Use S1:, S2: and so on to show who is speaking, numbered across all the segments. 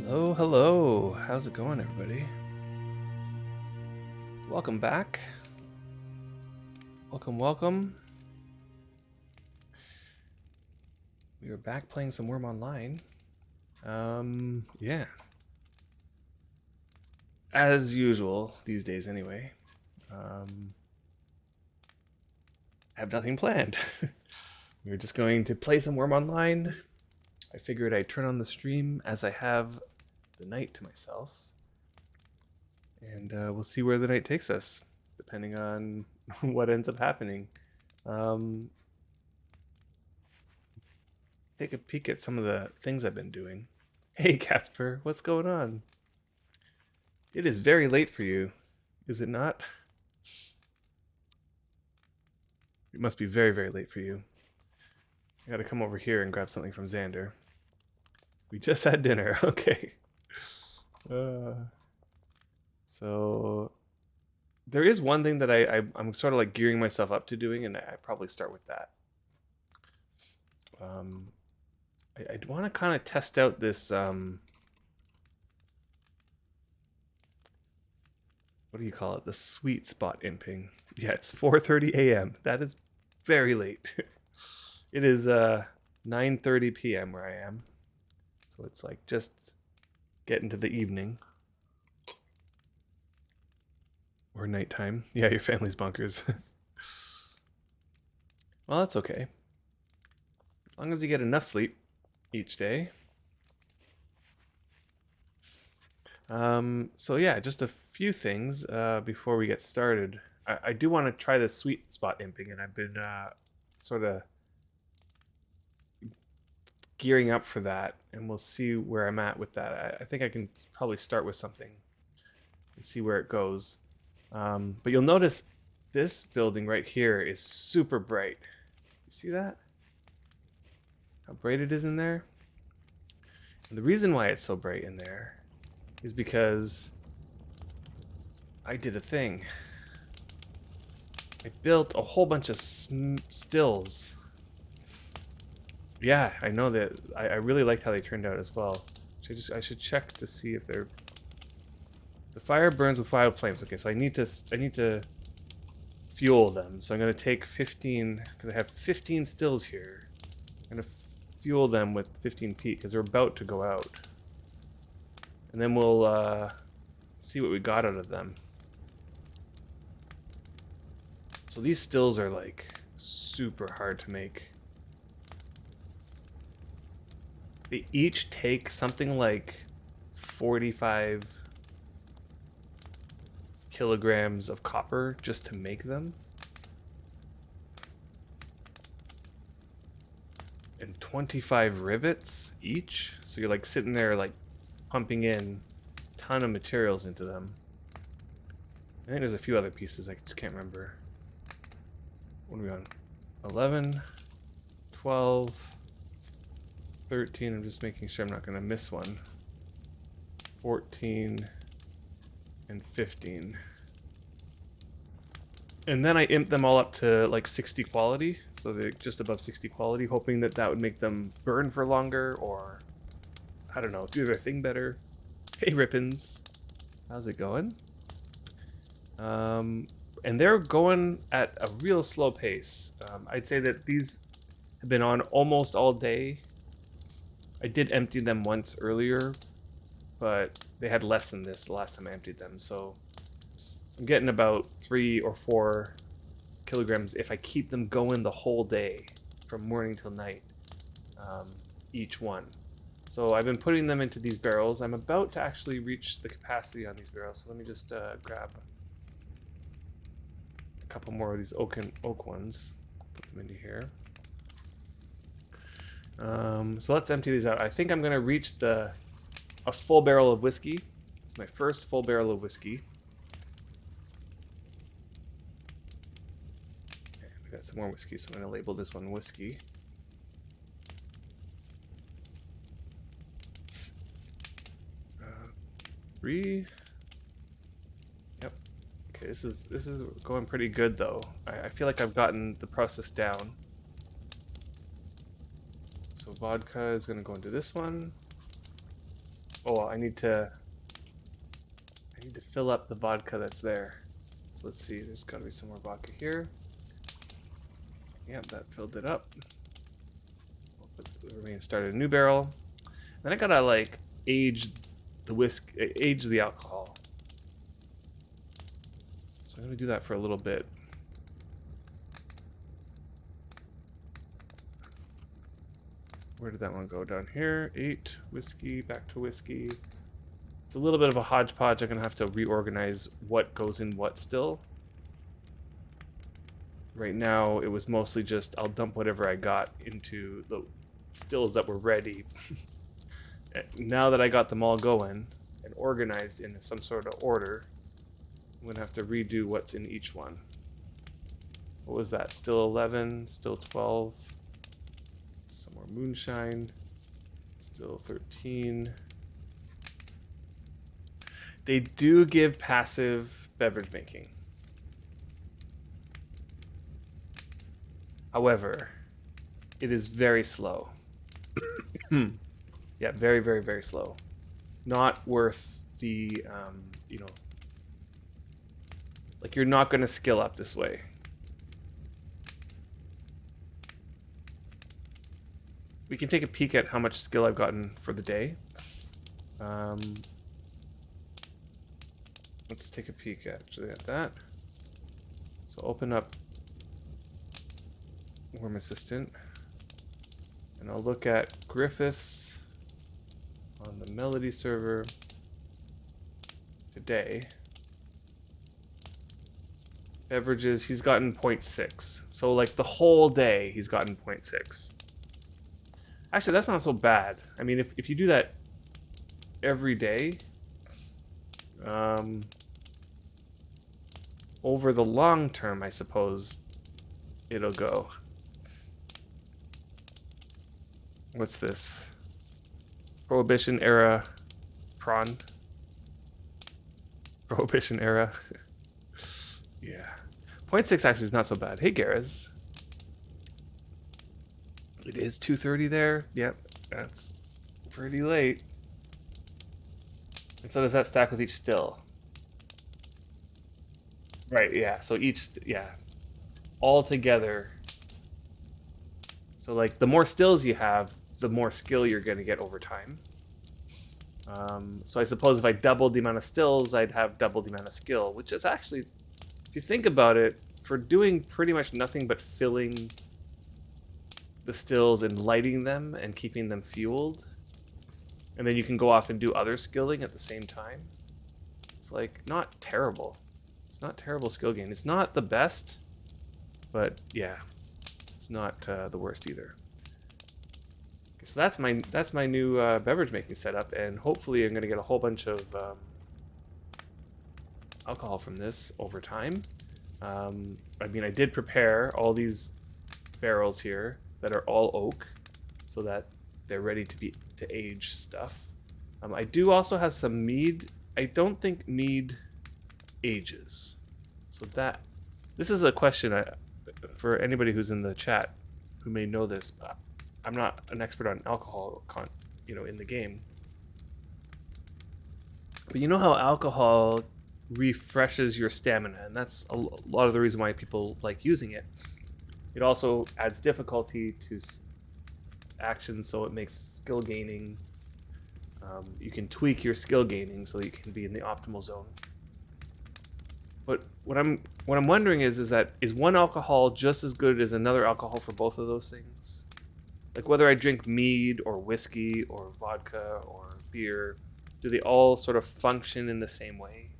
S1: Hello, hello. How's it going, everybody? Welcome back. Welcome. We are back playing some Worm Online. Yeah. As usual, these days anyway. I have nothing planned. We're just going to play some Worm Online. I figured I'd turn on the stream as I have the night to myself. And we'll see where the night takes us, depending on what ends up happening. Take a peek at some of the things I've been doing. Hey, Casper, what's going on? It is very late for you, is it not? It must be very, very late for you. I gotta come over here and grab something from Xander. We just had dinner, okay. So there is one thing that I'm sort of like gearing myself up to doing, and I probably start with that. I want to kind of test out this what do you call it? The sweet spot imping. Yeah, it's 4:30 a.m. That is very late. It is 9:30 p.m. where I am. So it's like just getting to the evening. Or nighttime. Yeah, your family's bunkers. Well, that's okay. As long as you get enough sleep each day. So yeah, just a few things before we get started. I do want to try the sweet spot imping, and I've been sort of gearing up for that, and we'll see where I'm at with that. I think I can probably start with something and see where it goes. But you'll notice this building right here is super bright. You see that? How bright it is in there? And the reason why it's so bright in there is because I did a thing. I built a whole bunch of stills. Yeah, I know that. I really liked how they turned out as well. I should check to see if they're. The fire burns with wild flames. Okay, so I need to fuel them. So I'm gonna take 15 because I have 15 stills here. I'm gonna fuel them with 15 peat because they're about to go out, and then we'll see what we got out of them. So these stills are like super hard to make. They each take something like 45 kilograms of copper just to make them. And 25 rivets each. So you're like sitting there like pumping in a ton of materials into them. I think there's a few other pieces, I just can't remember. What are we on? 11, 12, 13, I'm just making sure I'm not going to miss one. 14 and 15. And then I imped them all up to like 60 quality, so they're just above 60 quality, hoping that that would make them burn for longer, or I don't know, do their thing better. Hey Rippins, how's it going? And they're going at a real slow pace. I'd say that these have been on almost all day. I did empty them once earlier, but they had less than this the last time I emptied them, so I'm getting about 3 or 4 kilograms if I keep them going the whole day, from morning till night, each one. So I've been putting them into these barrels. I'm about to actually reach the capacity on these barrels, so let me just grab a couple more of these oak ones, put them into here. So let's empty these out. I think I'm going to reach a full barrel of whiskey. It's my first full barrel of whiskey. And we got some more whiskey, so I'm going to label this one whiskey. Three. Yep. Okay, this is going pretty good though. I feel like I've gotten the process down. So vodka is going to go into this one. Oh, I need to fill up the vodka that's there. So let's see. There's got to be some more vodka here. Yep, that filled it up. We'll put the remaining, started a new barrel. Then I gotta like age the alcohol. So I'm gonna do that for a little bit. Where did that one go? Down here. 8 whiskey, back to whiskey. It's a little bit of a hodgepodge. I'm gonna have to reorganize what goes in what still. Right now, it was mostly just I'll dump whatever I got into the stills that were ready. Now that I got them all going and organized in some sort of order, I'm gonna have to redo what's in each one. What was that? Still 11, still 12. Some more moonshine. Still 13. They do give passive beverage making. However, it is very slow. Yeah, very, very, very slow. Not worth the, you know, like you're not going to skill up this way. We can take a peek at how much skill I've gotten for the day. Let's take a peek actually at that. So open up Worm Assistant, and I'll look at Griffiths on the Melody server today. Beverages, he's gotten 0.6. So like the whole day he's gotten 0.6. Actually, that's not so bad. I mean, if you do that every day, over the long term, I suppose it'll go. What's this? Prohibition era prawn. Prohibition era. Yeah. 0.6 actually is not so bad. Hey, Garrus. It is 2:30 there. Yep, that's pretty late. And so does that stack with each still? Right, yeah. So each, yeah. All together. So like the more stills you have, the more skill you're going to get over time. So I suppose if I doubled the amount of stills, I'd have double the amount of skill, which is actually, if you think about it, for doing pretty much nothing but filling the stills and lighting them and keeping them fueled, and then you can go off and do other skilling at the same time. It's like not terrible. It's not terrible skill gain. It's not the best, but yeah, it's not the worst either. Okay, so that's my new beverage making setup, and hopefully I'm gonna get a whole bunch of alcohol from this over time. I mean, I did prepare all these barrels here that are all oak, so that they're ready to age stuff. I do also have some mead. I don't think mead ages, so this is a question for anybody who's in the chat who may know this. But I'm not an expert on alcohol, in the game. But you know how alcohol refreshes your stamina, and that's a lot of the reason why people like using it. It also adds difficulty to actions, so it makes skill gaining. You can tweak your skill gaining so that you can be in the optimal zone. But what I'm wondering is one alcohol just as good as another alcohol for both of those things? Like whether I drink mead or whiskey or vodka or beer, do they all sort of function in the same way?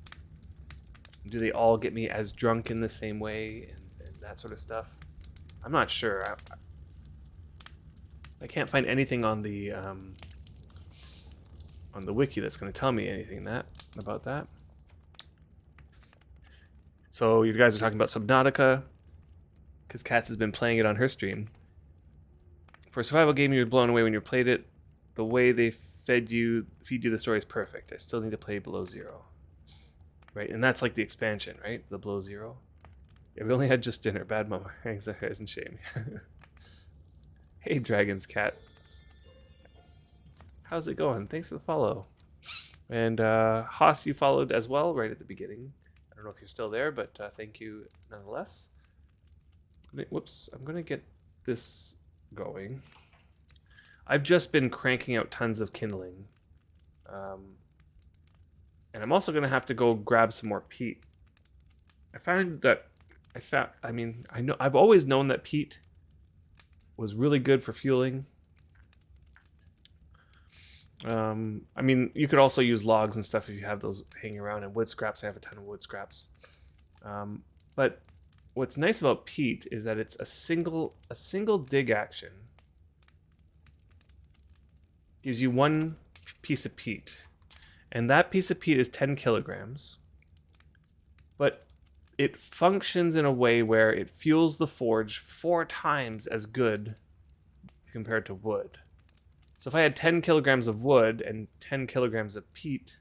S1: Do they all get me as drunk in the same way and that sort of stuff? I'm not sure. I can't find anything on the wiki that's going to tell me anything about that. So you guys are talking about Subnautica, because Katz has been playing it on her stream. For a survival game, you were blown away when you played it. The way they feed you the story is perfect. I still need to play Below Zero. Right, and that's like the expansion, right? The Below Zero. Yeah, we only had just dinner. Bad mama. Isn't shame. Hey, Dragon's Cat. How's it going? Thanks for the follow. And Haas, you followed as well right at the beginning. I don't know if you're still there, but thank you nonetheless. Whoops, I'm going to get this going. I've just been cranking out tons of kindling. And I'm also going to have to go grab some more peat. I've always known that peat was really good for fueling. I mean, you could also use logs and stuff if you have those hanging around, and wood scraps. I have a ton of wood scraps. But what's nice about peat is that it's a single dig action gives you one piece of peat, and that piece of peat is 10 kilograms. But it functions in a way where it fuels the forge 4 times as good compared to wood. So if I had 10 kilograms of wood and 10 kilograms of peat,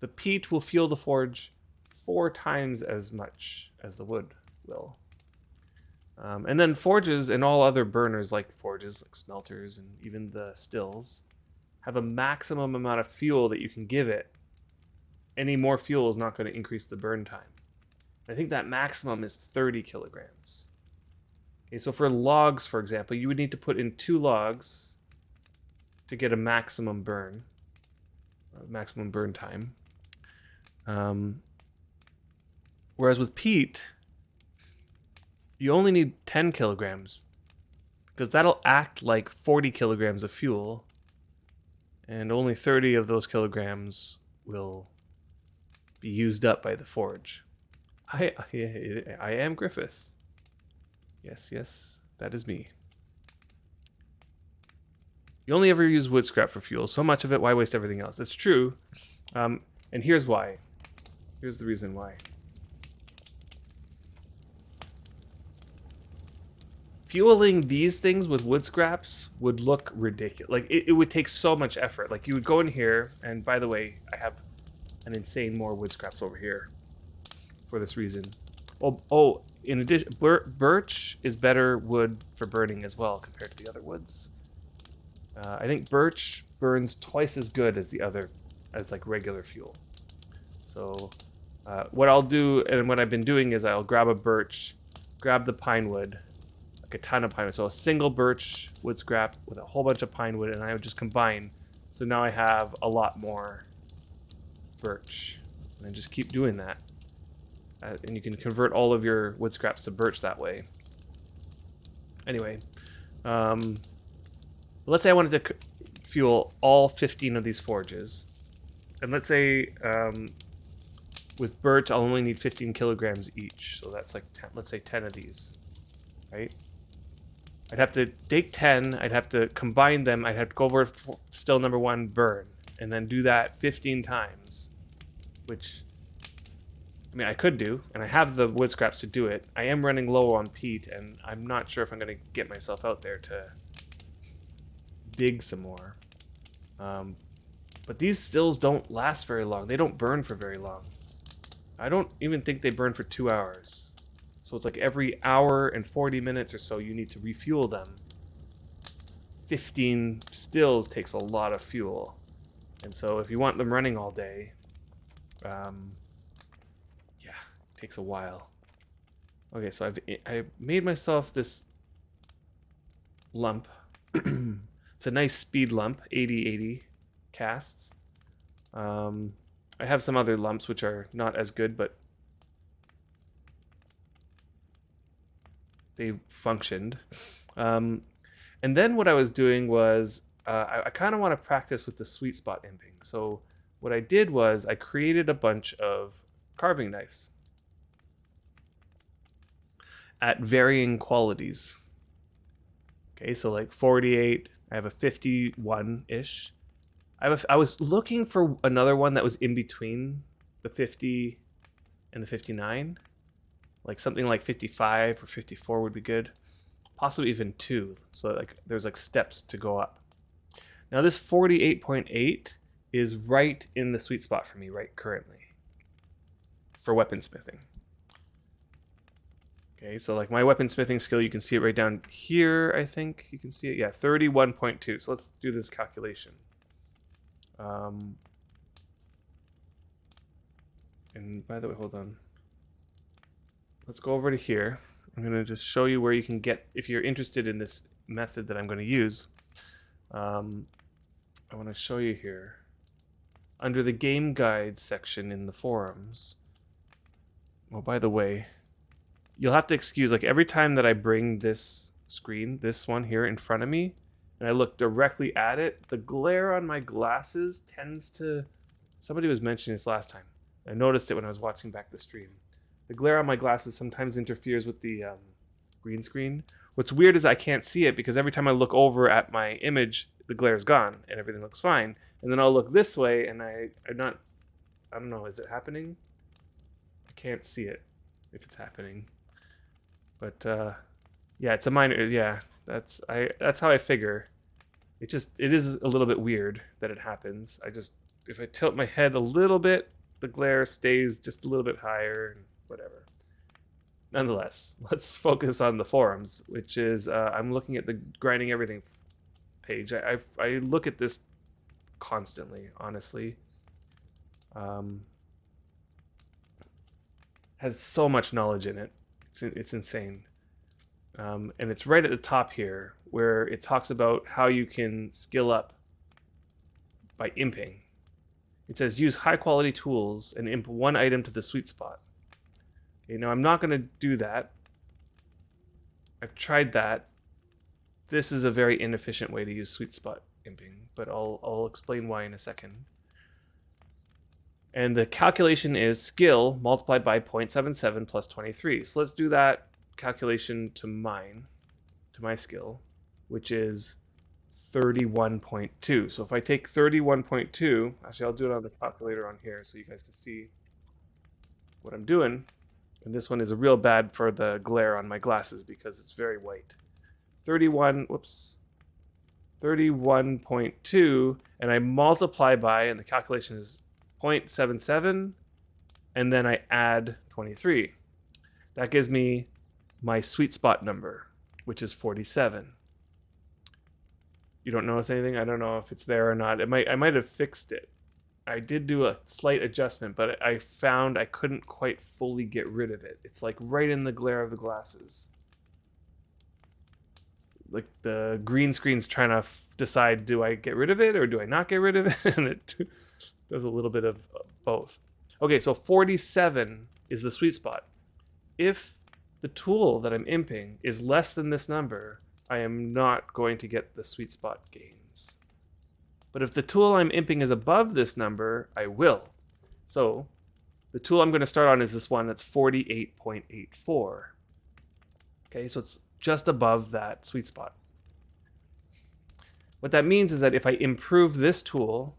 S1: the peat will fuel the forge 4 times as much as the wood will. And then forges and all other burners like forges, like smelters and even the stills, have a maximum amount of fuel that you can give it. Any more fuel is not going to increase the burn time. I think that maximum is 30 kilograms. Okay, so for logs, for example, you would need to put in 2 logs to get a maximum burn time. Whereas with peat, you only need 10 kilograms because that'll act like 40 kilograms of fuel, and only 30 of those kilograms will be used up by the forge. I am Griffith. Yes, that is me. You only ever use wood scrap for fuel. So much of it, why waste everything else? It's true. And here's why. Here's the reason why. Fueling these things with wood scraps would look ridiculous. Like, it would take so much effort. Like, you would go in here, and by the way, I have an insane more wood scraps over here for this reason. In addition, birch is better wood for burning as well compared to the other woods. I think birch burns twice as good as like regular fuel. So what I'll do, and what I've been doing, is I'll grab a birch, grab the pine wood, like a ton of pine wood. So a single birch wood scrap with a whole bunch of pine wood, and I would just combine. So now I have a lot more birch, and then just keep doing that. And you can convert all of your wood scraps to birch that way. Anyway, let's say I wanted to fuel all 15 of these forges. And let's say with birch, I'll only need 15 kilograms each. So that's like 10, let's say 10 of these, right? I'd have to take 10, I'd have to combine them, I'd have to go over still number 1, burn, and then do that 15 times, which, I mean, I could do, and I have the wood scraps to do it. I am running low on peat, and I'm not sure if I'm going to get myself out there to dig some more. But these stills don't last very long. They don't burn for very long. I don't even think they burn for 2 hours. So it's like every hour and 40 minutes or so you need to refuel them. 15 stills takes a lot of fuel. And so if you want them running all day, it takes a while. Okay, so I made myself this lump. It's a nice speed lump, 80 casts. I have some other lumps which are not as good, but they functioned. And then what I was doing was I kind of want to practice with the sweet spot imping. So what I did was I created a bunch of carving knives at varying qualities. Okay, so like 48, I have a 51-ish. I was looking for another one that was in between the 50 and the 59. Like something like 55 or 54 would be good. Possibly even 2. So like there's like steps to go up. Now this 48.8 is right in the sweet spot for me right currently for weaponsmithing. Okay, so like my weaponsmithing skill, you can see it right down here, I think. You can see it, yeah, 31.2. So let's do this calculation. And by the way, hold on. Let's go over to here. I'm going to just show you where you can get, if you're interested in this method that I'm going to use. I want to show you here. Under the game guide section in the forums. Well, by the way, you'll have to excuse, like every time that I bring this screen, this one here in front of me, and I look directly at it, the glare on my glasses tends to, somebody was mentioning this last time. I noticed it when I was watching back the stream. The glare on my glasses sometimes interferes with the green screen. What's weird is I can't see it because every time I look over at my image, the glare's gone and everything looks fine. And then I'll look this way and I don't know, is it happening? I can't see it if it's happening. But yeah, it's a minor, yeah, that's how I figure. It is a little bit weird that it happens. If I tilt my head a little bit, the glare stays just a little bit higher and whatever. Nonetheless, let's focus on the forums, which is I'm looking at the grinding everything page. I look at this constantly, honestly. Has so much knowledge in it. It's insane. And it's right at the top here where it talks about how you can skill up by imping. It says use high quality tools and imp one item to the sweet spot. Okay, now I'm not going to do that. I've tried that. This is a very inefficient way to use sweet spot imping, but I'll explain why in a second. And the calculation is skill multiplied by 0.77 plus 23. So let's do that calculation to my skill, which is 31.2. So if I take 31.2, actually I'll do it on the calculator on here so you guys can see what I'm doing. And this one is real bad for the glare on my glasses because it's very white. 31.2, and I multiply by, and the calculation is 0.77, and then I add 23. That gives me my sweet spot number, which is 47. You don't notice anything? I don't know if it's there or not. I might have fixed it. I did do a slight adjustment, but I found I couldn't quite fully get rid of it. It's like right in the glare of the glasses. Like the green screen's trying to decide, do I get rid of it or do I not get rid of it? And it does a little bit of both. Okay, so 47 is the sweet spot. If the tool that I'm imping is less than this number, I am not going to get the sweet spot gains. But if the tool I'm imping is above this number, I will. So the tool I'm going to start on is this one that's 48.84. Okay, so it's just above that sweet spot. What that means is that if I improve this tool,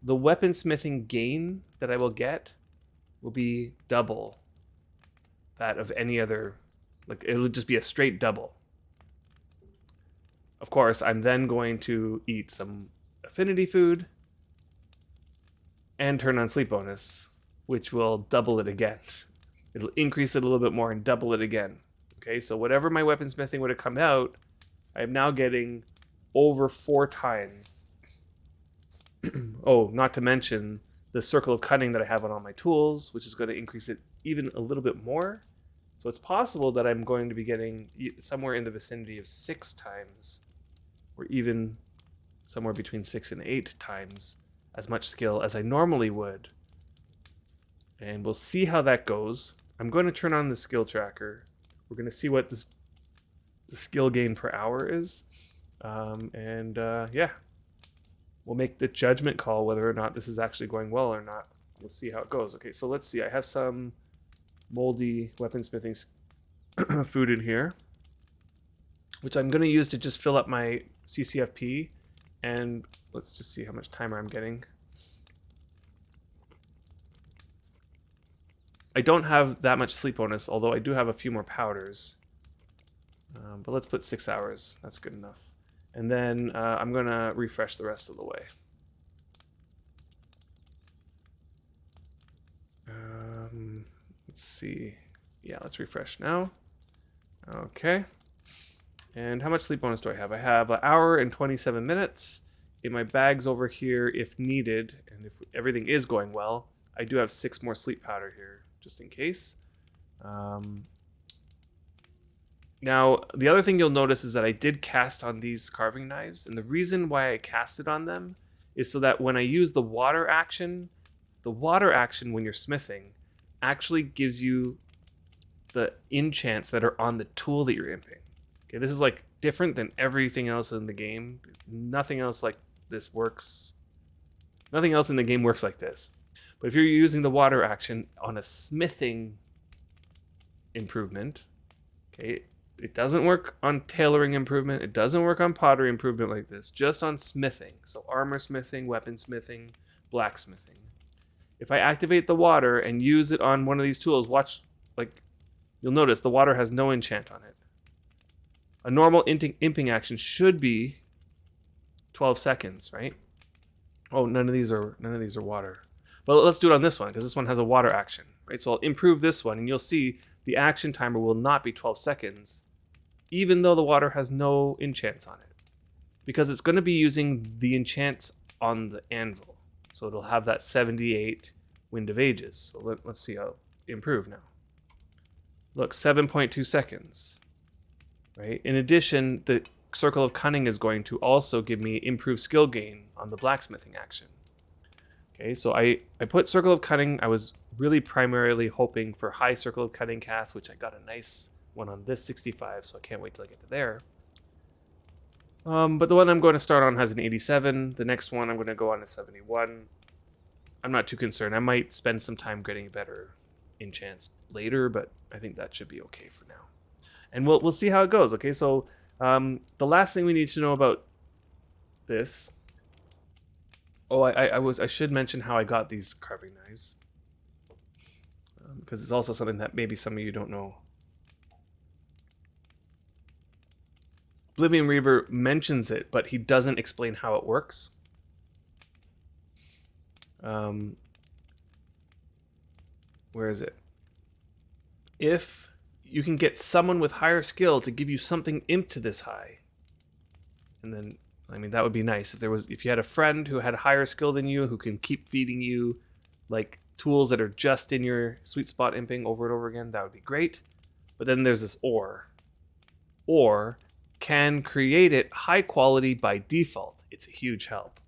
S1: the weaponsmithing gain that I will get will be double that of any other, like it'll just be a straight double. Of course, I'm then going to eat some affinity food and turn on sleep bonus, which will double it again. It'll increase it a little bit more and double it again. Okay, so whatever my weaponsmithing would have come out, I am now getting over 4 times. Oh, not to mention the circle of cunning that I have on all my tools, which is going to increase it even a little bit more. So it's possible that I'm going to be getting somewhere in the vicinity of 6 times, or even somewhere between 6 and 8 times as much skill as I normally would. And we'll see how that goes. I'm going to turn on the skill tracker. We're going to see what the skill gain per hour is. Yeah, we'll make the judgment call whether or not this is actually going well or not. We'll see how it goes. Okay, so let's see. I have some moldy weaponsmithing food in here, which I'm going to use to just fill up my CCFP. And let's just see how much timer I'm getting. I don't have that much sleep bonus, although I do have a few more powders. But let's put 6 hours. That's good enough. And then I'm going to refresh the rest of the way. Let's see. Yeah, let's refresh now. Okay. And how much sleep bonus do I have? I have 1 hour and 27 minutes in my bags over here if needed. And if everything is going well, I do have 6 more sleep powder here, just in case. Now, the other thing you'll notice is that I did cast on these carving knives, and the reason why I casted on them is so that when I use the water action when you're smithing actually gives you the enchants that are on the tool that you're imping. Okay, this is like different than everything else in the game. Nothing else like this works. Nothing else in the game works like this. But if you're using the water action on a smithing improvement, okay, it doesn't work on tailoring improvement. It doesn't work on pottery improvement like this. Just on smithing. So armor smithing, weapon smithing, blacksmithing. If I activate the water and use it on one of these tools, watch, like, you'll notice the water has no enchant on it. A normal imping action should be 12 seconds, right? Oh, none of these are water. Well, let's do it on this one because this one has a water action, right? So I'll improve this one, and you'll see the action timer will not be 12 seconds, even though the water has no enchants on it, because it's going to be using the enchants on the anvil. So it'll have that 78 Wind of Ages. So let's see how improve now. Look, 7.2 seconds. Right? In addition, the Circle of Cunning is going to also give me improved skill gain on the blacksmithing action. Okay, so I put Circle of Cunning. I was really primarily hoping for high Circle of Cunning cast, which I got a nice one on this 65, so I can't wait till I get to there. But the one I'm going to start on has an 87. The next one I'm going to go on a 71. I'm not too concerned. I might spend some time getting better enchants later, but I think that should be okay for now. And we'll see how it goes. Okay, so the last thing we need to know about this. Oh, I should mention how I got these carving knives, because it's also something that maybe some of you don't know. Oblivion Reaver mentions it, but he doesn't explain how it works. Where is it? If you can get someone with higher skill to give you something imp to this high, and then, I mean, that would be nice if you had a friend who had higher skill than you, who can keep feeding you like tools that are just in your sweet spot imping over and over again. That would be great. But then there's this or can create it high quality by default. It's a huge help.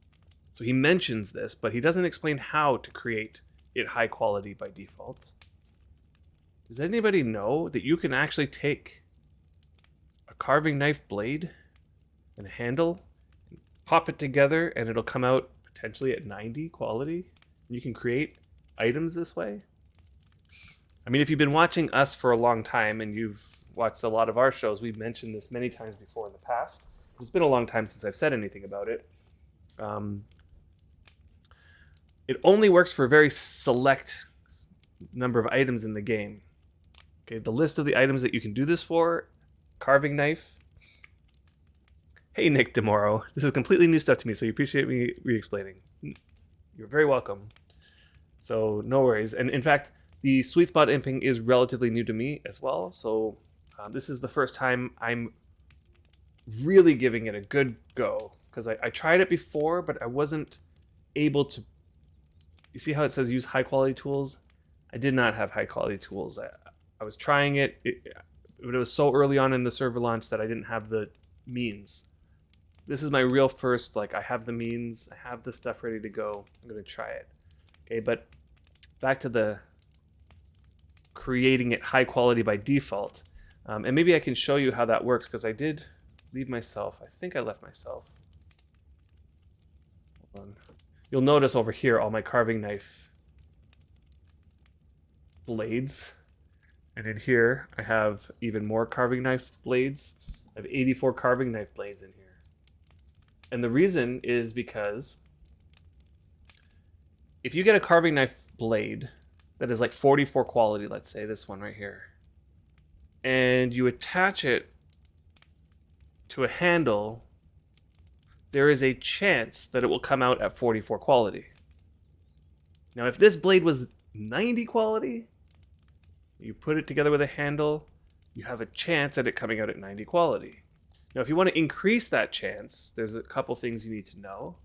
S1: So he mentions this, but he doesn't explain how to create it high quality by default. Does anybody know that you can actually take a carving knife blade and a handle, and pop it together, and it'll come out potentially at 90 quality? You can create items this way? I mean, if you've been watching us for a long time and you've watched a lot of our shows, we've mentioned this many times before in the past. It's been a long time since I've said anything about it. It only works for a very select number of items in the game. Okay, the list of the items that you can do this for: carving knife. Hey, Nick DeMoro. This is completely new stuff to me, so you appreciate me re-explaining. You're very welcome. So no worries. And in fact, the sweet spot imping is relatively new to me as well. So this is the first time I'm really giving it a good go, because I tried it before, but I wasn't able to. You see how it says use high quality tools? I did not have high quality tools. I was trying it, but it was so early on in the server launch that I didn't have the means. This is my real first, like, I have the means, I have the stuff ready to go. I'm going to try it. Okay, but back to the creating it high quality by default. And maybe I can show you how that works, because I did leave myself. I think I left myself. Hold on. You'll notice over here all my carving knife blades. And in here, I have even more carving knife blades. I have 84 carving knife blades in here. And the reason is because if you get a carving knife blade that is like 44 quality, let's say this one right here, and you attach it to a handle, there is a chance that it will come out at 44 quality. Now, if this blade was 90 quality, you put it together with a handle, you have a chance at it coming out at 90 quality. Now, if you want to increase that chance, there's a couple things you need to know.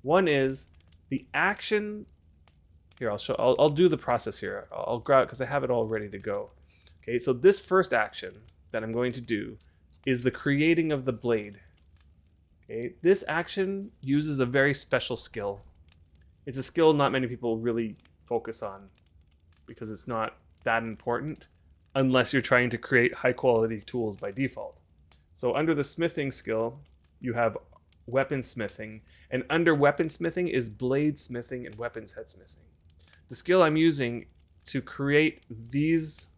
S1: One is the action. Here, I'll show. I'll do the process here. I'll grab it because I have it all ready to go. Okay, so this first action that I'm going to do is the creating of the blade. Okay, this action uses a very special skill. It's a skill not many people really focus on because it's not that important unless you're trying to create high quality tools by default. So under the smithing skill, you have weapon smithing, and under weapon smithing is blade smithing and weapons head smithing. The skill I'm using to create these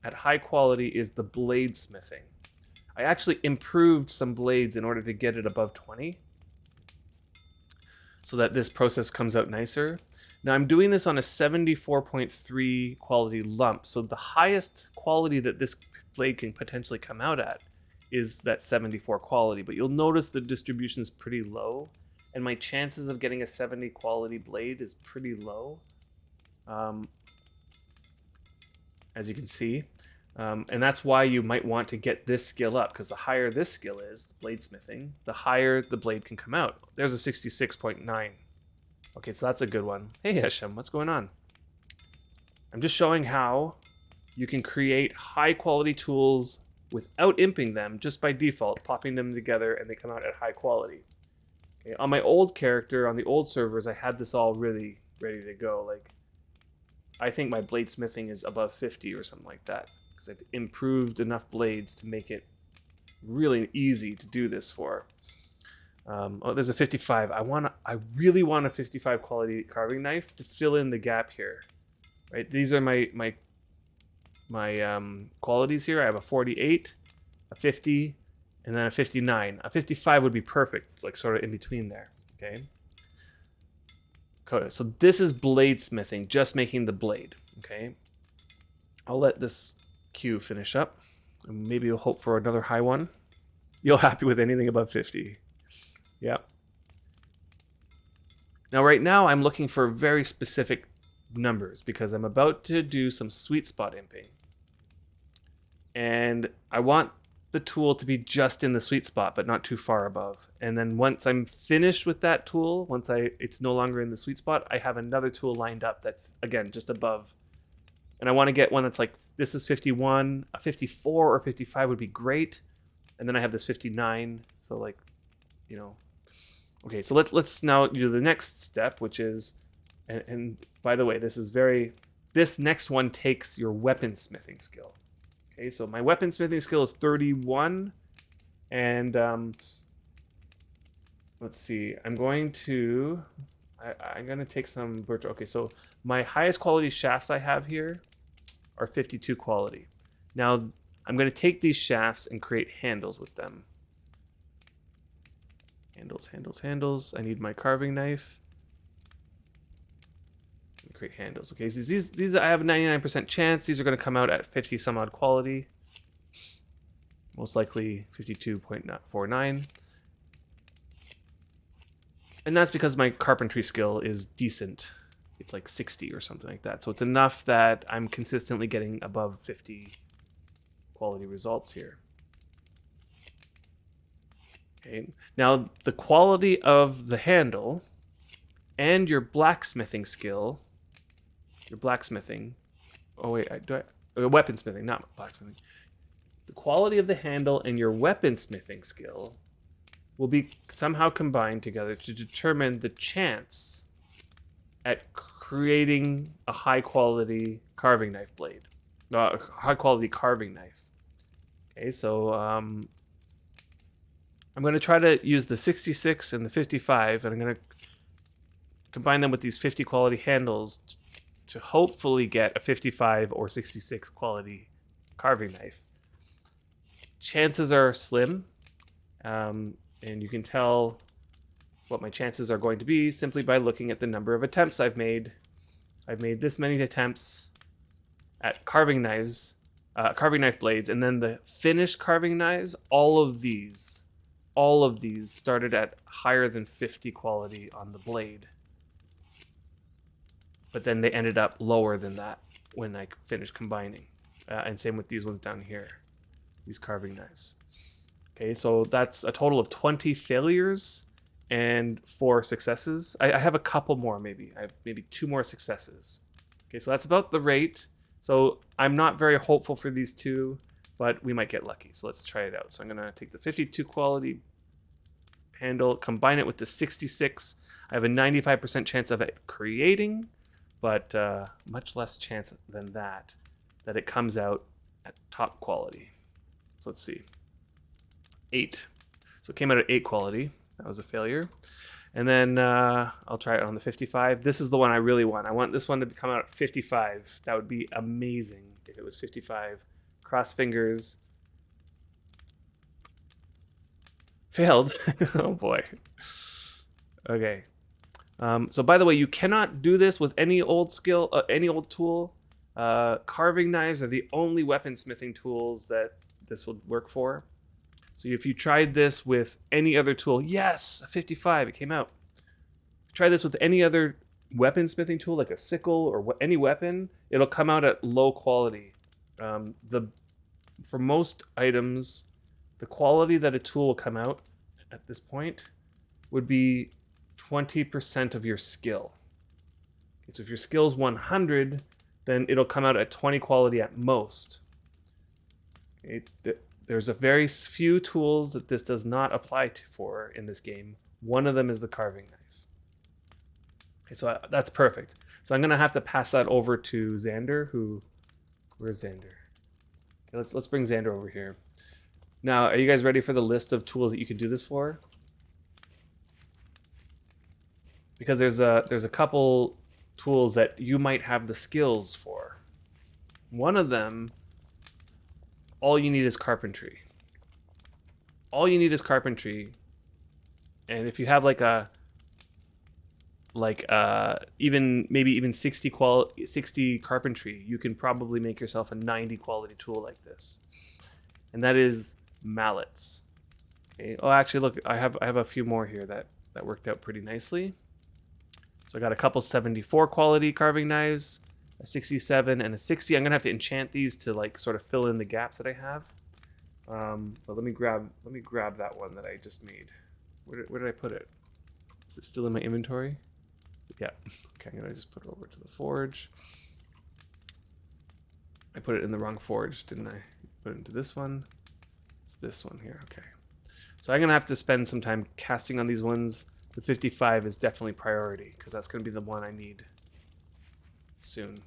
S1: at high quality is the blade smithing. I actually improved some blades in order to get it above 20 so that this process comes out nicer. Now I'm doing this on a 74.3 quality lump, so the highest quality that this blade can potentially come out at is that 74 quality, but you'll notice the distribution is pretty low, and my chances of getting a 70 quality blade is pretty low, as you can see. And that's why you might want to get this skill up, because the higher this skill is, the bladesmithing, the higher the blade can come out. There's a 66.9. Okay, so that's a good one. Hey Hashem, what's going on? I'm just showing how you can create high quality tools without imping them, just by default, popping them together and they come out at high quality. Okay, on my old character, on the old servers, I had this all really ready to go. Like, I think my bladesmithing is above 50 or something like that, because I've improved enough blades to make it really easy to do this for. Oh, there's a 55. I really want a 55 quality carving knife to fill in the gap here. Right, these are my qualities here. I have a 48, a 50, and then a 59. A 55 would be perfect, like sort of in between there. Okay. So this is bladesmithing, just making the blade. Okay. I'll let this queue finish up. And maybe we'll hope for another high one. You're happy with anything above 50. Yeah. Now, right now, I'm looking for very specific numbers because I'm about to do some sweet spot imping. And I want the tool to be just in the sweet spot, but not too far above. And then once I'm finished with that tool, once it's no longer in the sweet spot, I have another tool lined up that's, again, just above. And I want to get one that's like, this is 51, a 54 or 55 would be great. And then I have this 59, so like, you know. Okay, so let's now do the next step, which is, and by the way, this next one takes your weaponsmithing skill. Okay, so my weaponsmithing skill is 31, and let's see, I'm going to take some virtual. Okay, so my highest quality shafts I have here are 52 quality. Now I'm going to take these shafts and create handles with them. Handles. I need my carving knife. Create handles. Okay, so these I have a 99% chance. These are going to come out at 50 some odd quality. Most likely 52.49. And that's because my carpentry skill is decent. It's like 60 or something like that. So it's enough that I'm consistently getting above 50 quality results here. Okay. Now, the quality of the handle and your blacksmithing skill, weaponsmithing, not blacksmithing. The quality of the handle and your weaponsmithing skill will be somehow combined together to determine the chance at creating a high quality carving knife blade, high quality carving knife. Okay, so I'm going to try to use the 66 and the 55, and I'm going to combine them with these 50 quality handles to hopefully get a 55 or 66 quality carving knife. Chances are slim, and you can tell what my chances are going to be simply by looking at the number of attempts I've made. I've made this many attempts at carving knives, carving knife blades, and then the finished carving knives, all of these started at higher than 50 quality on the blade. But then they ended up lower than that when I finished combining. And same with these ones down here, these carving knives. Okay, so that's a total of 20 failures and 4 successes. I have a couple more, maybe. I have maybe 2 more successes. Okay, so that's about the rate. So I'm not very hopeful for these 2, but we might get lucky. So let's try it out. So I'm going to take the 52 quality handle, combine it with the 66. I have a 95% chance of it creating, but much less chance than that it comes out at top quality. So let's see. 8. So it came out at 8 quality. That was a failure. And then I'll try it on the 55. This is the one I really want. I want this one to come out at 55. That would be amazing if it was 55. Cross fingers. Failed. Oh boy. Okay. So by the way, you cannot do this with any old skill, any old tool. Carving knives are the only weaponsmithing tools that this will work for. So if you tried this with any other tool, yes, a 55, it came out. Try this with any other weaponsmithing tool, like a sickle or any weapon, it'll come out at low quality. For most items, the quality that a tool will come out at this point would be 20% of your skill. Okay, so if your skill is 100, then it'll come out at 20 quality at most. Okay, there's a very few tools that this does not apply to for in this game. One of them is the carving knife. Okay, so that's perfect. So I'm gonna have to pass that over to Xander. Where's Xander? Okay, let's bring Xander over here. Now, are you guys ready for the list of tools that you can do this for? Because there's a couple tools that you might have the skills for. One of them, all you need is carpentry. All you need is carpentry. And if you have even 60 carpentry, you can probably make yourself a 90 quality tool like this. And that is mallets. Okay. Oh, actually, look, I have a few more here that worked out pretty nicely. So I got a couple 74 quality carving knives, a 67 and a 60. I'm gonna have to enchant these to sort of fill in the gaps that I have. But let me grab that one that I just made. Where did I put it? Is it still in my inventory? Yeah. Okay, I'm gonna just put it over to the forge. I put it in the wrong forge, didn't I? Put it into this one. It's this one here. Okay. So I'm gonna have to spend some time casting on these ones. The 55 is definitely priority because that's gonna be the one I need soon.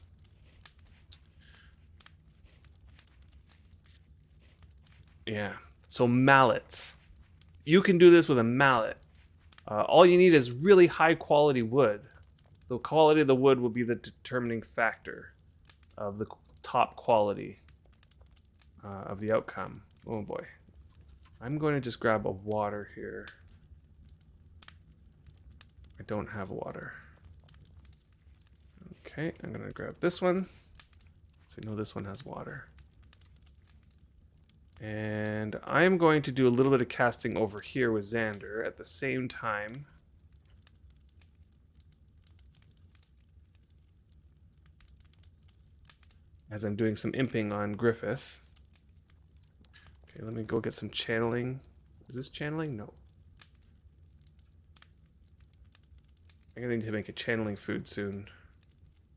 S1: Yeah. So mallets. You can do this with a mallet. All you need is really high quality wood. The quality of the wood will be the determining factor of the top quality of the outcome. Oh boy. I'm going to just grab a water here. I don't have water. Okay, I'm going to grab this one. So I know this one has water. And I'm going to do a little bit of casting over here with Xander at the same time. As I'm doing some imping on Griffith. Okay, let me go get some channeling. Is this channeling? No. I'm gonna need to make a channeling food soon.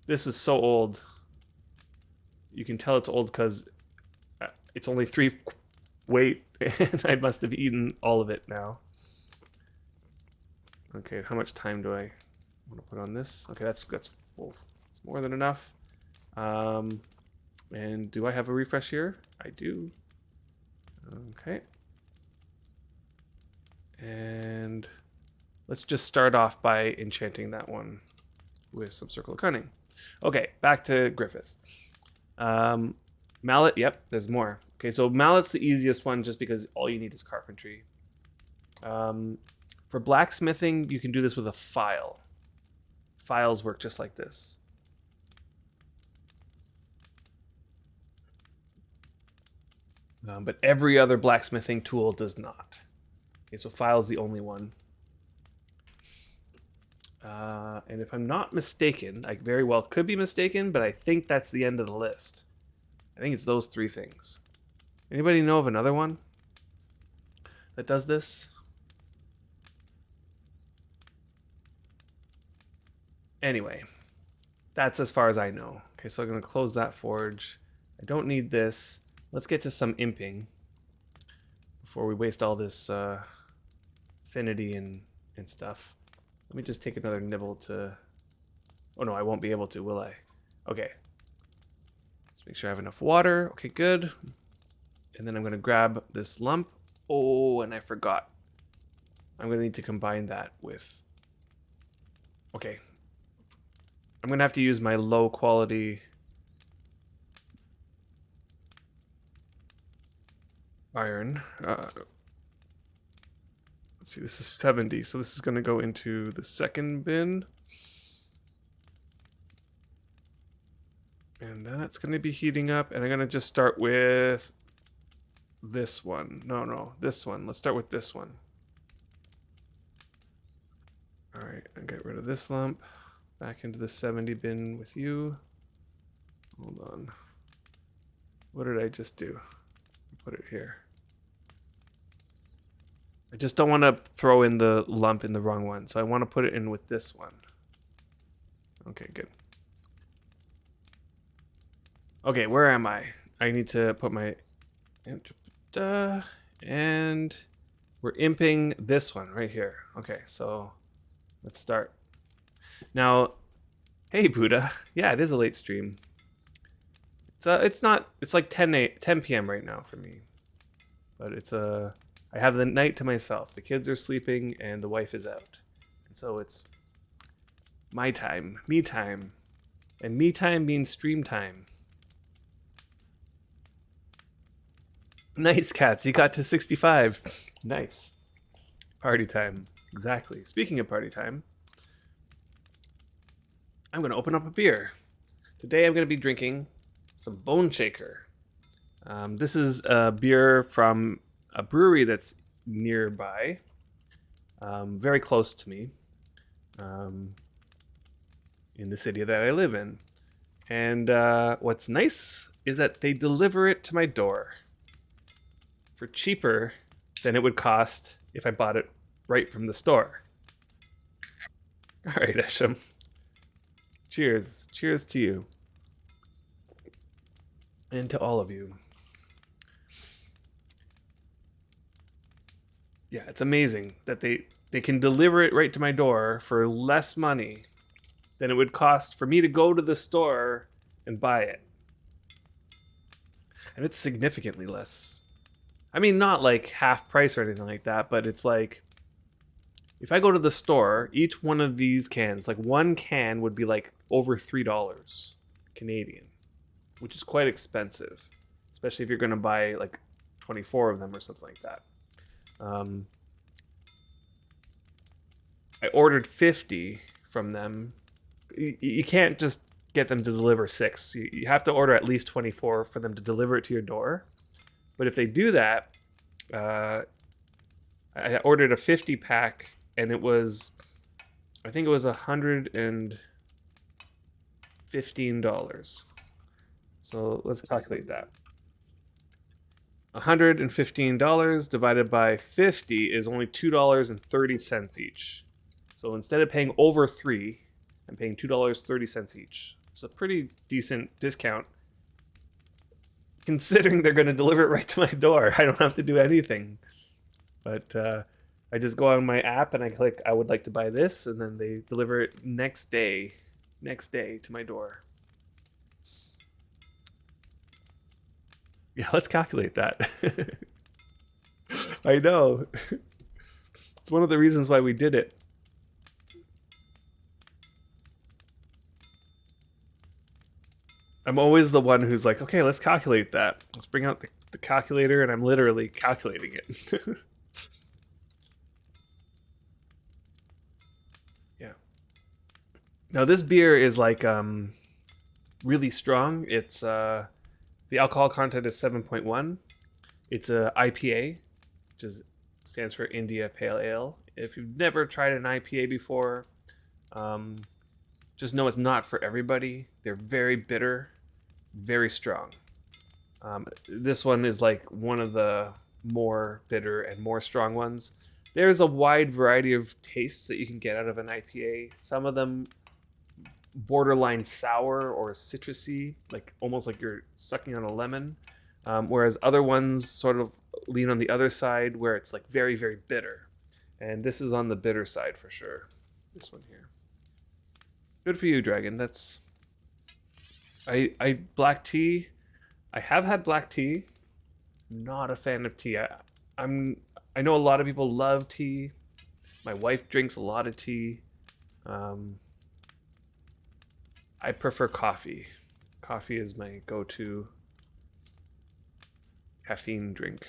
S1: This is so old. You can tell it's old because it's only 3 weight, and I must have eaten all of it now. Okay, how much time do I want to put on this? Okay, that's more than enough. And do I have a refresh here? I do. Okay. And let's just start off by enchanting that one with some Circle of Cunning. Okay, back to Griffith. Mallet, yep, there's more. Okay, so mallet's the easiest one just because all you need is carpentry. For blacksmithing, you can do this with a file. Files work just like this. But every other blacksmithing tool does not. Okay, so file's the only one. And if I'm not mistaken, I very well could be mistaken, but I think that's the end of the list. I think it's those 3 things. Anybody know of another one that does this? Anyway, that's as far as I know. Okay, so I'm going to close that forge. I don't need this. Let's get to some imping before we waste all this affinity and stuff. Let me just take another nibble to... Oh no, I won't be able to, will I? Okay. Let's make sure I have enough water. Okay, good. And then I'm going to grab this lump. Oh, and I forgot. I'm going to need to combine that with... Okay. I'm going to have to use my low quality... iron. Let's see, this is 70, so this is going to go into the second bin. And that's going to be heating up, and I'm going to just start with this one. No, this one. Let's start with this one. Alright, I'll get rid of this lump. Back into the 70 bin with you. Hold on. What did I just do? Put it here. I just don't want to throw in the lump in the wrong one, so I want to put it in with this one. Okay, good. Okay, where am I? I need to put my... And we're imping this one right here. Okay, so let's start. Now, hey Buddha. Yeah, it is a late stream. It's like 10 p.m. right now for me. But I have the night to myself. The kids are sleeping and the wife is out. And so it's my time, me time. And me time means stream time. Nice, cats. You got to 65. Nice. Party time. Exactly. Speaking of party time, I'm going to open up a beer. Today I'm going to be drinking some Bone Shaker. This is a beer from a brewery that's nearby, very close to me, in the city that I live in. And what's nice is that they deliver it to my door for cheaper than it would cost if I bought it right from the store. All right, Esham. Cheers. Cheers to you. And to all of you. Yeah, it's amazing that they can deliver it right to my door for less money than it would cost for me to go to the store and buy it. And it's significantly less. I mean, not like half price or anything like that, but it's like, if I go to the store, each one of these cans, like one can would be like over $3 Canadian, which is quite expensive, especially if you're going to buy like 24 of them or something like that. I ordered 50 from them. You can't just get them to deliver 6. You have to order at least 24 for them to deliver it to your door. But if they do that, I ordered a 50 pack and it was, I think it was $115. So let's calculate that. $115 divided by 50 is only $2.30 each. So instead of paying over $3, I'm paying $2.30 each. It's a pretty decent discount, considering they're going to deliver it right to my door. I don't have to do anything. But I just go on my app and I click, I would like to buy this, and then they deliver it next day to my door. Yeah, let's calculate that. I know. It's one of the reasons why we did it. I'm always the one who's like, okay, let's calculate that. Let's bring out the calculator, and I'm literally calculating it. Yeah. Now this beer is like really strong. It's the alcohol content is 7.1. It's a IPA, which stands for India Pale Ale. If you've never tried an IPA before, just know it's not for everybody. They're very bitter, very strong. This one is like one of the more bitter and more strong ones. There's a wide variety of tastes that you can get out of an IPA. Some of them borderline sour or citrusy, like almost like you're sucking on a lemon. Whereas other ones sort of lean on the other side where it's like very, very bitter. And this is on the bitter side for sure. This one here. Good for you, Dragon. That's I black tea. I have had black tea. Not a fan of tea. I know a lot of people love tea. My wife drinks a lot of tea. I prefer coffee. Coffee is my go-to caffeine drink.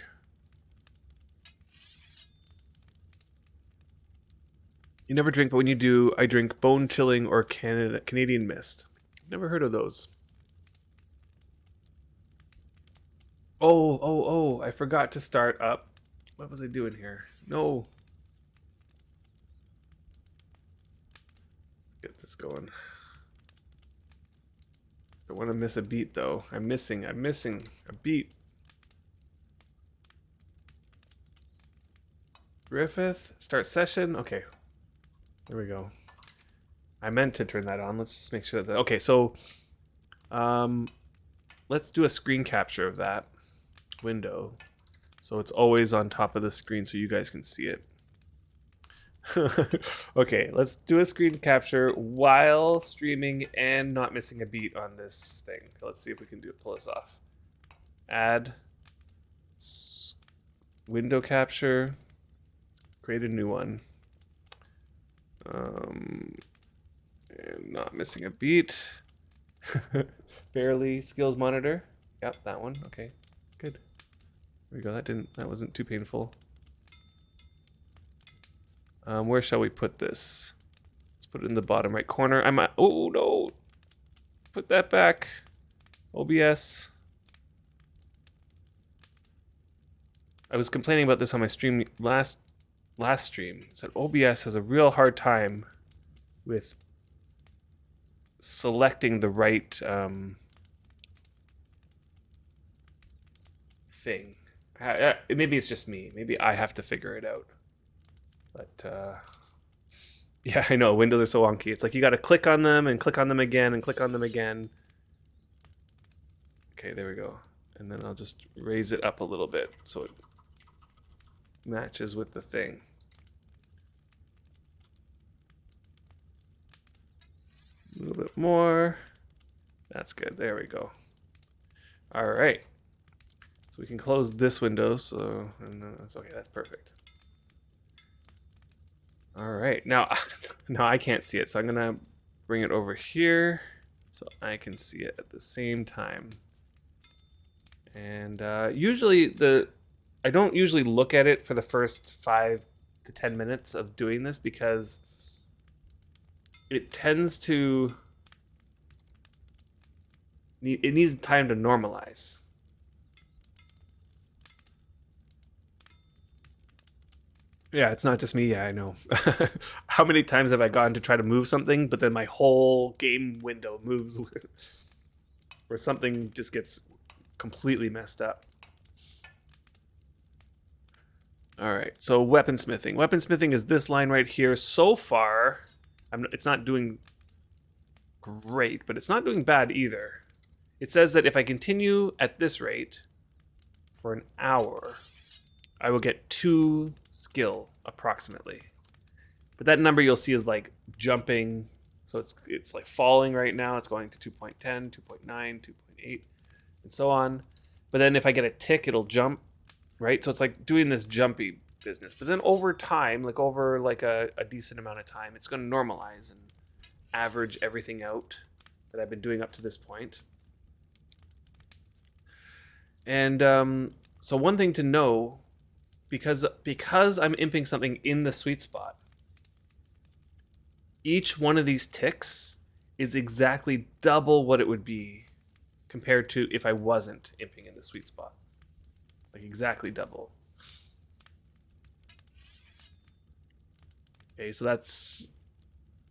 S1: You never drink, but when you do, I drink bone chilling or Canadian mist. Never heard of those. Oh, I forgot to start up. What was I doing here? No. Get this going. Don't want to miss a beat though. I'm missing a beat. Griffith, start session. Okay. There we go. I meant to turn that on. Let's just make sure that okay, so let's do a screen capture of that window. So it's always on top of the screen so you guys can see it. Okay, let's do a screen capture while streaming and not missing a beat on this thing. Let's see if we can pull this off. Add window capture. Create a new one. And not missing a beat. Barely skills monitor. Yep, that one. Okay, good. There we go. That wasn't too painful. Where shall we put this? Let's put it in the bottom right corner. Oh no! Put that back. OBS. I was complaining about this on my stream last stream. It said OBS has a real hard time with selecting the right thing. Maybe it's just me. Maybe I have to figure it out. But yeah, I know Windows are so wonky. It's like you got to click on them and click on them again and click on them again. Okay, there we go. And then I'll just raise it up a little bit so it matches with the thing. A little bit more. That's good. There we go. All right. So we can close this window. So that's okay. That's perfect. All right. Now I can't see it, so I'm gonna bring it over here so I can see it at the same time. And usually I don't usually look at it for the first 5 to 10 minutes of doing this because it tends to it needs time to normalize. Yeah, it's not just me. Yeah, I know. How many times have I gone to try to move something, but then my whole game window moves where something just gets completely messed up. All right, so weaponsmithing. Weaponsmithing is this line right here. So far, it's not doing great, but it's not doing bad either. It says that if I continue at this rate for an hour, I will get 2 skill approximately. But that number you'll see is like jumping. So it's like falling right now. It's going to 2.10, 2.9, 2.8, and so on. But then if I get a tick, it'll jump, right? So it's like doing this jumpy business. But then over time, like over like a decent amount of time, it's going to normalize and average everything out that I've been doing up to this point. And so one thing to know, because I'm imping something in the sweet spot, each one of these ticks is exactly double what it would be compared to if I wasn't imping in the sweet spot. Like exactly double. Okay, so that's,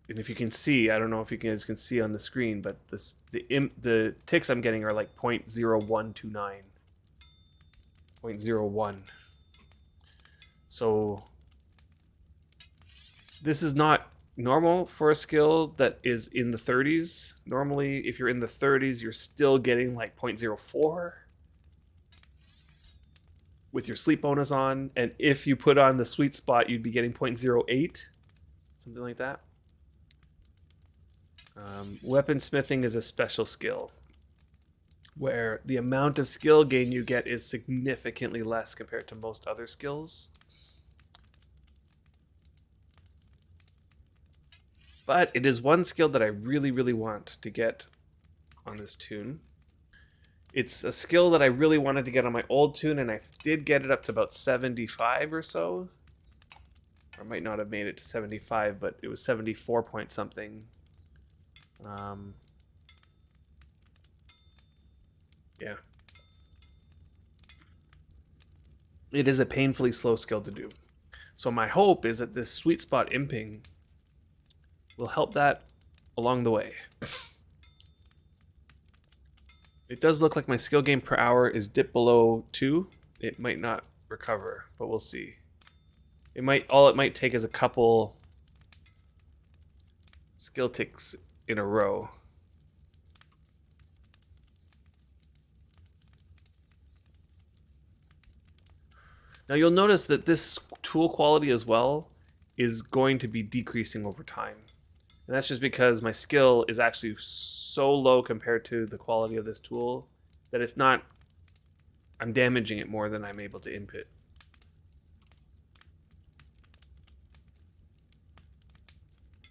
S1: and if you can see, I don't know if you guys can see on the screen, but the ticks I'm getting are like 0.0129. 0.01. So this is not normal for a skill that is in the 30s. Normally, if you're in the 30s, you're still getting like 0.04 with your sleep bonus on. And if you put on the sweet spot, you'd be getting 0.08, something like that. Weaponsmithing is a special skill where the amount of skill gain you get is significantly less compared to most other skills. But it is one skill that I really, really want to get on this tune. It's a skill that I really wanted to get on my old tune, and I did get it up to about 75 or so. Or I might not have made it to 75, but it was 74 point something. Yeah. It is a painfully slow skill to do. So my hope is that this sweet spot imping will help that along the way. It does look like my skill gain per hour is dipped below 2. It might not recover, but we'll see. It might take is a couple skill ticks in a row. Now you'll notice that this tool quality as well is going to be decreasing over time. And that's just because my skill is actually so low compared to the quality of this tool that it's not, I'm damaging it more than I'm able to input.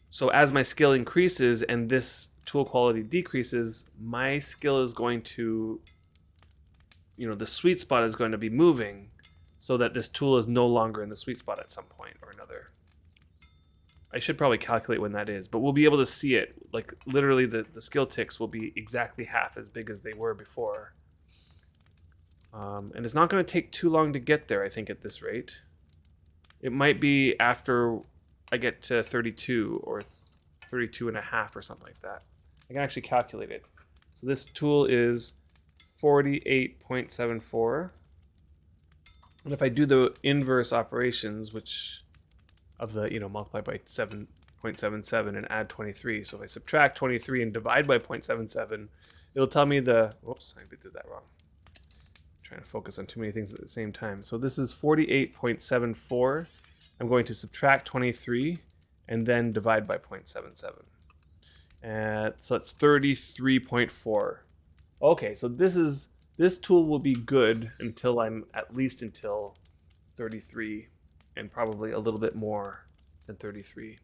S1: So as my skill increases and this tool quality decreases, my skill is going to, the sweet spot is going to be moving so that this tool is no longer in the sweet spot at some point or another. I should probably calculate when that is, but we'll be able to see it. Like, literally, the skill ticks will be exactly half as big as they were before. And it's not going to take too long to get there, I think, at this rate. It might be after I get to 32 or 32 and a half or something like that. I can actually calculate it. So this tool is 48.74. And if I do the inverse operations, which of the, multiply by 7.77 and add 23. So if I subtract 23 and divide by 0.77, it'll tell me whoops, I did that wrong. I'm trying to focus on too many things at the same time. So this is 48.74. I'm going to subtract 23 and then divide by 0.77. And so it's 33.4. Okay, so this tool will be good until until 33. And probably a little bit more than 33.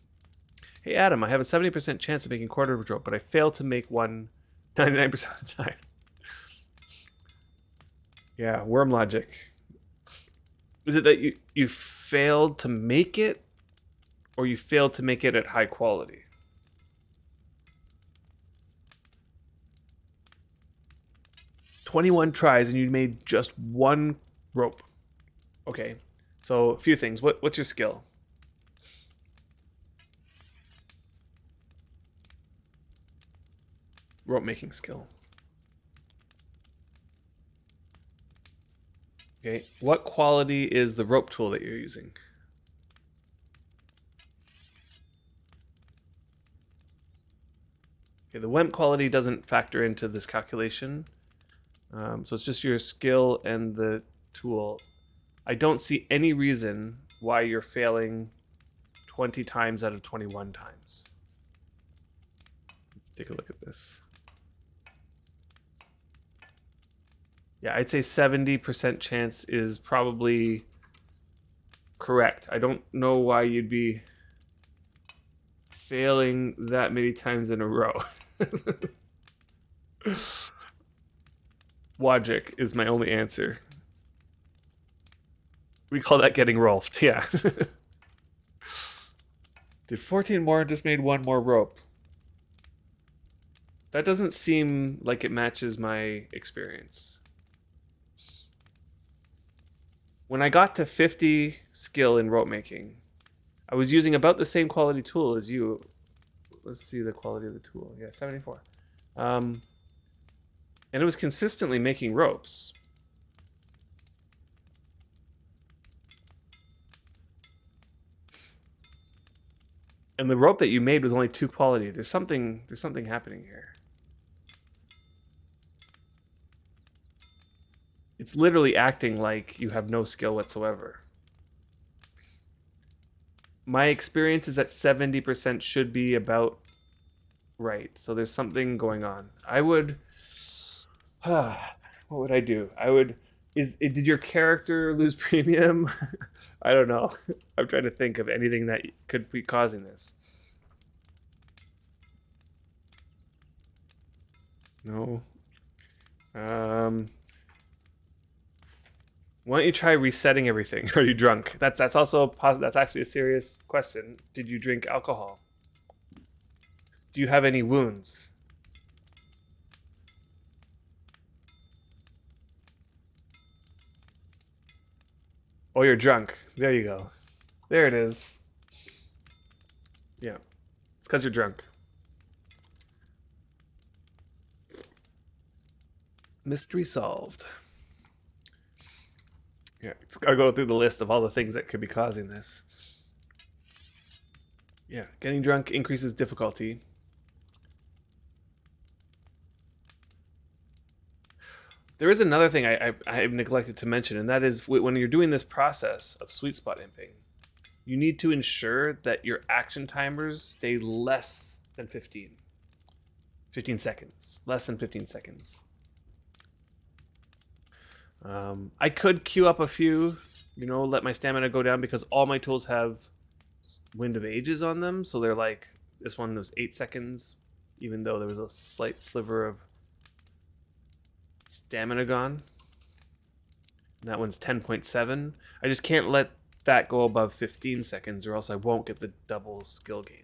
S1: Hey Adam, I have a 70% chance of making quarter of a rope, but I fail to make one 99% of the time. Yeah, worm logic. Is it that you failed to make it, or you failed to make it at high quality? "21 tries and you made just one rope." Okay. So, a few things. What's your skill? Rope making skill. Okay. What quality is the rope tool that you're using? Okay, the WEMP quality doesn't factor into this calculation. So it's just your skill and the tool. I don't see any reason why you're failing 20 times out of 21 times. Let's take a look at this. Yeah, I'd say 70% chance is probably correct. I don't know why you'd be failing that many times in a row. Logic is my only answer. We call that getting rolfed, yeah. Did 14 more just made one more rope? That doesn't seem like it matches my experience. When I got to 50 skill in rope making, I was using about the same quality tool as you. Let's see the quality of the tool. Yeah, 74. And it was consistently making ropes. And the rope that you made was only 2 quality. There's something happening here. It's literally acting like you have no skill whatsoever. My experience is that 70% should be about right. So there's something going on. I would what would I do? Did your character lose premium? I don't know. I'm trying to think of anything that could be causing this. No. Why don't you try resetting everything? Are you drunk? That's also that's actually a serious question. Did you drink alcohol? Do you have any wounds? Oh, you're drunk. There you go. There it is. Yeah. It's because you're drunk. Mystery solved. Yeah, it's gotta go through the list of all the things that could be causing this. Yeah, getting drunk increases difficulty. There is another thing I've neglected to mention, and that is when you're doing this process of sweet spot imping, you need to ensure that your action timers stay less than 15 seconds. Less than 15 seconds. I could queue up a few, let my stamina go down because all my tools have Wind of Ages on them. So they're like, this one was 8 seconds, even though there was a slight sliver of stamina gone. And that one's 10.7. I just can't let that go above 15 seconds or else I won't get the double skill gain.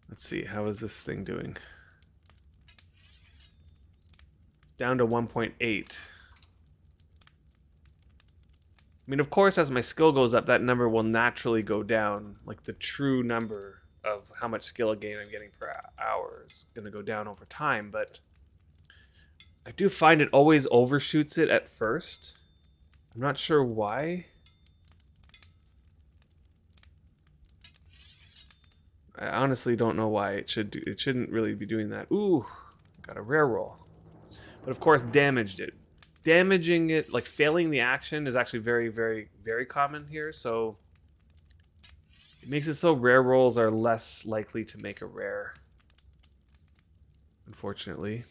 S1: Let's see, how is this thing doing? It's down to 1.8. I mean, of course, as my skill goes up, that number will naturally go down. Like the true number of how much skill gain I'm getting per hour is going to go down over time, but I do find it always overshoots it at first. I'm not sure why. I honestly don't know why it shouldn't really be doing that. Ooh, got a rare roll. But of course, damaged it. Damaging it, like failing the action, is actually very, very, very common here. So it makes it so rare rolls are less likely to make a rare. Unfortunately.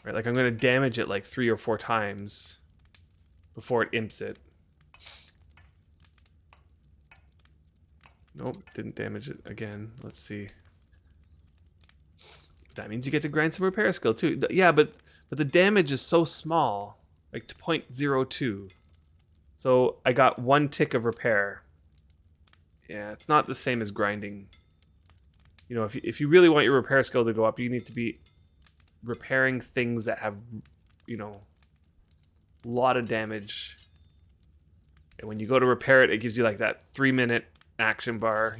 S1: Right, like I'm going to damage it like 3 or 4 times before it imps it. Nope, didn't damage it again. Let's see. That means you get to grind some repair skill too. Yeah, but the damage is so small, like 0.02. So I got 1 tick of repair. Yeah, it's not the same as grinding. If you really want your repair skill to go up, you need to be repairing things that have, a lot of damage. And when you go to repair it, it gives you like that 3-minute action bar,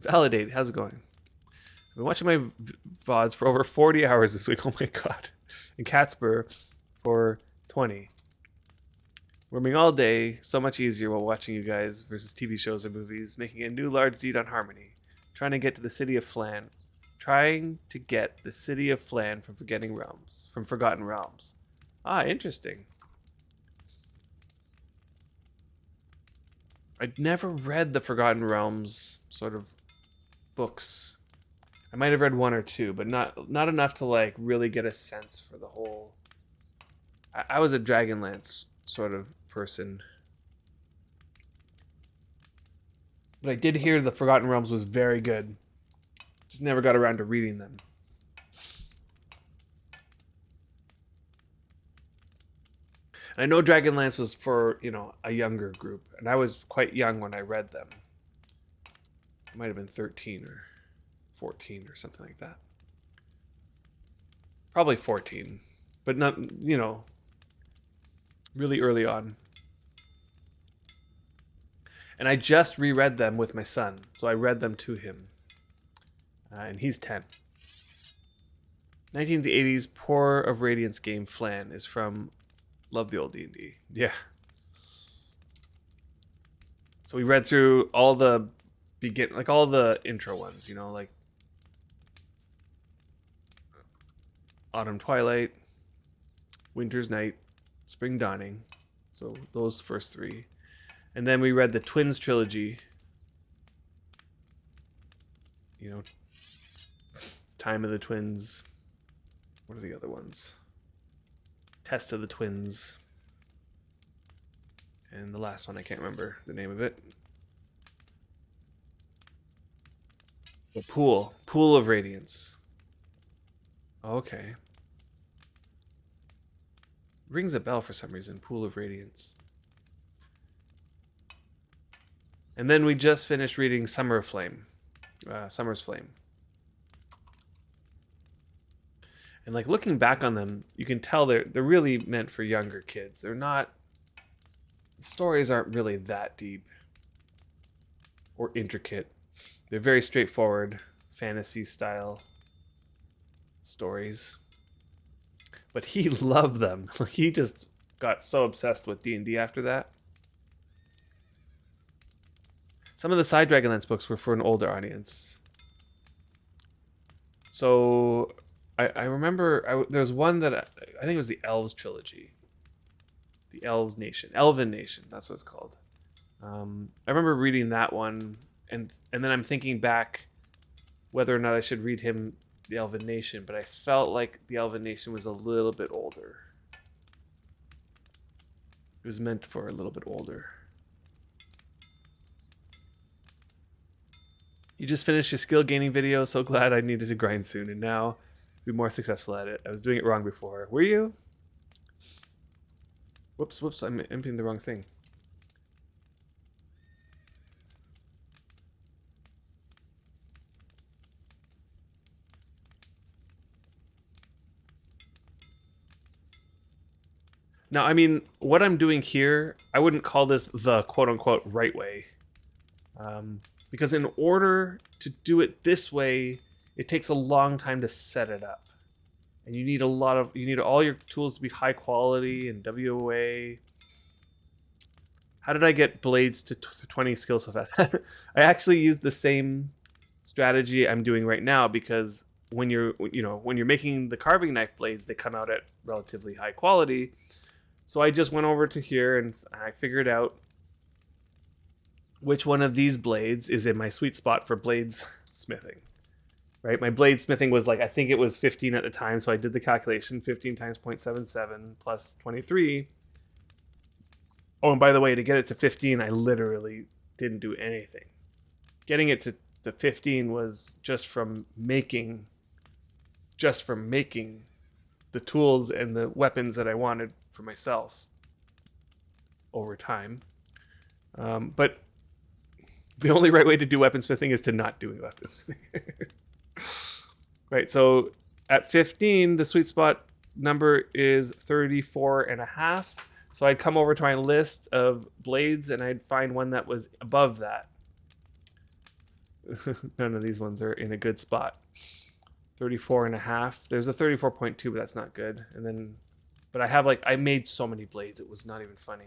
S1: Validate, how's it going? I've been watching my VoDs for over 40 hours this week, oh my god. And Catspur for 20. Roaming all day, so much easier while watching you guys versus TV shows or movies, making a new large deed on Harmony. Trying to get to the city of Flan. From Forgotten Realms. Ah, interesting. I'd never read the Forgotten Realms sort of books. I might have read 1 or 2, but not enough to like really get a sense for the whole. I was a Dragonlance sort of person. But I did hear the Forgotten Realms was very good. Just never got around to reading them. And I know Dragonlance was for, a younger group. And I was quite young when I read them. I might have been 13 or 14 or something like that. Probably 14. But not, really early on. And I just reread them with my son. So I read them to him. And he's 10. 1980s Pour of Radiance game Flan is from Love the Old D&D. Yeah. So we read through all the all the intro ones, you know, like Autumn Twilight, Winter's Night, Spring Dawning. So those first 3. And then we read the Twins trilogy. You know, Time of the Twins. What are the other ones? Test of the Twins. And the last one, I can't remember the name of it. The Pool of Radiance. Okay. Rings a bell for some reason. Pool of Radiance. And then we just finished reading Summer's Flame. And like looking back on them, you can tell they're really meant for younger kids. They're not. The stories aren't really that deep or intricate. They're very straightforward, fantasy style stories. But he loved them. He just got so obsessed with D&D after that. Some of the side Dragonlance books were for an older audience. So I remember there was one that I think it was the Elves trilogy. The Elven Nation, that's what it's called. I remember reading that one, and then I'm thinking back whether or not I should read him the Elven Nation, but I felt like the Elven Nation was a little bit older. It was meant for a little bit older. You just finished your skill gaining video, so glad I needed to grind soon, and now be more successful at it. I was doing it wrong before. Were you? Whoops, I'm emptying the wrong thing. Now, I mean, what I'm doing here, I wouldn't call this the quote-unquote right way. Because in order to do it this way, it takes a long time to set it up. And you need all your tools to be high quality and WOA. How did I get blades to 20 skills so fast? I actually used the same strategy I'm doing right now, because when you're making the carving knife blades, they come out at relatively high quality. So I just went over to here and I figured out which one of these blades is in my sweet spot for blades smithing. Right? My blade smithing was like, I think it was 15 at the time, so I did the calculation, 15 times 0.77 plus 23. Oh, and by the way, to get it to 15, I literally didn't do anything. Getting it to 15 was just from making the tools and the weapons that I wanted for myself over time. But the only right way to do weaponsmithing is to not do weaponsmithing. Right, so at 15, the sweet spot number is 34.5. So I'd come over to my list of blades and I'd find one that was above that. None of these ones are in a good spot. 34.5. There's a 34.2, but that's not good. But I made so many blades, it was not even funny.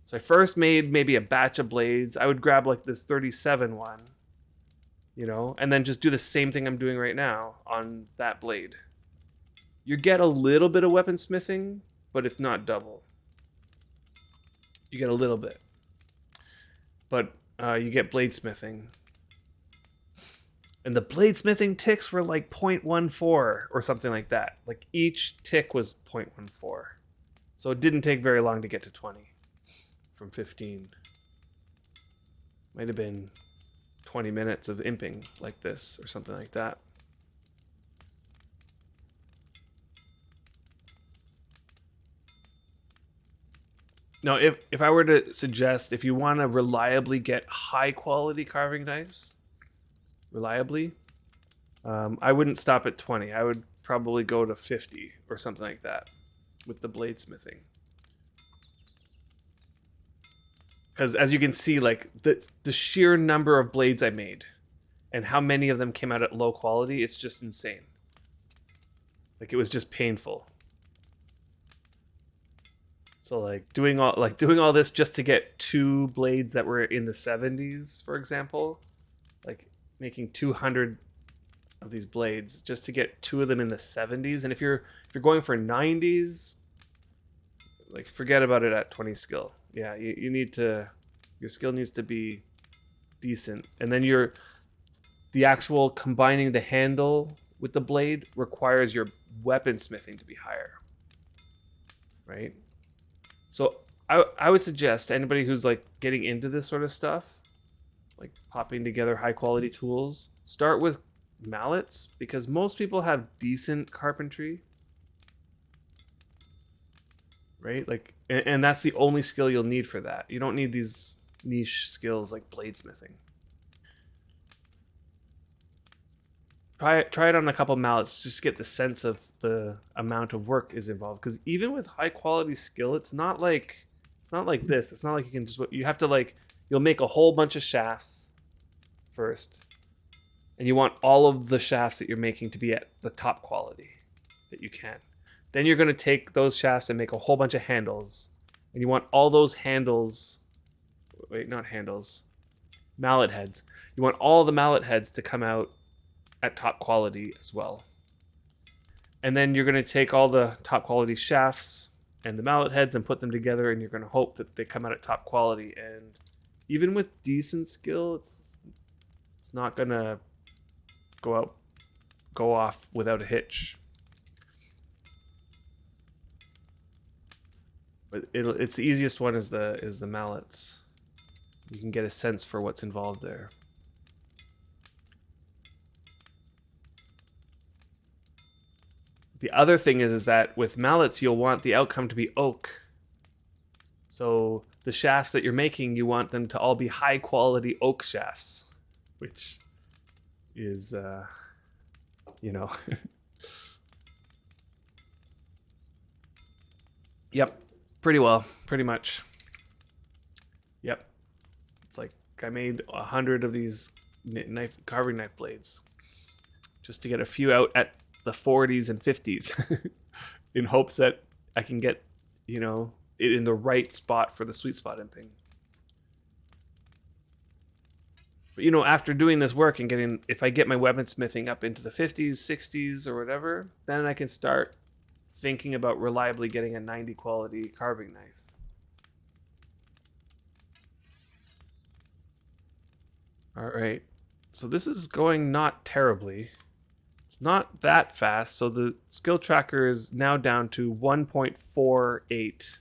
S1: So I first made maybe a batch of blades. I would grab like this 37 one, and then just do the same thing I'm doing right now on that blade. You get a little bit of weaponsmithing, but it's not double. You get a little bit. But you get bladesmithing. And the bladesmithing ticks were like 0.14 or something like that. Like each tick was 0.14. So it didn't take very long to get to 20 from 15. Might have been 20 minutes of imping like this or something like that. Now, if I were to suggest, if you want to reliably get high quality carving knives, I wouldn't stop at 20. I would probably go to 50 or something like that with the bladesmithing. Because as you can see, like the sheer number of blades I made and how many of them came out at low quality, it's just insane. Like, it was just painful. So like doing all this just to get 2 blades that were in the 70s, for example, like making 200 of these blades just to get 2 of them in the 70s. And if you're going for 90s, like, forget about it at 20 skill. Yeah, you need to, your skill needs to be decent. And then the actual combining the handle with the blade requires your weaponsmithing to be higher, right? So I would suggest to anybody who's like getting into this sort of stuff, like popping together high quality tools, start with mallets, because most people have decent carpentry, right? Like, and that's the only skill you'll need for that. You don't need these niche skills like bladesmithing. Try it on a couple mallets just to get the sense of the amount of work is involved. Because even with high quality skill, it's not like this. It's not like you can just, you have to, like, you'll make a whole bunch of shafts first, and you want all of the shafts that you're making to be at the top quality that you can. Then you're going to take those shafts and make a whole bunch of handles, and you want all those handles, wait, not handles, mallet heads. You want all the mallet heads to come out at top quality as well. And then you're going to take all the top quality shafts and the mallet heads and put them together, and you're going to hope that they come out at top quality. And even with decent skill, it's not going to go off without a hitch. But it's the easiest one is the mallets. You can get a sense for what's involved there. The other thing is that with mallets, you'll want the outcome to be oak. So the shafts that you're making, you want them to all be high quality oak shafts, which is, you know. Yep, pretty much. Yep, it's like I made 100 of these carving knife blades just to get a few out at the 40s and 50s in hopes that I can get, you know, it in the right spot for the sweet spot imping. But, you know, after doing this work and getting, if I get my weaponsmithing up into the 50s, 60s, or whatever, then I can start thinking about reliably getting a 90 quality carving knife. All right, so this is going not terribly. It's not that fast, so the skill tracker is now down to 1.48.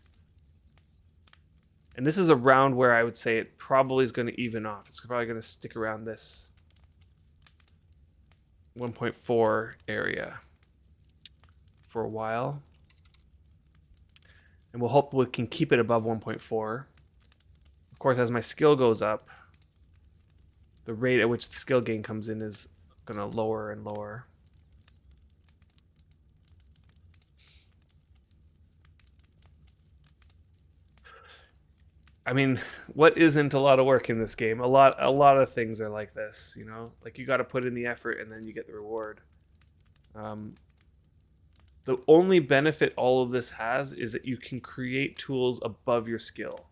S1: And this is around where I would say it probably is going to even off. It's probably going to stick around this 1.4 area for a while. And we'll hope we can keep it above 1.4. Of course, as my skill goes up, the rate at which the skill gain comes in is going to lower and lower. I mean, what isn't a lot of work in this game? A lot of things are like this, you know? Like, you got to put in the effort and then you get the reward. The only benefit all of this has is that you can create tools above your skill.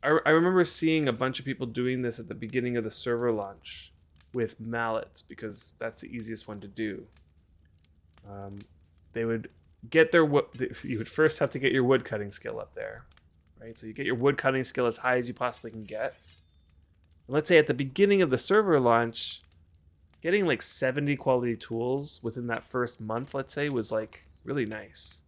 S1: I remember seeing a bunch of people doing this at the beginning of the server launch with mallets, because that's the easiest one to do. They would get their you would first have to get your wood cutting skill up there, right? So you get your wood cutting skill as high as you possibly can get. And let's say at the beginning of the server launch, getting like 70 quality tools within that first month, let's say, was like really nice.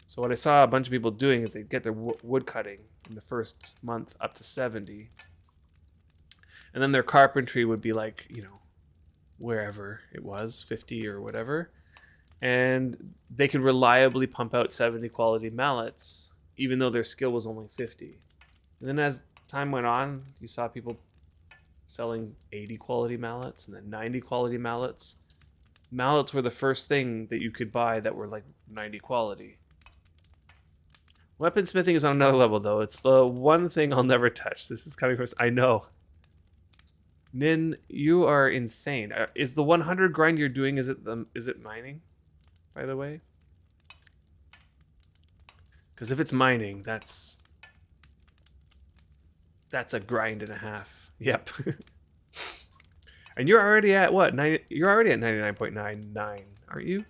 S1: So what I saw a bunch of people doing is they'd get their wood cutting in the first month up to 70. And then their carpentry would be like, you know, wherever it was, 50 or whatever. And they could reliably pump out 70 quality mallets, even though their skill was only 50. And then as time went on, you saw people selling 80 quality mallets and then 90 quality mallets. Mallets were the first thing that you could buy that were like 90 quality. Weaponsmithing is on another level, though. It's the one thing I'll never touch. This is coming from... I know. Nin, you are insane. Is the 100 grind you're doing, is it mining, by the way? Because if it's mining, that's a grind and a half. Yep. And you're already at what? You're already at 99.99, aren't you?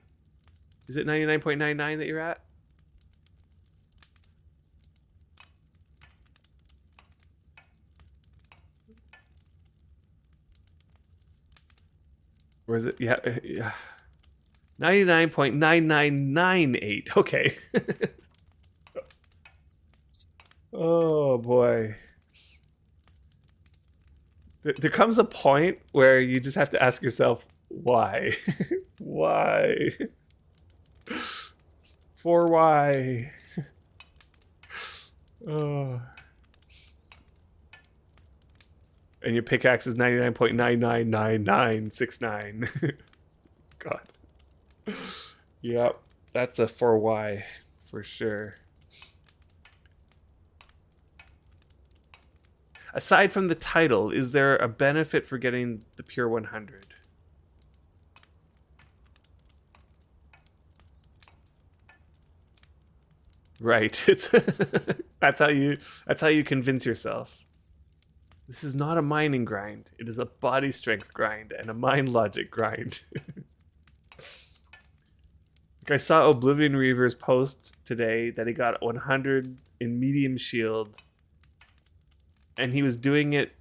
S1: Is it 99.99 that you're at? Or is it? Yeah. 99.9998. Okay. Oh boy. There comes a point where you just have to ask yourself, why? Why? For why? Oh. And your pickaxe is 99.999969. God. Yep. That's a for why for sure. Aside from the title, is there a benefit for getting the pure 100? Right. It's that's how you convince yourself. This is not a mining grind. It is a body strength grind and a mind logic grind. Like I saw Oblivion Reaver's post today that he got 100 in medium shield, and he was doing it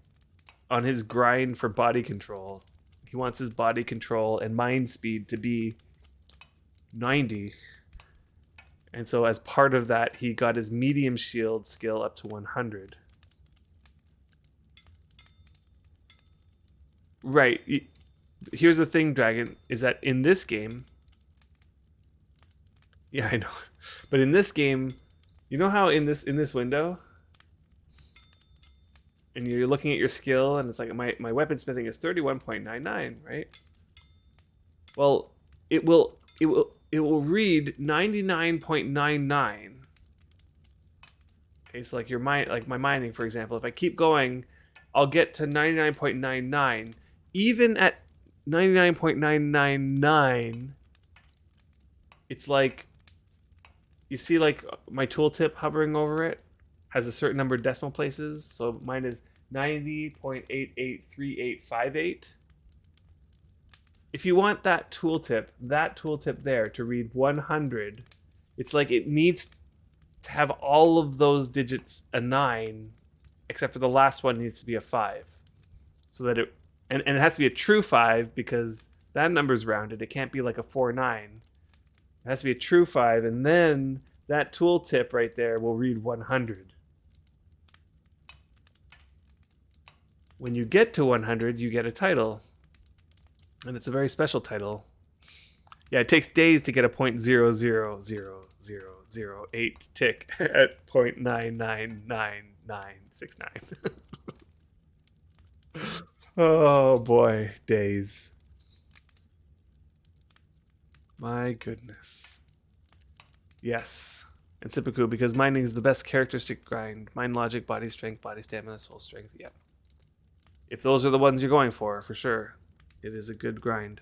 S1: on his grind for body control. He wants his body control and mind speed to be 90. And so as part of that, he got his medium shield skill up to 100. Right. Here's the thing, Dragon, is that in this game... Yeah, I know. But in this game, you know how in this window... And you're looking at your skill, and it's like, my weaponsmithing is 31.99, right? Well, it will read 99.99. Okay, so like my mining, for example, if I keep going, I'll get to 99.99. Even at 99.999, it's like, you see like my tooltip hovering over it has a certain number of decimal places. So mine is 90.883858. If you want that tooltip there to read 100, it's like it needs to have all of those digits a 9, except for the last one needs to be a 5. So that it has to be a true 5 because that number's rounded. It can't be like a 4-9. It has to be a true 5, and then that tooltip right there will read 100. When you get to 100, you get a title. And it's a very special title. Yeah, it takes days to get a .0000008 tick at 0.999969. Oh boy, days. My goodness. Yes. And Seppuku, because mining is the best characteristic grind. Mind logic, body strength, body stamina, soul strength. Yep. If those are the ones you're going for sure. It is a good grind.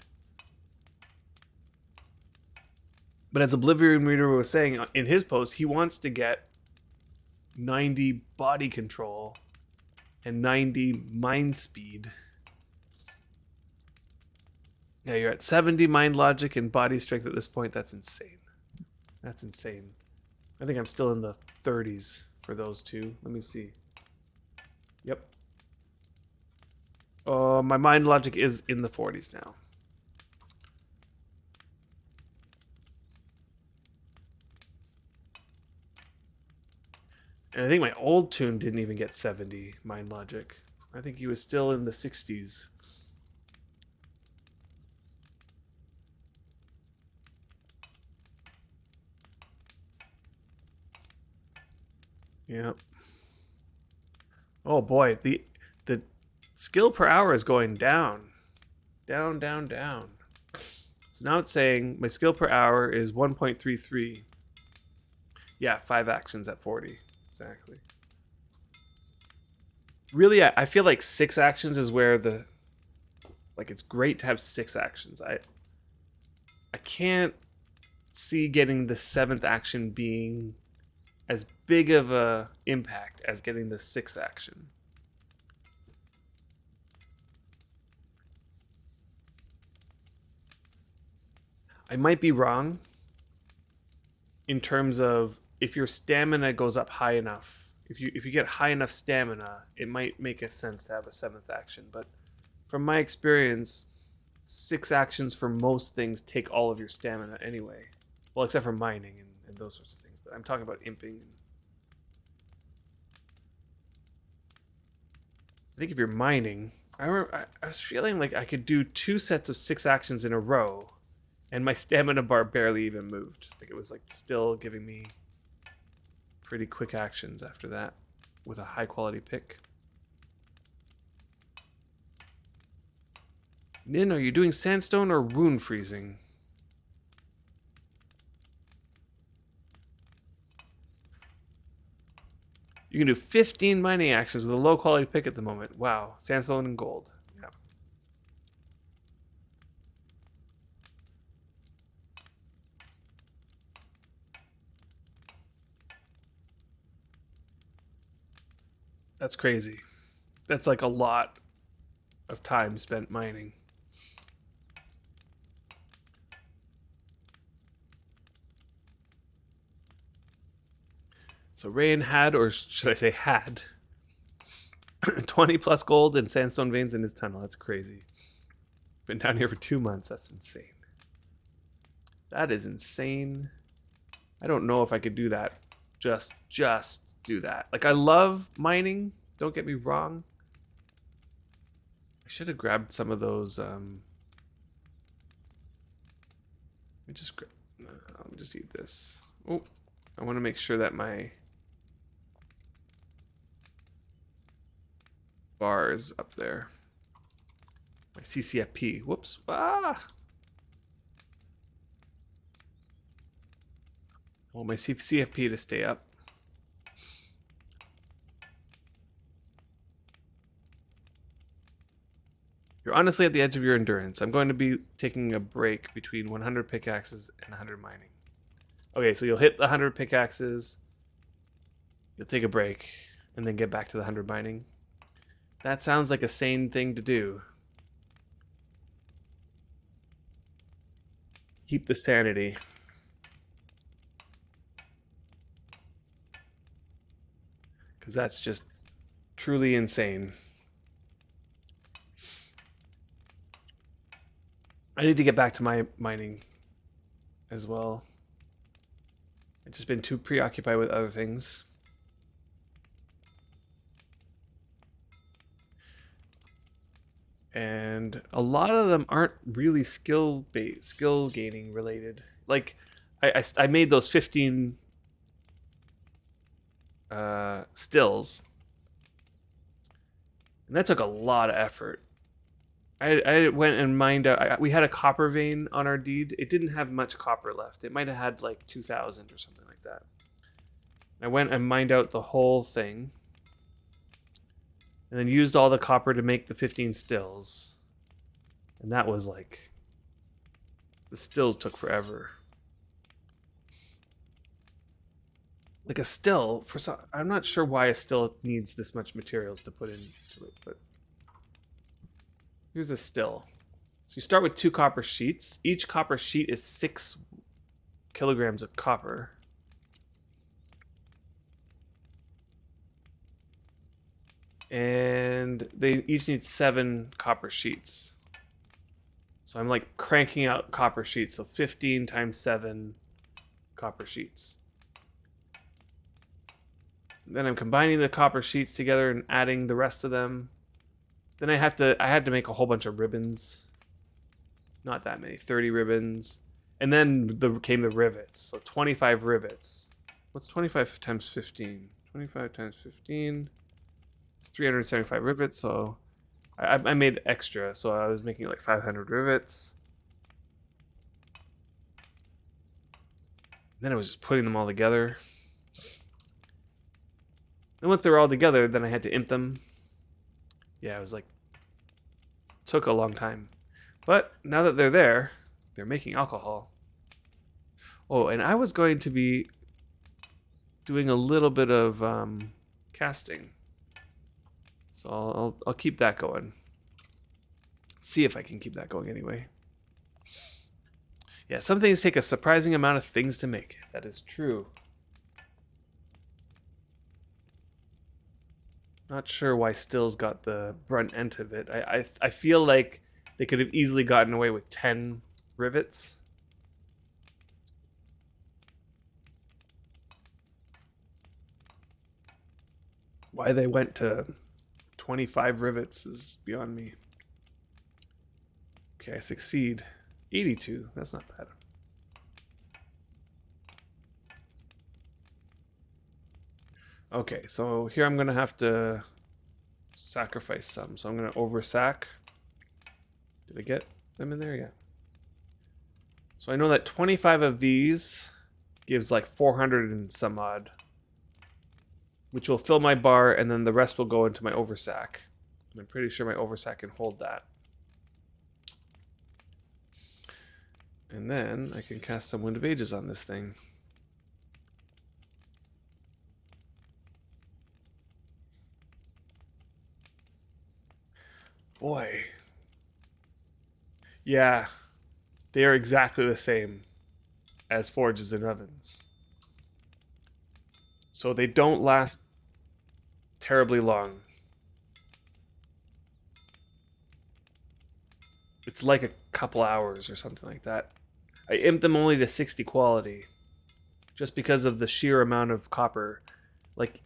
S1: But as Oblivion Reader was saying in his post, he wants to get 90 body control and 90 mind speed. Yeah, you're at 70 mind logic and body strength at this point. That's insane. That's insane. I think I'm still in the 30s for those two. Let me see. Yep. My mind logic is in the 40s now. And I think my old tune didn't even get 70 mind logic. I think he was still in the 60s. Yep. Oh boy, the skill per hour is going down. Down, down, down. So now it's saying my skill per hour is 1.33. Yeah, 5 actions at 40. Exactly. Really, I feel like 6 actions is where the... Like, it's great to have 6 actions. I can't see getting the 7th action being as big of a impact as getting the 6th action. I might be wrong in terms of if your stamina goes up high enough. If you get high enough stamina, it might make a sense to have a 7th action. But from my experience, 6 actions for most things take all of your stamina anyway. Well, except for mining and those sorts of things. But I'm talking about imping. I think if you're mining, I was feeling like I could do 2 sets of 6 actions in a row, and my stamina bar barely even moved. Like it was like still giving me pretty quick actions after that with a high quality pick. Nin, are you doing sandstone or rune freezing? You can do 15 mining actions with a low quality pick at the moment. Wow, sandstone and gold. Yeah. That's crazy. That's like a lot of time spent mining. So Rain had, or should I say had, 20 plus gold and sandstone veins in his tunnel. That's crazy. Been down here for 2 months. That's insane. That is insane. I don't know if I could do that. Just do that. Like, I love mining. Don't get me wrong. I should have grabbed some of those. Let me just grab. I'll just eat this. Oh, I want to make sure that my bar is up there. My CCFP. Whoops. Ah. I want my CFP to stay up. You're honestly at the edge of your endurance. I'm going to be taking a break between 100 pickaxes and 100 mining. Okay, so you'll hit the 100 pickaxes, you'll take a break, and then get back to the 100 mining. That sounds like a sane thing to do. Keep the sanity. Because that's just truly insane. I need to get back to my mining as well. I've just been too preoccupied with other things. And a lot of them aren't really skill gaining related. Like, I made those 15 stills, and that took a lot of effort. I went and mined out. We had a copper vein on our deed. It didn't have much copper left. It might have had like 2,000 or something like that. I went and mined out the whole thing, and then used all the copper to make the 15 stills. And that was like, the stills took forever. Like a still, I'm not sure why a still needs this much materials to put into it, but here's a still. So you start with 2 copper sheets. Each copper sheet is 6 kilograms of copper. And they each need 7 copper sheets. So I'm like cranking out copper sheets. So 15 times 7 copper sheets. Then I'm combining the copper sheets together and adding the rest of them. Then I had to make a whole bunch of ribbons. Not that many, 30 ribbons. And then came the rivets. So 25 rivets. What's 25 times 15? 25 times 15. It's 375 rivets, so I made extra, so I was making like 500 rivets. Then I was just putting them all together. And once they were all together, then I had to imp them. Yeah, it was like, took a long time. But now that they're there, they're making alcohol. Oh, and I was going to be doing a little bit of casting. So I'll keep that going. See if I can keep that going anyway. Yeah, some things take a surprising amount of things to make. That is true. Not sure why Still's got the brunt end of it. I feel like they could have easily gotten away with 10 rivets. Why they went to 25 rivets is beyond me. Okay, I succeed. 82, that's not bad. Okay, so here I'm gonna have to sacrifice some. So I'm gonna oversack. Did I get them in there? Yeah. So I know that 25 of these gives like 400 and some odd, which will fill my bar, and then the rest will go into my oversack. I'm pretty sure my oversack can hold that. And then I can cast some Wind of Ages on this thing. Boy. Yeah. They are exactly the same as Forges and Ovens. So they don't last terribly long. It's like a couple hours or something like that. I imped them only to 60 quality. Just because of the sheer amount of copper. Like,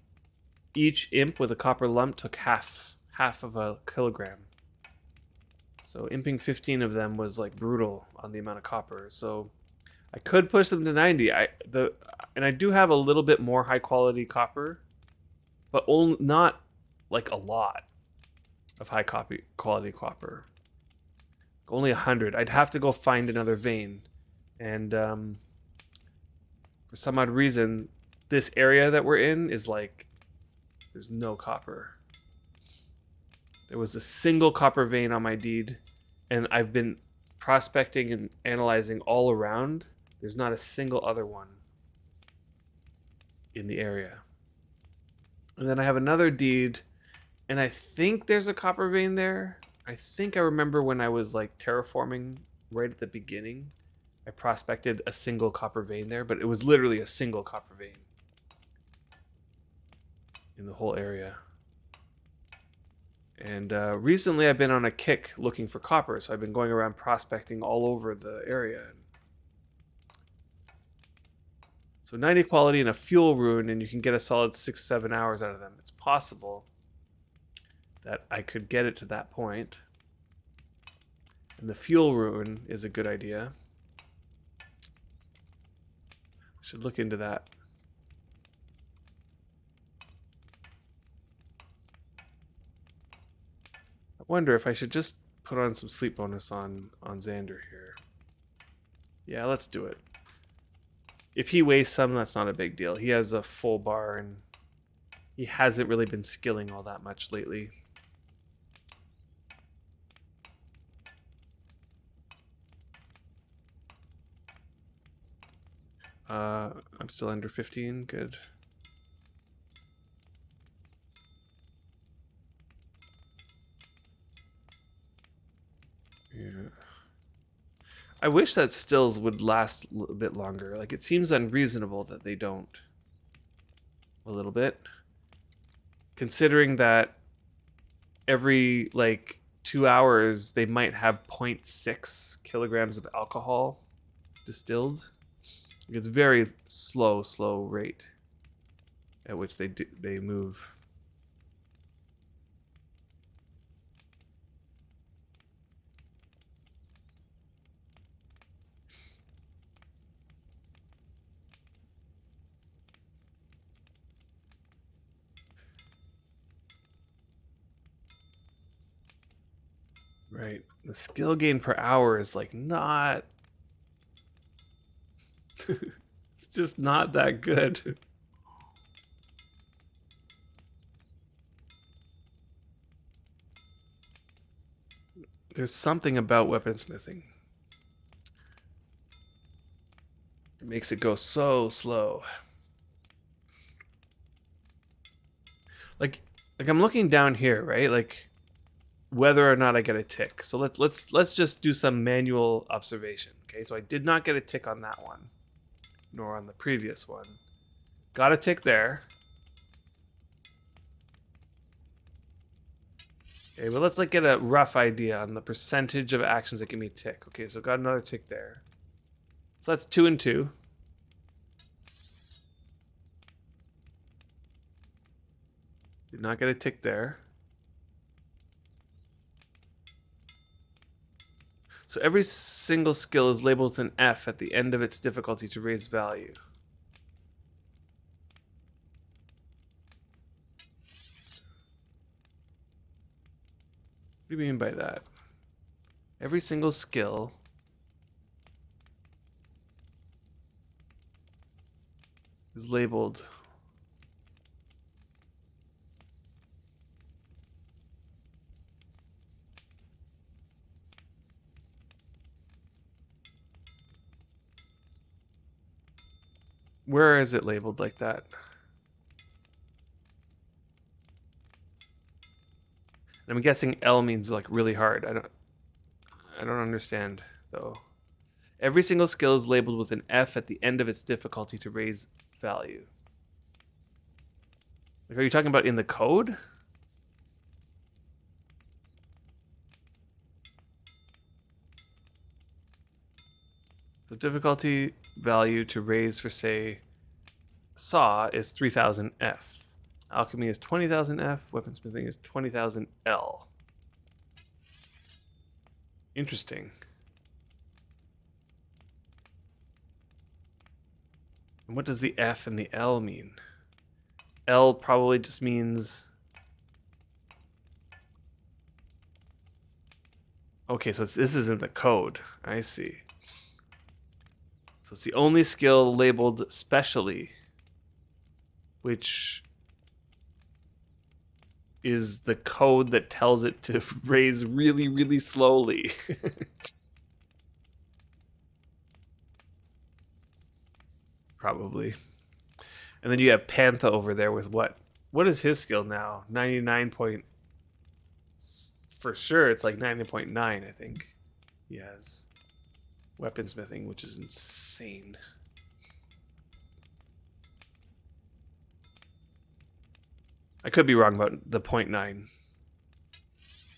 S1: each imp with a copper lump took half of a kilogram. So imping 15 of them was like brutal on the amount of copper. So I could push them to 90. And I do have a little bit more high quality copper, but not like a lot of high quality copper. Only 100. I'd have to go find another vein. And for some odd reason, this area that we're in is like, there's no copper. There was a single copper vein on my deed, and I've been prospecting and analyzing all around. There's not a single other one in the area. And then I have another deed, and I think there's a copper vein there. I think I remember when I was like terraforming right at the beginning, I prospected a single copper vein there, but it was literally a single copper vein in the whole area. And recently I've been on a kick looking for copper, so I've been going around prospecting all over the area. So 90 quality and a fuel rune, and you can get a solid 6-7 hours out of them. It's possible that I could get it to that point. And the fuel rune is a good idea. Should look into that. I wonder if I should just put on some sleep bonus on Xander here. Yeah, let's do it. If he wastes some, that's not a big deal. He has a full bar, and he hasn't really been skilling all that much lately. I'm still under 15. Good. Yeah. I wish that stills would last a little bit longer. Like, it seems unreasonable that they don't. A little bit. Considering that every, like, 2 hours, they might have 0.6 kilograms of alcohol distilled. It's very slow rate at which they move. Right. The skill gain per hour is like not... It's just not that good. There's something about weaponsmithing. It makes it go so slow. Like I'm looking down here, right? Like whether or not I get a tick. So let's just do some manual observation. Okay, so I did not get a tick on that one, nor on the previous one. Got a tick there. Okay, but let's like get a rough idea on the percentage of actions that give me a tick. Okay, so got another tick there. So that's 2 and 2. Did not get a tick there. So every single skill is labeled with an F at the end of its difficulty to raise value. What do you mean by that? Every single skill is labeled. Where is it labeled like that? I'm guessing L means like really hard. I don't understand though. Every single skill is labeled with an F at the end of its difficulty to raise value. Like, are you talking about in the code? The difficulty value to raise for, say, Saw is 3000 F. Alchemy is 20,000 F. Weaponsmithing is 20,000 L. Interesting. And what does the F and the L mean? L probably just means... Okay, so this isn't the code. I see. So it's the only skill labeled specially, which is the code that tells it to raise really, really slowly. Probably. And then you have Pantha over there with what? What is his skill now? 99 point... For sure, it's like 90.9, I think. He has weaponsmithing, which is insane. I could be wrong about the 0.9.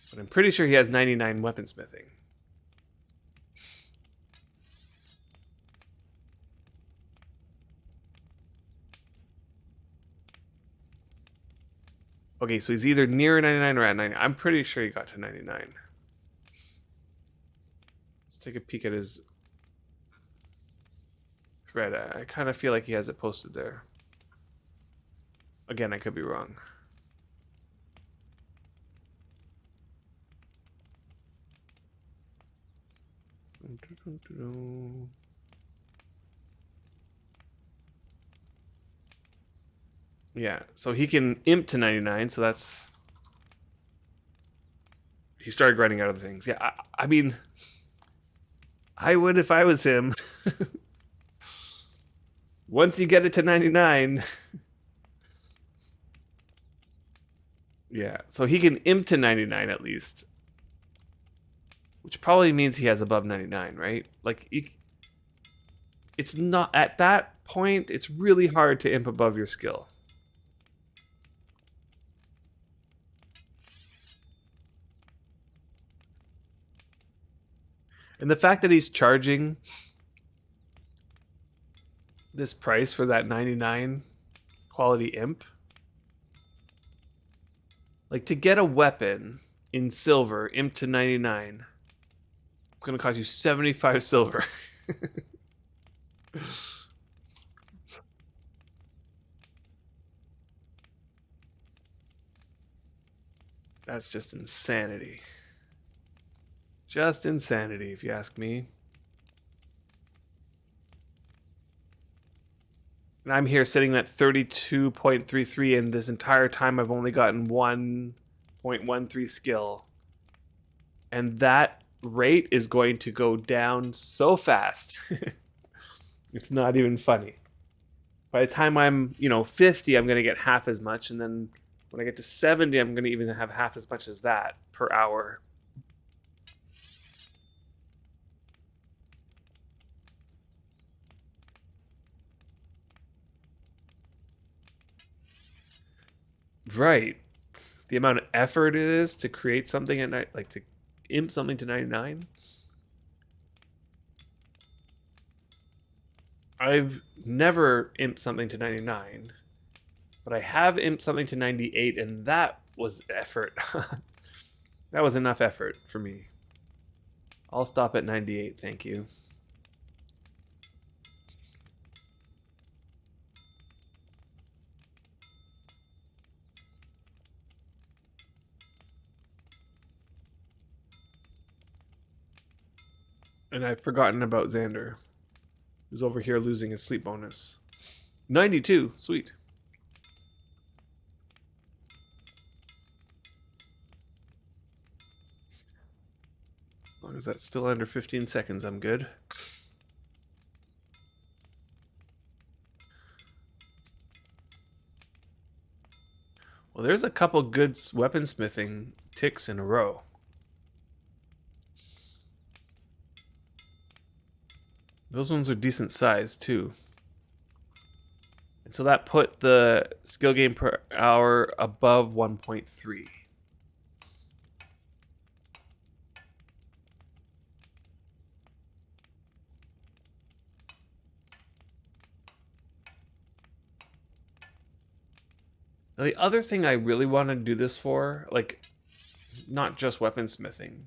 S1: But I'm pretty sure he has 99 weaponsmithing. Okay, so he's either near 99 or at 99. I'm pretty sure he got to 99. Let's take a peek at his thread. I kind of feel like he has it posted there. Again, I could be wrong. Yeah, so he can imp to 99, so that's... He started grinding out other things. Yeah, I mean... I would if I was him. Once you get it to 99... Yeah, so he can imp to 99 at least. Which probably means he has above 99, right? Like, it's not... At that point, it's really hard to imp above your skill. And the fact that he's charging this price for that 99 quality imp, like to get a weapon in silver, imp to 99, it's going to cost you 75 silver. That's just insanity. Just insanity, if you ask me. And I'm here sitting at 32.33, and this entire time I've only gotten 1.13 skill. And that rate is going to go down so fast. It's not even funny. By the time I'm, 50, I'm going to get half as much. And then when I get to 70, I'm going to even have half as much as that per hour. Right. The amount of effort it is to create something at night, like to imp something to 99. I've never imped something to 99, but I have imped something to 98, and that was effort. That was enough effort for me. I'll stop at 98, thank you. And I've forgotten about Xander, who's over here losing his sleep bonus. 92, sweet. As long as that's still under 15 seconds, I'm good. Well, there's a couple good weaponsmithing ticks in a row. Those ones are decent size, too. And so that put the skill gain per hour above 1.3. Now, the other thing I really want to do this for, like, not just weaponsmithing,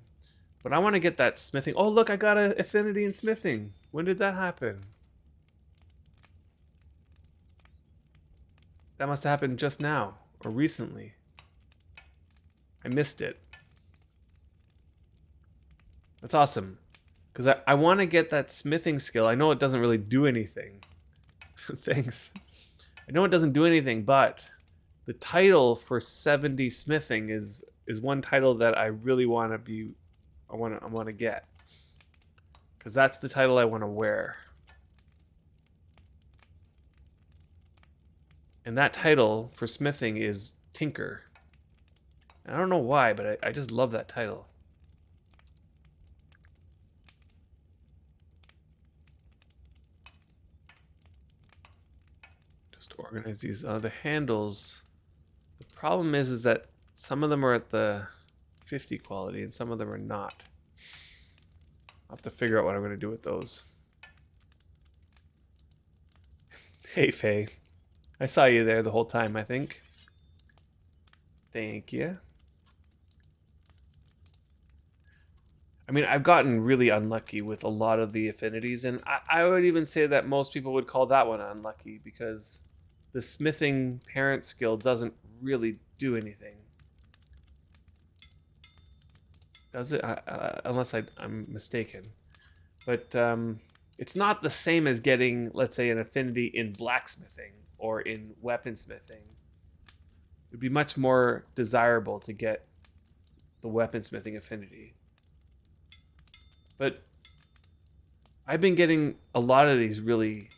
S1: but I want to get that smithing. Oh, look, I got an affinity in smithing. When did that happen? That must have happened just now, or recently. I missed it. That's awesome. Because I want to get that smithing skill. I know it doesn't really do anything. Thanks. I know it doesn't do anything, but the title for 70 smithing is one title that I really want to be... I want to get. Because that's the title I want to wear. And that title for smithing is Tinker. And I don't know why, but I just love that title. Just organize these the handles. The problem is that some of them are at the 50 quality and some of them are not. I'll have to figure out what I'm going to do with those. Hey, Faye. I saw you there the whole time, I think. Thank you. I mean, I've gotten really unlucky with a lot of the affinities, and I would even say that most people would call that one unlucky because the smithing parent skill doesn't really do anything. Does it? Unless I'm mistaken. But it's not the same as getting, let's say, an affinity in blacksmithing or in weaponsmithing. It would be much more desirable to get the weaponsmithing affinity. But I've been getting a lot of these really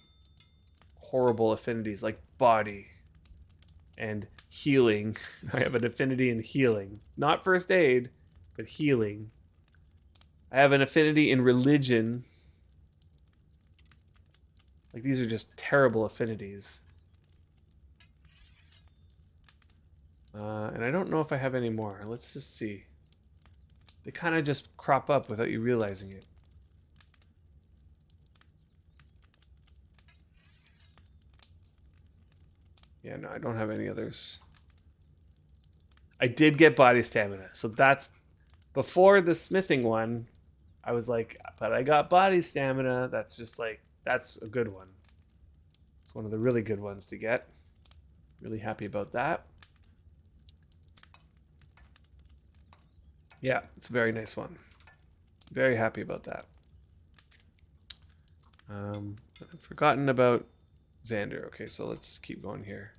S1: horrible affinities, like body and healing. I have an affinity in healing. Not first aid, but healing. I have an affinity in religion. Like, these are just terrible affinities. And I don't know if I have any more. Let's just see. They kind of just crop up without you realizing it. Yeah, no, I don't have any others. I did get body stamina, so that's... Before the smithing one, I was like, but I got body stamina. That's just like, that's a good one. It's one of the really good ones to get. Really happy about that. Yeah, it's a very nice one. Very happy about that. I've forgotten about Xander. Okay, so let's keep going here.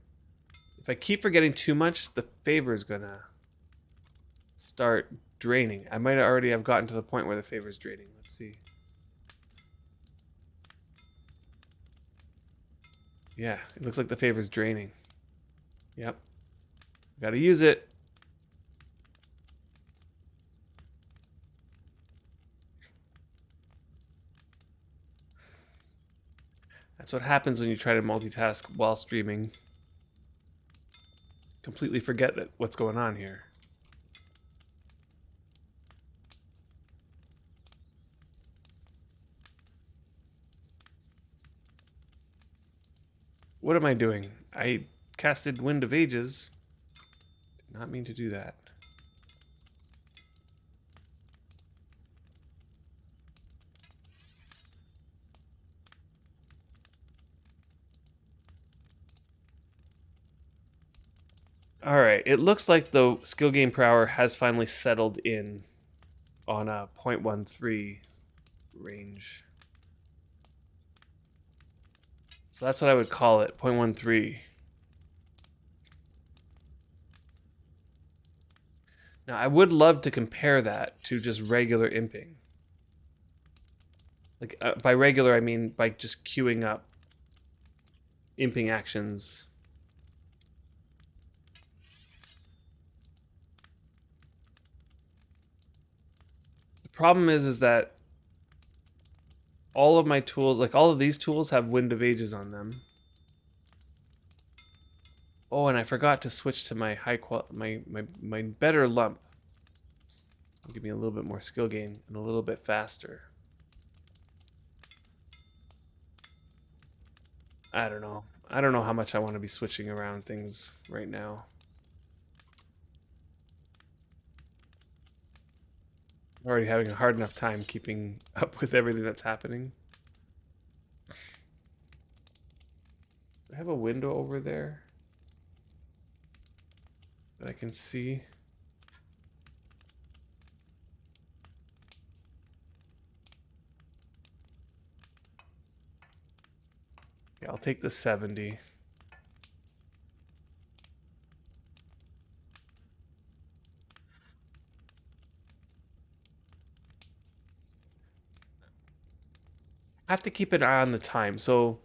S1: If I keep forgetting too much, the favor is gonna start draining. I might already have gotten to the point where the favor's draining. Let's see. Yeah, it looks like the favor's draining. Yep. Gotta use it. That's what happens when you try to multitask while streaming. Completely forget what's going on here. What am I doing? I casted Wind of Ages. Did not mean to do that. Alright, it looks like the skill gain per hour has finally settled in on a 0.13 range. So that's what I would call it, 0.13. Now, I would love to compare that to just regular imping. Like, by regular, I mean by just queuing up imping actions. The problem is that all of my tools, like all of these tools, have Wind of Ages on them. Oh, and I forgot to switch to my my better lump. It'll give me a little bit more skill gain and a little bit faster. I don't know. I don't know how much I want to be switching around things right now. I'm already having a hard enough time keeping up with everything that's happening. I have a window over there that I can see. Yeah, I'll take the 70. I have to keep an eye on the time. So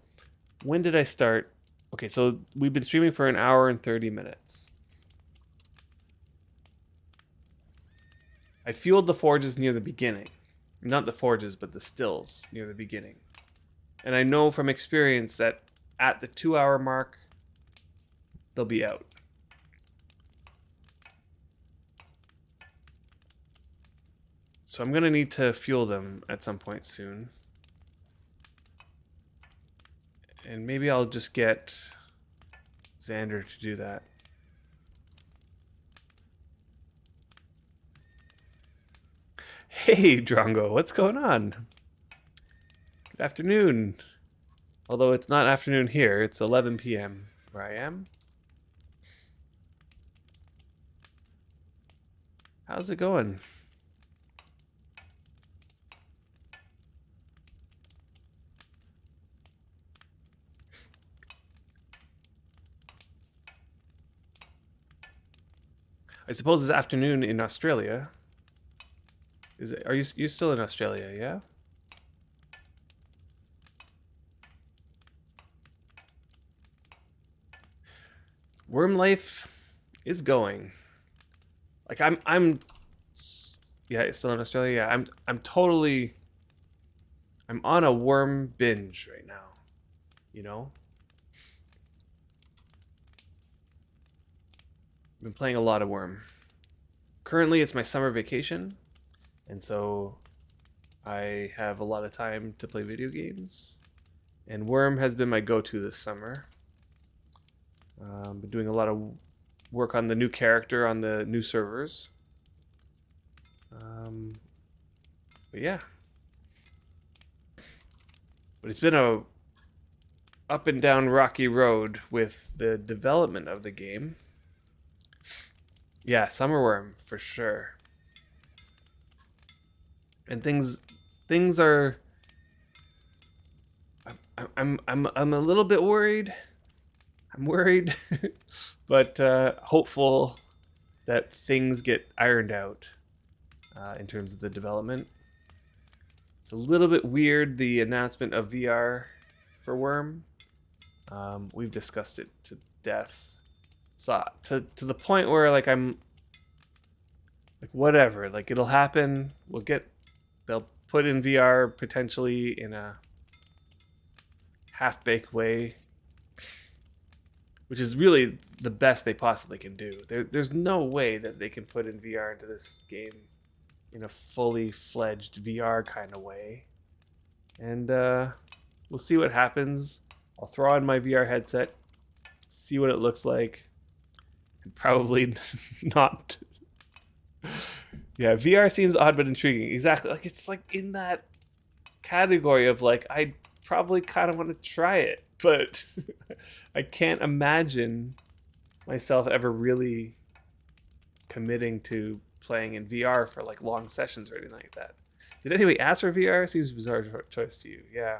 S1: when did I start? Okay, so we've been streaming for an hour and 30 minutes. I fueled the forges near the beginning. Not the forges, but the stills near the beginning. And I know from experience that at the 2-hour mark, they'll be out. So I'm going to need to fuel them at some point soon. And maybe I'll just get Xander to do that. Hey, Drongo, what's going on? Good afternoon. Although it's not afternoon here, it's 11 p.m. where I am. How's it going? I suppose it's afternoon in Australia. Is it? Are you still in Australia? Yeah. Worm life is going. Like I'm yeah, it's still in Australia. Yeah, I'm on a worm binge right now. You know? I've been playing a lot of Worm. Currently it's my summer vacation, and so I have a lot of time to play video games. And Worm has been my go-to this summer. Been doing a lot of work on the new character on the new servers. But yeah. But it's been a up and down rocky road with the development of the game. Yeah, Summer Worm for sure. And things are I'm a little bit worried. I'm worried, but hopeful that things get ironed out in terms of the development. It's a little bit weird, the announcement of VR for Worm. We've discussed it to death. So to the point where like I'm like whatever, like it'll happen. They'll put in VR potentially in a half-baked way, which is really the best they possibly can do. There's no way that they can put in VR into this game in a fully fledged VR kind of way. And we'll see what happens. I'll throw on my VR headset, see what it looks like, and probably not. Yeah, VR seems odd but intriguing. Exactly. Like it's like in that category of like I probably kind of want to try it, but I can't imagine myself ever really committing to playing in VR for like long sessions or anything like that. Did anybody ask for VR? Seems a bizarre choice to you. Yeah.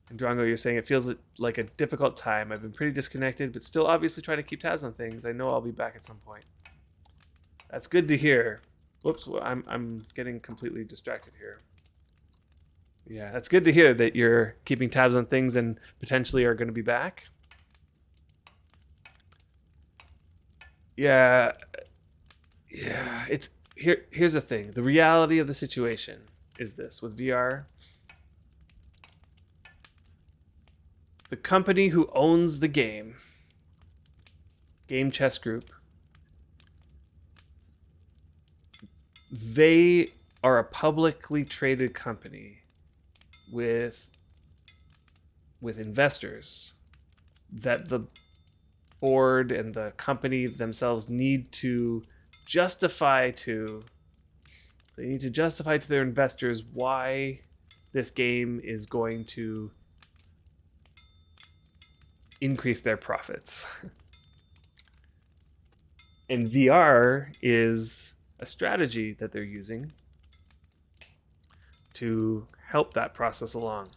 S1: And Drongo, you're saying it feels like a difficult time. I've been pretty disconnected, but still obviously trying to keep tabs on things. I know I'll be back at some point. That's good to hear. Whoops, I'm getting completely distracted here. Yeah, that's good to hear that you're keeping tabs on things and potentially are going to be back. Yeah, it's here's the thing. The reality of the situation is this with VR. The company who owns the game, Game Chess Group, they are a publicly traded company with investors that the board and the company themselves need to justify to their investors why this game is going to increase their profits. And VR is a strategy that they're using to help that process along.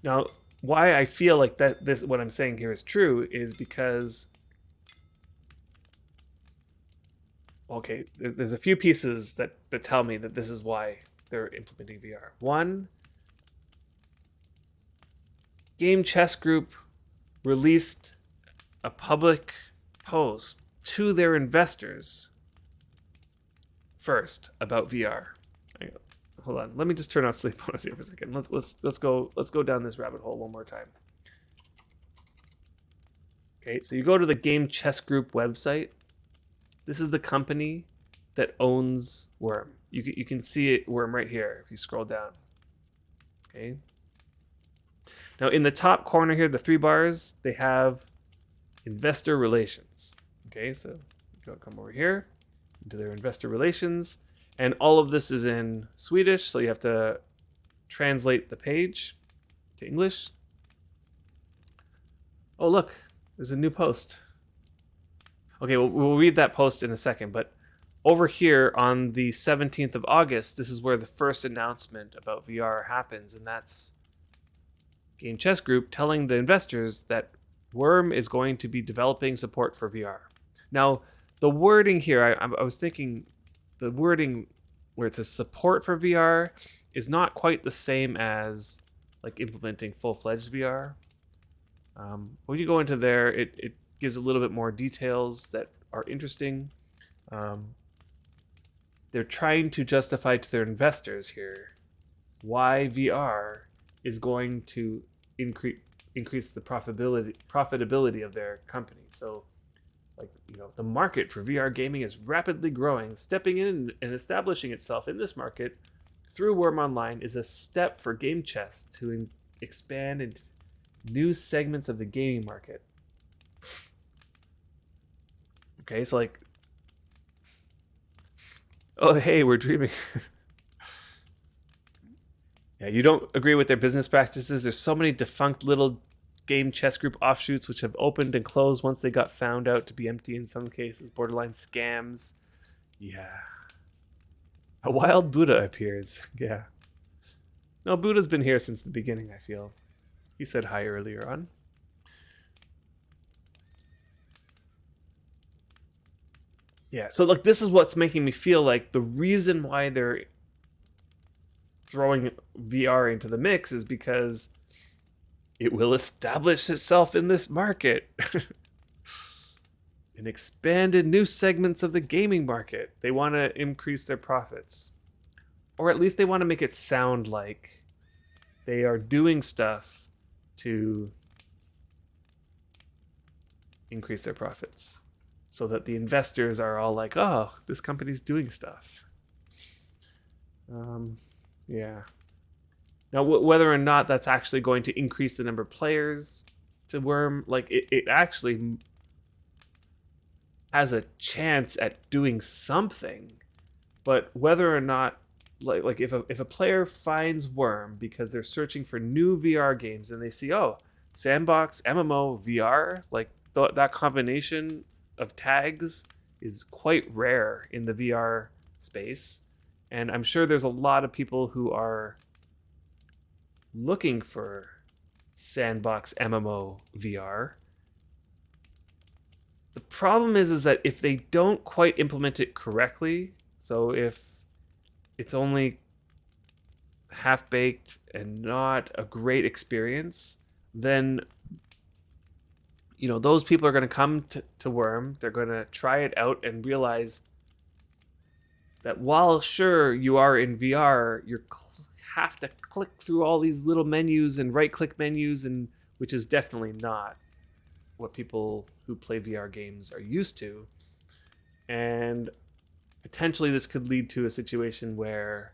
S1: Now, why I feel like what I'm saying here is true is because, okay, there's a few pieces that tell me that this is why they're implementing VR. One, Game Chess Group released a public post to their investors first about VR. Hold on, let me just turn off sleep bonus here for a second. Let's go down this rabbit hole one more time. Okay, so you go to the Game Chess Group website. This is the company that owns Worm. You can see it, Worm, right here if you scroll down. Okay. Now in the top corner here, the 3 bars, they have investor relations. Okay, so come over here into their investor relations, and all of this is in Swedish, so you have to translate the page to English. Oh look, there's a new post. Okay, we'll read that post in a second, but over here on the 17th of August, this is where the first announcement about VR happens, and that's Game Chess Group telling the investors that Worm is going to be developing support for VR. Now, the wording here, I was thinking the wording where it says support for VR is not quite the same as like implementing full-fledged VR. When you go into there, it gives a little bit more details that are interesting. They're trying to justify to their investors here why VR is going to increase the profitability of their company. So, like, the market for VR gaming is rapidly growing. Stepping in and establishing itself in this market through Worm Online is a step for Game Chess to expand into new segments of the gaming market. Okay, so like, oh hey, we're dreaming. Yeah, you don't agree with their business practices. There's so many defunct little Game Chess Group offshoots which have opened and closed once they got found out to be empty in some cases, borderline scams. Yeah. A wild Buddha appears. Yeah. No, Buddha's been here since the beginning, I feel. He said hi earlier on. Yeah, so like this is what's making me feel like the reason why they're throwing VR into the mix is because it will establish itself in this market and expanded new segments of the gaming market. They want to increase their profits, or at least they want to make it sound like they are doing stuff to increase their profits, so that the investors are all like, oh, this company's doing stuff. Yeah. Now, whether or not that's actually going to increase the number of players to Worm, like it actually has a chance at doing something. But whether or not, like if a player finds Worm because they're searching for new VR games and they see, oh, sandbox, MMO, VR, like that combination of tags is quite rare in the VR space. And I'm sure there's a lot of people who are looking for sandbox MMO VR. The problem is that if they don't quite implement it correctly, so if it's only half-baked and not a great experience, then those people are going to come to Worm. They're going to try it out and realize that while sure you are in VR, you have to click through all these little menus and right-click menus, and which is definitely not what people who play VR games are used to. And potentially this could lead to a situation where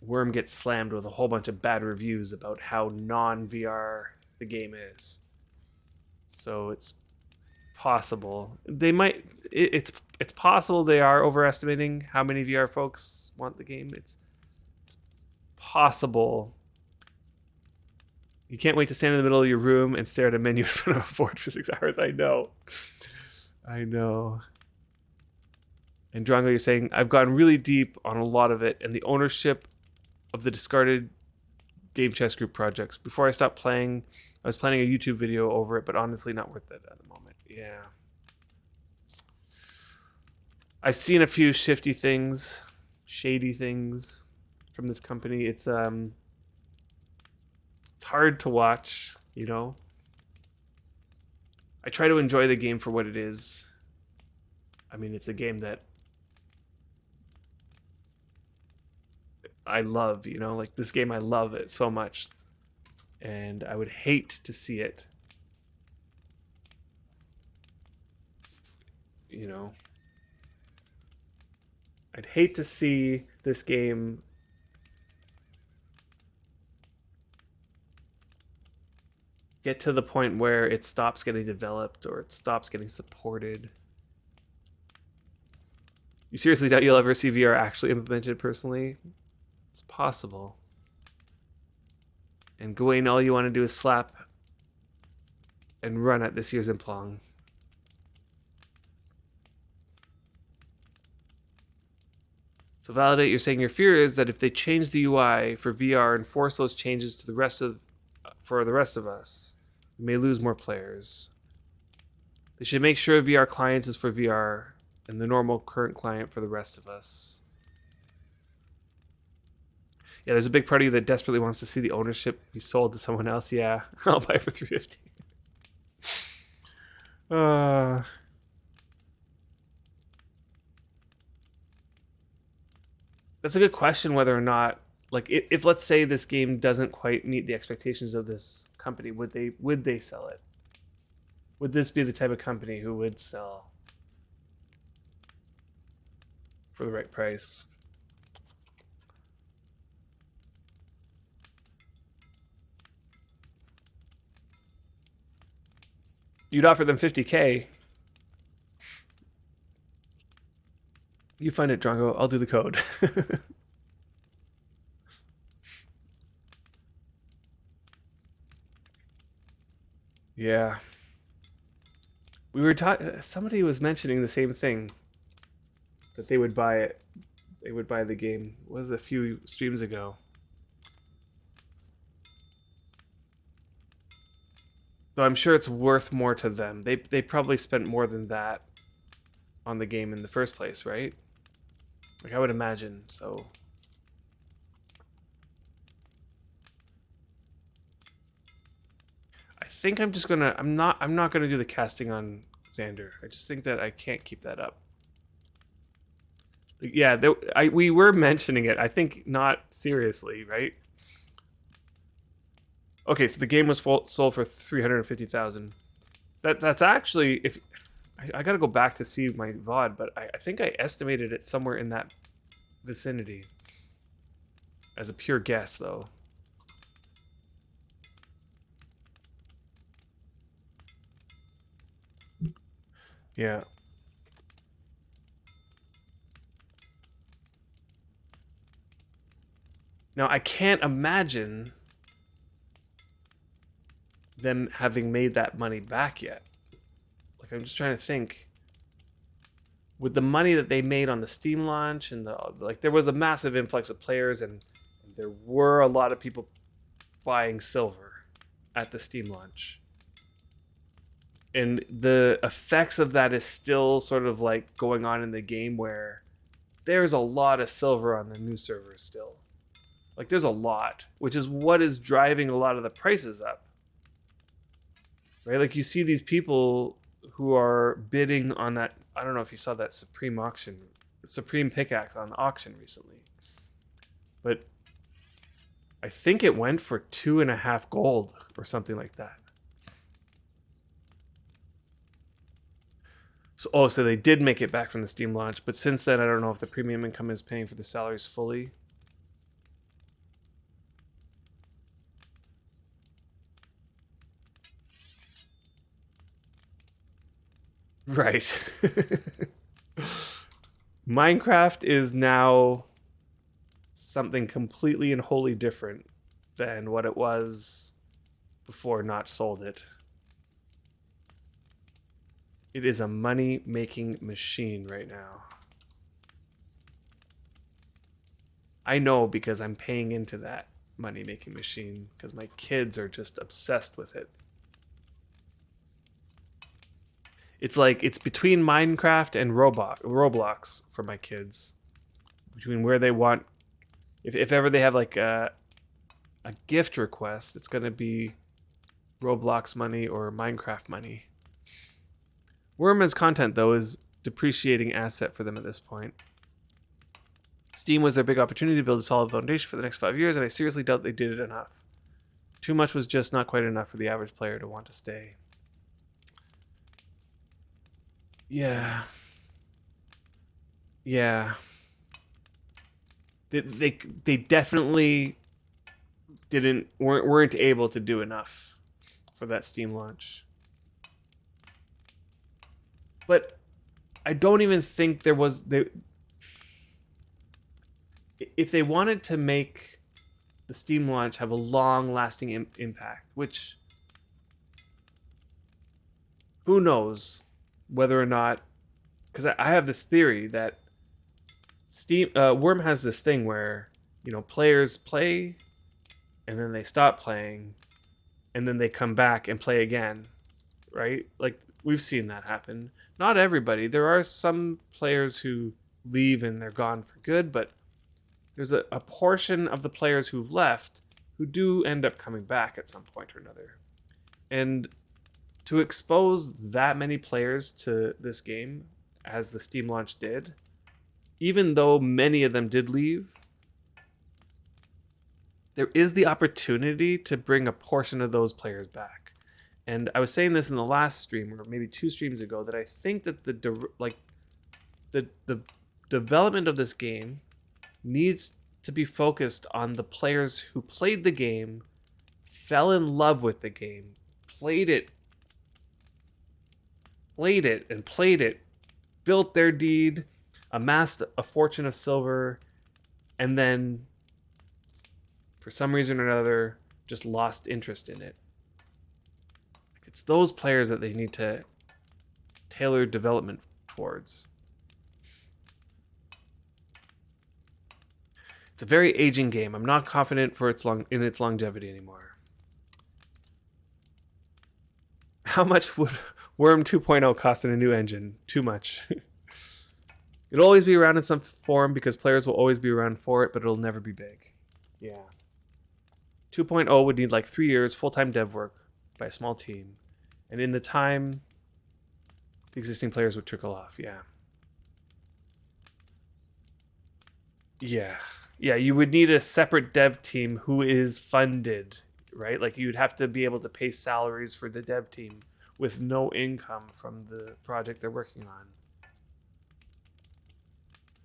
S1: Worm gets slammed with a whole bunch of bad reviews about how non-VR the game is. So it's possible it's possible they are overestimating how many VR folks want the game. It's possible. You can't wait to stand in the middle of your room and stare at a menu in front of a board for 6 hours. I know. And Drongo, you're saying, I've gone really deep on a lot of it and the ownership of the discarded Game Chess Group projects. Before I stopped playing, I was planning a YouTube video over it, but honestly not worth it at the moment. Yeah. I've seen a few shady things from this company. It's hard to watch, I try to enjoy the game for what it is. I mean, it's a game that I love, like this game, I love it so much. And I would hate to see it, I'd hate to see this game get to the point where it stops getting developed or it stops getting supported. You seriously doubt you'll ever see VR actually implemented personally? It's possible. And Gawain, all you want to do is slap and run at this year's Implong. So Validate, you're saying your fear is that if they change the UI for VR and force those changes to the rest of us, we may lose more players. They should make sure VR clients is for VR and the normal current client for the rest of us. Yeah, there's a big party that desperately wants to see the ownership be sold to someone else. Yeah, I'll buy it for $350. That's a good question, whether or not, like, if let's say this game doesn't quite meet the expectations of this company, would they sell it? Would this be the type of company who would sell for the right price? You'd offer them $50K. You find it, Drongo. I'll do the code. Yeah. We were talking. Somebody was mentioning the same thing. That they would buy it. They would buy the game. It was a few streams ago. Though I'm sure it's worth more to them. They probably spent more than that on the game in the first place, right? Like I would imagine. So I think I'm just gonna. I'm not gonna do the casting on Xander. I just think that I can't keep that up. Yeah, we were mentioning it. I think not seriously, right? Okay, so the game was sold for 350,000. That's actually if I gotta go back to see my VoD, but I think I estimated it somewhere in that vicinity. As a pure guess, though. Yeah. Now, I can't imagine them having made that money back yet. Like, I'm just trying to think. With the money that they made on the Steam launch, and like, there was a massive influx of players, and there were a lot of people buying silver at the Steam launch. And the effects of that is still sort of like going on in the game, where there's a lot of silver on the new servers still. Like, there's a lot, which is what is driving a lot of the prices up. Right? Like, you see these people who are bidding on that. I don't know if you saw that Supreme pickaxe on auction recently. But I think it went for 2.5 gold or something like that. So they did make it back from the Steam launch, but since then, I don't know if the premium income is paying for the salaries fully. Right. Minecraft is now something completely and wholly different than what it was before Notch sold it. It is a money-making machine right now. I know because I'm paying into that money-making machine because my kids are just obsessed with it. It's like it's between Minecraft and Roblox for my kids. Between where they want, if ever they have like a gift request, it's gonna be Roblox money or Minecraft money. Worm's content though is depreciating asset for them at this point. Steam was their big opportunity to build a solid foundation for the next 5 years, and I seriously doubt they did it enough. Too much was just not quite enough for the average player to want to stay. Yeah. They definitely weren't able to do enough for that Steam launch. But I don't even think there was if they wanted to make the Steam launch have a long-lasting impact, which who knows whether or not, because I have this theory that Worm has this thing where, you know, players play and then they stop playing and then they come back and play again, right? Like, we've seen that happen. Not everybody. There are some players who leave and they're gone for good, but there's a portion of the players who've left who do end up coming back at some point or another. And to expose that many players to this game, as the Steam launch did, even though many of them did leave, there is the opportunity to bring a portion of those players back. And I was saying this in the last stream, or maybe 2 streams ago, that I think that the development of this game needs to be focused on the players who played the game, fell in love with the game, played it, built their deed, amassed a fortune of silver, and then, for some reason or another, just lost interest in it. It's those players that they need to tailor development towards. It's a very aging game. I'm not confident for its longevity anymore. How much would Worm 2.0 cost in a new engine? Too much. It'll always be around in some form because players will always be around for it, but it'll never be big. Yeah. 2.0 would need like 3 years full-time dev work by a small team. And in the time, the existing players would trickle off. Yeah. Yeah. Yeah, you would need a separate dev team who is funded, right? Like you'd have to be able to pay salaries for the dev team with no income from the project they're working on.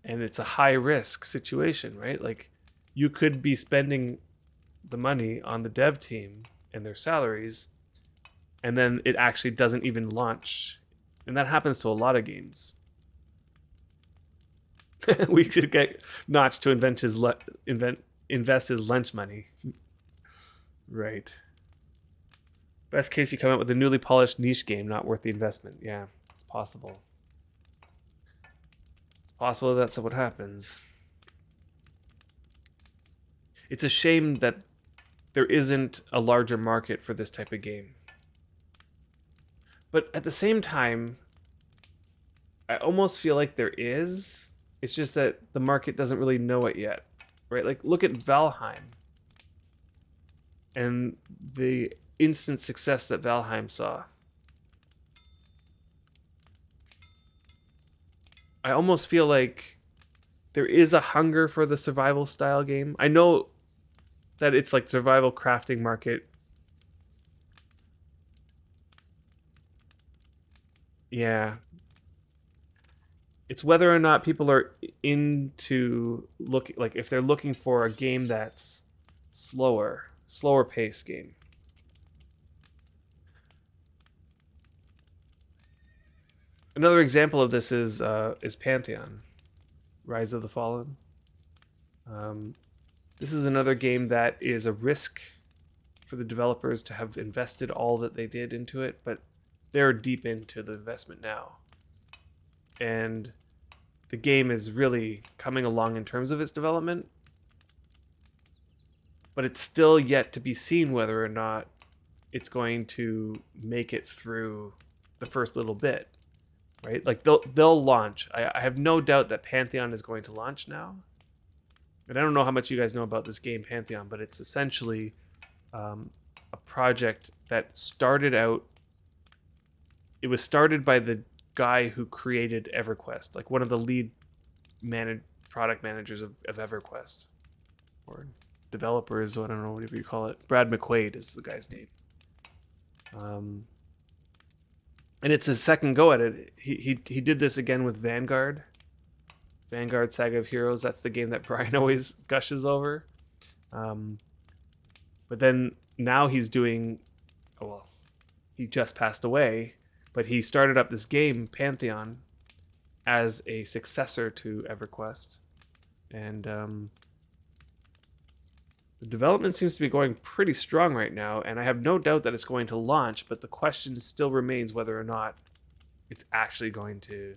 S1: And it's a high risk situation, right? Like you could be spending the money on the dev team and their salaries, and then it actually doesn't even launch. And that happens to a lot of games. We should get Notch to invest his lunch money. Right. Best case, you come out with a newly polished niche game not worth the investment. Yeah, it's possible. It's possible that's what happens. It's a shame that there isn't a larger market for this type of game. But at the same time, I almost feel like there is. It's just that the market doesn't really know it yet, right? Like, look at Valheim and the instant success that Valheim saw. I almost feel like there is a hunger for the survival style game. I know that it's like survival crafting market. Yeah. It's whether or not people are into like if they're looking for a game that's slower paced game. Another example of this is Pantheon, Rise of the Fallen. This is another game that is a risk for the developers to have invested all that they did into it, but they're deep into the investment now. And the game is really coming along in terms of its development, but it's still yet to be seen whether or not it's going to make it through the first little bit, right? Like they'll launch. I have no doubt that Pantheon is going to launch now. And I don't know how much you guys know about this game, Pantheon, but it's essentially a project that started out. It was started by the guy who created EverQuest, like one of the lead product managers of EverQuest, or developers, I don't know, whatever you call it. Brad McQuaid is the guy's name. And it's his second go at it. He did this again with Vanguard Saga of Heroes. That's the game that Brian always gushes over. But then now he's doing, he just passed away, but he started up this game, Pantheon, as a successor to EverQuest. And the development seems to be going pretty strong right now, and I have no doubt that it's going to launch, but the question still remains whether or not it's actually going to,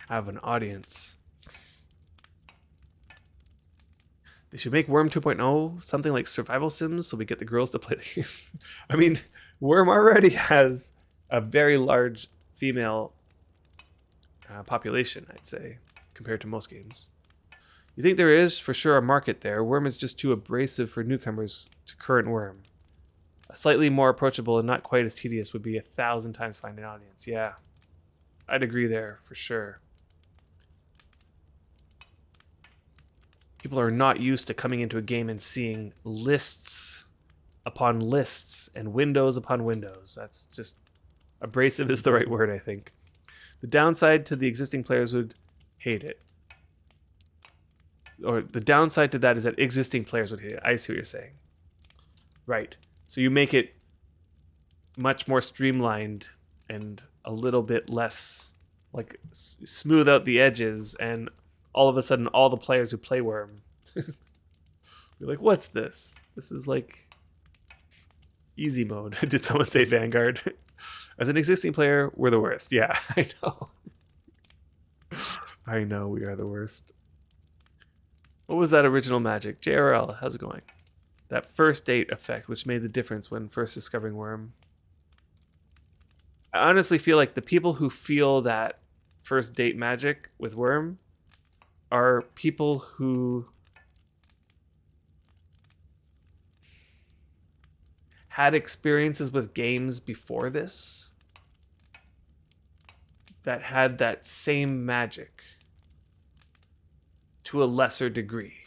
S1: have an audience. They should make Worm 2.0 something like Survival Sims so we get the girls to play the game. I mean, Worm already has a very large female population, I'd say, compared to most games. You think there is, for sure, a market there. Worm is just too abrasive for newcomers to current Worm. A slightly more approachable and not quite as tedious would be 1,000 times find an audience. Yeah, I'd agree there, for sure. People are not used to coming into a game and seeing lists upon lists and windows upon windows. That's just, abrasive is the right word, I think. The downside to the existing players would hate it. Or the downside to that is that existing players would hate it. I see what you're saying. Right. So you make it much more streamlined and a little bit less, like, smooth out the edges, and all of a sudden all the players who play Worm you're like, what's this? This is like easy mode. Did someone say Vanguard? As an existing player, we're the worst. Yeah, I know. I know we are the worst. What was that original magic? JRL, how's it going? That first date effect, which made the difference when first discovering Worm. I honestly feel like the people who feel that first date magic with Worm are people who had experiences with games before this that had that same magic to a lesser degree,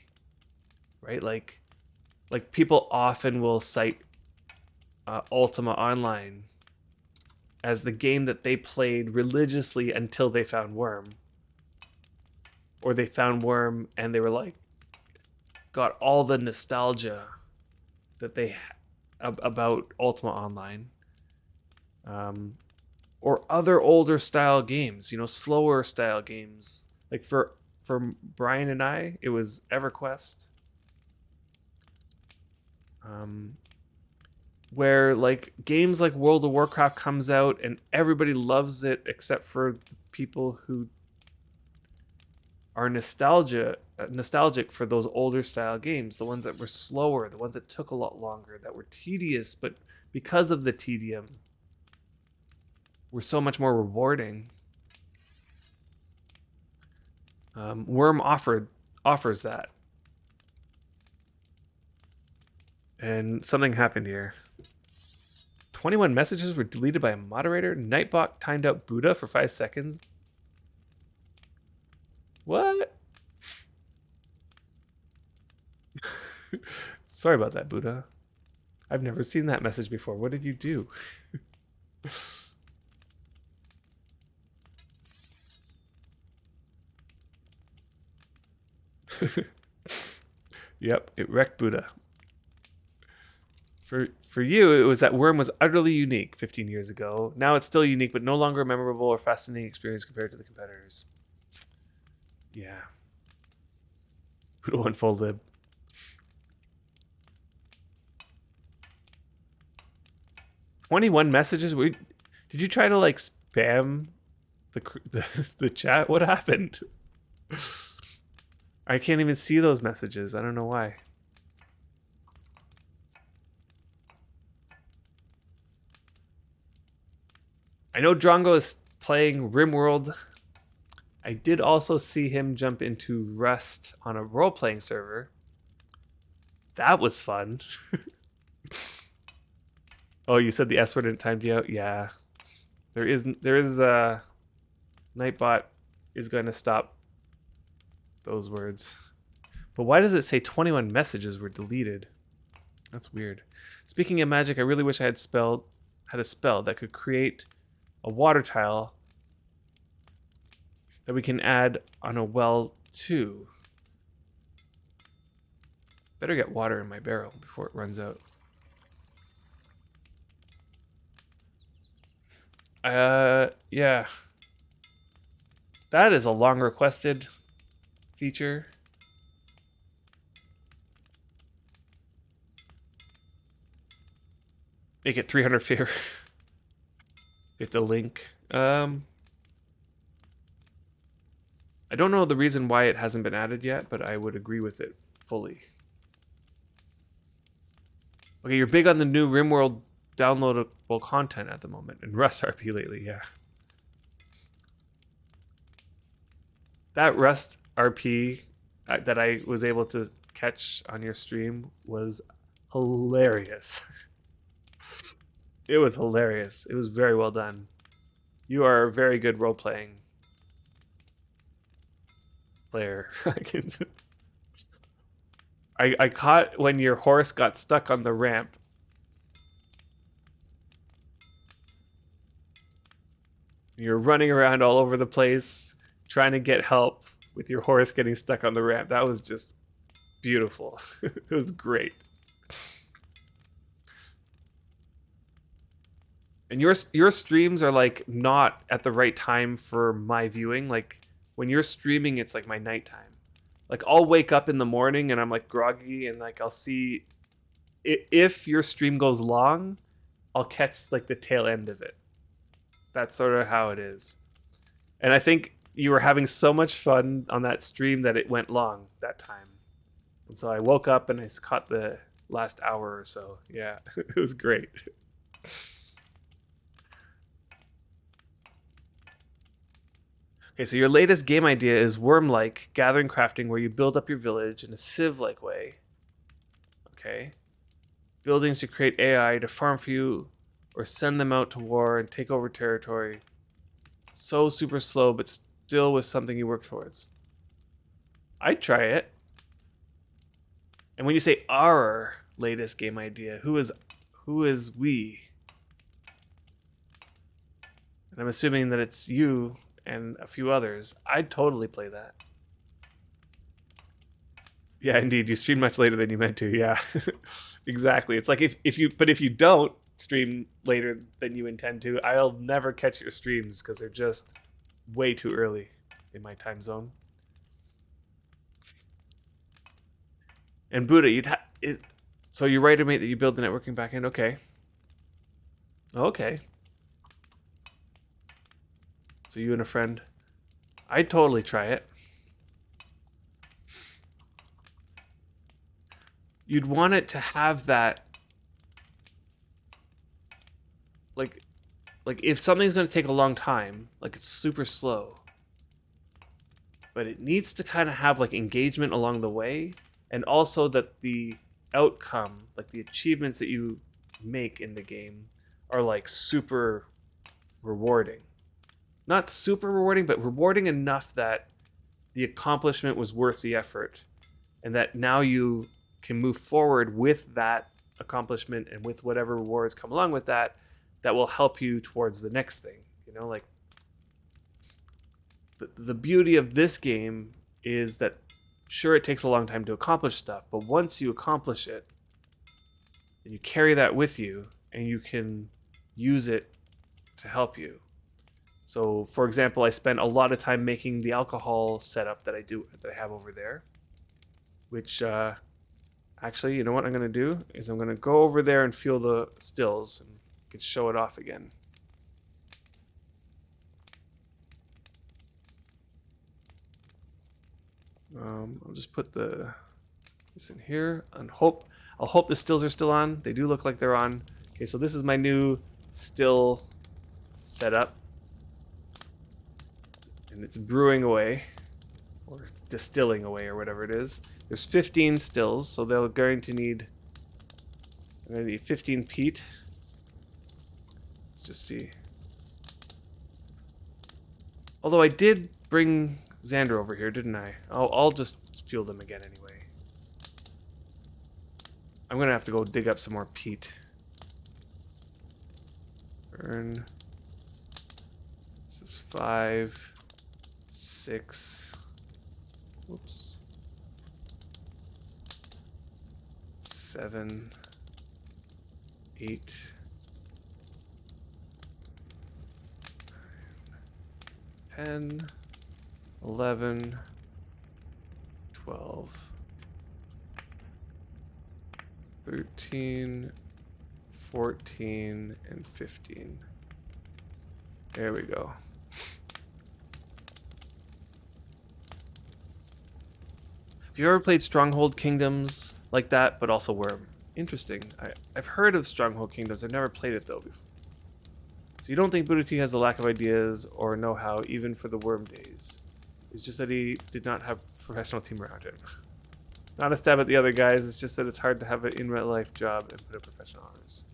S1: right? Like people often will cite Ultima Online as the game that they played religiously until they found Worm. Or they found Worm and they were like, got all the nostalgia that they about Ultima Online. Or other older style games, you know, slower style games. Like for Brian and I, it was EverQuest. Where like games like World of Warcraft comes out and everybody loves it except for the people who are nostalgic for those older style games, the ones that were slower, the ones that took a lot longer, that were tedious, but because of the tedium, were so much more rewarding. Worm offers that. And something happened here. 21 messages were deleted by a moderator. Nightbot timed out Buddha for 5 seconds. What? Sorry about that, Buddha. I've never seen that message before. What did you do? Yep, it wrecked Buddha. For you, it was that Worm was utterly unique 15 years ago. Now it's still unique, but no longer a memorable or fascinating experience compared to the competitors. Yeah. Buddha went full lib. "21 messages? Did you try to like spam the chat? What happened? I can't even see those messages. I don't know why. I know Drongo is playing RimWorld. I did also see him jump into Rust on a role-playing server. That was fun. Oh, you said the S word didn't time you out? Yeah. There is Nightbot is going to stop those words. But why does it say 21 messages were deleted? That's weird. Speaking of magic, I really wish I had a spell that could create a water tile that we can add on a well too. Better get water in my barrel before it runs out. Yeah. That is a long requested feature. Make it 300 favor. Get the link. I don't know the reason why it hasn't been added yet, but I would agree with it fully. Okay, you're big on the new RimWorld downloadable content at the moment, and Rust RP lately, yeah. That Rust RP that I was able to catch on your stream was hilarious. It was hilarious. It was very well done. You are a very good role-playing player. I caught when your horse got stuck on the ramp. You're running around all over the place, trying to get help with your horse getting stuck on the ramp. That was just beautiful. It was great. And your streams are like not at the right time for my viewing. Like when you're streaming, it's like my nighttime. Like I'll wake up in the morning and I'm like groggy and like I'll see if your stream goes long, I'll catch like the tail end of it. That's sort of how it is. And I think you were having so much fun on that stream that it went long that time. And so I woke up and I caught the last hour or so. Yeah, it was great. Okay, so your latest game idea is worm-like gathering crafting where you build up your village in a civ-like way. Okay. Buildings to create AI to farm for you or send them out to war and take over territory. So super slow, but still with something you work towards. I'd try it. And when you say our latest game idea, who is we? And I'm assuming that it's you and a few others. I'd totally play that. Yeah, indeed. You stream much later than you meant to. Yeah, exactly. It's like if you don't stream later than you intend to, I'll never catch your streams because they're just way too early in my time zone. And Buddha, so you write to me that you build the networking backend. Okay. Okay. So you and a friend. I'd totally try it. You'd want it to have that, like if something's going to take a long time, like it's super slow, but it needs to kind of have like engagement along the way, and also that the outcome, like the achievements that you make in the game, are like super rewarding. Not super rewarding, but rewarding enough that the accomplishment was worth the effort, and that now you can move forward with that accomplishment and with whatever rewards come along with that will help you towards the next thing. You know, like the beauty of this game is that sure, it takes a long time to accomplish stuff, but once you accomplish it, then you carry that with you and you can use it to help you. So, for example, I spent a lot of time making the alcohol setup that I have over there, which actually, you know what I'm going to do is I'm going to go over there and feel the stills and can show it off again. I'll just put this in here and I'll hope the stills are still on. They do look like they're on. Okay, so this is my new still setup. And it's brewing away or distilling away or whatever it is. There's 15 stills, so they're going to need 15 peat. Let's just see. Although I did bring Xander over here, didn't I? I'll just fuel them again anyway. I'm gonna have to go dig up some more peat. Burn. This is 5, 6. Whoops. 7, 8, 9, 10, 11, 12, 13, 14, and 15. There we go. Have you ever played Stronghold Kingdoms like that, but also Worm? Interesting. I've heard of Stronghold Kingdoms. I've never played it, though. So you don't think Buddha T has a lack of ideas or know-how, even for the Worm days. It's just that he did not have a professional team around him. Not a stab at the other guys, it's just that it's hard to have an in-real-life job and put up professional hours.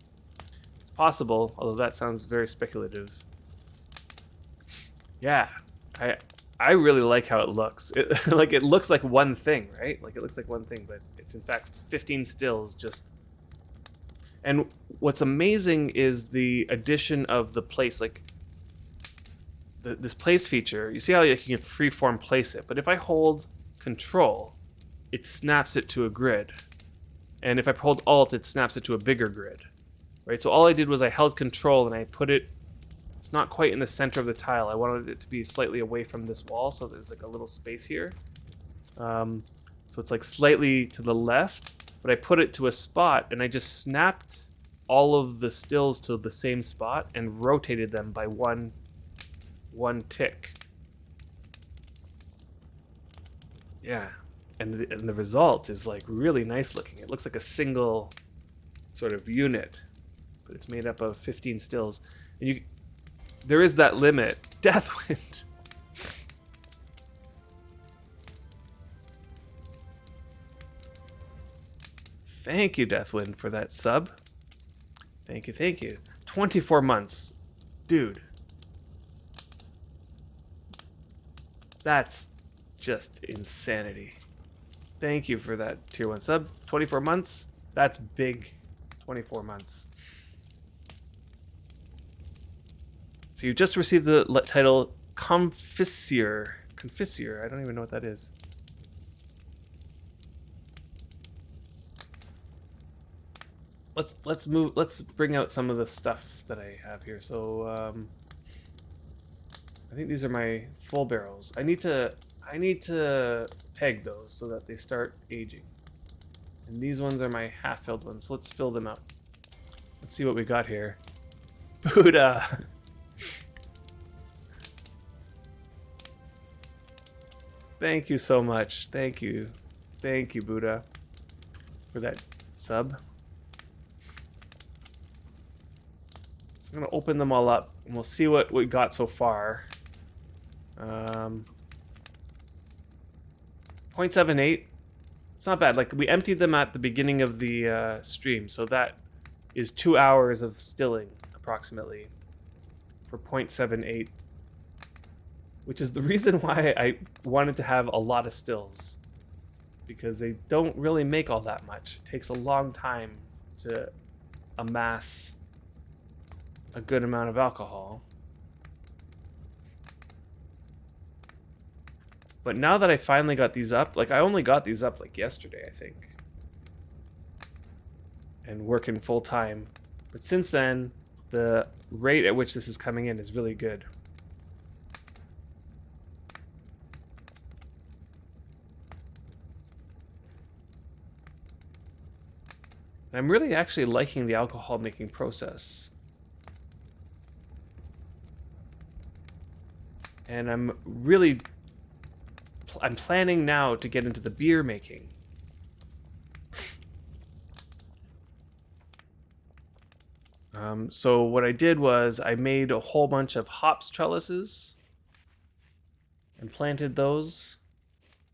S1: It's possible, although that sounds very speculative. Yeah, I really like how it looks. It looks like one thing, right? Like it looks like one thing, but it's in fact 15 stills just. And what's amazing is the addition of the place, like this place feature. You see how you can freeform place it, but if I hold Control, it snaps it to a grid, and if I hold Alt, it snaps it to a bigger grid, right? So all I did was I held Control and I put it. It's not quite in the center of the tile. I wanted it to be slightly away from this wall, so there's like a little space here. So it's like slightly to the left, but I put it to a spot, and I just snapped all of the stills to the same spot and rotated them by one tick. Yeah, and the result is like really nice looking. It looks like a single sort of unit, but it's made up of 15 stills, and there is that limit. Deathwind. Thank you, Deathwind, for that sub. Thank you, thank you. 24 months. Dude. That's just insanity. Thank you for that tier 1 sub. 24 months. That's big. 24 months. So you just received the title Confiseur. Confiseur. I don't even know what that is. Let's move. Let's bring out some of the stuff that I have here. So I think these are my full barrels. I need to peg those so that they start aging. And these ones are my half-filled ones. So let's fill them up. Let's see what we got here. Buddha. Thank you so much. Thank you, Buddha, for that sub. So I'm gonna open them all up, and we'll see what we got so far. 0.78. It's not bad. Like, we emptied them at the beginning of the stream, so that is 2 hours of stilling, approximately, for 0.78. Which is the reason why I wanted to have a lot of stills. Because they don't really make all that much. It takes a long time to amass a good amount of alcohol. But now that I finally got these up, like, I only got these up like yesterday, I think. And working full time. But since then, the rate at which this is coming in is really good. And I'm really actually liking the alcohol making process. And I'm planning now to get into the beer making. So what I did was I made a whole bunch of hops trellises and planted those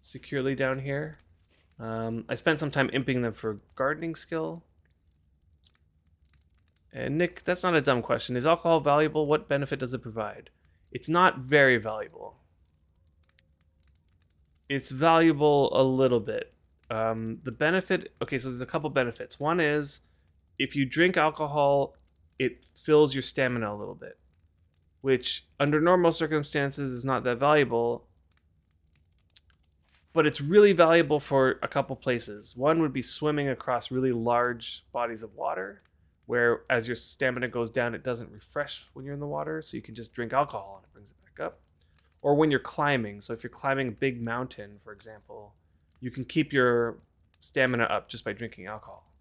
S1: securely down here. I spent some time imping them for gardening skill. And Nick, that's not a dumb question. Is alcohol valuable? What benefit does it provide? It's not very valuable. It's valuable a little bit. The benefit... Okay, so there's a couple benefits. One is, if you drink alcohol, it fills your stamina a little bit. Which, under normal circumstances, is not that valuable. But it's really valuable for a couple places. One would be swimming across really large bodies of water, where as your stamina goes down, it doesn't refresh when you're in the water, so you can just drink alcohol and it brings it back up. Or when you're climbing. So if you're climbing a big mountain, for example, you can keep your stamina up just by drinking alcohol.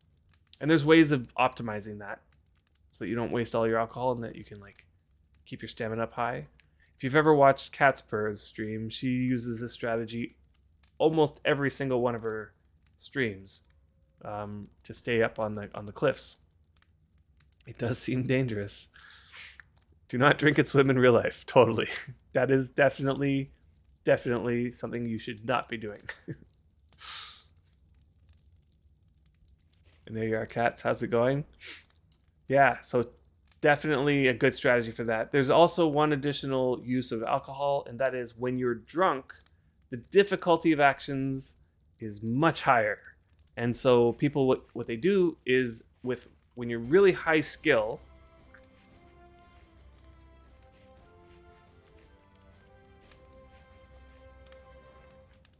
S1: And there's ways of optimizing that so that you don't waste all your alcohol and that you can, like, keep your stamina up high. If you've ever watched Catspur's stream, she uses this strategy almost every single one of her streams to stay up on the cliffs. It does seem dangerous. Do not drink and swim in real life. Totally. That is definitely something you should not be doing. And there you are, cats. How's it going? Yeah, so definitely a good strategy for that. There's also one additional use of alcohol, and that is when you're drunk, the difficulty of actions is much higher. And so people, what they do is, when you're really high skill,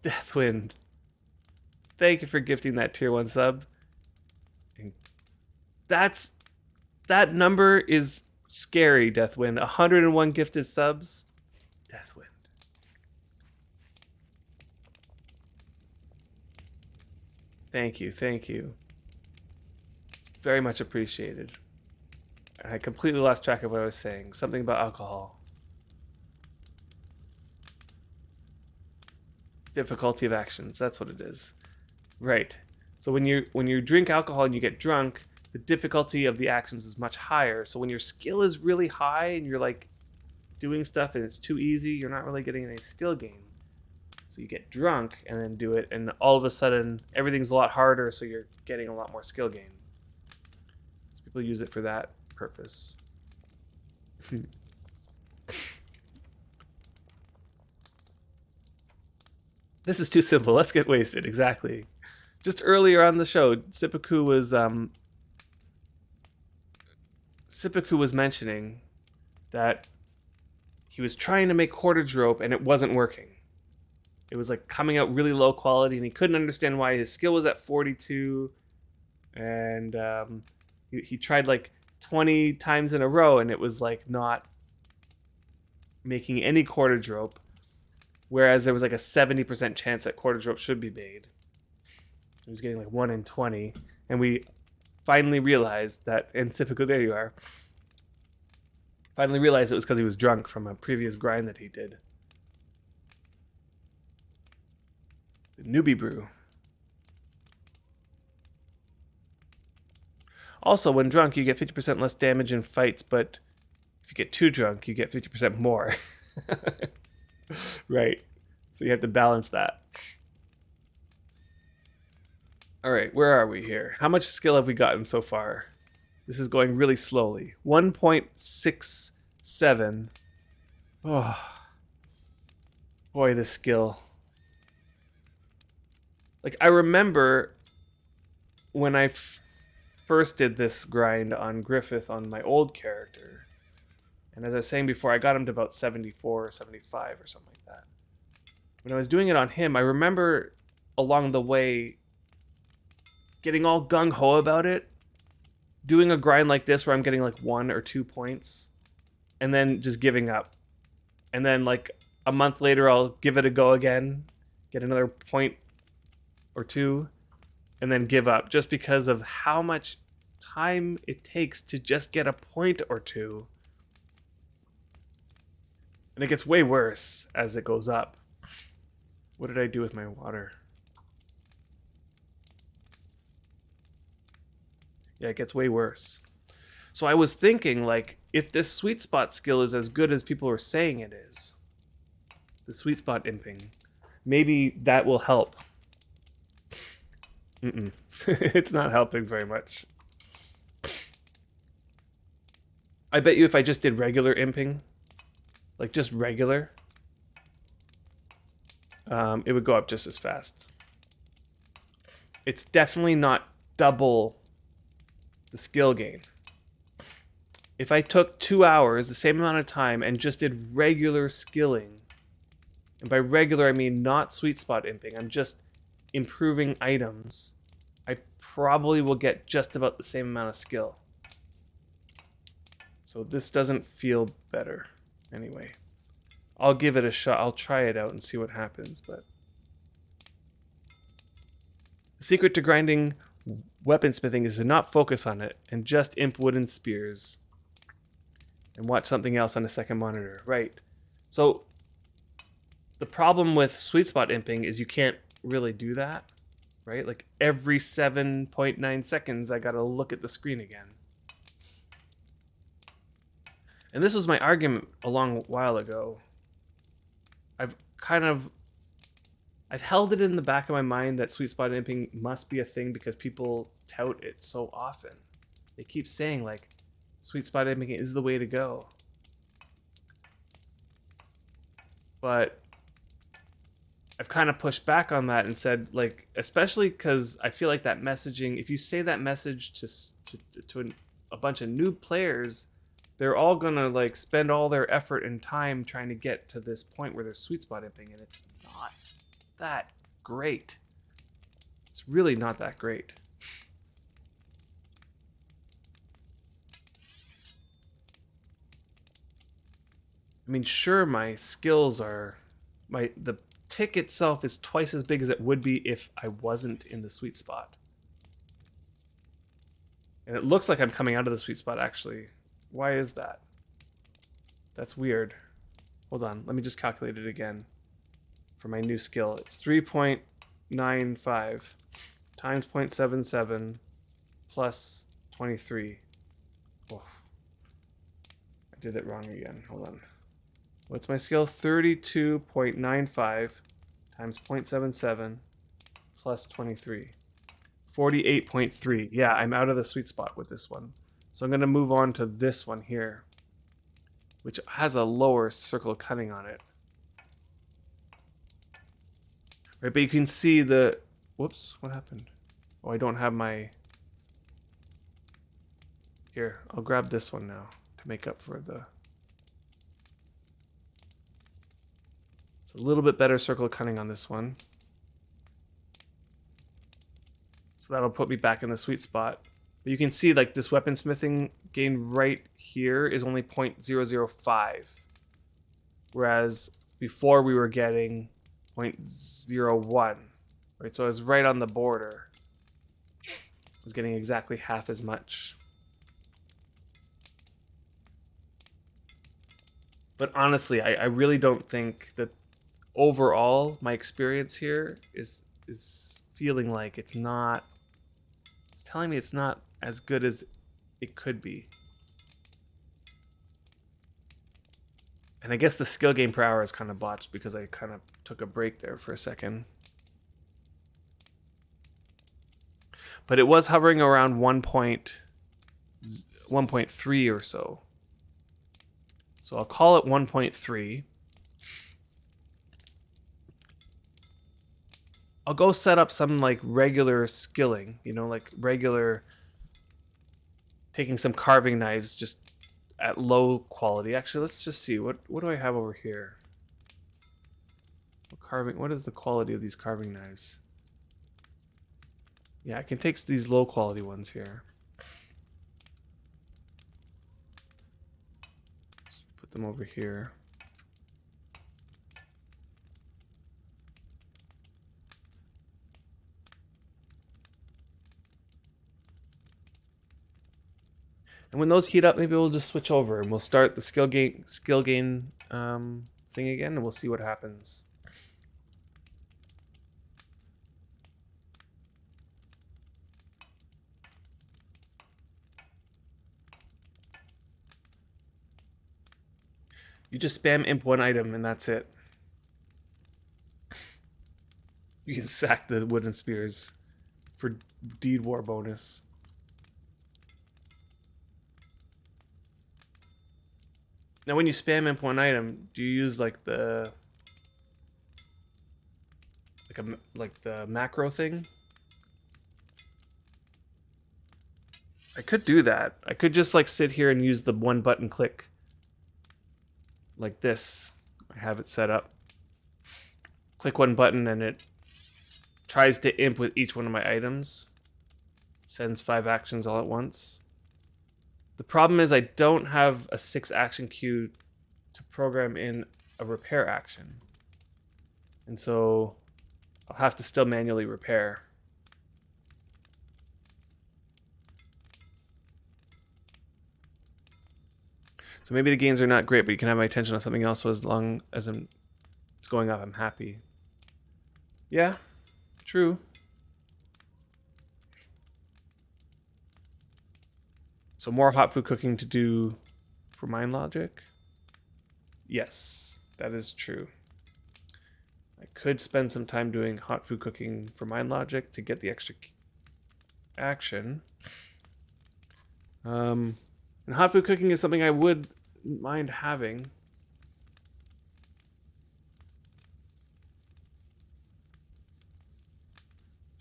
S1: Deathwind, thank you for gifting that tier 1 sub. And that number is scary, Deathwind. 101 gifted subs. Deathwind. Thank you. Very much appreciated. I completely lost track of what I was saying. Something about alcohol. Difficulty of actions. That's what it is. Right. So when you drink alcohol and you get drunk, the difficulty of the actions is much higher. So when your skill is really high and you're like doing stuff and it's too easy, you're not really getting any skill gain. So you get drunk and then do it, and all of a sudden everything's a lot harder, so you're getting a lot more skill gain. So people use it for that purpose. This is too simple. Let's get wasted. Exactly. Just earlier on the show, Sipaku was mentioning that he was trying to make cordage rope and it wasn't working. It was like coming out really low quality, and he couldn't understand why. His skill was at 42, and he tried like 20 times in a row, and it was like not making any cordage rope, whereas there was like a 70% chance that cordage rope should be made. He was getting like 1 in 20, and we finally realized that, and Sipaku, there you are, finally realized it was because he was drunk from a previous grind that he did. The Newbie brew. Also, when drunk, you get 50% less damage in fights, but if you get too drunk, you get 50% more. Right. So you have to balance that. Alright, where are we here? How much skill have we gotten so far? This is going really slowly. 1.67. Oh. Boy, this skill. Like, I remember when I first did this grind on Griffith on my old character. And as I was saying before, I got him to about 74 or 75 or something like that. When I was doing it on him, I remember along the way getting all gung-ho about it, doing a grind like this where I'm getting like 1 or 2 points, and then just giving up. And then like a month later, I'll give it a go again, get another point or 2, and then give up, just because of how much time it takes to just get a point or 2. And it gets way worse as it goes up. What did I do with my water? Yeah, it gets way worse. So I was thinking, like, if this sweet spot skill is as good as people are saying it is, the sweet spot imping, maybe that will help. It's not helping very much. I bet you if I just did regular imping, like just regular, it would go up just as fast. It's definitely not double the skill gain. If I took 2 hours, the same amount of time, and just did regular skilling, and by regular I mean not sweet spot imping, I'm just improving items, I probably will get just about the same amount of skill. So this doesn't feel better. Anyway, I'll give it a shot. I'll try it out and see what happens, but the secret to grinding weaponsmithing is to not focus on it and just imp wooden spears and watch something else on a second monitor. Right. So the problem with sweet spot imping is you can't really do that, right? Like every 7.9 seconds, I gotta look at the screen again. And this was my argument a long while ago. I've held it in the back of my mind that sweet spot imping must be a thing because people tout it so often. They keep saying, like, sweet spot imping is the way to go. But I've kind of pushed back on that and said, like, especially because I feel like that messaging, if you say that message to a bunch of new players, they're all gonna like spend all their effort and time trying to get to this point where there's sweet spot imping, and it's not that great. It's really not that great. I mean, sure, my skills are, the tick itself is twice as big as it would be if I wasn't in the sweet spot. And it looks like I'm coming out of the sweet spot, actually. Why is that? That's weird. Hold on, let me just calculate it again. For my new skill, it's 3.95 times 0.77 plus 23. Oh, I did it wrong again. Hold on. What's my skill? 32.95 times 0.77 plus 23. 48.3. Yeah, I'm out of the sweet spot with this one. So I'm going to move on to this one here, which has a lower circle cutting on it. Right, but you can see the... Whoops, what happened? Oh, I don't have my... Here, I'll grab this one now to make up for the... It's a little bit better circle cutting on this one. So that'll put me back in the sweet spot. But you can see like this weaponsmithing gain right here is only 0.005. Whereas before we were getting 0.01. Right, so I was right on the border. I was getting exactly half as much. But honestly, I really don't think that overall my experience here is feeling like it's not... It's telling me it's not as good as it could be. And I guess the skill gain per hour is kind of botched because I kind of took a break there for a second. But it was hovering around 1.3 or so. So I'll call it 1.3. I'll go set up some like regular skilling, you know, like regular taking some carving knives just at low quality. Actually, let's just see what do I have over here? What is the quality of these carving knives? Yeah, I can take these low quality ones here. Let's put them over here. And when those heat up, maybe we'll just switch over and we'll start the skill gain thing again, and we'll see what happens. You just spam imp one item and that's it. You can sack the wooden spears for deed war bonus. Now, when you spam imp one item, do you use like the the macro thing? I could do that. I could just like sit here and use the one button click like this. I have it set up. Click one button and it tries to imp with each one of my items. Sends 5 actions all at once. The problem is I don't have a 6 action queue to program in a repair action. And so I'll have to still manually repair. So maybe the gains are not great, but you can have my attention on something else, so as long as it's going up, I'm happy. Yeah, true. So more hot food cooking to do for mind logic? Yes, that is true. I could spend some time doing hot food cooking for mind logic to get the extra action. And hot food cooking is something I would mind having.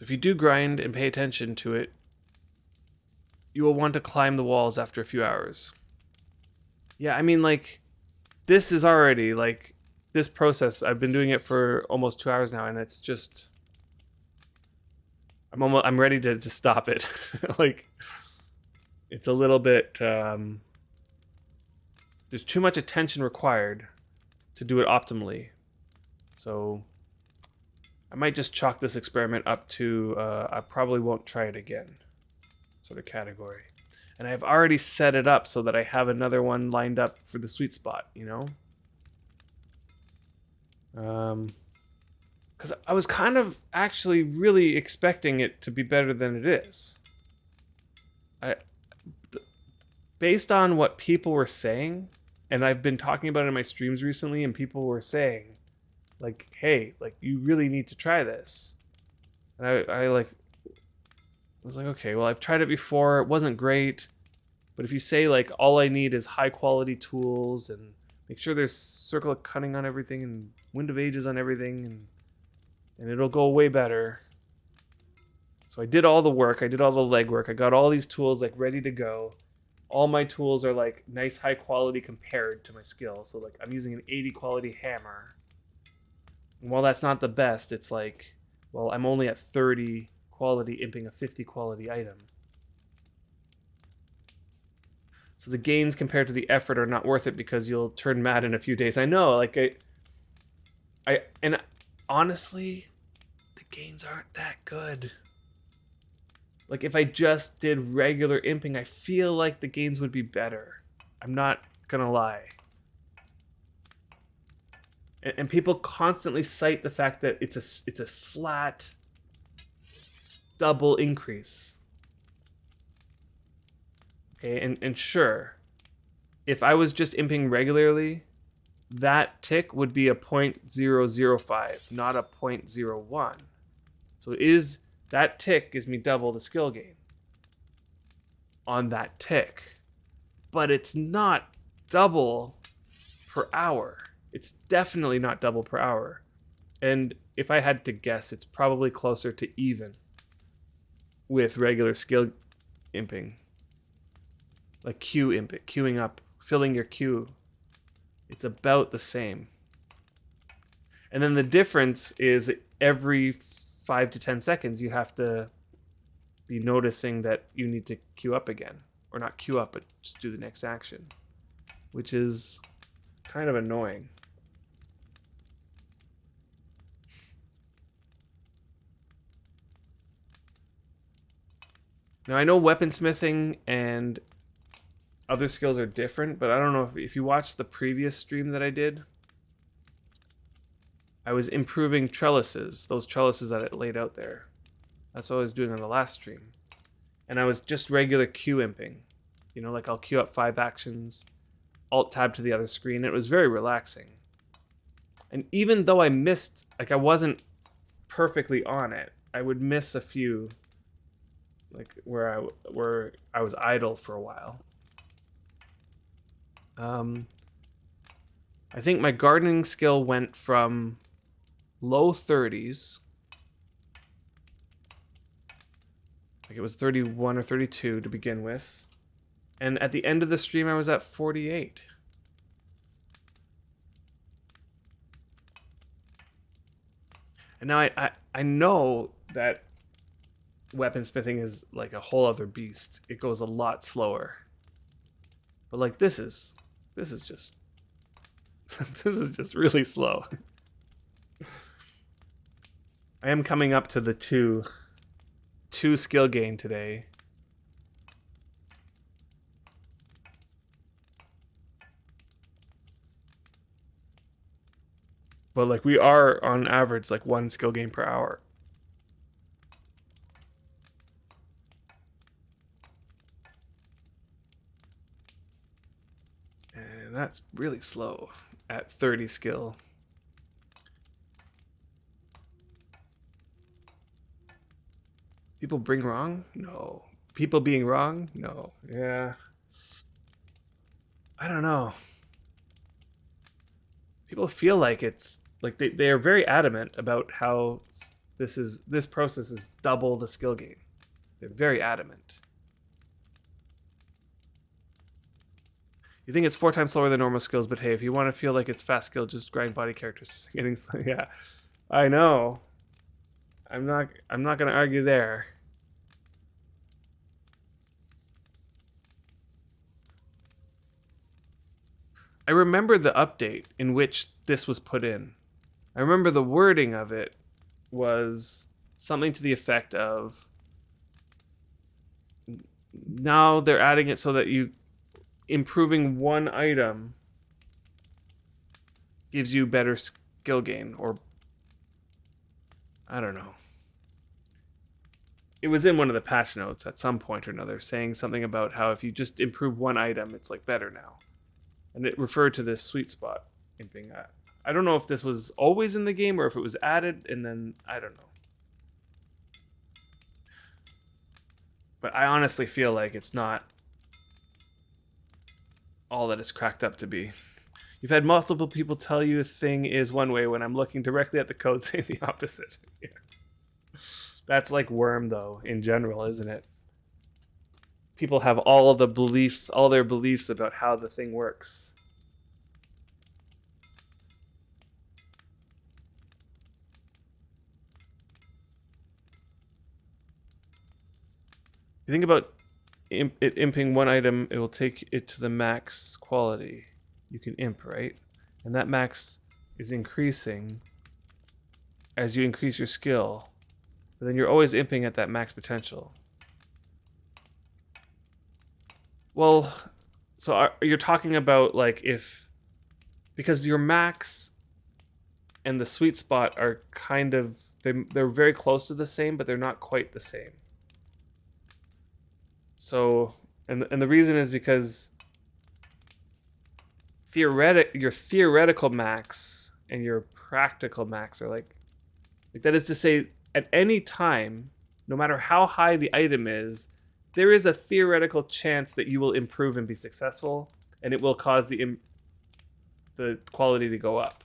S1: If you do grind and pay attention to it, you will want to climb the walls after a few hours. Yeah, I mean, like, this is already, like, this process, I've been doing it for almost 2 hours now, and it's just... I'm ready to just stop it. Like, it's a little bit... there's too much attention required to do it optimally. So, I might just chalk this experiment up to, I probably won't try it again. Sort of category. And I've already set it up so that I have another one lined up for the sweet spot, you know? Because I was kind of actually really expecting it to be better than it is. Based on what people were saying, and I've been talking about it in my streams recently, and people were saying, like, hey, like you really need to try this. And I like was like, okay, well I've tried it before, it wasn't great. But if you say like all I need is high quality tools and make sure there's circle of cutting on everything and wind of ages on everything and it'll go way better. So I did all the work, I did all the legwork, I got all these tools like ready to go. All my tools are like nice high quality compared to my skill. So like I'm using an 80 quality hammer. And while that's not the best, it's like, well, I'm only at 30 quality imping a 50 quality item. So the gains compared to the effort are not worth it because you'll turn mad in a few days. I know, like and honestly, the gains aren't that good. Like if I just did regular imping, I feel like the gains would be better. I'm not gonna lie. And people constantly cite the fact that it's a flat double increase. Okay, and sure, if I was just imping regularly, that tick would be a 0.005, not a 0.01. So that tick gives me double the skill gain on that tick. But it's not double per hour. It's definitely not double per hour. And if I had to guess, it's probably closer to even with regular skill imping. Like queue imping, queuing up, filling your queue. It's about the same. And then the difference is every 5 to 10 seconds you have to be noticing that you need to queue up again. Or not queue up, but just do the next action. Which is kind of annoying. Now I know weaponsmithing and other skills are different, but I don't know if you watched the previous stream that I did. I was improving trellises, those trellises that I laid out there. That's what I was doing on the last stream. And I was just regular queue imping. You know, like I'll queue up 5 actions, alt tab to the other screen. It was very relaxing. And even though I missed, like I wasn't perfectly on it, I would miss a few, like where I was idle for a while. I think my gardening skill went from low 30s, like it was 31 or 32 to begin with, and at the end of the stream I was at 48. And now I know that weaponsmithing is like a whole other beast. It goes a lot slower. But like this is just this is just really slow. I am coming up to the two skill gain today. But like we are on average like 1 skill gain per hour. And that's really slow at 30 skill. People bring wrong? No. People being wrong? No. Yeah. I don't know. People feel like it's like they are very adamant about how this process is double the skill gain. They're very adamant. You think it's 4 times slower than normal skills, but hey, if you want to feel like it's fast skill, just grind body characters. Getting yeah, I know. I'm not gonna argue there. I remember the update in which this was put in. I remember the wording of it was something to the effect of, now they're adding it so that you improving 1 item gives you better skill gain, or I don't know. It was in one of the patch notes at some point or another saying something about how if you just improve 1 item, it's like better now. And it referred to this sweet spot imping. I don't know if this was always in the game or if it was added and then I don't know. But I honestly feel like it's not all that it's cracked up to be. You've had multiple people tell you a thing is one way when I'm looking directly at the code saying the opposite. Yeah. That's like Worm, though, in general, isn't it? People have all of the beliefs, all their beliefs about how the thing works. You think about it imping one item, it will take it to the max quality you can imp, right? And that max is increasing as you increase your skill. But then you're always imping at that max potential. Well, so you're talking about like if, because your max and the sweet spot are kind of, they're very close to the same, but they're not quite the same. So, and the reason is because your theoretical max and your practical max are like that is to say, at any time, no matter how high the item is, there is a theoretical chance that you will improve and be successful, and it will cause the quality to go up.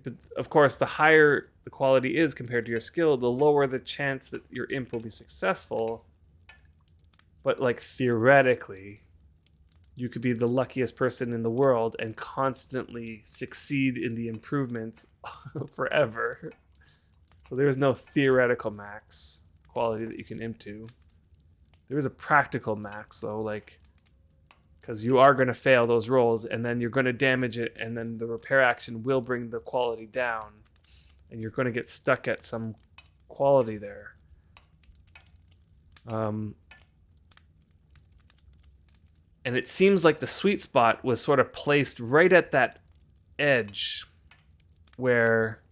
S1: But of course, the higher the quality is compared to your skill, the lower the chance that your imp will be successful. But like theoretically, you could be the luckiest person in the world and constantly succeed in the improvements forever. So there is no theoretical max quality that you can imp to. There is a practical max though, like, because you are going to fail those rolls and then you're going to damage it and then the repair action will bring the quality down and you're going to get stuck at some quality there. And it seems like the sweet spot was sort of placed right at that edge where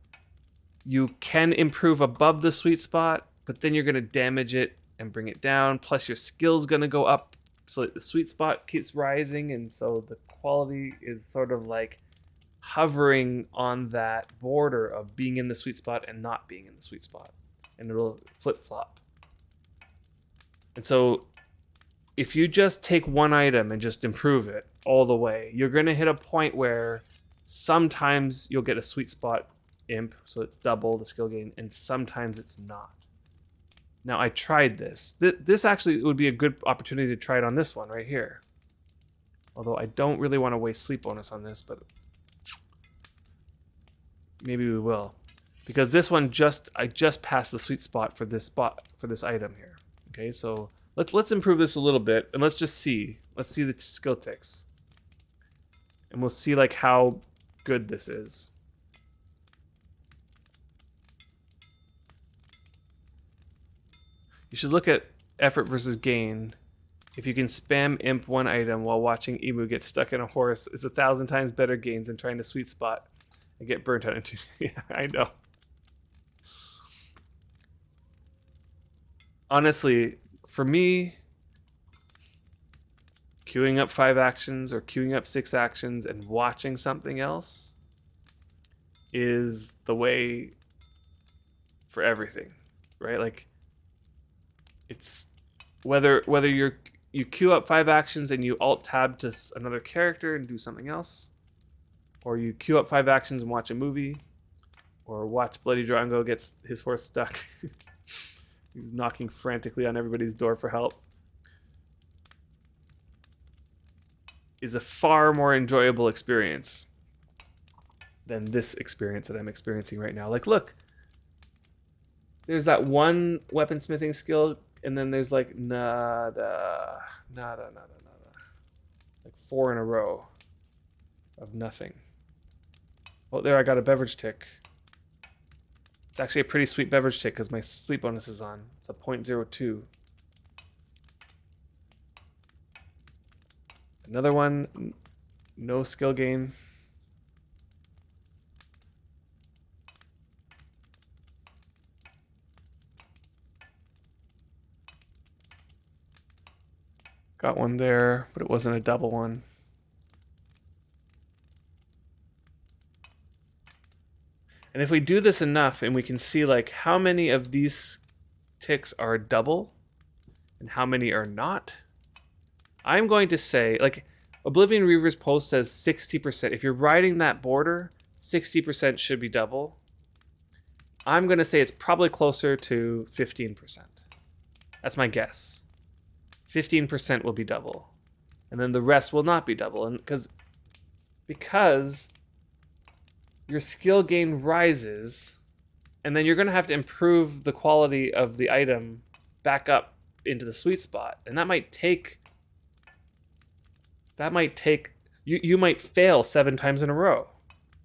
S1: you can improve above the sweet spot, but then you're going to damage it and bring it down. Plus your skill's going to go up so that the sweet spot keeps rising. And so the quality is sort of like hovering on that border of being in the sweet spot and not being in the sweet spot. And it'll flip-flop. And so if you just take one item and just improve it all the way, you're going to hit a point where sometimes you'll get a sweet spot imp, so it's double the skill gain, and sometimes it's not. Now, I tried this. This actually would be a good opportunity to try it on this one right here. Although I don't really want to waste sleep bonus on this, but maybe we will. Because this one I just passed the sweet spot for this item here. Okay, so let's improve this a little bit and let's just see. Let's see the skill ticks. And we'll see like how good this is. You should look at effort versus gain. If you can spam imp one item while watching Emu get stuck in a horse, it's 1,000 times better gains than trying to sweet spot and get burnt out into. Yeah, I know. Honestly, for me, queuing up 5 actions or queuing up 6 actions and watching something else is the way for everything, right? Like, it's whether you queue up 5 actions and you alt tab to another character and do something else, or you queue up 5 actions and watch a movie, or watch Bloody Drongo gets his horse stuck. He's knocking frantically on everybody's door for help. Is a far more enjoyable experience than this experience that I'm experiencing right now. Like, look, there's that one weaponsmithing skill, and then there's like nada. Like 4 in a row of nothing. Oh, there, I got a beverage tick. It's actually a pretty sweet beverage tick because my sleep bonus is on. It's a 0.02. Another one, no skill gain. Got one there, but it wasn't a double one. And if we do this enough and we can see like how many of these ticks are double and how many are not, I'm going to say, like, Oblivion Reaver's post says 60%. If you're riding that border, 60% should be double. I'm going to say it's probably closer to 15%. That's my guess. 15% will be double. And then the rest will not be double. And because your skill gain rises, and then you're going to have to improve the quality of the item back up into the sweet spot. And that might take you might fail 7 times in a row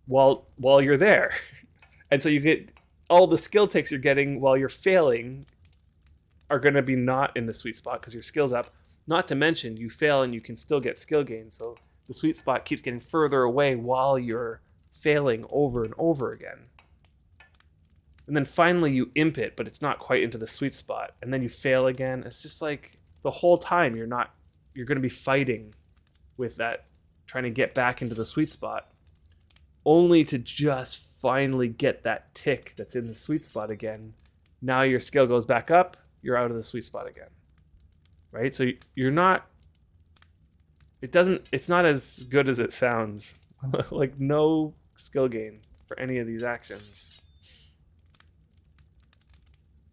S1: while you're there. And so you get all the skill ticks you're getting while you're failing are going to be not in the sweet spot because your skill's up. Not to mention you fail and you can still get skill gain. So the sweet spot keeps getting further away while you're failing over and over again. And then finally you imp it, but it's not quite into the sweet spot. And then you fail again. It's just like the whole time you're going to be fighting with that, trying to get back into the sweet spot, only to just finally get that tick that's in the sweet spot again. Now your skill goes back up, you're out of the sweet spot again. Right? So you're not, it's not as good as it sounds. Like no skill gain for any of these actions.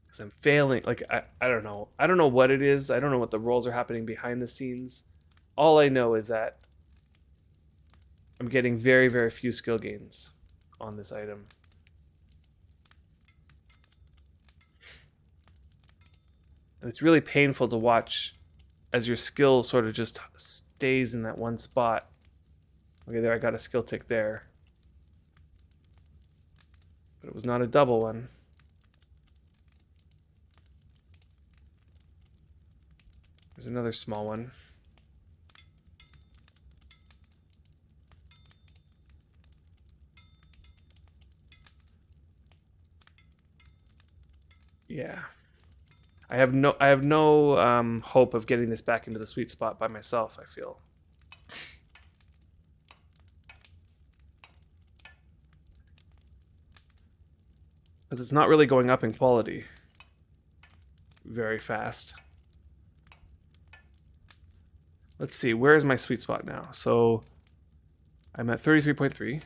S1: Because I'm failing, like I don't know. I don't know what it is. I don't know what the roles are happening behind the scenes. All I know is that I'm getting very, very few skill gains on this item. And it's really painful to watch as your skill sort of just stays in that one spot. Okay, there I got a skill tick there. But it was not a double one. There's another small one. Yeah. I have no hope of getting this back into the sweet spot by myself, I feel. Because it's not really going up in quality very fast. Let's see, where is my sweet spot now? So I'm at 33.3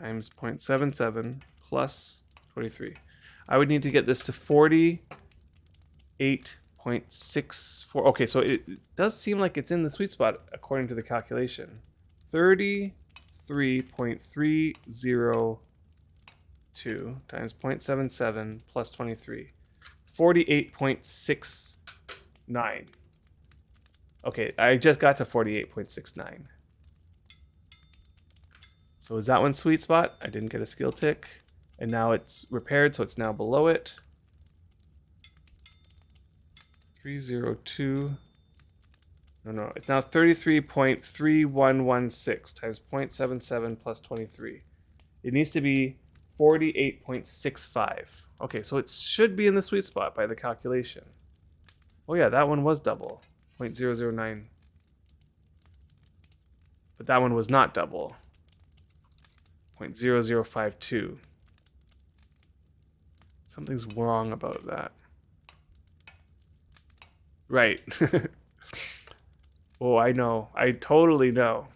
S1: times 0.77 plus 23. I would need to get this to 48.64. Okay, so it does seem like it's in the sweet spot according to the calculation. 33.302 times 0.77 plus 23. 48.69. Okay, I just got to 48.69. So is that one sweet spot? I didn't get a skill tick. And now it's repaired, so it's now below it. 302. No, it's now 33.3116 times 0.77 plus 23. It needs to be 48.65. Okay, so it should be in the sweet spot by the calculation. Oh yeah, that one was double. 0.009. But that one was not double. 0.0052. Something's wrong about that. Right. Oh, I know. I totally know.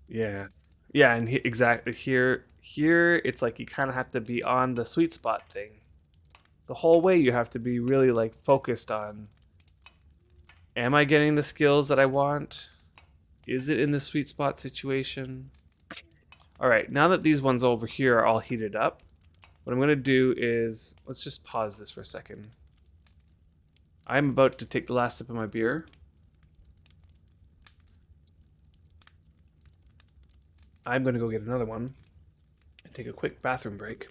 S1: Yeah. Yeah, and exactly here it's like you kind of have to be on the sweet spot thing. The whole way you have to be really like focused on, am I getting the skills that I want? Is it in the sweet spot situation? All right, now that these ones over here are all heated up, what I'm going to do is, let's just pause this for a second. I'm about to take the last sip of my beer. I'm going to go get another one and take a quick bathroom break.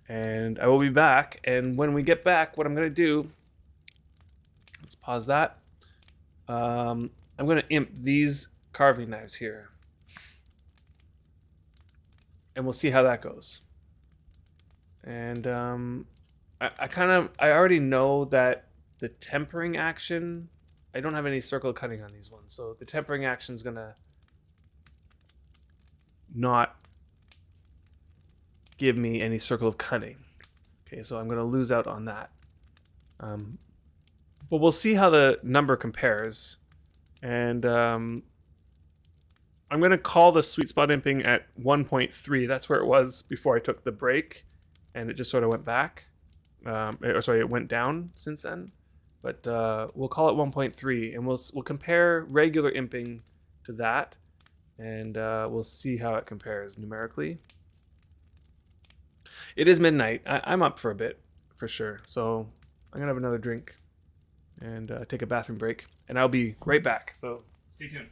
S1: And I will be back, and when we get back, what I'm going to do, let's pause that. I'm going to imp these carving knives here. And we'll see how that goes. And I already know that the tempering action, I don't have any circle cutting on these ones, so the tempering action is gonna not give me any circle of cutting. Okay, so I'm gonna lose out on that. But we'll see how the number compares, and I'm gonna call the sweet spot imping at 1.3. That's where it was before I took the break, and it just sort of went back. It went down since then. But we'll call it 1.3, and we'll compare regular imping to that, and we'll see how it compares numerically. It is midnight. I'm up for a bit, for sure. So I'm gonna have another drink and take a bathroom break, and I'll be right back. So stay tuned.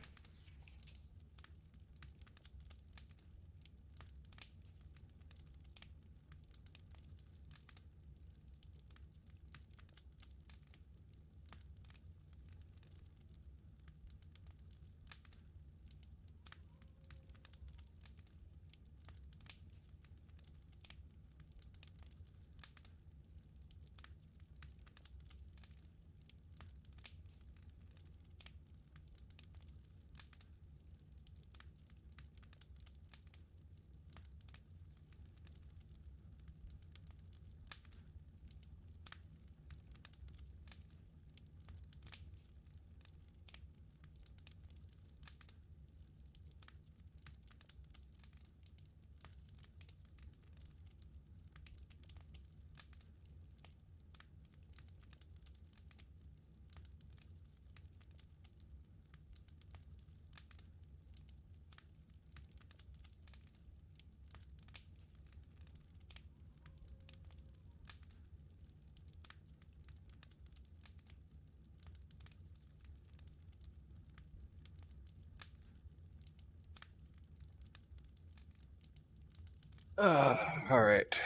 S1: All right.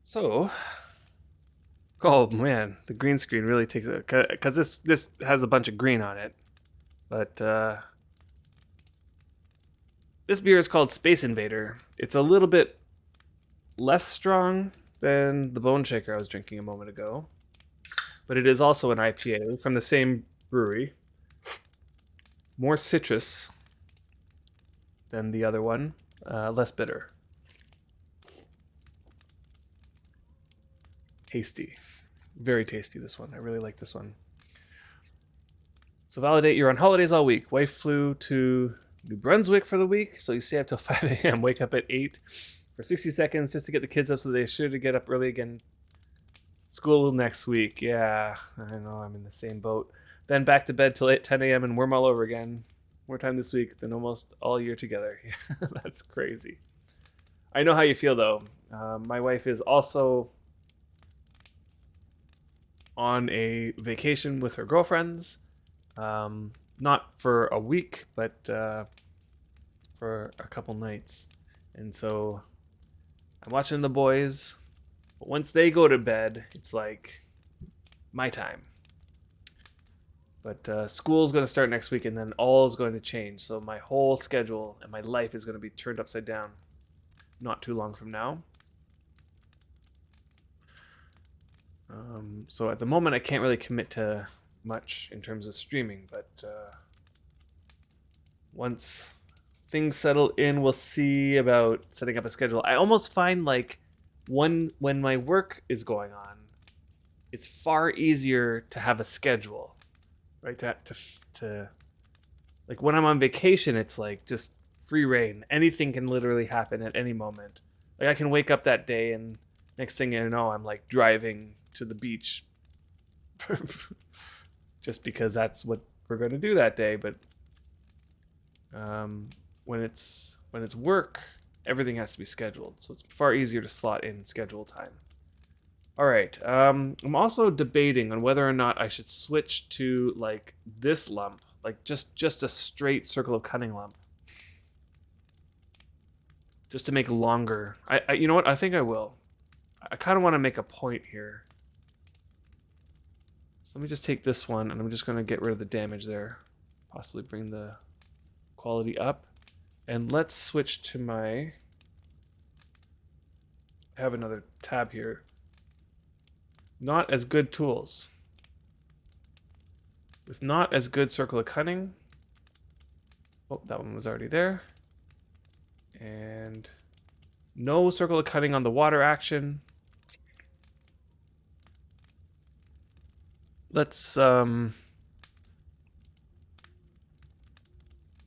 S1: So, oh man, the green screen really takes a because this has a bunch of green on it, but this beer is called Space Invader. It's a little bit less strong than the Bone Shaker I was drinking a moment ago, but it is also an IPA from the same brewery. More citrus than the other one, less bitter. Tasty. Very tasty, this one. I really like this one. So validate, you're on holidays all week. Wife flew to New Brunswick for the week, so you stay up till 5 a.m. Wake up at 8 for 60 seconds just to get the kids up so they should get up early again. School next week. Yeah, I know, I'm in the same boat. Then back to bed till 10 a.m. and worm all over again. More time this week than almost all year together. That's crazy. I know how you feel, though. My wife is also on a vacation with her girlfriends. Not for a week, but for a couple nights. And so I'm watching the boys. But once they go to bed, it's like my time. But school's going to start next week, and then all is going to change. So my whole schedule and my life is going to be turned upside down not too long from now. So at the moment, I can't really commit to much in terms of streaming, but once things settle in, we'll see about setting up a schedule. I almost find like when my work is going on, it's far easier to have a schedule, right? To like when I'm on vacation, it's like just free reign. Anything can literally happen at any moment. Like I can wake up that day and next thing you know, I'm like driving to the beach just because that's what we're going to do that day. But when it's work, everything has to be scheduled, so it's far easier to slot in schedule time. All right. I'm also debating on whether or not I should switch to like this lump, like just a straight circle of cutting lump, just to make longer. I you know what? I think I will. I kind of want to make a point here. So let me just take this one, and I'm just going to get rid of the damage there. Possibly bring the quality up. And let's switch to my... I have another tab here. not as good tools. With not as good Circle of Cunning. Oh, that one was already there. And no Circle of Cunning on the water action. Let's, okay,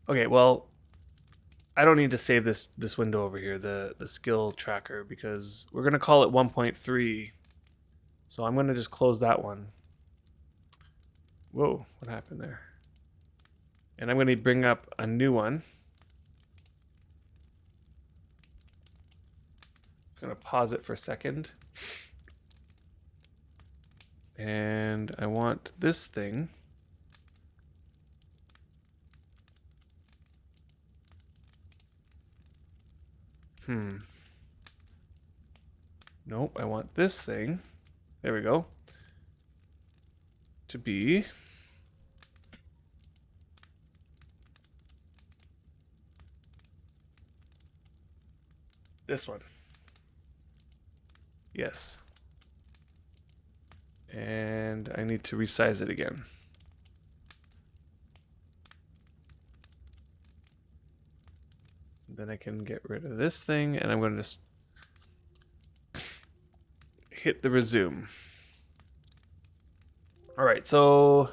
S1: well, I don't need to save this window over here, the skill tracker, because we're going to call it 1.3. So I'm going to just close that one. Whoa, what happened there? And I'm going to bring up a new one. I'm going to pause it for a second. And I want this thing. Nope, I want this thing. There we go. To be this one. Yes. And I need to resize it again. Then I can get rid of this thing, and I'm going to just hit the resume. All right, so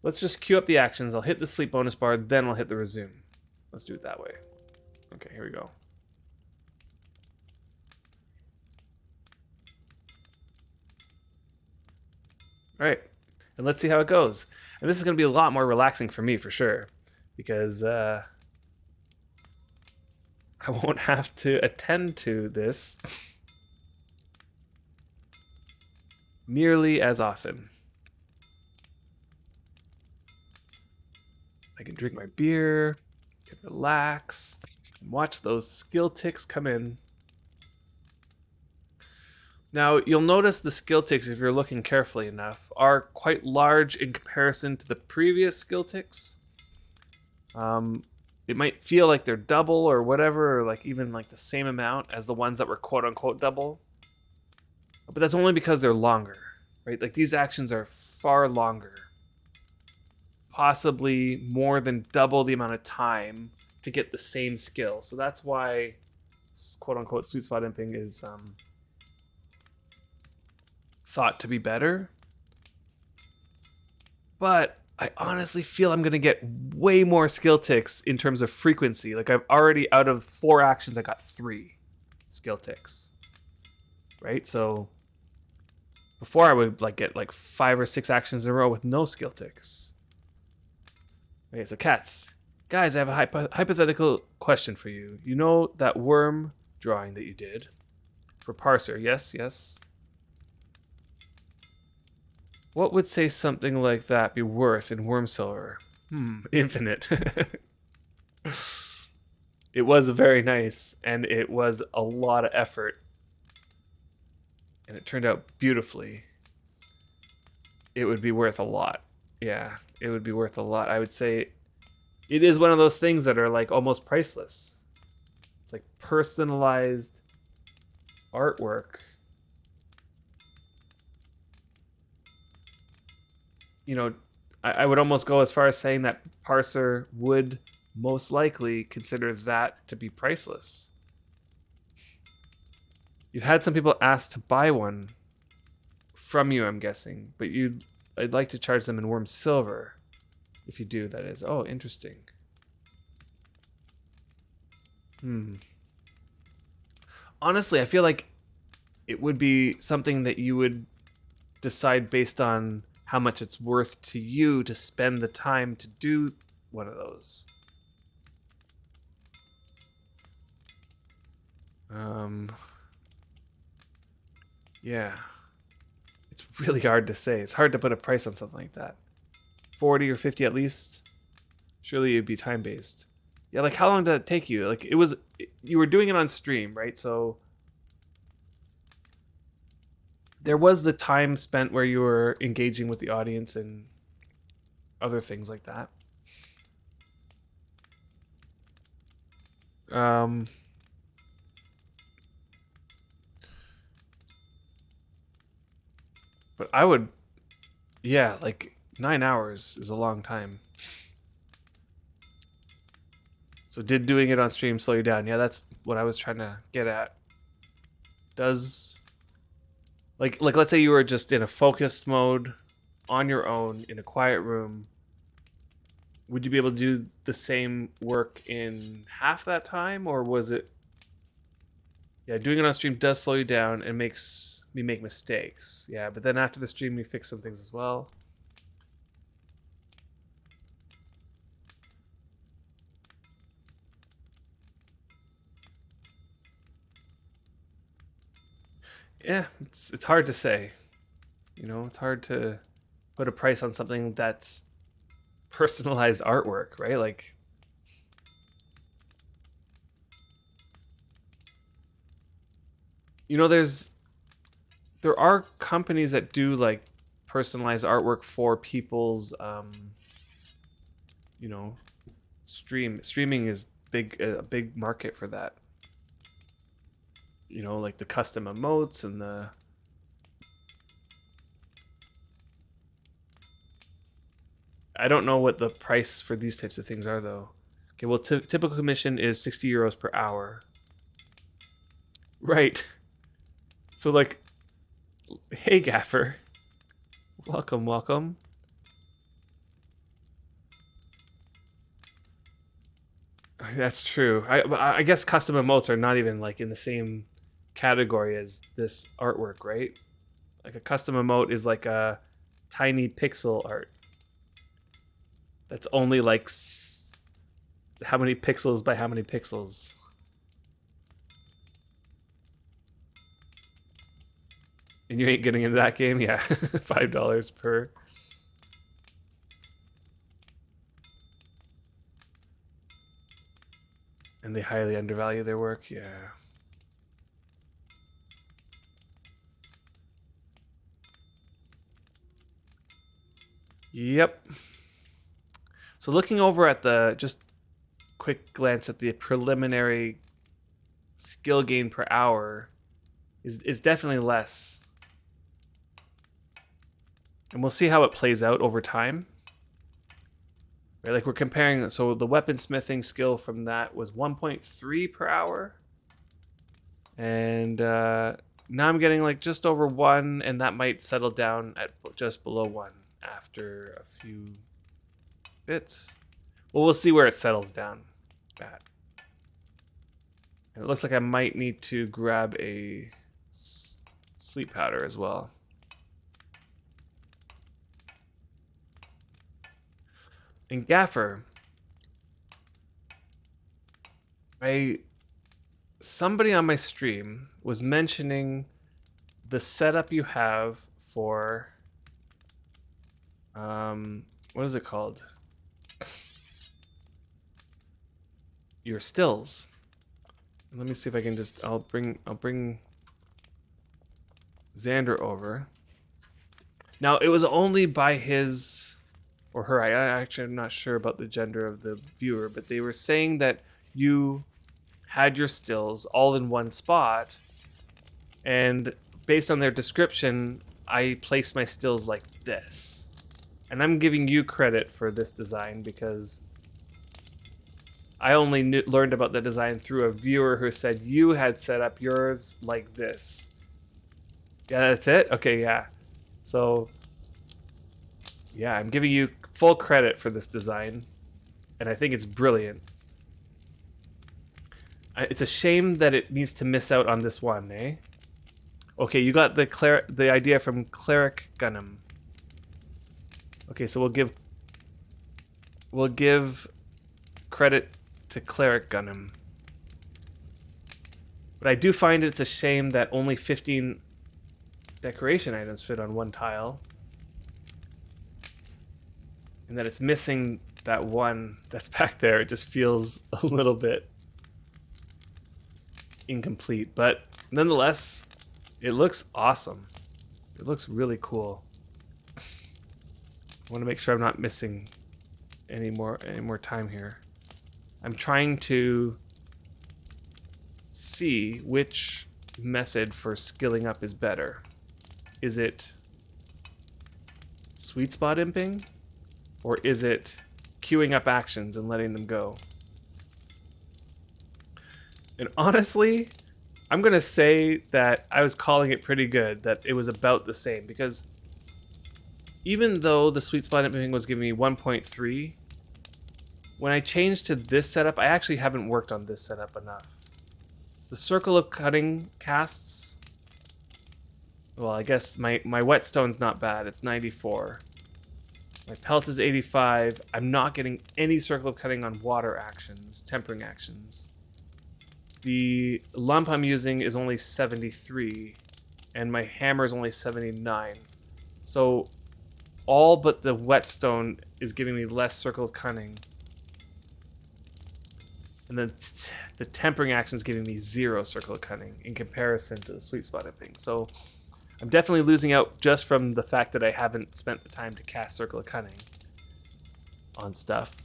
S1: let's just queue up the actions. I'll hit the sleep bonus bar, then I'll hit the resume. Let's do it that way. Okay, here we go. All right, and let's see how it goes. And this is going to be a lot more relaxing for me, for sure, because I won't have to attend to this nearly as often. I can drink my beer, can relax, and watch those skill ticks come in. Now, you'll notice the skill ticks, if you're looking carefully enough, are quite large in comparison to the previous skill ticks. It might feel like they're double or whatever, or like even like the same amount as the ones that were quote-unquote double. But that's only because they're longer, right? Like these actions are far longer. Possibly more than double the amount of time to get the same skill. So that's why quote-unquote sweet spot imping is thought to be better. But I honestly feel I'm going to get way more skill ticks in terms of frequency. Like I've already, out of 4 actions, I got 3 skill ticks. Right? So before I would like get like 5 or 6 actions in a row with no skill ticks. Okay, so cats. Guys, I have a hypothetical question for you. You know that worm drawing that you did for parser? Yes, yes. What would say something like that be worth in worm silver? Infinite. It was very nice, and it was a lot of effort. And it turned out beautifully. It would be worth a lot. Yeah, it would be worth a lot. I would say it is one of those things that are like almost priceless. It's like personalized artwork. You know, I would almost go as far as saying that Parser would most likely consider that to be priceless. You've had some people ask to buy one from you, I'm guessing, but I'd like to charge them in worm silver. If you do, that is. Oh, interesting. Honestly, I feel like it would be something that you would decide based on how much it's worth to you to spend the time to do one of those. Yeah. It's really hard to say. It's hard to put a price on something like that. 40 or 50 at least. Surely it'd be time-based. Yeah, like how long did it take you? Like you were doing it on stream, right? So there was the time spent where you were engaging with the audience and other things like that. But I would, yeah, like 9 hours is a long time. So did doing it on stream slow you down? Yeah, that's what I was trying to get at. Does like let's say you were just in a focused mode on your own in a quiet room, would you be able to do the same work in half that time, or was it? Yeah, doing it on stream does slow you down and makes me make mistakes. Yeah, but then after the stream, we fix some things as well. Yeah, it's hard to say. You know, it's hard to put a price on something that's personalized artwork, right? Like, you know, there are companies that do like personalized artwork for people's you know, streaming is a big market for that. You know, like the custom emotes and the I don't know what the price for these types of things are though. Okay, well, typical commission is 60 euros per hour. Right. So like, hey Gaffer, welcome, welcome. That's true. I guess custom emotes are not even like in the same category as this artwork, right? Like a custom emote is like a tiny pixel art. That's only like how many pixels by how many pixels. And you ain't getting into that game? Yeah. $5 per. And they highly undervalue their work? Yeah. Yep. So looking over at the, just quick glance at the preliminary skill gain per hour is definitely less. And we'll see how it plays out over time. Right, like we're comparing, so the weaponsmithing skill from that was 1.3 per hour. And now I'm getting like just over 1, and that might settle down at just below 1 after a few bits. Well, we'll see where it settles down at. And it looks like I might need to grab a sleep powder as well. And Gaffer, somebody on my stream was mentioning the setup you have for what is it called? Your stills. Let me see if I can just I'll bring Xander over. Now it was only by his or her, I actually am not sure about the gender of the viewer, but they were saying that you had your stills all in one spot, and based on their description, I placed my stills like this. And I'm giving you credit for this design because I only learned about the design through a viewer who said you had set up yours like this. Yeah, that's it? Okay, yeah. So, yeah, I'm giving you full credit for this design, and I think it's brilliant. It's a shame that it needs to miss out on this one, eh? Okay, you got the idea from Cleric Gunham. Okay, so we'll give credit to Cleric Gunham. But I do find it's a shame that only 15 decoration items fit on one tile. And that it's missing that one that's back there. It just feels a little bit incomplete. But nonetheless, it looks awesome. It looks really cool. I want to make sure I'm not missing any more time here. I'm trying to see which method for skilling up is better. Is it sweet spot imping? Or is it queuing up actions and letting them go? And honestly, I'm going to say that I was calling it pretty good, that it was about the same, because even though the sweet spot imping was giving me 1.3, when I changed to this setup, I actually haven't worked on this setup enough. The circle of cutting casts, well, I guess my whetstone's not bad. It's 94. My pelt is 85. I'm not getting any circle of cutting on water actions, tempering actions. The lump I'm using is only 73, and my hammer is only 79. So all but the whetstone is giving me less circle of cutting. And then the tempering action is giving me 0 circle of cutting in comparison to the sweet spot imping. So I'm definitely losing out just from the fact that I haven't spent the time to cast circle of cutting on stuff.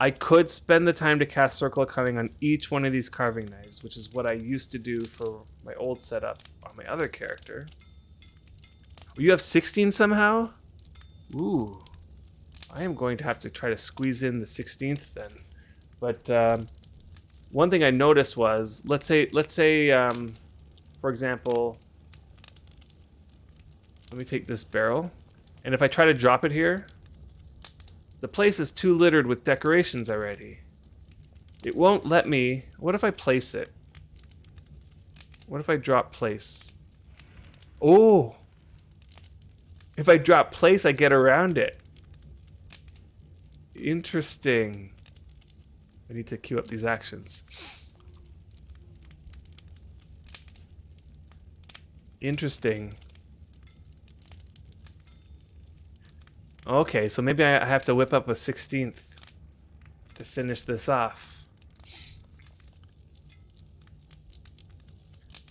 S1: I could spend the time to cast circle of cutting on each one of these carving knives, which is what I used to do for my old setup on my other character. You have 16 somehow? Ooh. I am going to have to try to squeeze in the 16th then. But one thing I noticed was, let's say, for example, let me take this barrel, and if I try to drop it here, the place is too littered with decorations already. It won't let me. What if I place it? What if I drop place? Oh! If I drop place, I get around it. Interesting. I need to queue up these actions. Interesting. Okay, so maybe I have to whip up a 16th to finish this off.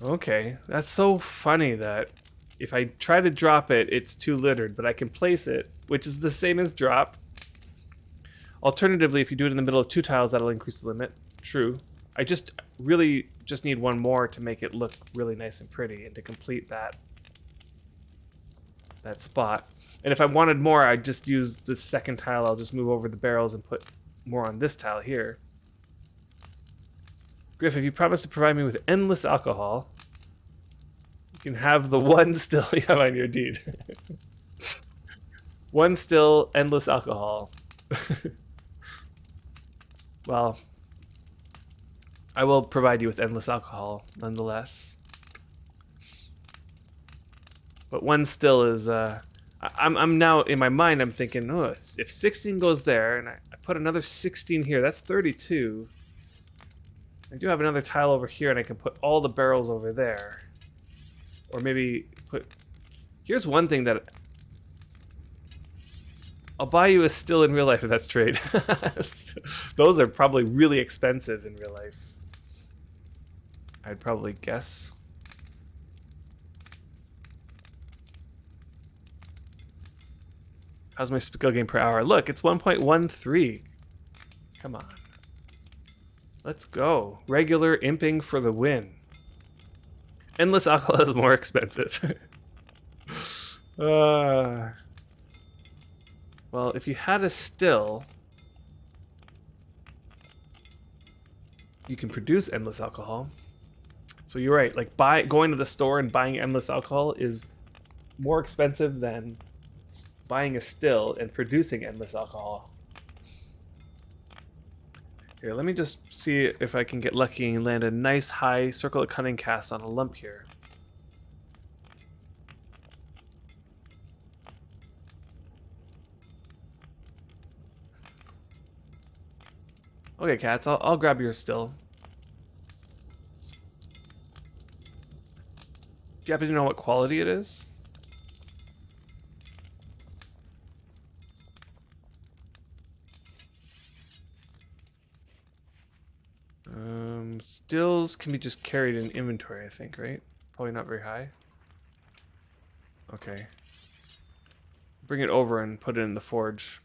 S1: Okay, that's so funny that if I try to drop it, it's too littered, but I can place it, which is the same as drop. Alternatively, if you do it in the middle of 2 tiles, that'll increase the limit. True. I really just need one more to make it look really nice and pretty and to complete that spot. And if I wanted more, I'd just use the second tile. I'll just move over the barrels and put more on this tile here. Griff, if you promise to provide me with endless alcohol, you can have the one still you have on your deed. One still, endless alcohol. Well, I will provide you with endless alcohol, nonetheless. But one still is, I'm now, in my mind, I'm thinking, oh, if 16 goes there, and I put another 16 here, that's 32. I do have another tile over here, and I can put all the barrels over there. Or maybe put... Here's one thing that... I'll buy you a still in real life if that's trade. Those are probably really expensive in real life. I'd probably guess. How's my skill gain per hour? Look, it's 1.13. Come on. Let's go. Regular imping for the win. Endless alcohol is more expensive. Well, if you had a still, you can produce endless alcohol. So you're right, like going to the store and buying endless alcohol is more expensive than buying a still and producing endless alcohol. Here, let me just see if I can get lucky and land a nice high circle of cunning cast on a lump here. Okay, cats, I'll grab your still. Do you happen to know what quality it is? Stills can be just carried in inventory, I think, right? Probably not very high. Okay. Bring it over and put it in the forge.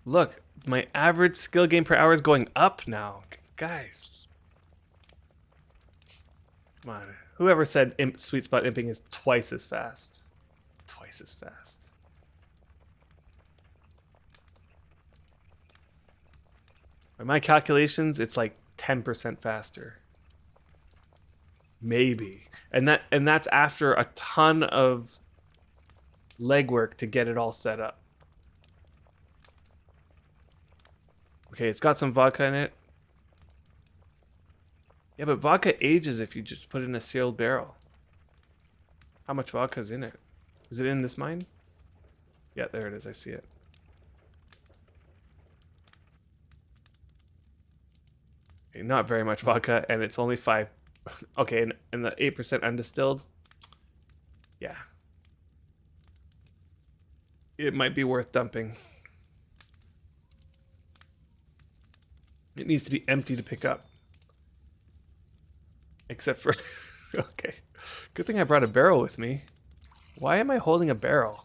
S1: Look, my average skill gain per hour is going up now. Guys. Come on. Whoever said sweet spot imping is twice as fast. Twice as fast. By my calculations, it's like 10% faster. Maybe. And that's after a ton of legwork to get it all set up. Okay, it's got some vodka in it. Yeah, but vodka ages if you just put it in a sealed barrel. How much vodka is in it? Is it in this mine? Yeah, there it is. I see it. Okay, not very much vodka, and it's only 5. Okay, and the 8% undistilled. Yeah. It might be worth dumping. It needs to be empty to pick up. Except for... Okay. Good thing I brought a barrel with me. Why am I holding a barrel?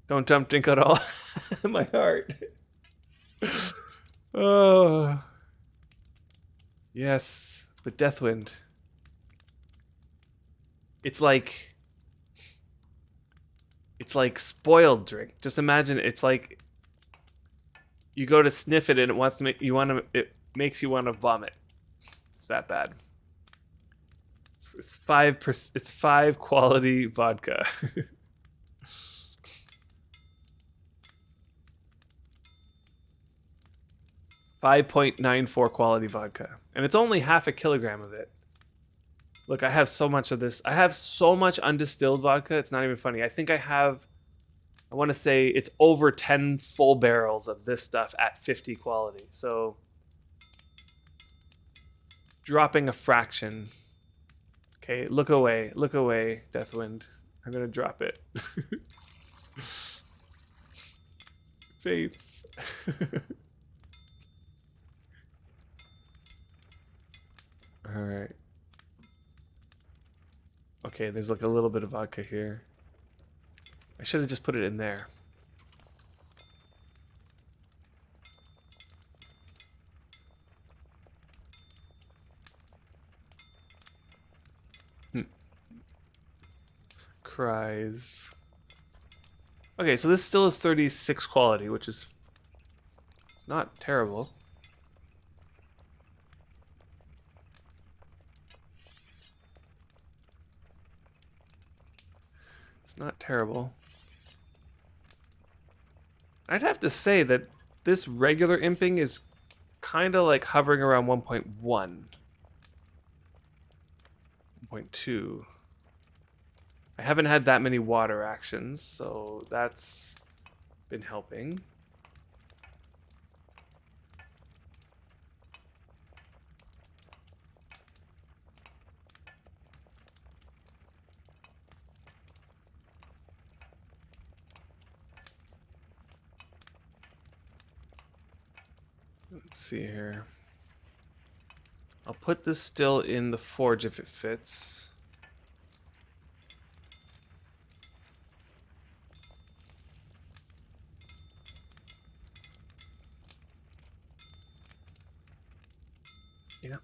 S1: Don't jump, drink at all. My heart. Oh. Yes, but Deathwind. It's like spoiled drink. Just imagine it's like you go to sniff it and it wants to make it makes you want to vomit. It's that bad. It's 5%. It's 5 quality vodka. 5.94 quality vodka, and it's only half a kilogram of it. Look, I have so much of this. I have so much undistilled vodka. It's not even funny. I think I want to say it's over 10 full barrels of this stuff at 50 quality. So dropping a fraction. Okay, look away, Deathwind. I'm gonna drop it. Fates. All right. Okay, there's like a little bit of vodka here. I should have just put it in there. Cries. Okay, so this still is 36 quality, which is it's not terrible. It's not terrible. I'd have to say that this regular imping is kind of like hovering around 1.1. 1.2. I haven't had that many water actions, so that's been helping. Let's see here. I'll put this still in the forge if it fits. Yeah.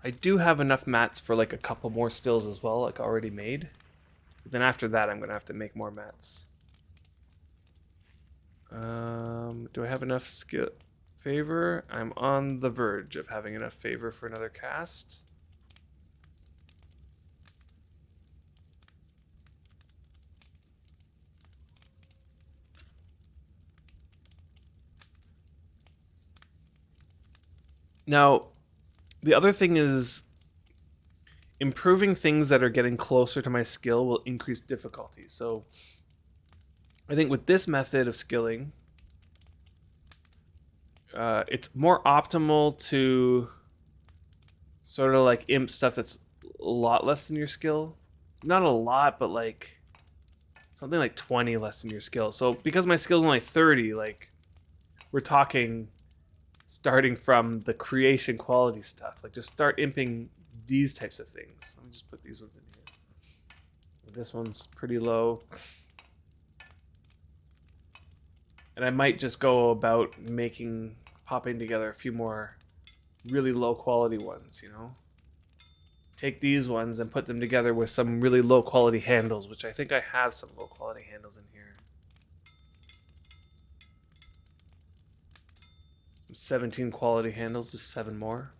S1: I do have enough mats for like a couple more stills as well, like already made. But then after that, I'm gonna have to make more mats. Do I have enough skill favor? I'm on the verge of having enough favor for another cast. Now, the other thing is improving things that are getting closer to my skill will increase difficulty. So I think with this method of skilling, it's more optimal to sort of like imp stuff that's a lot less than your skill. Not a lot, but like something like 20 less than your skill. So because my skill's only 30, like we're talking starting from the creation quality stuff. Like just start imping these types of things. Let me just put these ones in here. This one's pretty low. And I might just go about popping together a few more really low quality ones, you know? Take these ones and put them together with some really low quality handles, which I think I have some low quality handles in here. Some 17 quality handles, just 7 more.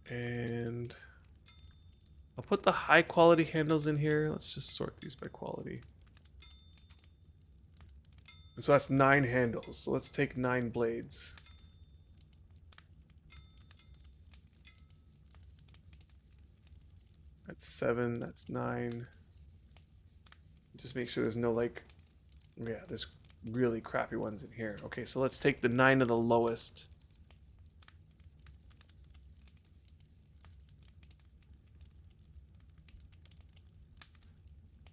S1: And I'll put the high quality handles in here. Let's just sort these by quality. And so that's 9 handles. So let's take 9 blades. That's 7, that's 9. Just make sure there's no there's really crappy ones in here. Okay, so let's take the 9 of the lowest.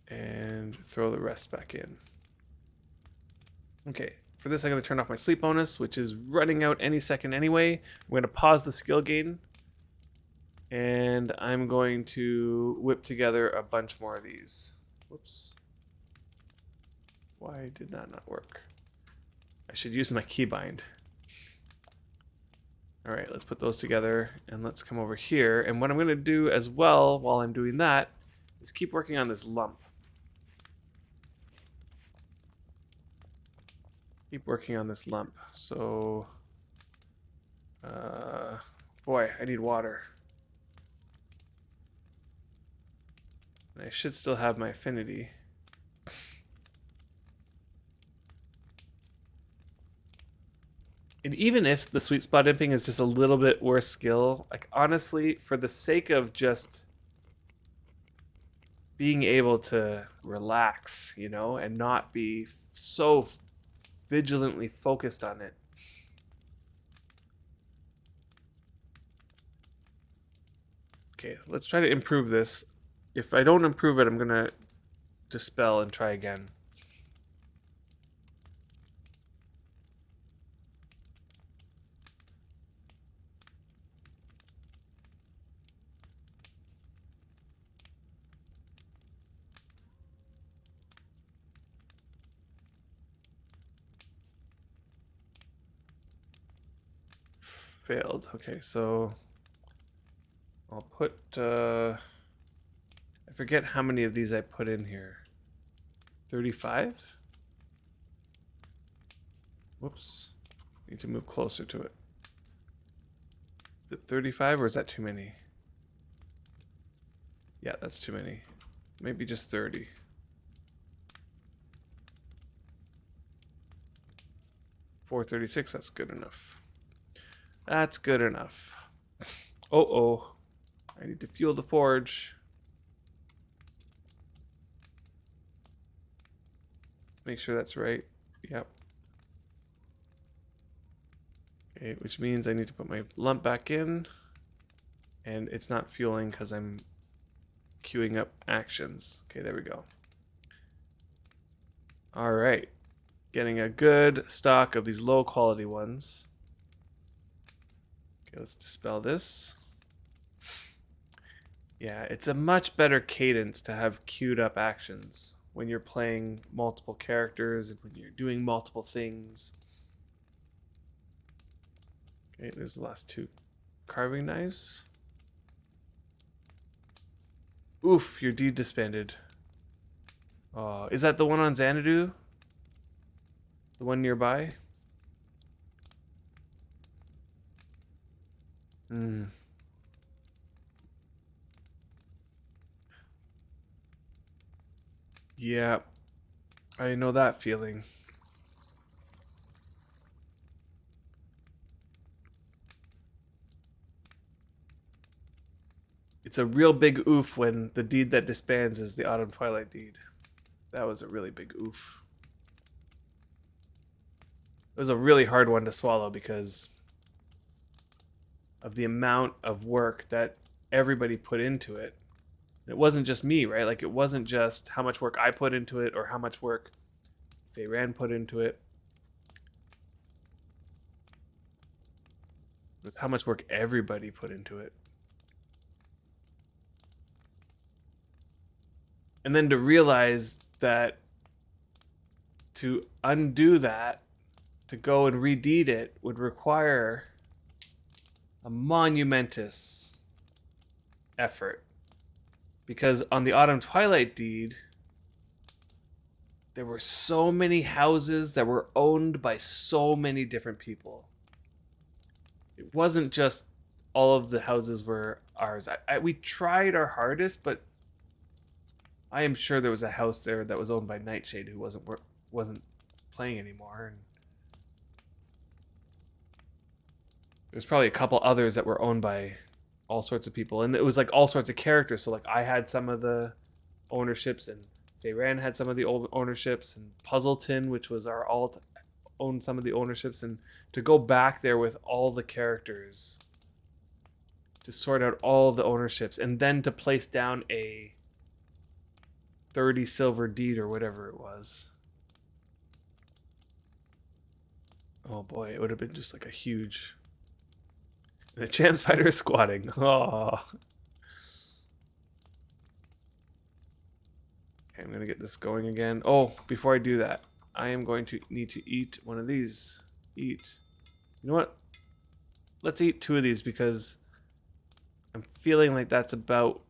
S1: And throw the rest back in. Okay, for this I'm going to turn off my sleep bonus, which is running out any second anyway. I'm going to pause the skill gain. And I'm going to whip together a bunch more of these. Whoops. Why did that not work? I should use my keybind. Alright, let's put those together and let's come over here. And what I'm going to do as well while I'm doing that is keep working on this lump. Keep working on this lump. So, boy, I need water. And I should still have my affinity. And even if the sweet spot imping is just a little bit worse skill, like honestly, for the sake of just being able to relax, you know, and not be so vigilantly focused on it. Okay, let's try to improve this. If I don't improve it, I'm gonna dispel and try again. Failed. Okay, so I'll put, I forget how many of these I put in here. 35? Whoops. Need to move closer to it. Is it 35 or is that too many? Yeah, that's too many. Maybe just 30. 436, that's good enough. That's good enough. Oh, I need to fuel the forge. Make sure that's right. Yep. Okay, which means I need to put my lump back in. And it's not fueling because I'm queuing up actions. Okay, there we go. All right. Getting a good stock of these low quality ones. Okay, let's dispel this. Yeah, it's a much better cadence to have queued up actions when you're playing multiple characters and when you're doing multiple things. Okay, there's the last 2 carving knives. Oof, your deed disbanded. Oh, is that the one on Xanadu? The one nearby? Hmm. Yeah, I know that feeling. It's a real big oof when the deed that disbands is the Autumn Twilight deed. That was a really big oof. It was a really hard one to swallow because of the amount of work that everybody put into it. It wasn't just me, right? Like, it wasn't just how much work I put into it or how much work Feyran put into it. It was how much work everybody put into it. And then to realize that to undo that, to go and redeed it, would require a monumentous effort. Because on the Autumn Twilight deed, there were so many houses that were owned by so many different people. It wasn't just all of the houses were ours. We tried our hardest, but I am sure there was a house there that was owned by Nightshade who wasn't playing anymore. And there's probably a couple others that were owned by all sorts of people, and it was like all sorts of characters. So like I had some of the ownerships, and Feyran had some of the old ownerships, and Puzzleton, which was our alt, owned some of the ownerships. And to go back there with all the characters, to sort out all the ownerships, and then to place down a 30 silver deed or whatever it was. Oh boy, it would have been just like a huge... The champ spider is squatting. Oh. Okay, I'm going to get this going again. Oh, before I do that, I am going to need to eat one of these. Eat. You know what? Let's eat 2 of these because I'm feeling like that's about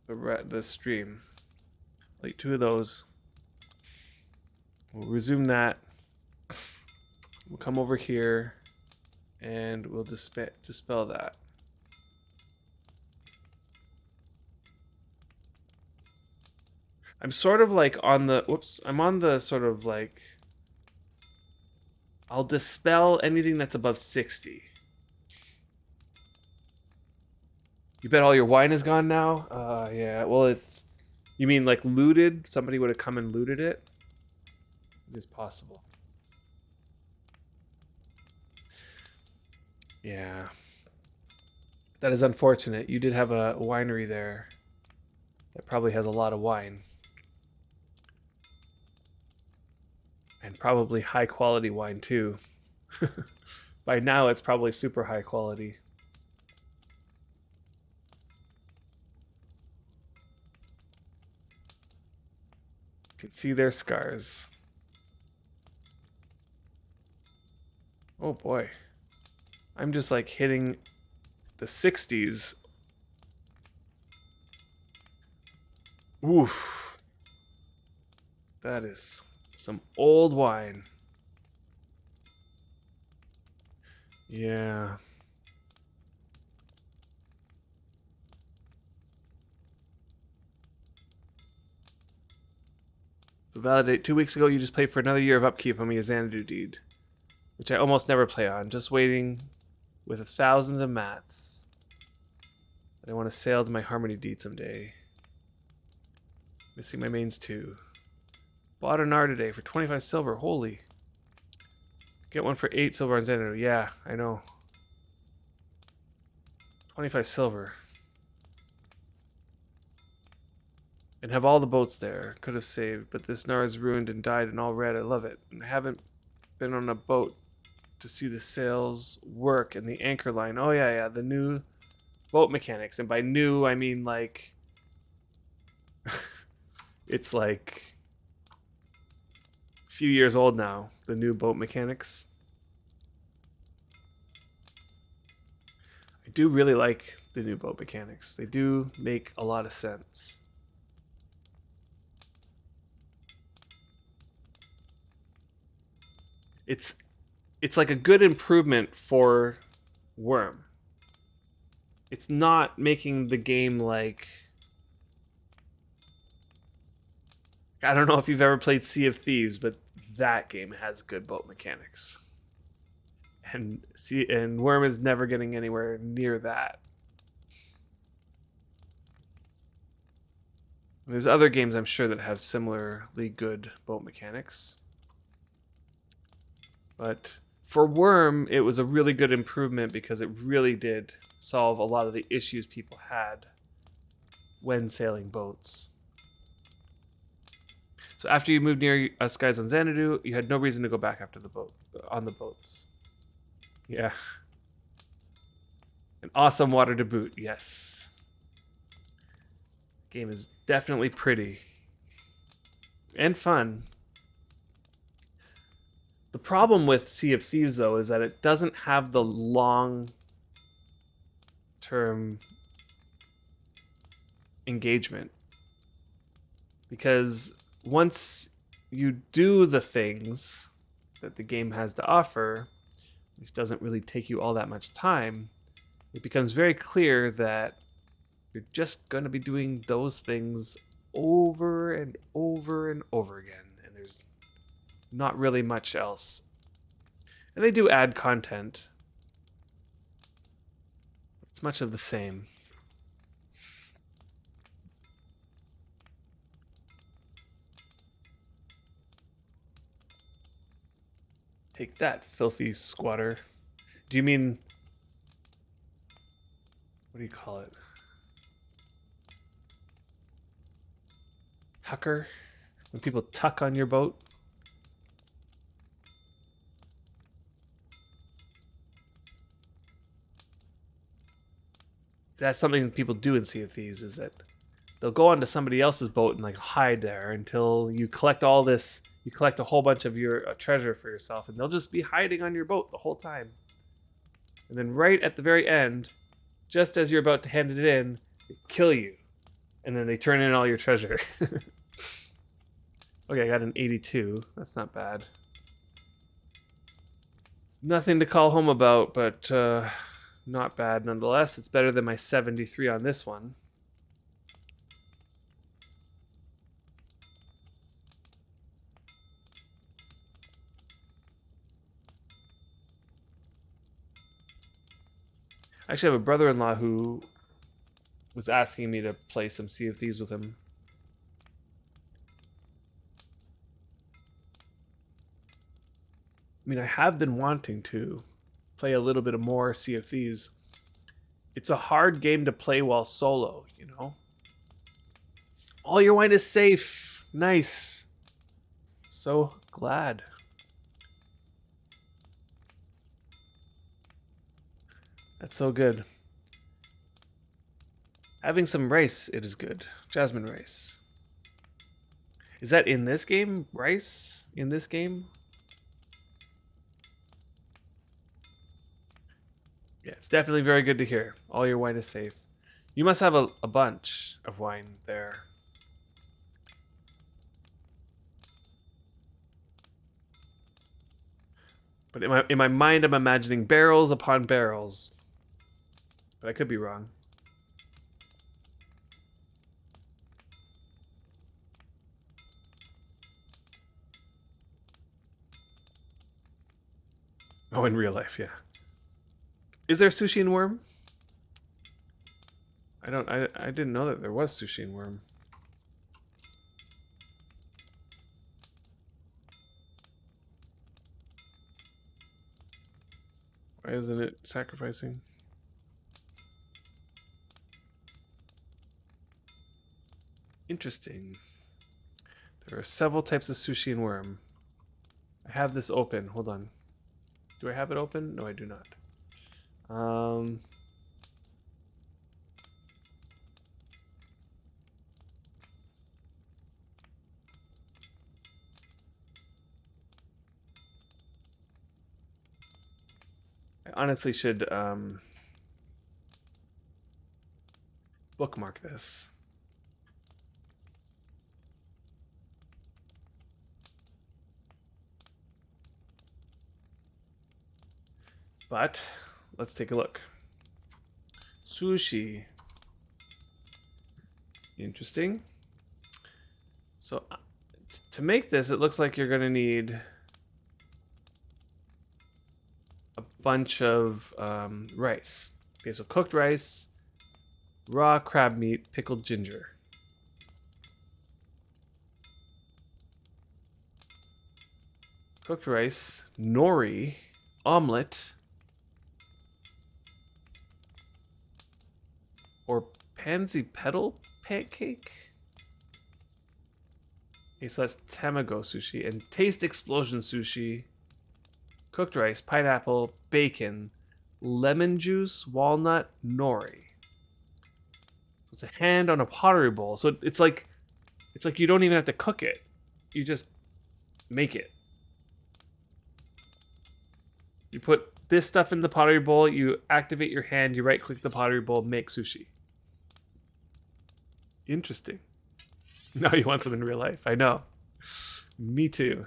S1: the stream. I'll eat 2 of those. We'll resume that. We'll come over here and we'll dispel that. I'm sort of like on the, whoops, I'm on the sort of like, I'll dispel anything that's above 60. You bet all your wine is gone now? Yeah, well it's, you mean like looted? Somebody would have come and looted it? It is possible. Yeah. That is unfortunate. You did have a winery there that probably has a lot of wine. And probably high quality wine too. By now it's probably super high quality. You can see their scars. Oh boy. I'm just like hitting the 60s. Oof. That is some old wine. Yeah. So validate. 2 weeks ago, you just paid for another year of upkeep on my Xanadu deed, which I almost never play on. Just waiting with thousands of mats. But I want to sail to my Harmony deed someday. Missing my mains too. Bought an R today for 25 silver. Holy. Get one for 8 silver on Xanadu. Yeah, I know. 25 silver. And have all the boats there. Could have saved, but this Nar is ruined and died and all red. I love it. And I haven't been on a boat to see the sails work and the anchor line. Oh yeah, the new boat mechanics. And by new, I mean like... it's like... a few years old now, the new boat mechanics. I do really like the new boat mechanics. They do make a lot of sense. It's like a good improvement for Worm. It's not making the game like... I don't know if you've ever played Sea of Thieves, but that game has good boat mechanics. And Worm is never getting anywhere near that. There's other games I'm sure that have similarly good boat mechanics. But for Worm, it was a really good improvement because it really did solve a lot of the issues people had when sailing boats. So after you moved near us guys on Xanadu, you had no reason to go back after the boat on the boats. Yeah. An awesome water to boot, yes. Game is definitely pretty. And fun. The problem with Sea of Thieves, though, is that it doesn't have the long-term engagement. Because once you do the things that the game has to offer, which doesn't really take you all that much time, it becomes very clear that you're just going to be doing those things over and over and over again, and there's not really much else. And they do add content. It's much of the same. Take that, filthy squatter. Do you mean... what do you call it? Tucker? When people tuck on your boat? That's something that people do in Sea of Thieves, is that they'll go onto somebody else's boat and like hide there until you collect all this. You collect a whole bunch of your treasure for yourself, and they'll just be hiding on your boat the whole time. And then right at the very end, just as you're about to hand it in, they kill you. And then they turn in all your treasure. Okay, I got an 82. That's not bad. Nothing to call home about, but not bad nonetheless. It's better than my 73 on this one. I actually have a brother-in-law who was asking me to play some Sea of Thieves with him. I mean, I have been wanting to play a little bit of more Sea of Thieves. It's a hard game to play while solo, you know? All your wine is safe. Nice. So glad. That's so good. Having some rice, it is good. Jasmine rice. Is that in this game? Rice? In this game? Yeah, it's definitely very good to hear. All your wine is safe. You must have a bunch of wine there. But in my mind, I'm imagining barrels upon barrels. But I could be wrong. Oh, in real life, yeah. Is there sushi and worm? I didn't know that there was sushi and worm. Why isn't it sacrificing? Interesting. There are several types of sushi and worm. I have this open. Hold on. Do I have it open? No, I do not. I honestly should bookmark this. But let's take a look. Sushi. Interesting. So to make this, it looks like you're going to need a bunch of rice. Okay, so cooked rice, raw crab meat, pickled ginger. Cooked rice, nori, omelet, or pansy petal pancake. Okay, so that's tamago sushi and taste explosion sushi, cooked rice, pineapple, bacon, lemon juice, walnut, nori. So it's a hand on a pottery bowl. So it's like you don't even have to cook it. You just make it. You put this stuff in the pottery bowl, you activate your hand, you right-click the pottery bowl, make sushi. Interesting. Now you want something in real life. I know. Me too.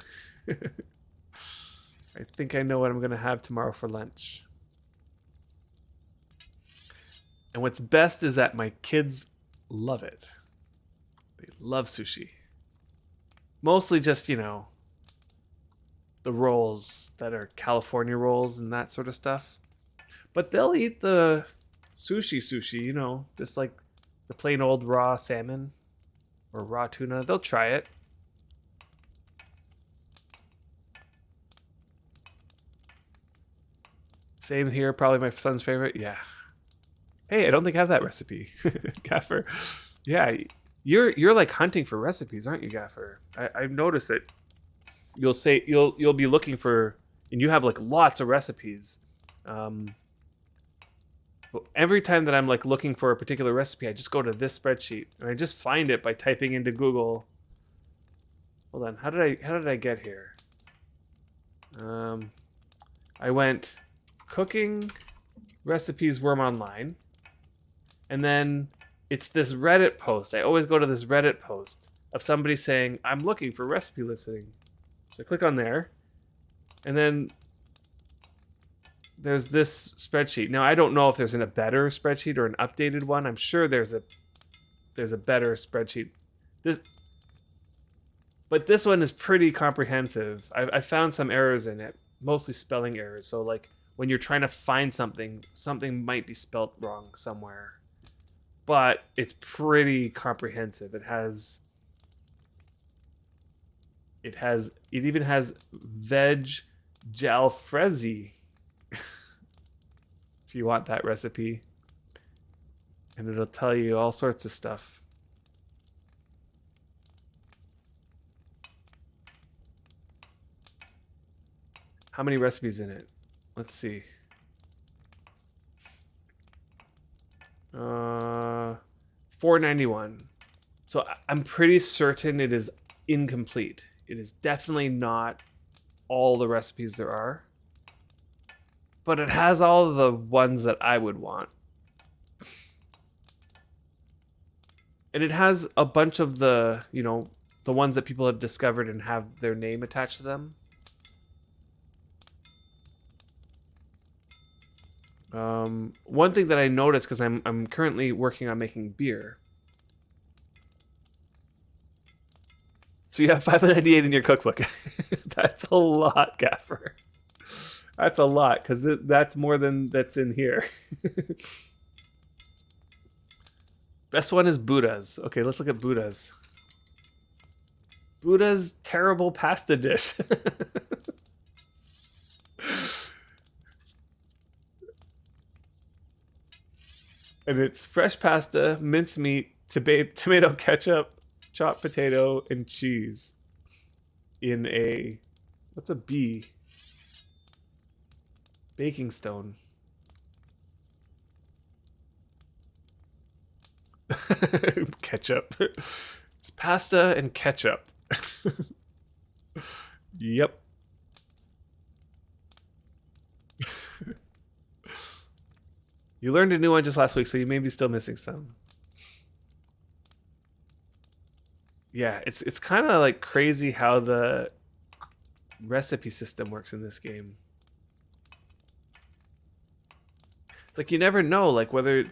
S1: I think I know what I'm going to have tomorrow for lunch. And what's best is that my kids love it. They love sushi. Mostly just, you know, the rolls that are California rolls and that sort of stuff. But they'll eat the sushi, you know, just like the plain old raw salmon or raw tuna. They'll try it. Same here, probably my son's favorite. Yeah. Hey, I don't think I have that recipe, Gaffer. Yeah, you're like hunting for recipes, aren't you, Gaffer? I've noticed that you'll be looking for, and you have like lots of recipes. Every time that I'm like looking for a particular recipe, I just go to this spreadsheet and I just find it by typing into Google. Hold on, how did I get here? I went cooking recipes worm online, and then it's this Reddit post. I always go to this Reddit post of somebody saying, I'm looking for recipe listing. So I click on there, and then there's this spreadsheet. Now I don't know if there's a better spreadsheet or an updated one. I'm sure there's a better spreadsheet. But this one is pretty comprehensive. I found some errors in it, mostly spelling errors. So like when you're trying to find something might be spelt wrong somewhere. But it's pretty comprehensive. It even has veg jalfrezi. If you want that recipe. And it'll tell you all sorts of stuff. How many recipes in it? Let's see. $4.91. So I'm pretty certain it is incomplete. It is definitely not all the recipes there are. But it has all of the ones that I would want. And it has a bunch of the, you know, the ones that people have discovered and have their name attached to them. One thing that I noticed, because I'm currently working on making beer. So you have 598 in your cookbook. That's a lot, Gaffer. That's a lot, because that's more than that's in here. Best one is Buddha's. Okay, let's look at Buddha's. Buddha's terrible pasta dish. And it's fresh pasta, mincemeat, tomato ketchup, chopped potato, and cheese. In a... What's a B? Baking stone. Ketchup. It's pasta and ketchup. Yep. You learned a new one just last week, so you may be still missing some. Yeah, it's kind of like crazy how the recipe system works in this game. It's like you never know, like whether,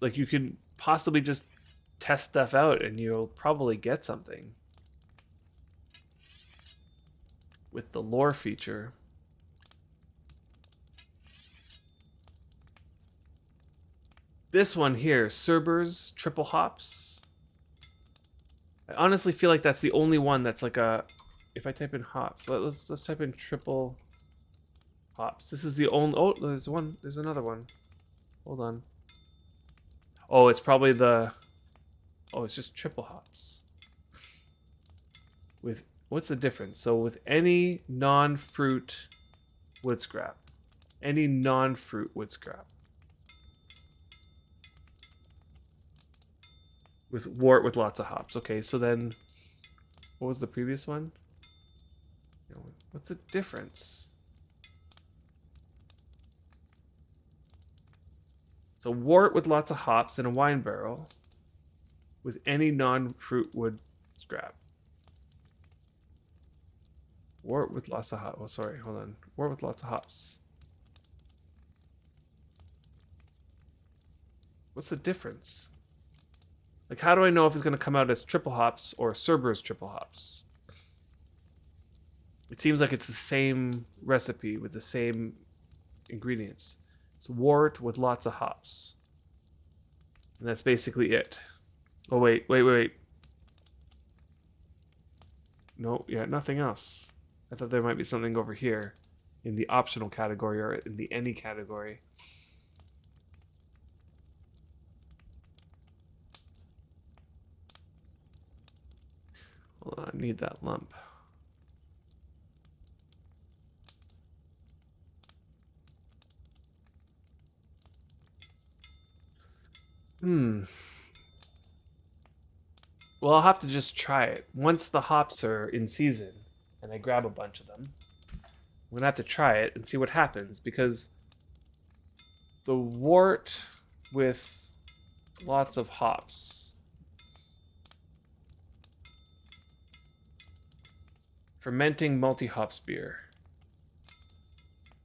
S1: like you could possibly just test stuff out and you'll probably get something with the lore feature. This one here, Cerber's triple hops. I honestly feel like that's the only one that's like a. If I type in hops, let's type in triple hops. This is the only. Oh, there's one. There's another one. Hold on. Oh, it's probably the. Oh, it's just triple hops. With what's the difference? So with any non-fruit wood scrap. Any non-fruit wood scrap. With wort with lots of hops. Okay, so then what was the previous one? What's the difference? So wort with lots of hops in a wine barrel with any non-fruit wood scrap. Wort with lots of hops. Oh, sorry, hold on. Wort with lots of hops. What's the difference? Like, how do I know if it's going to come out as triple hops or Cerberus triple hops? It seems like it's the same recipe with the same ingredients. It's wort with lots of hops. And that's basically it. Oh, wait. No, yeah, nothing else. I thought there might be something over here in the optional category or in the any category. Hold on, I need that lump. Well, I'll have to just try it. Once the hops are in season and I grab a bunch of them, I'm going to have to try it and see what happens because the wort with lots of hops. Fermenting multi-hops beer.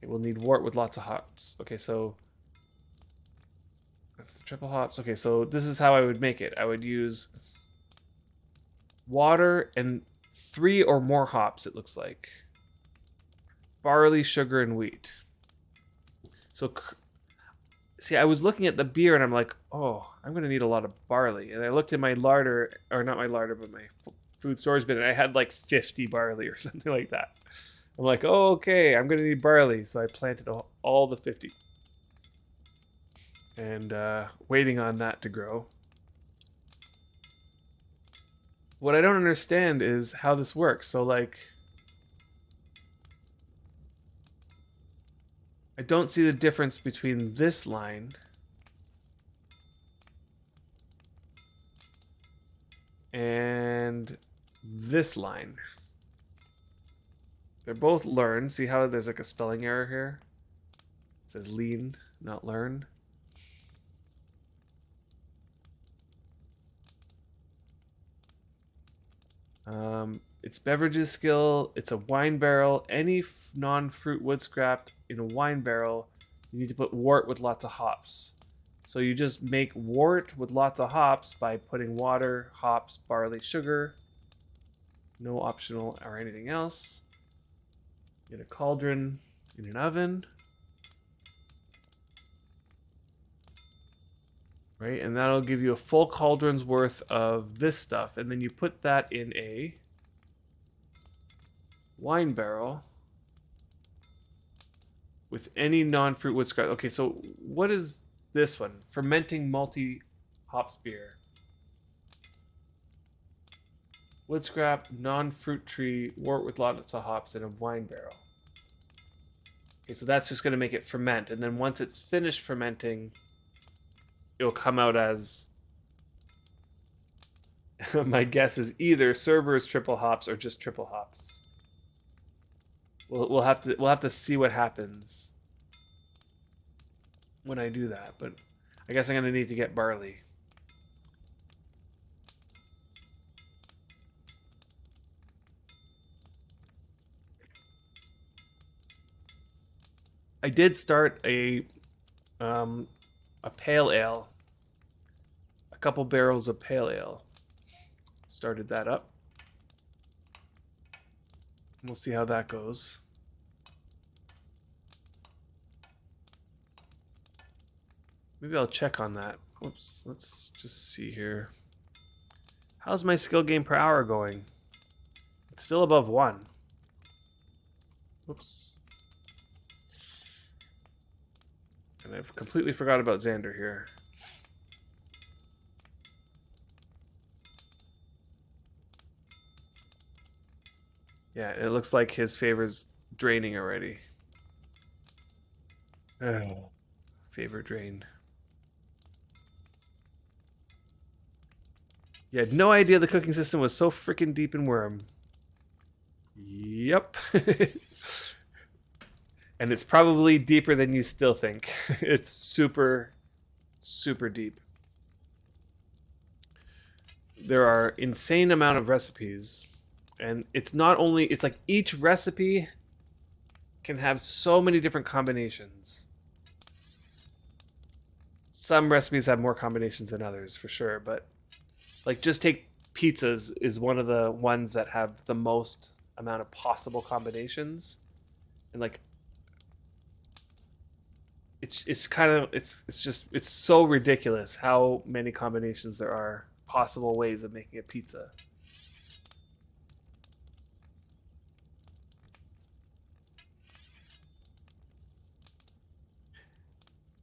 S1: It will need wort with lots of hops. Okay, so that's the triple hops. Okay, so this is how I would make it. I would use water and 3 or more hops, it looks like. Barley, sugar, and wheat. So, see, I was looking at the beer and I'm like, oh, I'm going to need a lot of barley. And I looked in my larder, or not my larder, but my food storage bin, and I had like 50 barley or something like that. I'm like, oh, okay, I'm going to need barley. So I planted all the 50. And waiting on that to grow. What I don't understand is how this works. So, like, I don't see the difference between this line and this line. They're both learn. See how there's like a spelling error here? It says lean, not learn. It's beverages skill. It's a wine barrel. Any non-fruit wood scrap in a wine barrel, you need to put wort with lots of hops. So you just make wort with lots of hops by putting water, hops, barley, sugar. No optional or anything else. Get a cauldron in an oven. Right, and that'll give you a full cauldron's worth of this stuff. And then you put that in a wine barrel with any non-fruit wood scrap. Okay, so what is this one? Fermenting multi-hops beer. Wood scrap, non-fruit tree, wort with lots of hops in a wine barrel. Okay, so that's just going to make it ferment. And then once it's finished fermenting, it'll come out as, my guess is either Cerberus triple hops or just triple hops. We'll have to see what happens when I do that, but I guess I'm gonna need to get barley. I did start a pale ale, a couple barrels of pale ale. Started that up. We'll see how that goes. Maybe I'll check on that. Whoops, let's just see here. How's my skill gain per hour going? It's still above 1. Whoops. And I've completely forgot about Xander here. Yeah, it looks like his favor's draining already. Oh, favorite drain. You had no idea the cooking system was so freaking deep in Worm. Yep. And it's probably deeper than you still think. It's super, super deep. There are insane amount of recipes. And it's not only, it's like each recipe can have so many different combinations. Some recipes have more combinations than others, for sure, but like just take pizzas is one of the ones that have the most amount of possible combinations. And like it's kind of it's just it's so ridiculous how many combinations there are possible ways of making a pizza.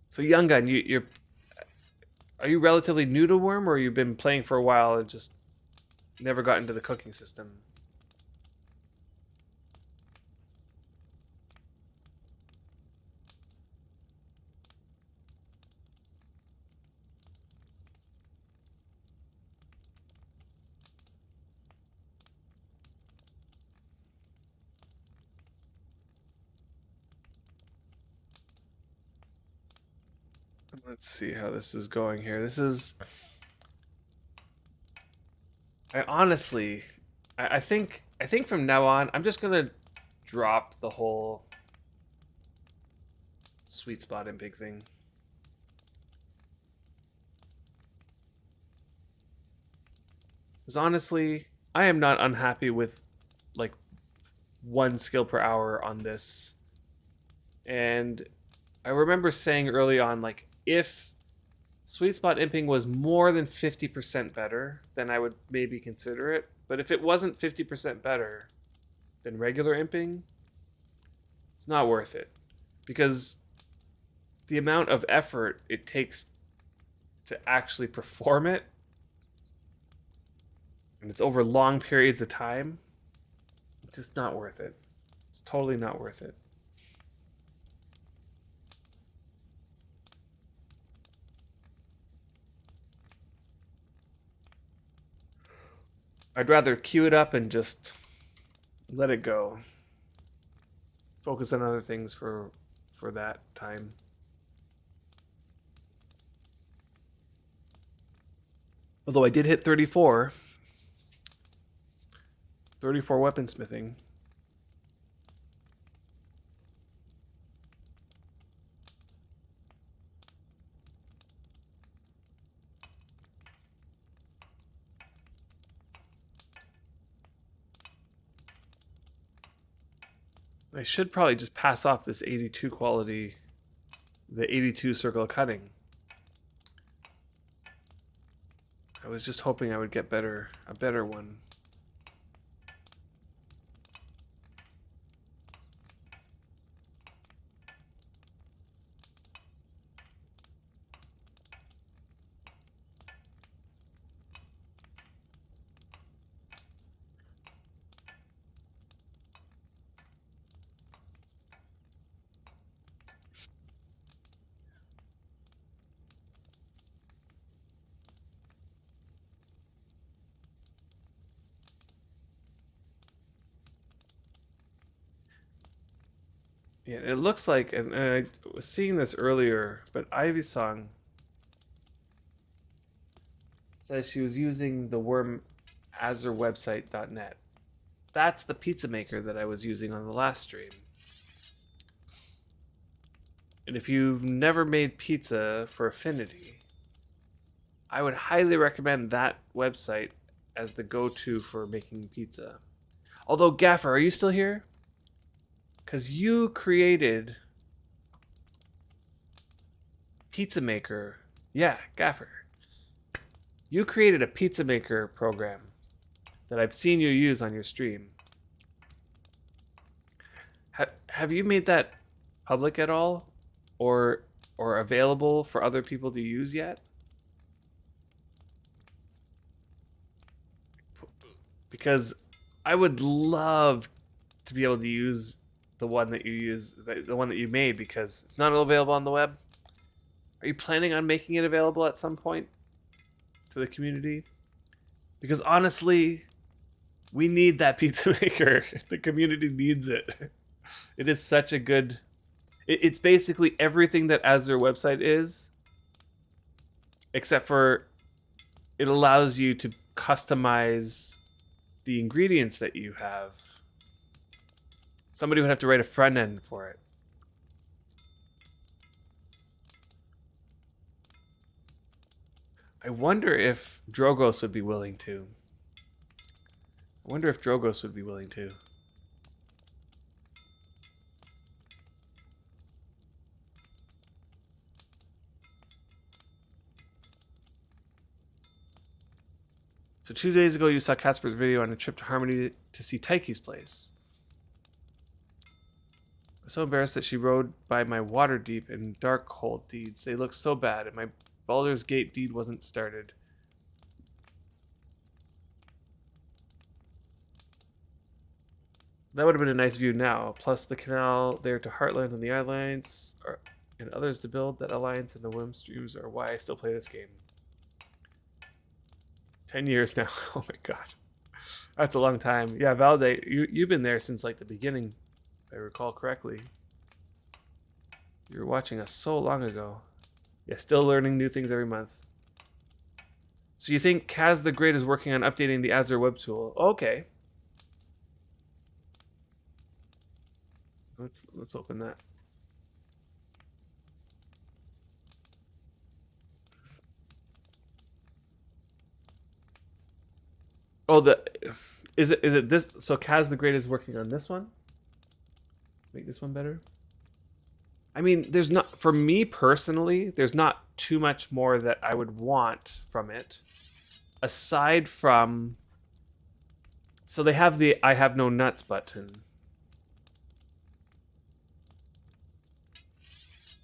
S1: So Young Gun, you're are you relatively new to Worm, or you've been playing for a while and just never got into the cooking system? Let's see how this is going here. This is I honestly I think from now on I'm just gonna drop the whole sweet spot and big thing. Because honestly, I am not unhappy with like 1 skill per hour on this. And I remember saying early on, like, if sweet spot imping was more than 50% better, then I would maybe consider it. But if it wasn't 50% better than regular imping, it's not worth it. Because the amount of effort it takes to actually perform it, and it's over long periods of time, it's just not worth it. It's totally not worth it. I'd rather queue it up and just let it go. Focus on other things for that time. Although I did hit 34. 34 weaponsmithing. I should probably just pass off this 82 quality, the 82 circle of cutting. I was just hoping I would get a better one. Yeah, it looks like, and I was seeing this earlier, but Ivy Song says she was using the worm azurewebsite.net. That's the pizza maker that I was using on the last stream. And if you've never made pizza for Affinity, I would highly recommend that website as the go-to for making pizza. Although, Gaffer, are you still here? Because you created Pizza Maker. Yeah, Gaffer. You created a Pizza Maker program that I've seen you use on your stream. Have you made that public at all? Or available for other people to use yet? Because I would love to be able to use the one that you use, the one that you made, because it's not available on the web. Are you planning on making it available at some point to the community? Because honestly, we need that pizza maker. The community needs it. It is such a good... It's basically everything that Azure website is, except for it allows you to customize the ingredients that you have. Somebody would have to write a front end for it. I wonder if Drogos would be willing to. So 2 days ago, you saw Casper's video on a trip to Harmony to see Taiki's place. I was so embarrassed that she rode by my water deep and dark hole deeds. They look so bad, and my Baldur's Gate deed wasn't started. That would have been a nice view now. Plus the canal there to Heartland and the Alliance and others to build. That Alliance and the Whim streams are why I still play this game. 10 years now. Oh my god. That's a long time. Yeah, Valde, you've been there since like the beginning, if I recall correctly. You were watching us so long ago. Yeah, still learning new things every month. So you think Kaz the Great is working on updating the Azure web tool? Okay. Let's open that. Oh, is it this? So Kaz the Great is working on this one. Make this one better. I mean, there's not, for me personally, there's not too much more that I would want from it, aside from. So they have the I have no nuts button,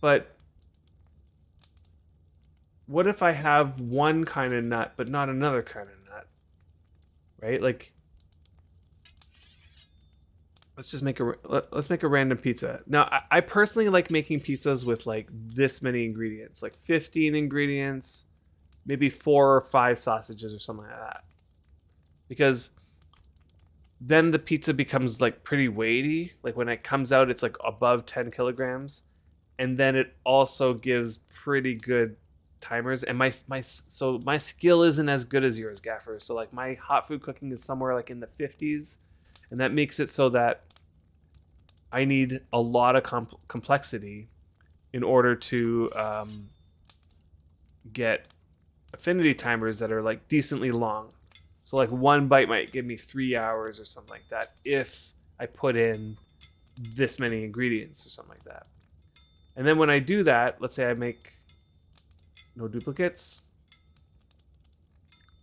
S1: but what if I have one kind of nut but not another kind of nut? Right? Like, let's make a random pizza. Now, I personally like making pizzas with like this many ingredients, like 15 ingredients, maybe 4 or 5 sausages or something like that. Because then the pizza becomes like pretty weighty. Like when it comes out, it's like above 10 kilograms. And then it also gives pretty good timers, and my skill isn't as good as yours, Gaffer. So like my hot food cooking is somewhere like in the 50s, and that makes it so that I need a lot of complexity in order to get affinity timers that are like decently long. So like one bite might give me 3 hours or something like that if I put in this many ingredients or something like that. And then when I do that, let's say I make no duplicates.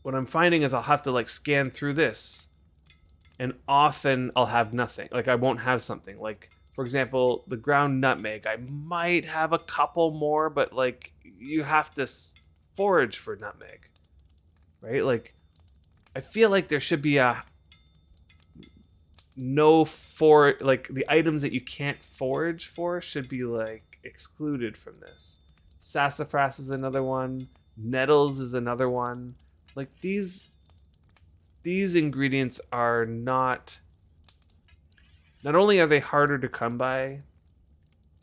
S1: What I'm finding is I'll have to like scan through this, and often I'll have nothing. Like I won't have something. Like for example, the ground nutmeg. I might have a couple more, but like you have to forage for nutmeg, right? Like I feel like there should be a like the items that you can't forage for should be like excluded from this. Sassafras is another one. Nettles is another one. Like these ingredients are not only are they harder to come by,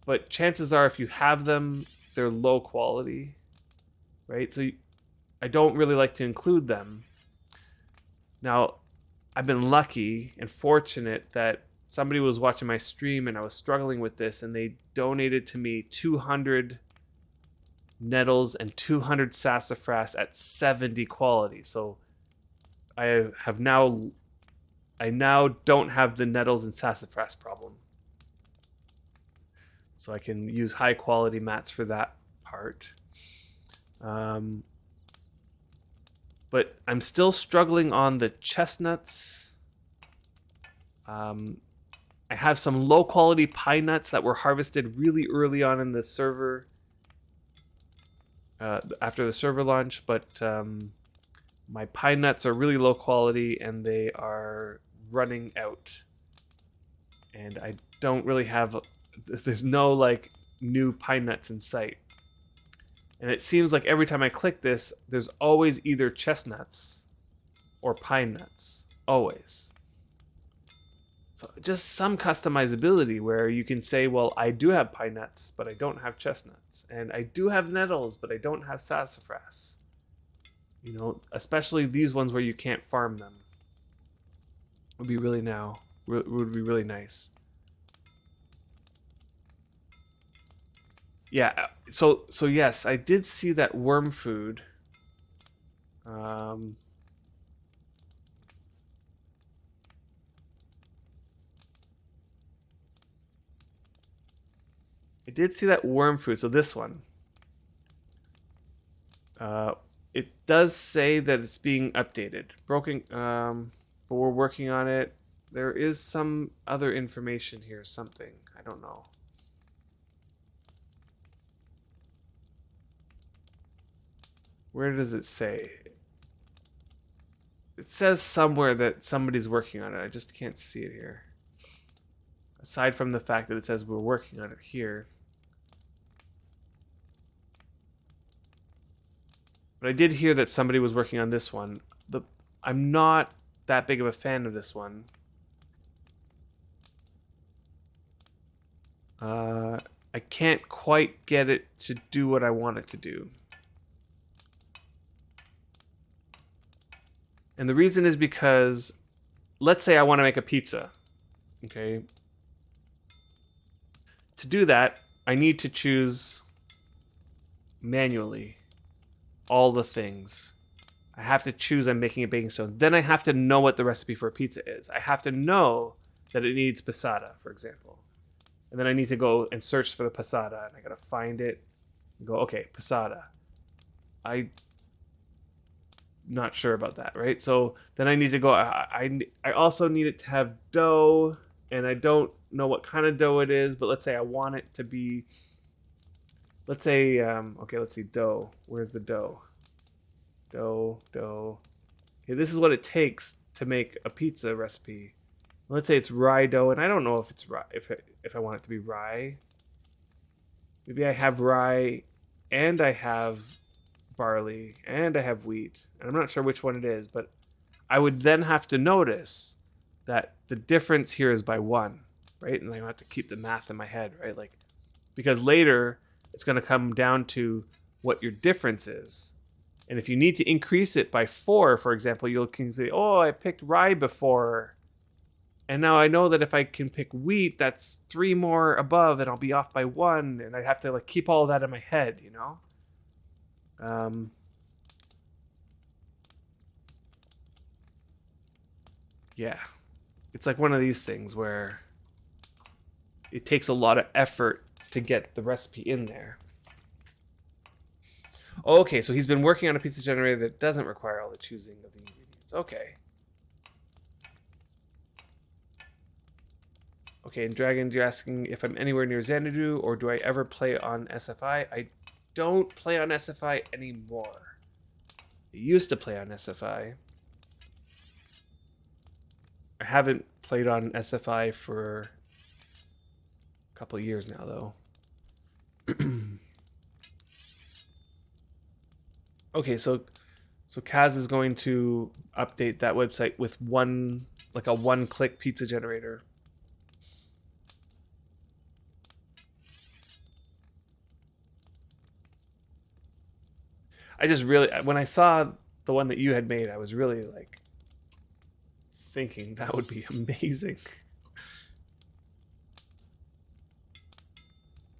S1: but chances are if you have them, they're low quality, right? So I don't really like to include them. Now, I've been lucky and fortunate that somebody was watching my stream and I was struggling with this, and they donated to me 200 nettles and 200 sassafras at 70 quality. So I now don't have the nettles and sassafras problem. So I can use high quality mats for that part. But I'm still struggling on the chestnuts. I have some low quality pine nuts that were harvested really early on in the server. After the server launch, but my pine nuts are really low quality and they are running out. And don't really have, there's no like new pine nuts in sight. And it seems like every time I click this, there's always either chestnuts or pine nuts. Always. So just some customizability where you can say, well, I do have pine nuts, but I don't have chestnuts. And I do have nettles, but I don't have sassafras. You know, especially these ones where you can't farm them. Would be really would be really nice. Yeah, so yes, I did see that worm food. I did see that worm food. So this one, it does say that it's being updated. Broken, but we're working on it. There is some other information here. Something I don't know. Where does it say? It says somewhere that somebody's working on it. I just can't see it here. Aside from the fact that it says we're working on it here. But I did hear that somebody was working on this one. I'm not that big of a fan of this one. I can't quite get it to do what I want it to do. And the reason is because, let's say I want to make a pizza. Okay. To do that, I need to choose manually all the things. I have to choose I'm making a baking soda. Then I have to know what the recipe for a pizza is. I have to know that it needs passata, for example. And then I need to go and search for the passata. And I got to find it and go, okay, passata. I'm not sure about that, right? So then I need to go, I also need it to have dough. And I don't know what kind of dough it is. But let's say I want it to be, let's say, okay, let's see, dough. Where's the dough? Dough. Okay, this is what it takes to make a pizza recipe. Let's say it's rye dough, and I don't know if it's rye, if I want it to be rye. Maybe I have rye, and I have barley, and I have wheat. And I'm not sure which one it is, but I would then have to notice that the difference here is by 1, right? And I have to keep the math in my head, right? Like, because later it's going to come down to what your difference is. And if you need to increase it by 4, for example, you'll say, oh, I picked rye before. And now I know that if I can pick wheat, that's 3 more above and I'll be off by 1. And I have to like keep all of that in my head, you know? Yeah. It's like one of these things where it takes a lot of effort to get the recipe in there. Okay, so he's been working on a pizza generator that doesn't require all the choosing of the ingredients. Okay. Okay, and Dragon, you're asking if I'm anywhere near Xanadu or do I ever play on SFI? I don't play on SFI anymore. I used to play on SFI. I haven't played on SFI for a couple of years now, though. Okay, so Kaz is going to update that website with a one-click pizza generator. I just really, when I saw the one that you had made, I was really like thinking that would be amazing.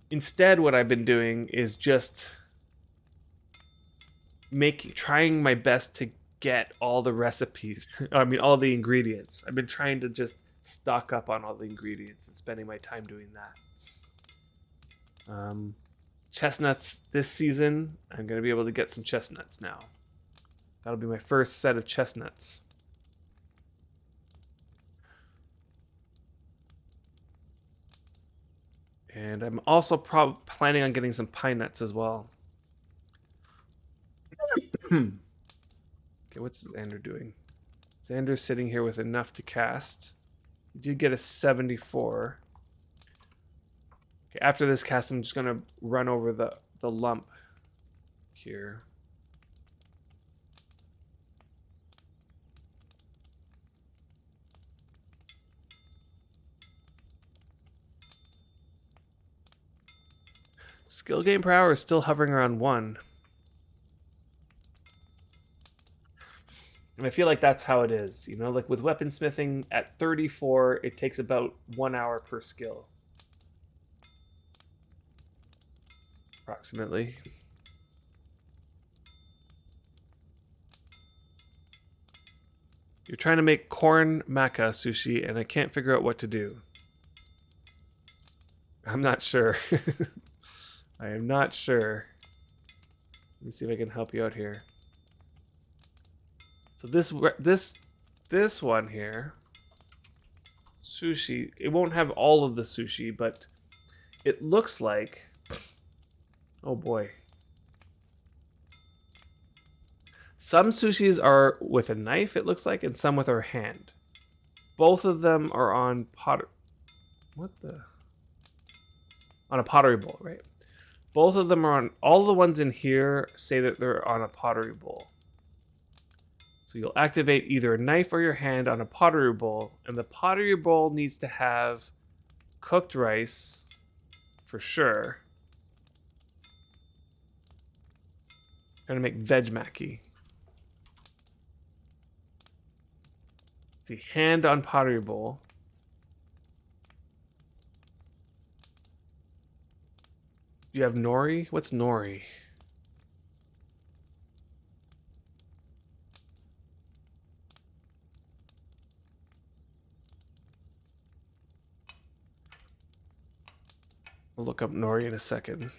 S1: Instead, what I've been doing is just trying my best to get all the recipes. I mean, all the ingredients. I've been trying to just stock up on all the ingredients and spending my time doing that. Chestnuts this season. I'm going to be able to get some chestnuts now. That'll be my first set of chestnuts. And I'm also planning on getting some pine nuts as well. Okay, what's Xander doing? Xander's sitting here with enough to cast. He did get a 74. Okay, after this cast, I'm just gonna run over the lump here. Skill gain per hour is still hovering around 1. And I feel like that's how it is. You know, like with weaponsmithing at 34, it takes about 1 hour per skill. Approximately. You're trying to make corn maca sushi, and I can't figure out what to do. I'm not sure. I am not sure. Let me see if I can help you out here. So this one here, sushi, it won't have all of the sushi, but it looks like, oh boy. Some sushis are with a knife, it looks like, and some with our hand. Both of them are on on a pottery bowl, right? Both of them are on, all the ones in here say that they're on a pottery bowl. So you'll activate either a knife or your hand on a pottery bowl, and the pottery bowl needs to have cooked rice, for sure. I'm gonna make veg maki. The hand on pottery bowl. You have nori? What's nori? I'll look up nori in a second.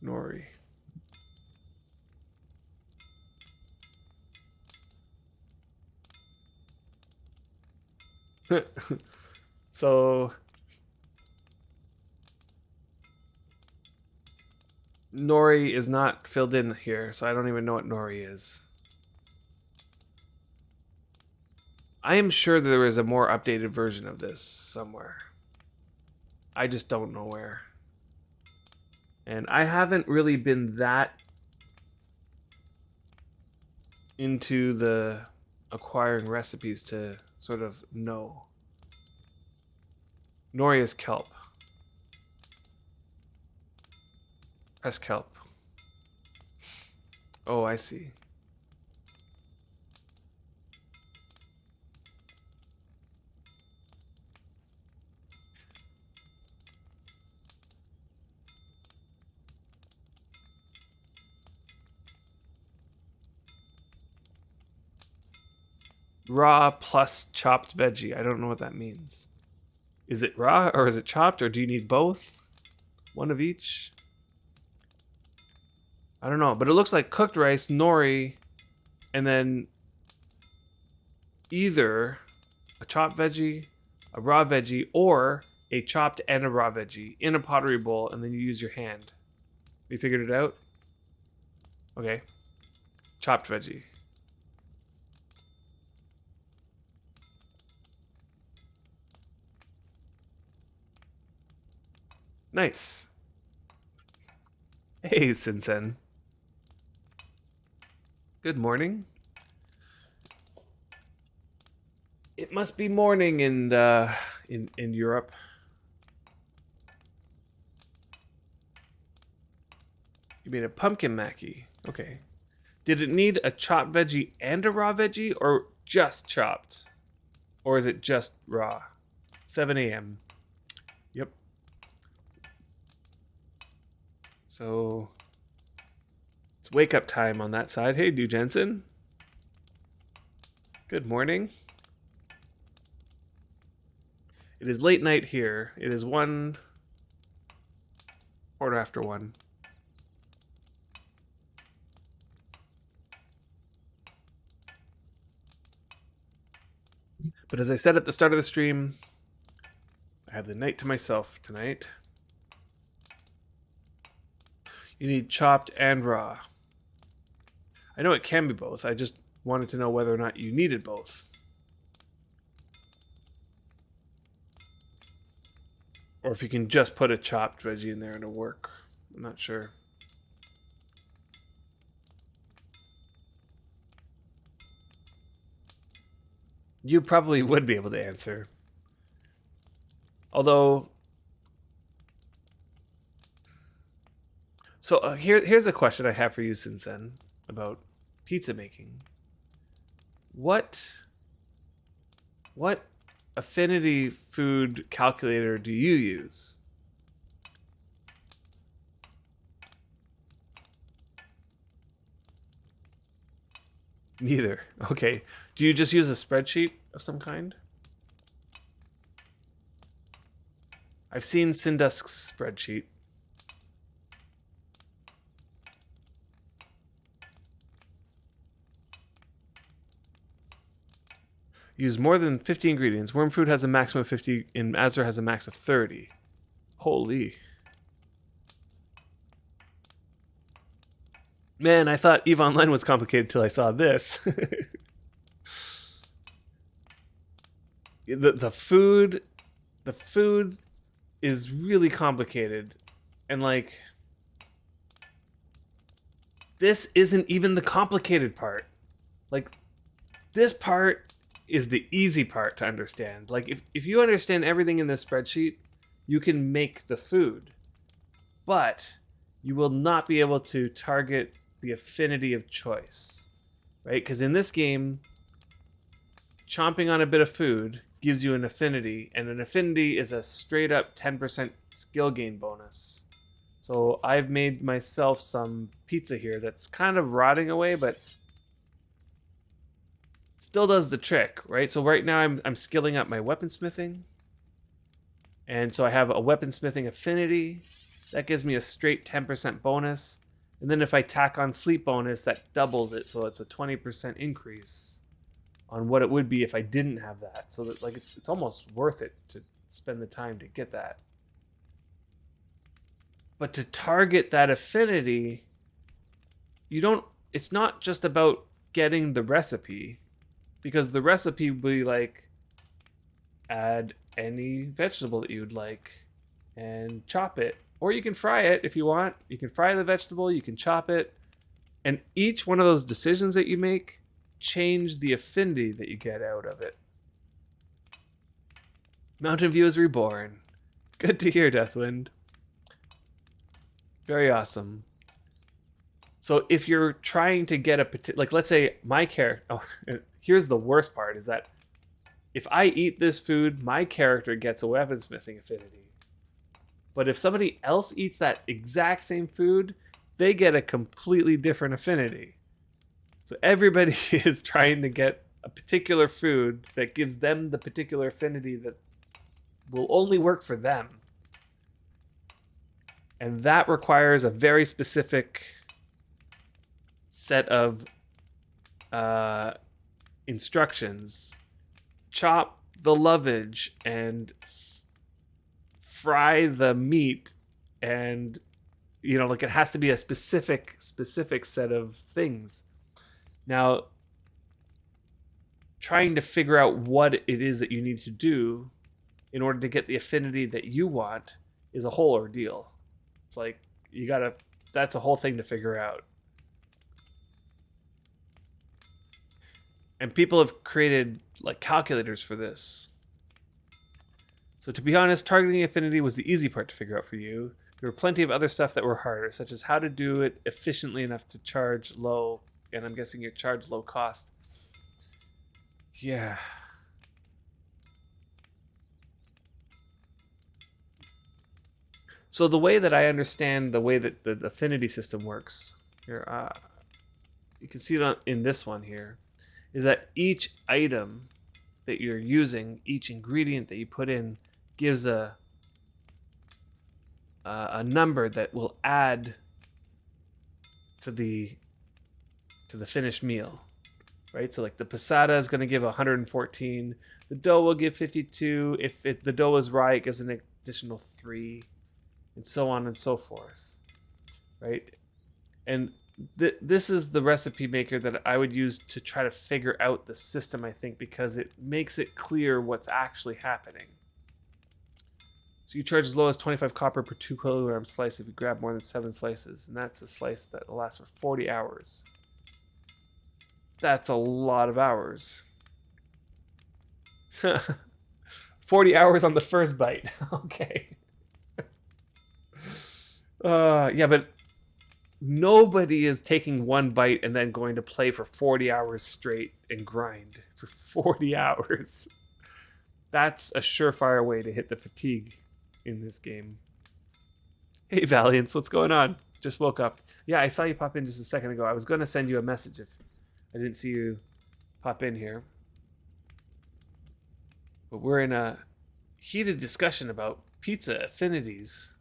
S1: Nori. So nori is not filled in here, so I don't even know what nori is. I am sure there is a more updated version of this somewhere. I just don't know where. And I haven't really been that into the acquiring recipes to sort of know. Nori is kelp. Press kelp. Oh, I see. Raw plus chopped veggie. I don't know what that means. Is it raw or is it chopped, or do you need both? One of each? I don't know, but it looks like cooked rice, nori, and then either a chopped veggie, a raw veggie, or a chopped and a raw veggie in a pottery bowl, and then you use your hand. You figured it out? Okay. Chopped veggie. Nice. Hey, Sinsen. Good morning. It must be morning in Europe. You made a pumpkin maki. Okay. Did it need a chopped veggie and a raw veggie, or just chopped? Or is it just raw? 7 a.m. Yep. So it's wake up time on that side. Hey, Du Jensen. Good morning. It is late night here. It is 1 quarter after 1. But as I said at the start of the stream, I have the night to myself tonight. You need chopped and raw. I know it can be both. I just wanted to know whether or not you needed both. Or if you can just put a chopped veggie in there and it'll work. I'm not sure. You probably would be able to answer. Although... So here's a question I have for you since then about pizza making. What affinity food calculator do you use? Neither. Okay. Do you just use a spreadsheet of some kind? I've seen Sindusk's spreadsheet. Use more than 50 ingredients. Worm food has a maximum of 50, and Azure has a max of 30. Holy. Man, I thought EVE Online was complicated till I saw this. the food is really complicated, and like this isn't even the complicated part. Like this part is the easy part to understand. Like if you understand everything in this spreadsheet, you can make the food, but you will not be able to target the affinity of choice, right? Because in this game, chomping on a bit of food gives you an affinity, and an affinity is a straight up 10% skill gain bonus. So I've made myself some pizza here that's kind of rotting away, but still does the trick, right? So right now I'm skilling up my weaponsmithing, and so I have a weaponsmithing affinity that gives me a straight 10% bonus, and then if I tack on sleep bonus, that doubles it, so it's a 20% increase on what it would be if I didn't have that. So that like it's almost worth it to spend the time to get that. But to target that affinity, it's not just about getting the recipe, because the recipe will be like, add any vegetable that you'd like and chop it. Or you can fry it if you want. You can fry the vegetable, you can chop it. And each one of those decisions that you make change the affinity that you get out of it. Mountain View is reborn. Good to hear, Deathwind. Very awesome. So if you're trying to get a particular, like let's say my character, here's the worst part, is that if I eat this food, my character gets a weaponsmithing affinity. But if somebody else eats that exact same food, they get a completely different affinity. So everybody is trying to get a particular food that gives them the particular affinity that will only work for them. And that requires a very specific set of instructions. Chop the lovage and fry the meat, and like it has to be a specific set of things. Now, trying to figure out what it is that you need to do in order to get the affinity that you want is a whole ordeal. It's like that's a whole thing to figure out. And people have created like calculators for this. So to be honest, targeting affinity was the easy part to figure out for you. There were plenty of other stuff that were harder, such as how to do it efficiently enough to charge low. And I'm guessing you charge low cost. Yeah. So the way that I understand the way that the affinity system works, here, you can see it in this one here, is that each item that you're using, each ingredient that you put in, gives a number that will add to the finished meal, right? So like the passata is going to give 114, the dough will give 52. If the dough is rye, it gives an additional 3, and so on and so forth, right? And this is the recipe maker that I would use to try to figure out the system, I think, because it makes it clear what's actually happening. So you charge as low as 25 copper per 2 kilogram slice if you grab more than 7 slices, and that's a slice that will last for 40 hours. That's a lot of hours. 40 hours on the first bite. Okay. Yeah, but nobody is taking one bite and then going to play for 40 hours straight and grind for 40 hours. That's a surefire way to hit the fatigue in this game. Hey, Valiance, what's going on? Just woke up. Yeah, I saw you pop in just a second ago. I was going to send you a message if I didn't see you pop in here. But we're in a heated discussion about pizza affinities.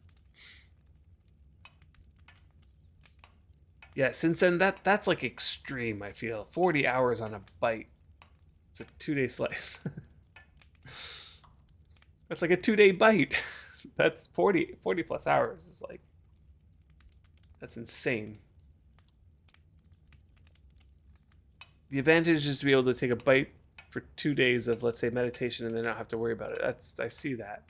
S1: Yeah, since then, that's like extreme, I feel. 40 hours on a bite. It's a 2-day slice. That's like a 2-day bite. That's 40 plus hours. It's like, that's insane. The advantage is to be able to take a bite for 2 days of, let's say, meditation and then not have to worry about it. I see that.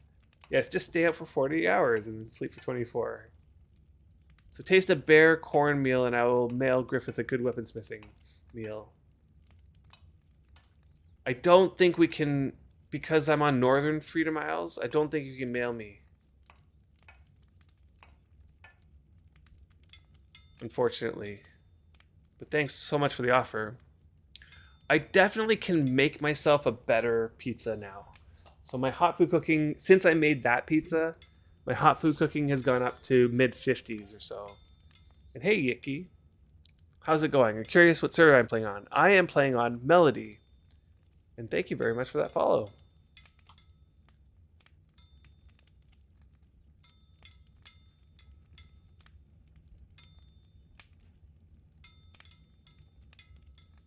S1: Yes, just stay up for 40 hours and then sleep for 24. So taste a bare corn meal and I will mail Griffith a good weaponsmithing meal. I don't think we can, because I'm on Northern Freedom Isles, I don't think you can mail me. Unfortunately. But thanks so much for the offer. I definitely can make myself a better pizza now. So my hot food cooking, since I made that pizza, my hot food cooking has gone up to mid-50s or so. And hey, Yicky. How's it going? I'm curious what server I'm playing on. I am playing on Melody. And thank you very much for that follow.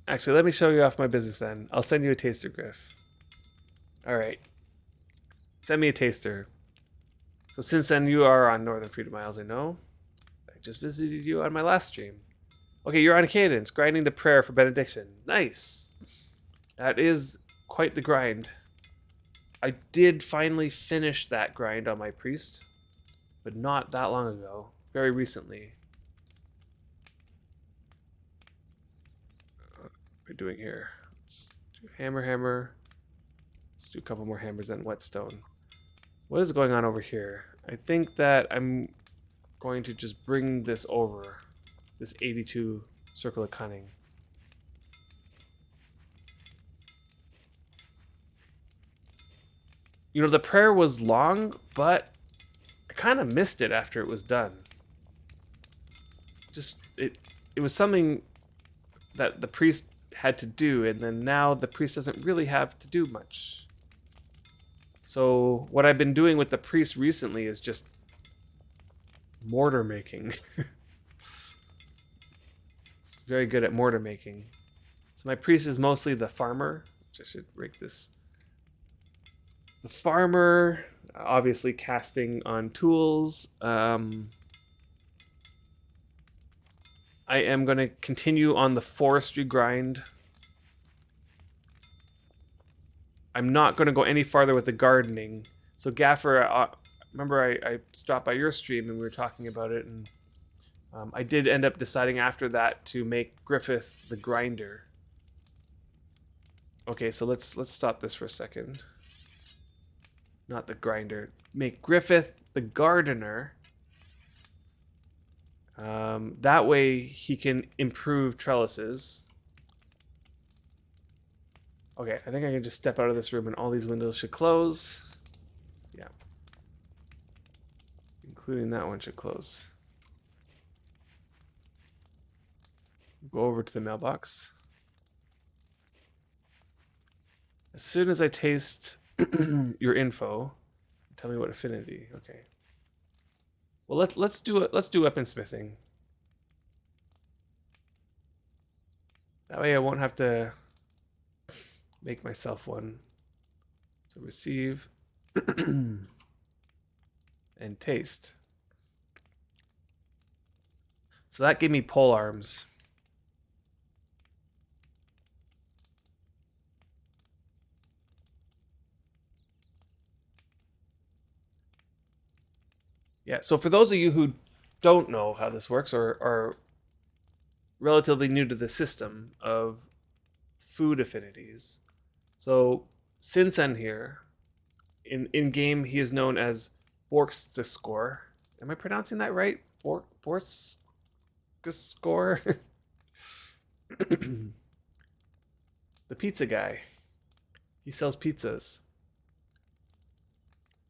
S1: Actually, let me show you off my business then. I'll send you a taster, Griff. Alright. Send me a taster. So since then, you are on Northern Freedom Isles, I know. I just visited you on my last stream. Okay, you're on a cadence, grinding the prayer for benediction. Nice. That is quite the grind. I did finally finish that grind on my priest, but not that long ago. Very recently. What are we doing here? Let's do hammer. Let's do a couple more hammers and whetstone. What is going on over here? I think that I'm going to just bring this over. This 82 Circle of Cunning. You know, the prayer was long, but I kind of missed it after it was done. Just, it was something that the priest had to do, and then now the priest doesn't really have to do much. So what I've been doing with the priest recently is just mortar making. It's very good at mortar making. So my priest is mostly the farmer, which I should rake this. The farmer, obviously casting on tools. I am going to continue on the forestry grind. I'm not going to go any farther with the gardening. So Gaffer, remember I stopped by your stream and we were talking about it, and I did end up deciding after that to make Griffith the grinder. Okay, so let's stop this for a second. Not the grinder. Make Griffith the gardener. That way he can improve trellises. Okay, I think I can just step out of this room and all these windows should close. Yeah. Including that one should close. Go over to the mailbox. As soon as I taste your info, tell me what affinity. Okay. Well, let's do weaponsmithing. That way I won't have to make myself one. So receive and taste. So that gave me pole arms. Yeah, so for those of you who don't know how this works or are relatively new to the system of food affinities, so Sinsen here, in game, he is known as Borkstiscore. Am I pronouncing that right? Borkstiscore? The pizza guy. He sells pizzas.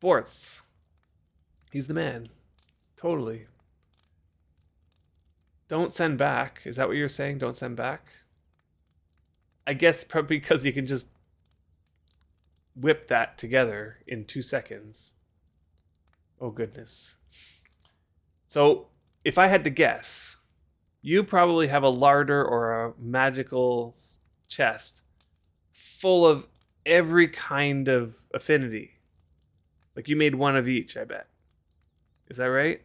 S1: Borths. He's the man. Totally. Don't send back. Is that what you're saying? Don't send back? I guess probably because you can just whip that together in 2 seconds. Oh, goodness. So, if I had to guess, you probably have a larder or a magical chest full of every kind of affinity. Like you made one of each, I bet. Is that right?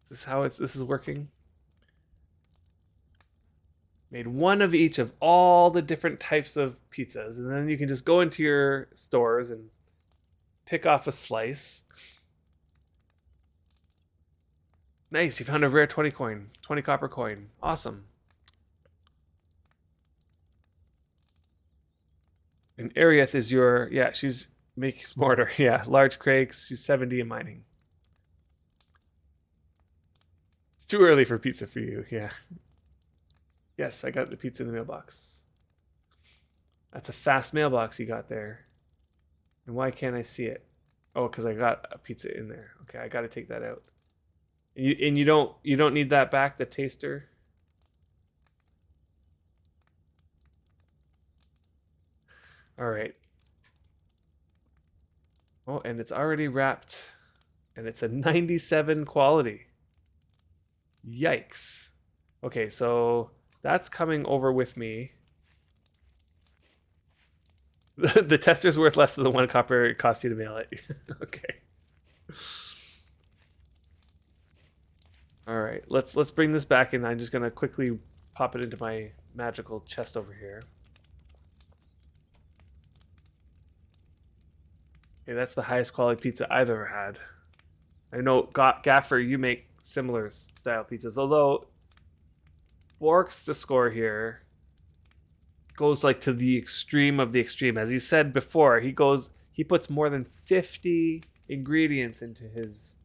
S1: Is this how this is working? Made one of each of all the different types of pizzas, and then you can just go into your stores and pick off a slice. Nice, you found a rare 20 coin, 20 copper coin. Awesome. And Arieth is your, yeah, she's makes mortar. Yeah, large crakes. She's 70 in mining. It's too early for pizza for you, yeah. Yes, I got the pizza in the mailbox. That's a fast mailbox you got there. And why can't I see it? Oh, because I got a pizza in there. Okay, I got to take that out. And you don't need that back, the taster. All right. Oh, and it's already wrapped, and it's a 97 quality. Yikes. Okay, so that's coming over with me. The tester's worth less than the 1 copper it cost you to mail it. Okay. All right, let's bring this back, and I'm just gonna quickly pop it into my magical chest over here. Okay, that's the highest quality pizza I've ever had. I know, Gaffer, you make similar style pizzas, although Bork's the score here goes like to the extreme of the extreme. As he said before, he puts more than 50 ingredients into his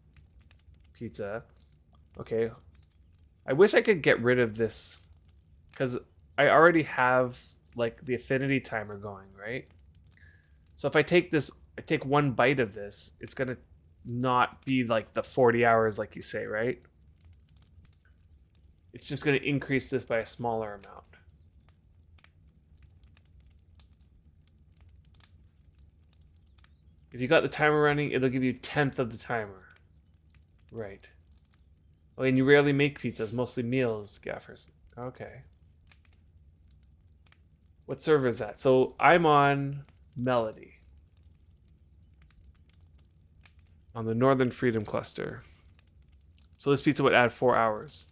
S1: pizza. Okay. I wish I could get rid of this because I already have like the affinity timer going, right? So if I take 1 bite of this, it's gonna not be like the 40 hours like you say, right? It's just gonna increase this by a smaller amount. If you got the timer running, it'll give you 1/10 of the timer. Right. Oh, and you rarely make pizzas, mostly meals, Gaffers. Okay. What server is that? So I'm on Melody. On the Northern Freedom Cluster. So this pizza would add 4 hours.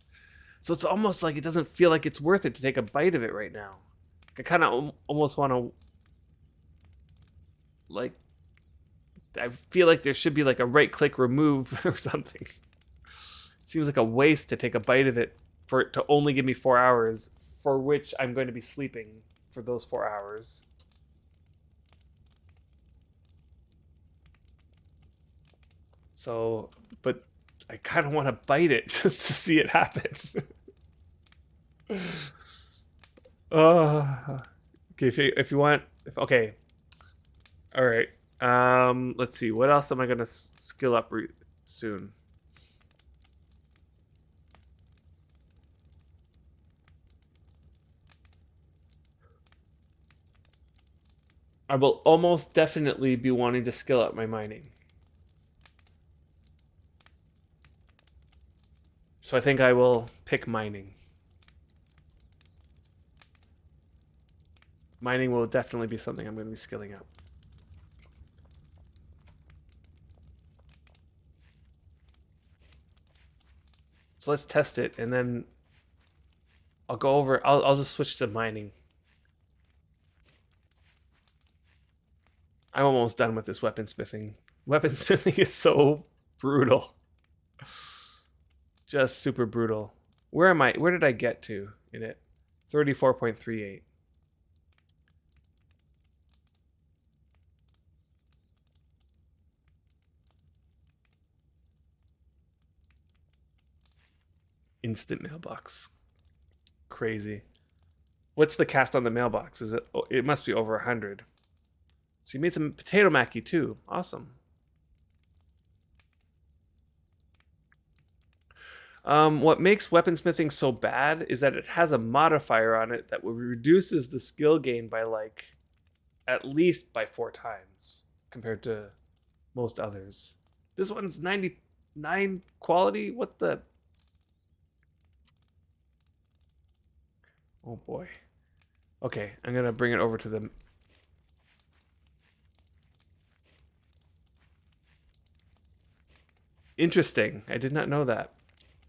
S1: So it's almost like it doesn't feel like it's worth it to take a bite of it right now. I kind of almost want to, like, I feel like there should be like a right-click remove or something. It seems like a waste to take a bite of it for it to only give me 4 hours, for which I'm going to be sleeping for those 4 hours. So, but I kind of want to bite it just to see it happen. Okay, if you want, okay, all right. Let's see. What else am I gonna skill up soon? I will almost definitely be wanting to skill up my mining. So I think I will pick mining. Mining will definitely be something I'm going to be skilling up. So let's test it, and then I'll go over. I'll just switch to mining. I'm almost done with this weaponsmithing. Weaponsmithing is so brutal. Just super brutal. Where am I? Where did I get to in it? 34.38. Instant mailbox. Crazy. What's the cast on the mailbox? Is it? Oh, it must be over 100. So you made some potato mackie too. Awesome. What makes weaponsmithing so bad is that it has a modifier on it that reduces the skill gain by like at least by 4 times compared to most others. This one's 99 quality. What the? Oh boy. Okay, I'm gonna bring it over to the. Interesting. I did not know that.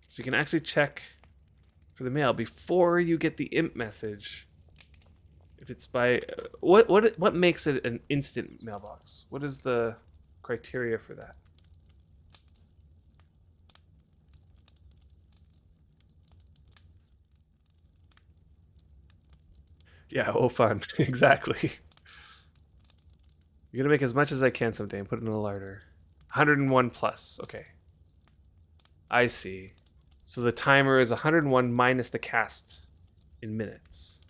S1: So you can actually check for the mail before you get the imp message. If it's by what makes it an instant mailbox? What is the criteria for that? Yeah, oh fun. Exactly. You're gonna make as much as I can someday and put it in a larder. 101 plus. Okay. I see. So the timer is 101 minus the cast in minutes.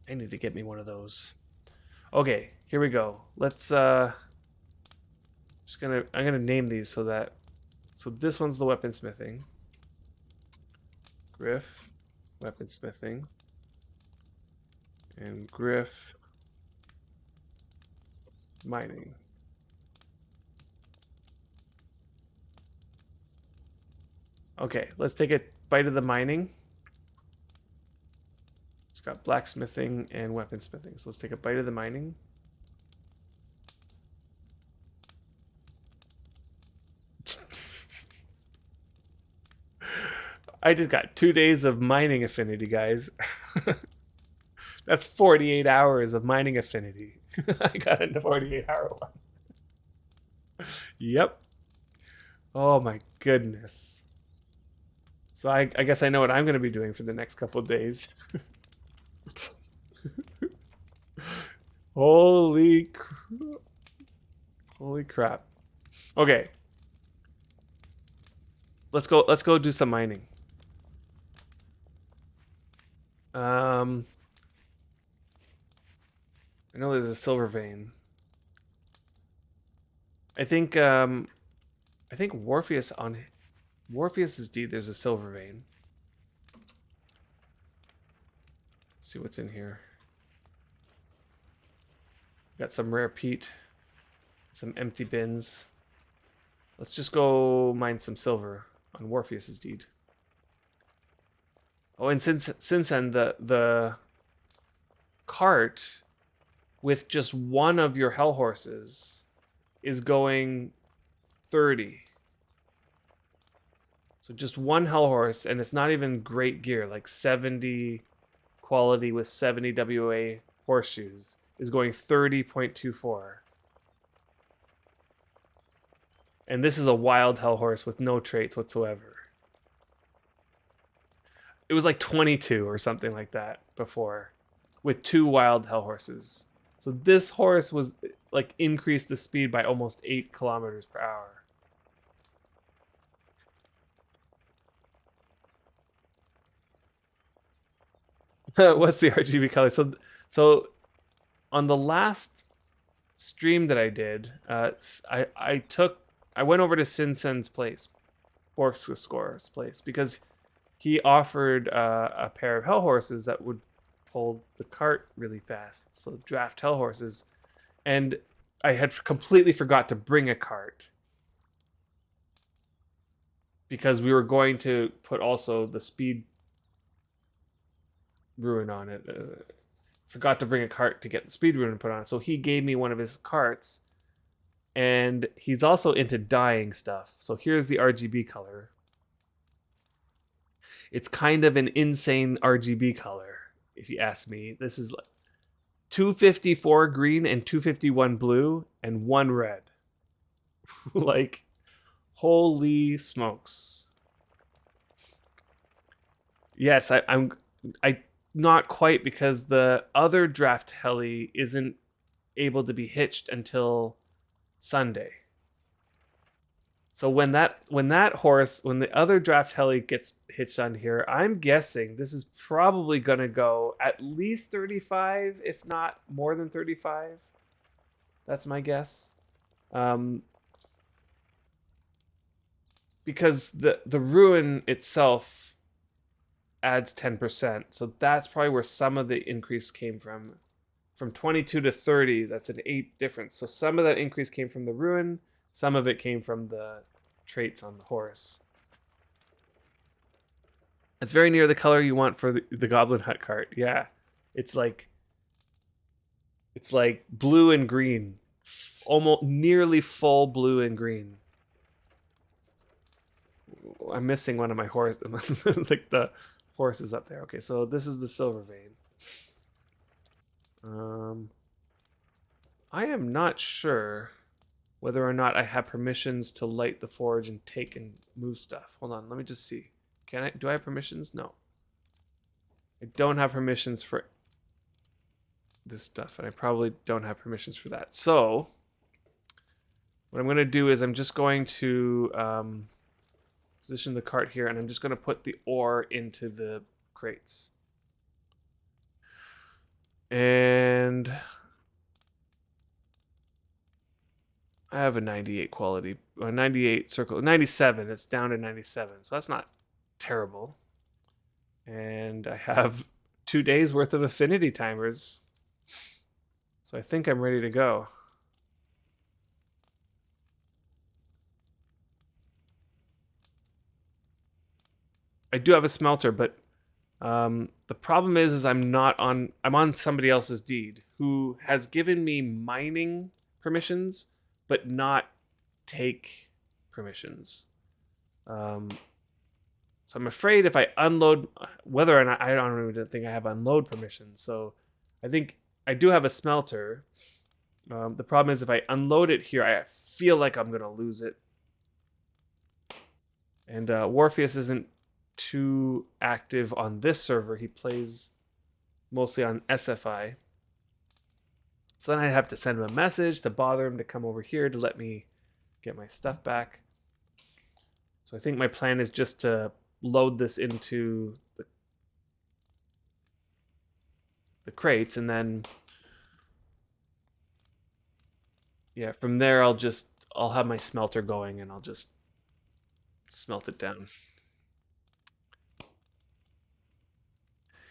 S1: I need to get me one of those. Okay, here we go. Let's I'm gonna name these so this one's the weaponsmithing. Griff, weaponsmithing. And Griff, mining. Okay, let's take a bite of the mining. It's got blacksmithing and weaponsmithing. So let's take a bite of the mining. I just got 2 days of mining affinity, guys. That's 48 hours of mining affinity. I got into 48-hour one. Yep. Oh my goodness. So I guess I know what I'm going to be doing for the next couple of days. Holy crap. Okay. Let's go do some mining. I know there's a silver vein. I think Morpheus's deed there's a silver vein. Let's see what's in here. Got some rare peat, some empty bins. Let's just go mine some silver on Morpheus's deed. Oh, and since then the cart with just one of your hell horses is going 30. So just one hell horse, and it's not even great gear, like 70 quality with 70 WA horseshoes is going 30.24. And this is a wild hell horse with no traits whatsoever. It was like 22 or something like that before with 2 wild hell horses. So this horse was like increased the speed by almost 8 kilometers per hour. What's the RGB color? So on the last stream that I did, I went over to Sinsen's place, Borkscore's place, because he offered a pair of hell horses that would pull the cart really fast. So draft hell horses, and I had completely forgot to bring a cart because we were going to put also the speed ruin on it. Forgot to bring a cart to get the speed ruin put on it. So he gave me one of his carts, And he's also into dyeing stuff. So here's the RGB color. It's kind of an insane RGB color, if you ask me. This is 254 green and 251 blue and 1 red. Like, holy smokes. Yes, I not quite, because the other draft heli isn't able to be hitched until Sunday. So when the other draft heli gets hitched on here, I'm guessing this is probably gonna go at least 35, if not more than 35. That's my guess. Because the ruin itself adds 10%, so that's probably where some of the increase came from. From 22 to 30, that's an 8 difference. So some of that increase came from the ruin, some of it came from the traits on the horse. It's very near the color you want for the Goblin Hut cart. Yeah, it's like blue and green, almost nearly full blue and green. I'm missing one of my horse, like the horses up there. Okay, so this is the silver vein. I am not sure whether or not I have permissions to light the forge and take and move stuff. Hold on, let me just see. Do I have permissions? No. I don't have permissions for this stuff, and I probably don't have permissions for that. So what I'm going to do is I'm just going to position the cart here, and I'm just going to put the ore into the crates. And I have a 98 quality, or 98 circle, 97. It's down to 97, so that's not terrible. And I have 2 days worth of affinity timers, so I think I'm ready to go. I do have a smelter, but the problem is I'm on somebody else's deed who has given me mining permissions, but not take permissions. So I'm afraid if I unload, whether or not, I don't even think I have unload permissions. So I think I do have a smelter. The problem is if I unload it here, I feel like I'm gonna lose it. And Warpheus isn't too active on this server. He plays mostly on SFI. So then I'd have to send him a message to bother him to come over here to let me get my stuff back. So I think my plan is just to load this into the crates, and then yeah, from there I'll have my smelter going, and I'll just smelt it down.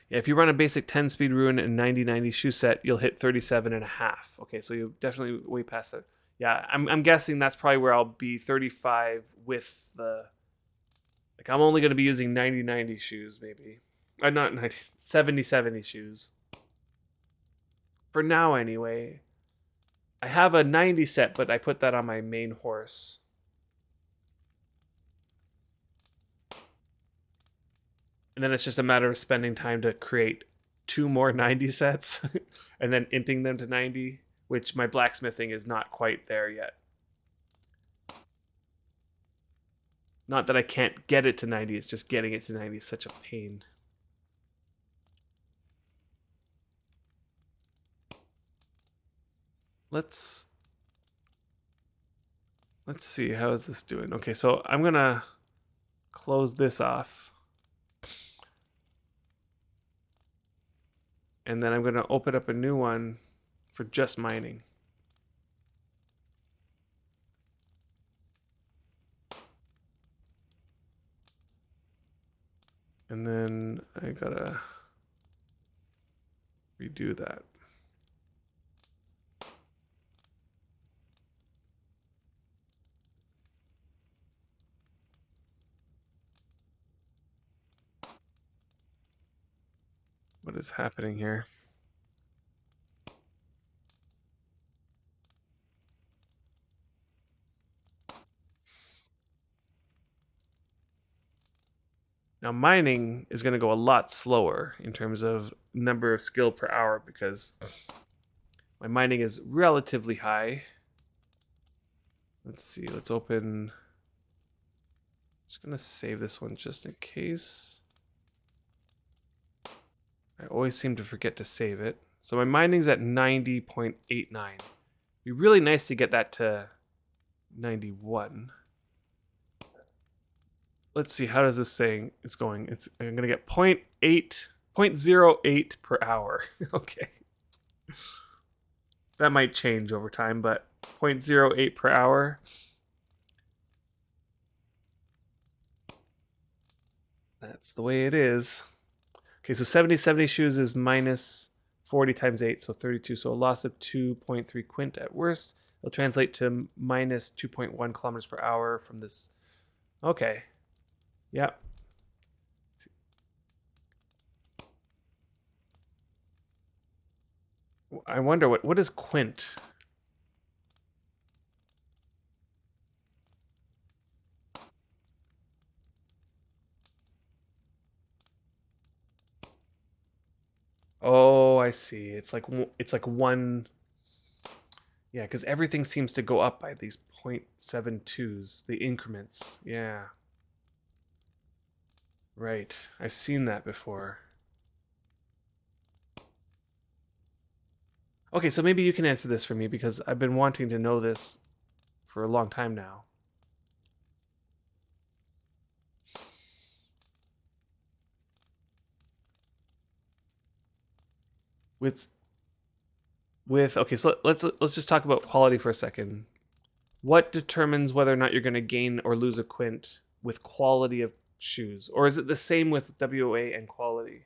S1: Yeah, if you run a basic 10 speed ruin and 90-90 shoe set, you'll hit 37.5. Okay, so you're definitely way past that. Yeah, I'm guessing that's probably where I'll be 35 with the, like, I'm only going to be using 90-90 shoes, maybe. Not 90, 70-70 shoes. For now, anyway. I have a 90 set, but I put that on my main horse. And then it's just a matter of spending time to create 2 more 90 sets and then imping them to 90, which my blacksmithing is not quite there yet. Not that I can't get it to 90, it's just getting it to 90 is such a pain. Let's see, how is this doing? Okay, so I'm gonna close this off. And then I'm gonna open up a new one for just mining. And then I gotta redo that. What is happening here? Now mining is going to go a lot slower in terms of number of skill per hour because my mining is relatively high. Let's see, let's open. Just going to save this one just in case. I always seem to forget to save it. So my mining's at 90.89. It'd be really nice to get that to 91. Let's see, how does this saying it's going? I'm gonna get 0.08 per hour. Okay. That might change over time, but 0.08 per hour. That's the way it is. Okay, so 70 shoes is minus 40 times 8, so 32. So a loss of 2.3 quint at worst. It'll translate to minus 2.1 kilometers per hour from this. Okay. Yep. I wonder what is quint? Oh, I see. It's like one. Yeah, because everything seems to go up by these 0.72s, the increments. Yeah. Right. I've seen that before. Okay, so maybe you can answer this for me because I've been wanting to know this for a long time now. With okay, so let's just talk about quality for a second. What determines whether or not you're going to gain or lose a quint with quality of shoes, or is it the same with WOA and quality?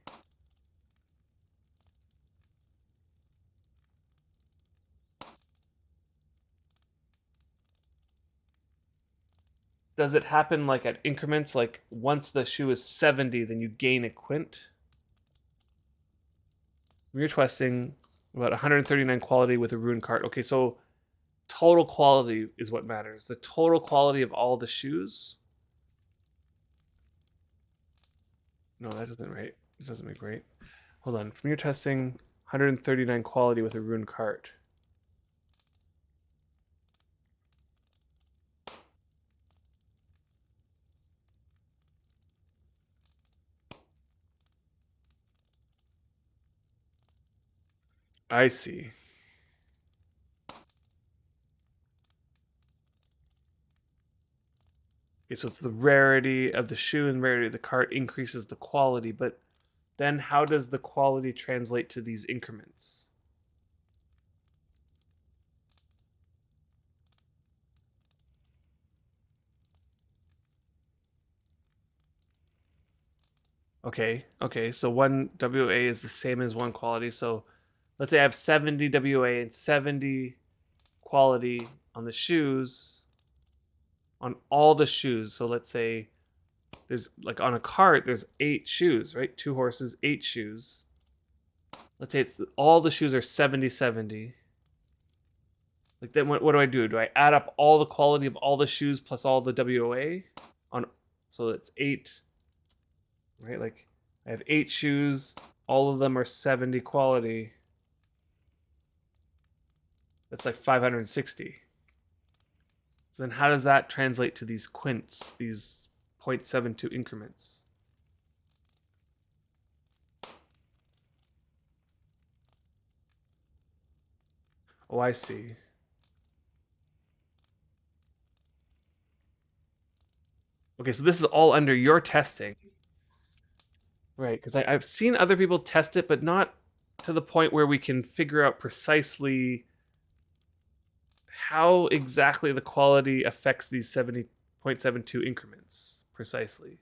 S1: Does it happen like at increments? Like once the shoe is 70, then you gain a quint? Rear twisting, about 139 quality with a ruined cart. Okay, so total quality is what matters. The total quality of all the shoes. No, that doesn't right. It doesn't make right. Hold on. From your testing, 139 quality with a ruined cart. I see. Okay, so it's the rarity of the shoe and rarity of the cart increases the quality, but then how does the quality translate to these increments? Okay, so one WA is the same as one quality. So let's say I have 70 WA and 70 quality on the shoes, on all the shoes. So let's say there's like on a cart, there's 8 shoes, right? 2 horses, 8 shoes. Let's say it's all the shoes are 70. Like then what do I do? Do I add up all the quality of all the shoes plus all the WOA on so it's 8, right? Like I have 8 shoes, all of them are 70 quality. That's like 560. So then how does that translate to these quints, these 0.72 increments? Oh, I see. Okay, so this is all under your testing. Right, because I've seen other people test it, but not to the point where we can figure out precisely how exactly the quality affects these 70.72 increments precisely.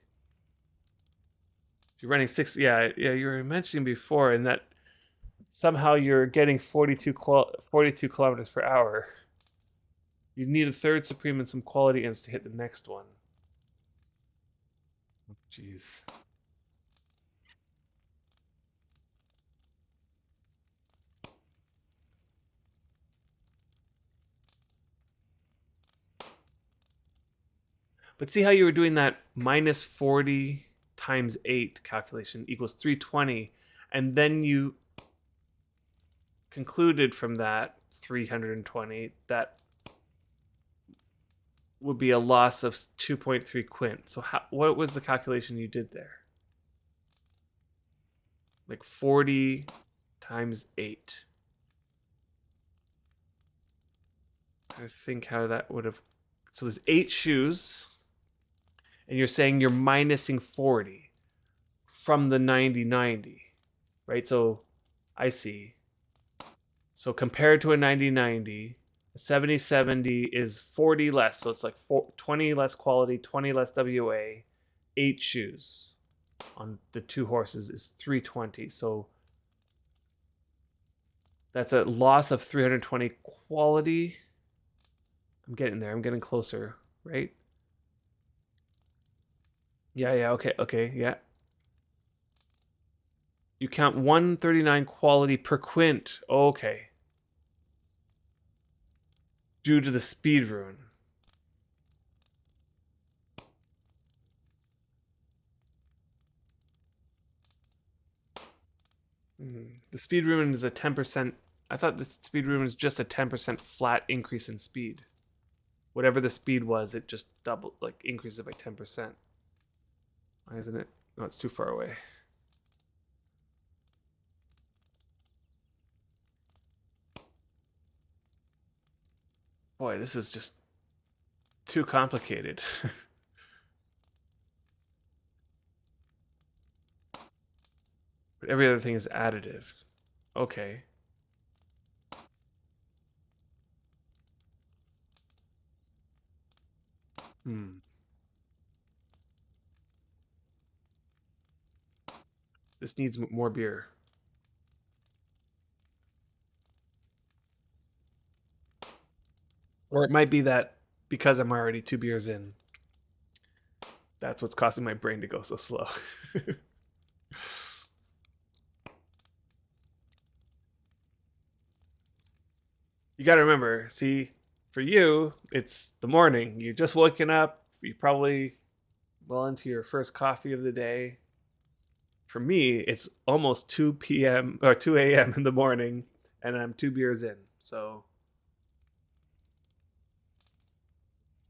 S1: If you're running 6, yeah, you were mentioning before, and that somehow you're getting 42 kilometers per hour. You need a third supreme and some quality imps to hit the next one. Jeez. But see how you were doing that minus 40 times 8 calculation equals 320. And then you concluded from that 320 that would be a loss of 2.3 quint. So what was the calculation you did there? Like 40 times 8. I think how that would have... So there's 8 shoes, and you're saying you're minusing 40 from the 90-90, right? So I see. So compared to a 90-90, a 70-70 is 40 less. So it's like 20 less quality, 20 less WA, 8 shoes on the 2 horses is 320. So that's a loss of 320 quality. I'm getting there. I'm getting closer, right? Yeah, okay, yeah. You count 139 quality per quint. Okay. Due to the speed rune. The speed rune is a 10%. I thought the speed rune was just a 10% flat increase in speed. Whatever the speed was, it just doubled, like increases by 10%. Why isn't it? No, it's too far away. Boy, this is just too complicated. But every other thing is additive. Okay. This needs more beer. Or it might be that because I'm already 2 beers in, that's what's causing my brain to go so slow. You got to remember, see, for you, it's the morning. You're just waking up. You're probably well into your first coffee of the day. For me, it's almost 2 p.m. or 2 a.m. in the morning, and I'm 2 beers in. So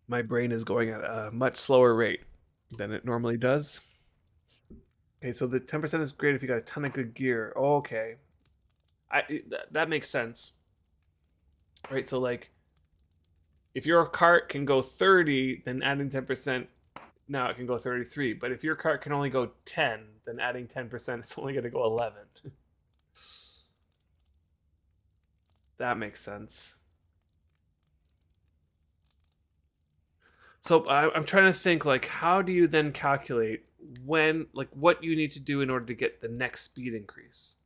S1: my brain is going at a much slower rate than it normally does. Okay, so the 10% is great if you got a ton of good gear. Oh, okay. That makes sense. Right, so like if your cart can go 30, then adding 10%, now it can go 33. But if your cart can only go 10, then adding 10%, it's only going to go 11. That makes sense. So I'm trying to think, like, how do you then calculate when, like, what you need to do in order to get the next speed increase?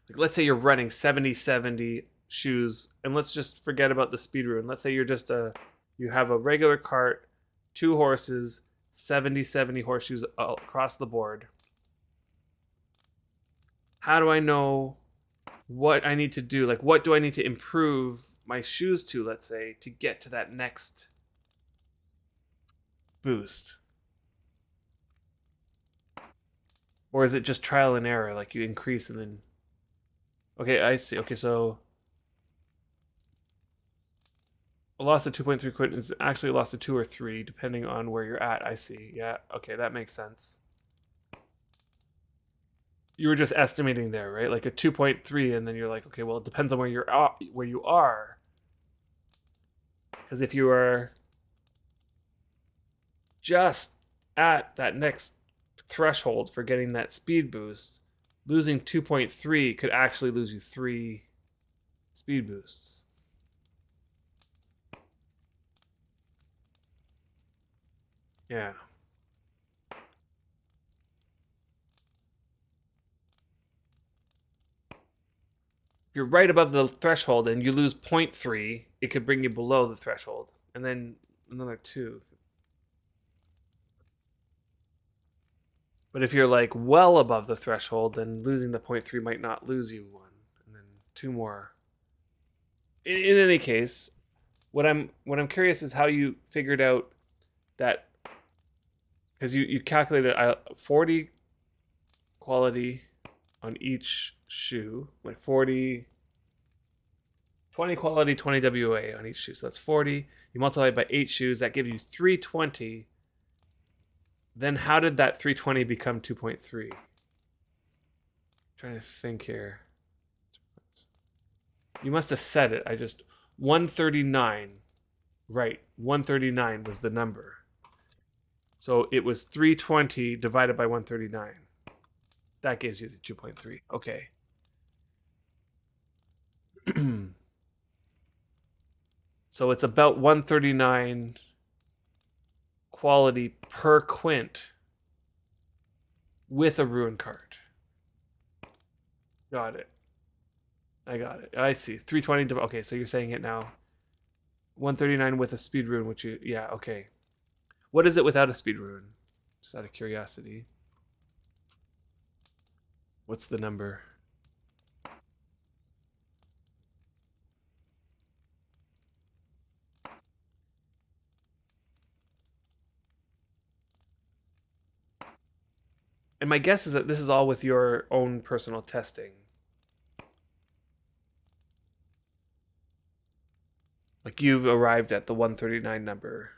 S1: Like, let's say you're running 70-70 shoes, and let's just forget about the speed rune. Let's say you're just you have a regular cart, 2 horses, 70-70 horseshoes across the board. How do I know what I need to do? Like, what do I need to improve my shoes to, let's say, to get to that next boost? Or is it just trial and error? Like, you increase and then... Okay, I see. Okay, so a loss of 2.3 quint is actually a loss of 2 or 3, depending on where you're at. I see. Yeah, okay, that makes sense. You were just estimating there, right? Like a 2.3, and then you're like, okay, well, it depends on where you are. Because if you are just at that next threshold for getting that speed boost, losing 2.3 could actually lose you 3 speed boosts. Yeah. If you're right above the threshold and you lose 0.3, it could bring you below the threshold. And then another 2. But if you're like well above the threshold, then losing the 0.3 might not lose you 1. And then 2 more. In any case, what I'm curious is how you figured out that, because you calculated 40 quality on each shoe, like 40, 20 quality, 20 WA on each shoe. So that's 40. You multiply it by 8 shoes, that gives you 320. Then how did that 320 become 2.3? Trying to think here. You must have said it. 139. Right. 139 was the number. So it was 320 divided by 139. That gives you the 2.3. Okay. So it's about 139 quality per quint with a ruin card. Got it. I got it. I see. 320. Okay, so you're saying it now. 139 with a speed rune, which you... Yeah, okay. What is it without a speed rune? Just out of curiosity. What's the number? And my guess is that this is all with your own personal testing. Like you've arrived at the 139 number.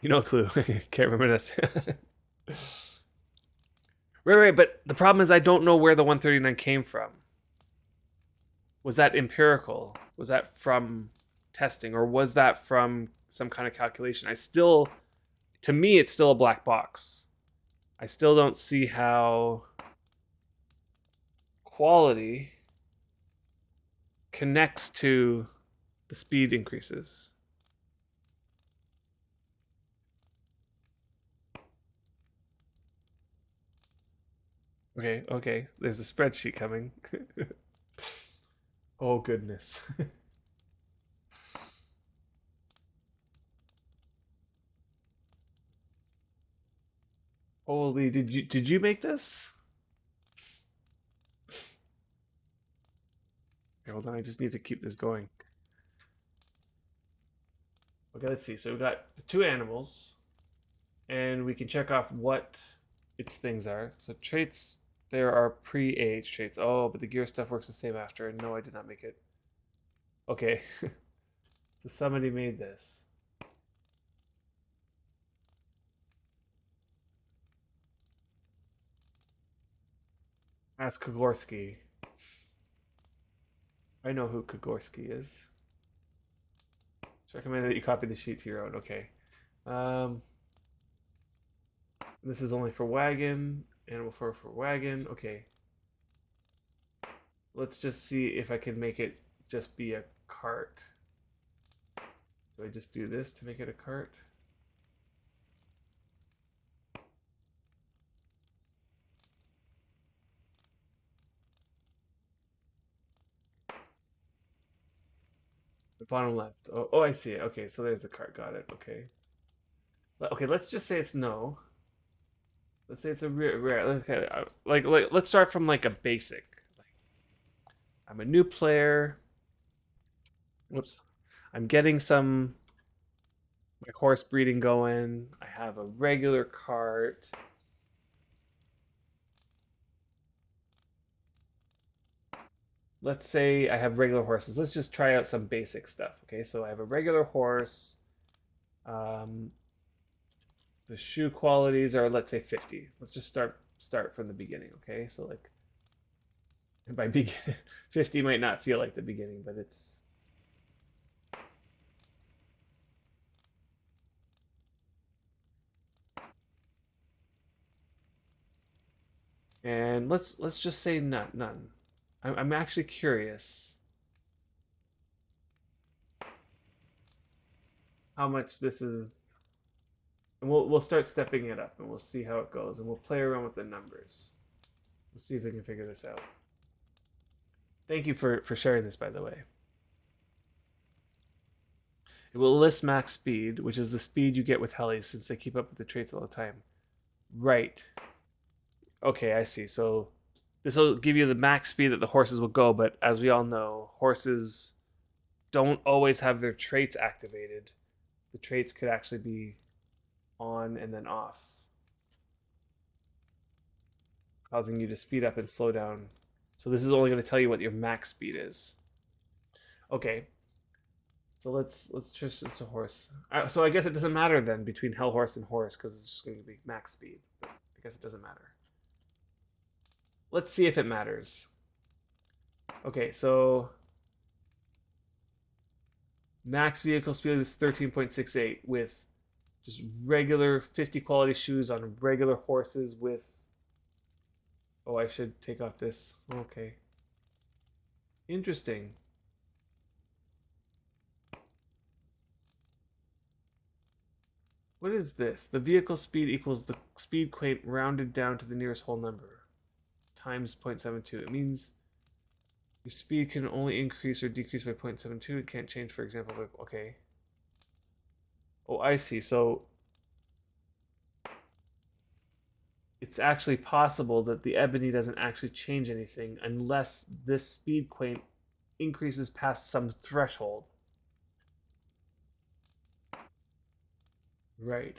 S1: You know, clue. Can't remember that. Right, but the problem is I don't know where the 139 came from. Was that empirical? Was that from testing? Or was that from some kind of calculation? To me, it's still a black box. I still don't see how quality connects to the speed increases. Okay. There's a spreadsheet coming. Oh, goodness. Holy, did you make this? Okay, hold on, I just need to keep this going. Okay, let's see. So we got the 2 animals, and we can check off what its things are. So traits, there are pre-age traits. Oh, but the gear stuff works the same after. No, I did not make it. Okay. So somebody made this. Ask Kogorsky. I know who Kogorsky is. It's recommended that you copy the sheet to your own. Okay. This is only for wagon. Animal for wagon. Okay. Let's just see if I can make it just be a cart. Do I just do this to make it a cart? The bottom left. Oh, I see it. Okay, so there's the cart. Got it. Okay. Okay, let's just say it's no. Let's say it's a rare. Okay, like let's start from like a basic. I'm a new player. Whoops. I'm getting some like horse breeding going. I have a regular cart. Let's say I have regular horses. Let's just try out some basic stuff. Okay, so I have a regular horse. The shoe qualities are, let's say, 50. Let's just start from the beginning. Okay, so like by begin 50 might not feel like the beginning, but it's and let's just say none. I'm actually curious how much this is, and we'll start stepping it up, and we'll see how it goes, and we'll play around with the numbers. Let's see if we can figure this out. Thank you for sharing this, by the way. It will list max speed, which is the speed you get with helis, since they keep up with the traits all the time. Right. Okay, I see. So this will give you the max speed that the horses will go, but as we all know, horses don't always have their traits activated. The traits could actually be on and then off, causing you to speed up and slow down. So this is only going to tell you what your max speed is. Okay, so let's just a horse. So I guess it doesn't matter then between hell horse and horse because it's just going to be max speed. But I guess it doesn't matter. Let's see if it matters. Okay, so max vehicle speed is 13.68 with just regular 50 quality shoes on regular horses with... Oh, I should take off this. Okay. Interesting. What is this? The vehicle speed equals the speed quaint rounded down to the nearest whole number times 0.72. It means your speed can only increase or decrease by 0.72. It can't change, for example, by... Okay. Oh, I see. So it's actually possible that the ebony doesn't actually change anything unless this speed quaint increases past some threshold. Right.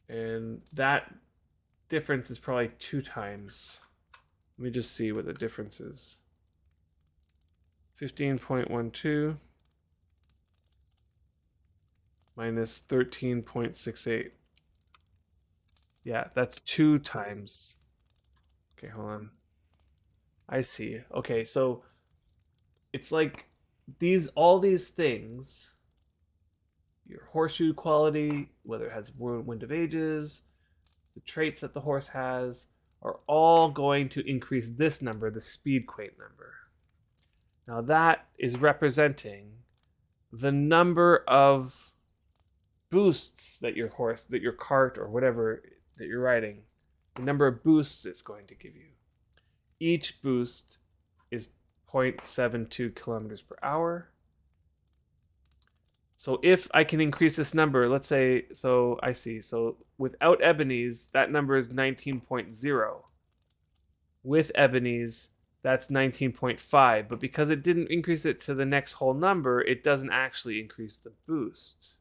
S1: And that difference is probably 2 times. Let me just see what the difference is. 15.12 minus 13.68. Yeah, that's 2 times. Okay, hold on. I see. Okay, so it's like all these things, your horseshoe quality, whether it has wind of ages, the traits that the horse has, are all going to increase this number, the speed quaint number. Now that is representing the number of boosts that your horse, that your cart, or whatever that you're riding, the number of boosts it's going to give you. Each boost is 0.72 kilometers per hour. So if I can increase this number, let's say, so I see, so without ebonies, that number is 19.0. With ebonies, that's 19.5. But because it didn't increase it to the next whole number, it doesn't actually increase the boost.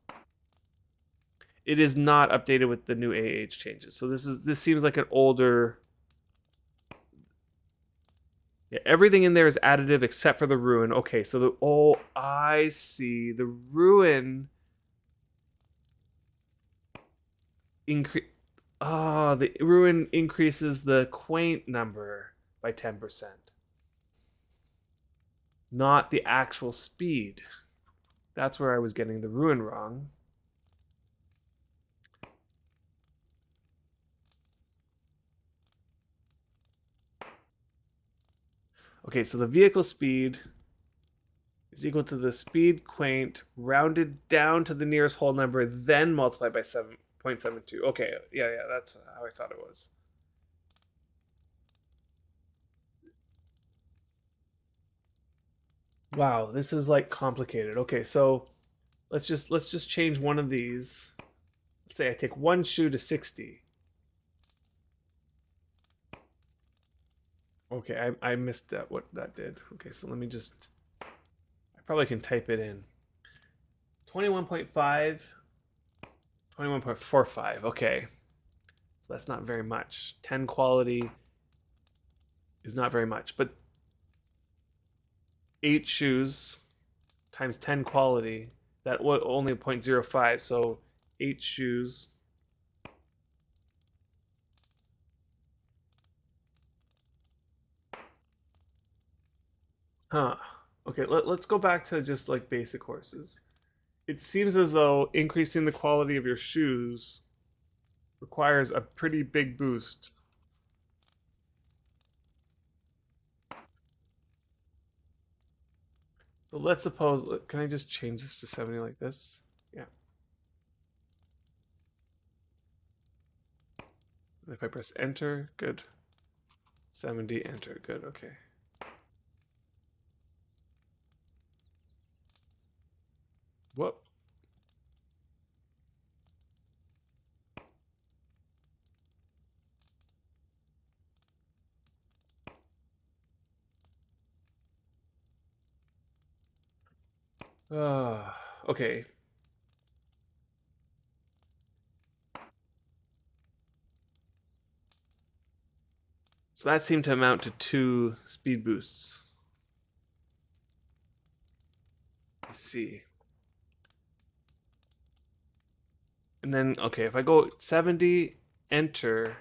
S1: It is not updated with the new AH changes. So this seems like an older... Yeah, everything in there is additive except for the ruin. Okay, so I see. The ruin the ruin increases the quaint number by 10%. Not the actual speed. That's where I was getting the ruin wrong. Okay, so the vehicle speed is equal to the speed quaint rounded down to the nearest whole number, then multiplied by 7.72. Okay, yeah, that's how I thought it was. Wow, this is like complicated. Okay, so let's just change one of these. Let's say I take one shoe to 60. Okay, I missed that, what that did. Okay, so let me just... I probably can type it in. 21.5, 21.45. Okay, so that's not very much. 10 quality is not very much, but 8 shoes times 10 quality, that was only 0.05, so 8 shoes. Huh. Okay, let's go back to just like basic horses. It seems as though increasing the quality of your shoes requires a pretty big boost. So let's suppose, can I just change this to 70 like this? Yeah. If I press enter, good. 70, enter, good, okay. Whoop. Okay. So that seemed to amount to 2 speed boosts. Let's see. And then, okay, if I go 70, enter,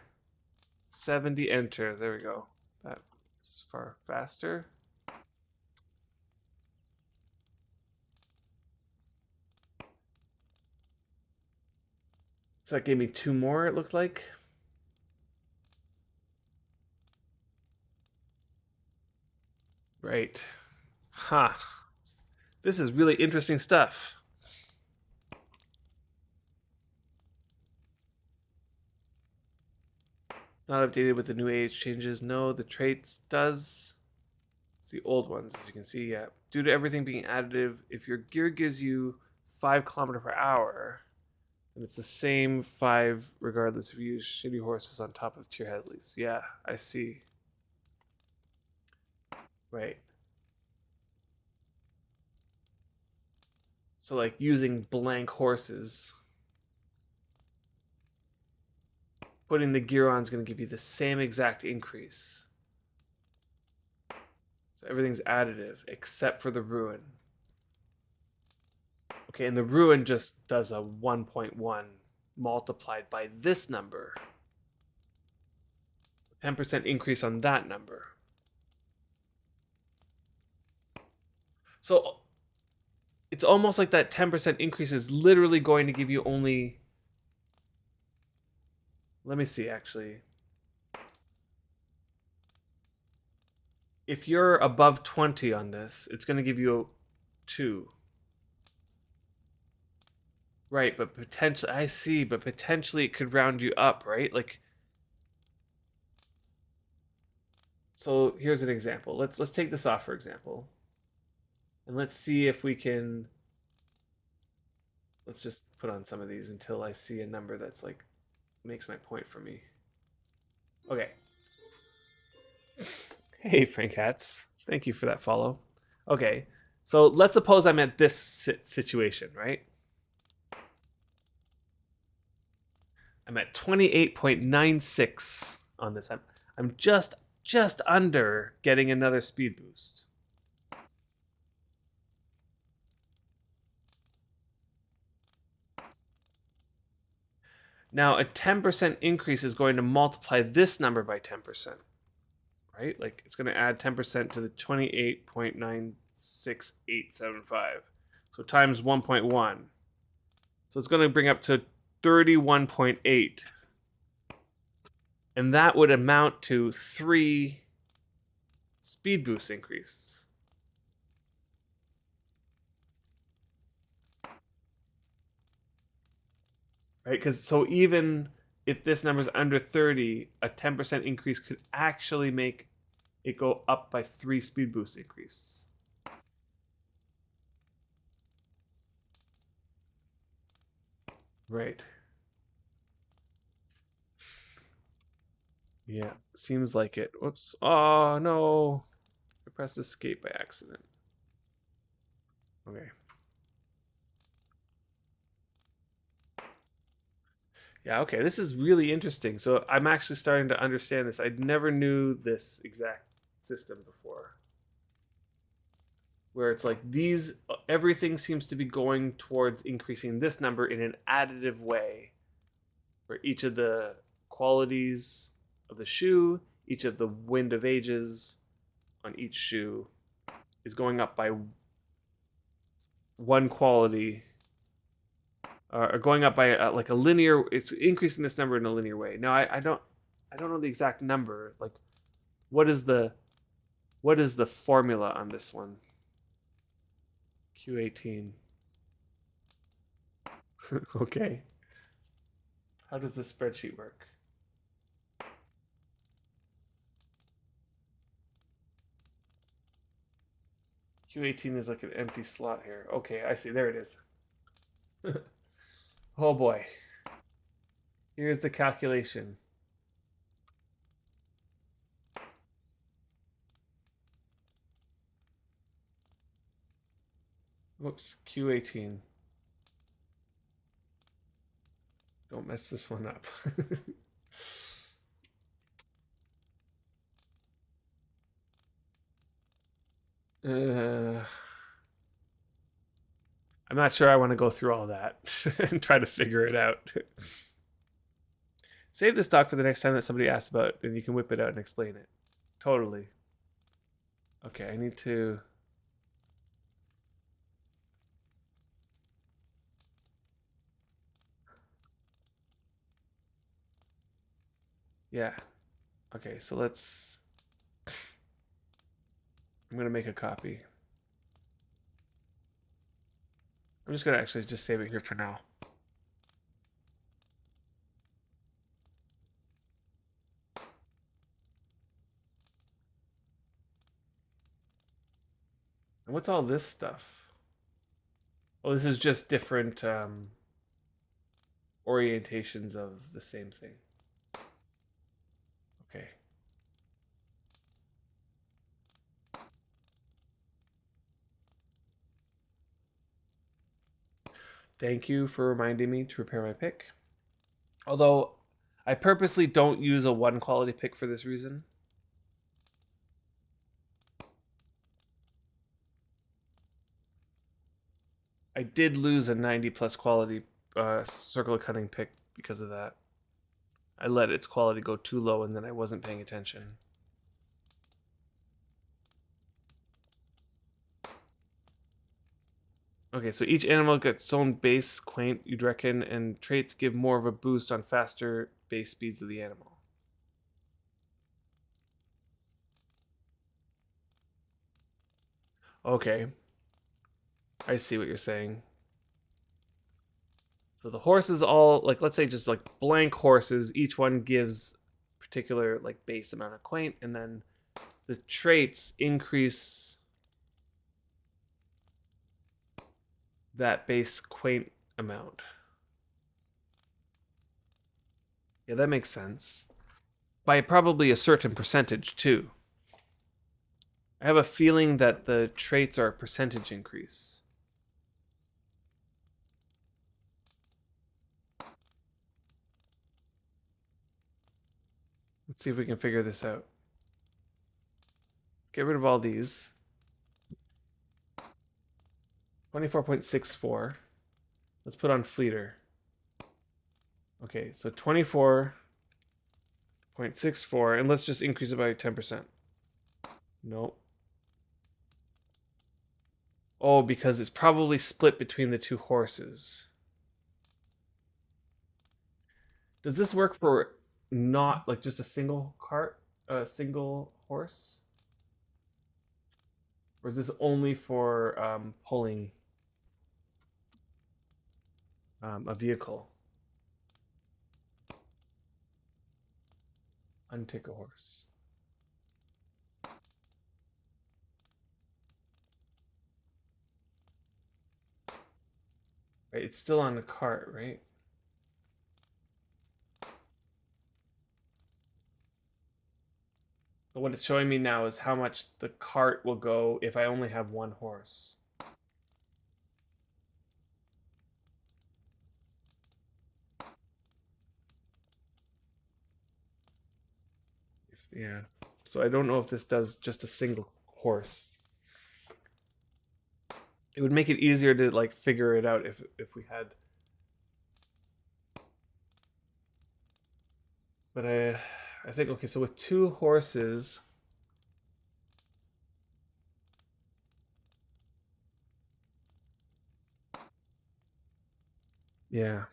S1: 70, enter, there we go. That's far faster. So that gave me 2 more, it looked like. Right. Huh. This is really interesting stuff. Not updated with the new age changes. No, the traits does. It's the old ones, as you can see. Yeah. Due to everything being additive, if your gear gives you 5 kilometer per hour, then it's the same 5 regardless if you use shitty horses on top of tier headleys. Yeah, I see. Right. So like using blank horses, putting the gear on is going to give you the same exact increase. So everything's additive except for the ruin. Okay, and the ruin just does a 1.1 multiplied by this number. 10% increase on that number. So it's almost like that 10% increase is literally going to give you only... Let me see, actually. If you're above 20 on this, it's going to give you 2. Right, but potentially... I see, but potentially it could round you up, right? Like... So here's an example. Let's take this off, for example. And let's see if we can... Let's just put on some of these until I see a number that's like makes my point for me. Okay. Hey, Frank Hats. Thank you for that follow. Okay. So let's suppose I'm at this situation, right? I'm at 28.96 on this. I'm just under getting another speed boost. Now, a 10% increase is going to multiply this number by 10%, right? Like it's going to add 10% to the 28.96875. So times 1.1. So it's going to bring up to 31.8. And that would amount to 3 speed boost increase. Right? Because so even if this number is under 30, a 10% increase could actually make it go up by 3 speed boost increase. Right. Yeah, seems like it. Whoops. Oh, no. I pressed escape by accident. Okay. Yeah, okay. This is really interesting. So I'm actually starting to understand this. I never knew this exact system before. Where it's like these, everything seems to be going towards increasing this number in an additive way. Where each of the qualities of the shoe, each of the wind of ages on each shoe is going up by 1 quality, or going up by like a linear. It's increasing this number in a linear way. Now I don't know the exact number. Like, what is the formula on this one? Q18. Okay. How does this spreadsheet work? Q18 is like an empty slot here. Okay, I see. There it is. Oh boy. Here's the calculation. Whoops, Q18. Don't mess this one up. I'm not sure I want to go through all that and try to figure it out. Save this doc for the next time that somebody asks about, and you can whip it out and explain it. Totally. Okay, I need to... Yeah. Okay, so let's... I'm going to make a copy. I'm just going to actually just save it here for now. And what's all this stuff? Oh, this is just different orientations of the same thing. Okay. Thank you for reminding me to prepare my pick. Although, I purposely don't use a 1 quality pick for this reason. I did lose a 90 plus quality Circle of Cunning pick because of that. I let its quality go too low and then I wasn't paying attention. Okay, so each animal gets its own base quaint, you'd reckon, and traits give more of a boost on faster base speeds of the animal. Okay. I see what you're saying. So the horses all, like, let's say just like blank horses, each one gives particular like base amount of quaint, and then the traits increase that base quaint amount. Yeah, that makes sense. By probably a certain percentage too. I have a feeling that the traits are a percentage increase. Let's see if we can figure this out. Get rid of all these. 24.64. Let's put on Fleeter. Okay, so 24.64, and let's just increase it by 10%. Nope. Oh, because it's probably split between the 2 horses. Does this work for not like just a single cart, a single horse? Or is this only for pulling a vehicle? Untick a horse. Right, it's still on the cart, right? But what it's showing me now is how much the cart will go if I only have 1 horse. Yeah. So I don't know if this does just a single horse. It would make it easier to like figure it out if we had. But I think okay, so with 2 horses, yeah.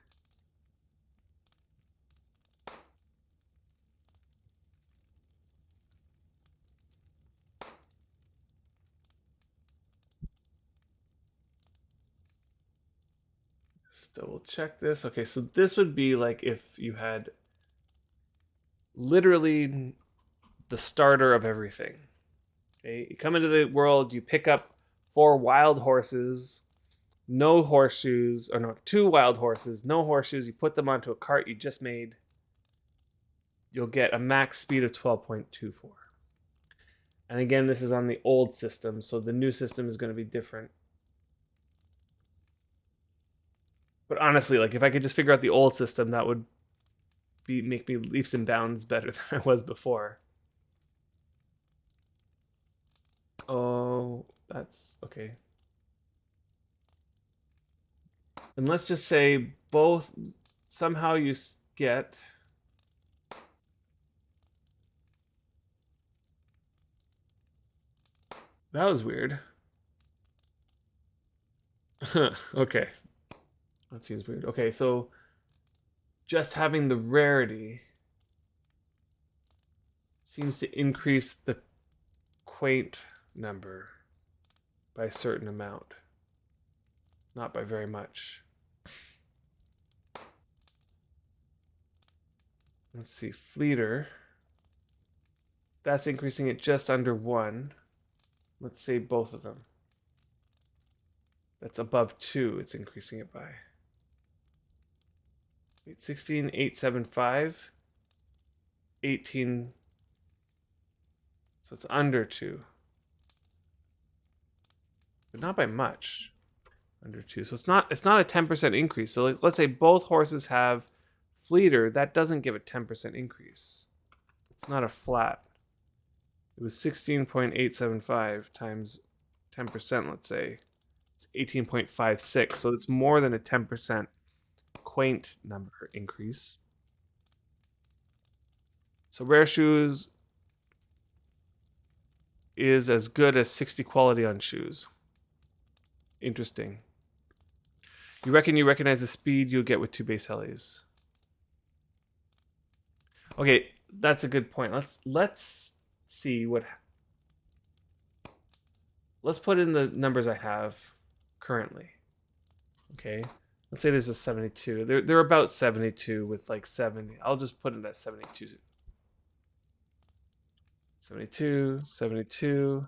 S1: Just double check this. Okay, so this would be like if you had literally the starter of everything. Okay, you come into the world, you pick up 4 wild horses, no horseshoes, or no, 2 wild horses, no horseshoes. You put them onto a cart you just made. You'll get a max speed of 12.24. And again, this is on the old system, so the new system is going to be different. But honestly, like if I could just figure out the old system, that would make me leaps and bounds better than I was before. Oh, that's okay. And let's just say both somehow you get that was weird. Okay. That seems weird. Okay, so just having the rarity seems to increase the quaint number by a certain amount. Not by very much. Let's see, Fleeter. That's increasing it just under 1. Let's say both of them. That's above 2, it's increasing it by. 16, 875, 18. So it's under 2. But not by much. Under 2. So it's not a 10% increase. So let's say both horses have Fleeter, that doesn't give a 10% increase. It's not a flat. It was 16.875 times 10%, let's say. It's 18.56. So it's more than a 10% quaint number increase. So rare shoes is as good as 60 quality on shoes. Interesting. You reckon you recognize the speed you'll get with 2 base LAs? Okay, that's a good point. Let's see what. Let's put in the numbers I have currently. Okay, let's say this is 72. They're about 72 with like 70. I'll just put it at 72. 72, 72.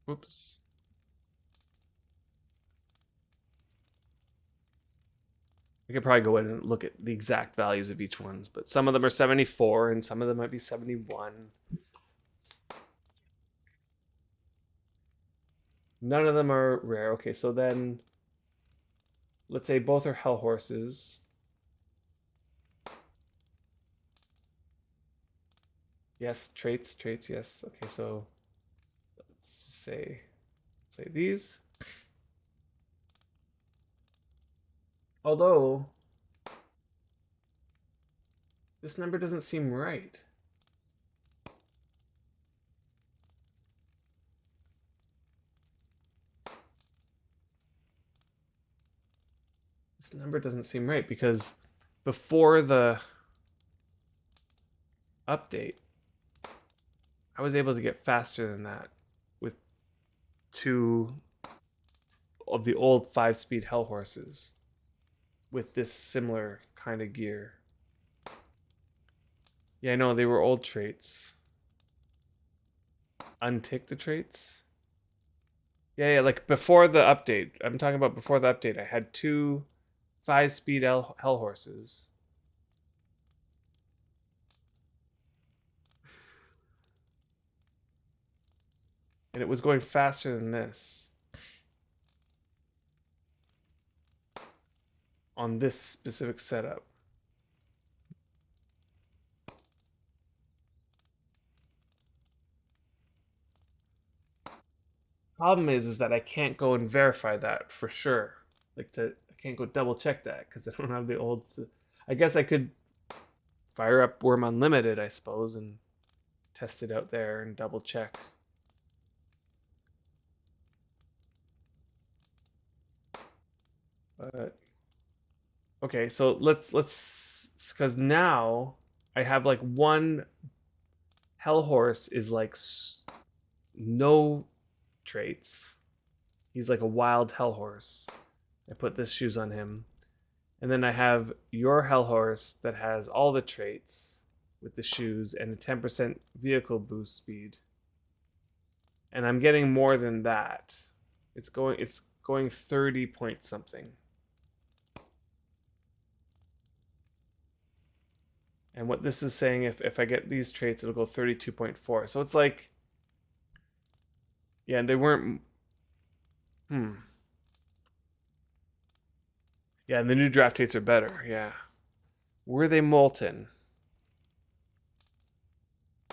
S1: Whoops. I could probably go in and look at the exact values of each ones, but some of them are 74 and some of them might be 71. None of them are rare. Okay, so then let's say both are hell horses. Yes, traits, yes. Okay, so let's say these. Although this number doesn't seem right. This number doesn't seem right because before the update, I was able to get faster than that with 2 of the old 5-speed hell horses with this similar kind of gear. Yeah, I know they were old traits. Untick the traits? Yeah, like before the update. I'm talking about before the update. I had 2 5-speed hell horses. And it was going faster than this. On this specific setup. Problem is that I can't go and verify that for sure. I can't go double check that because I don't have the old. I guess I could fire up Worm Unlimited, I suppose, and test it out there and double check. But okay, so let's because now I have like 1 hell horse is like no traits. He's like a wild hell horse. I put this shoes on him. And then I have your hell horse that has all the traits with the shoes and a 10% vehicle boost speed. And I'm getting more than that. It's going 30 point something. And what this is saying, if I get these traits, it'll go 32.4. So it's like, yeah, and they weren't. Yeah, and the new draft traits are better. Yeah. Were they molten?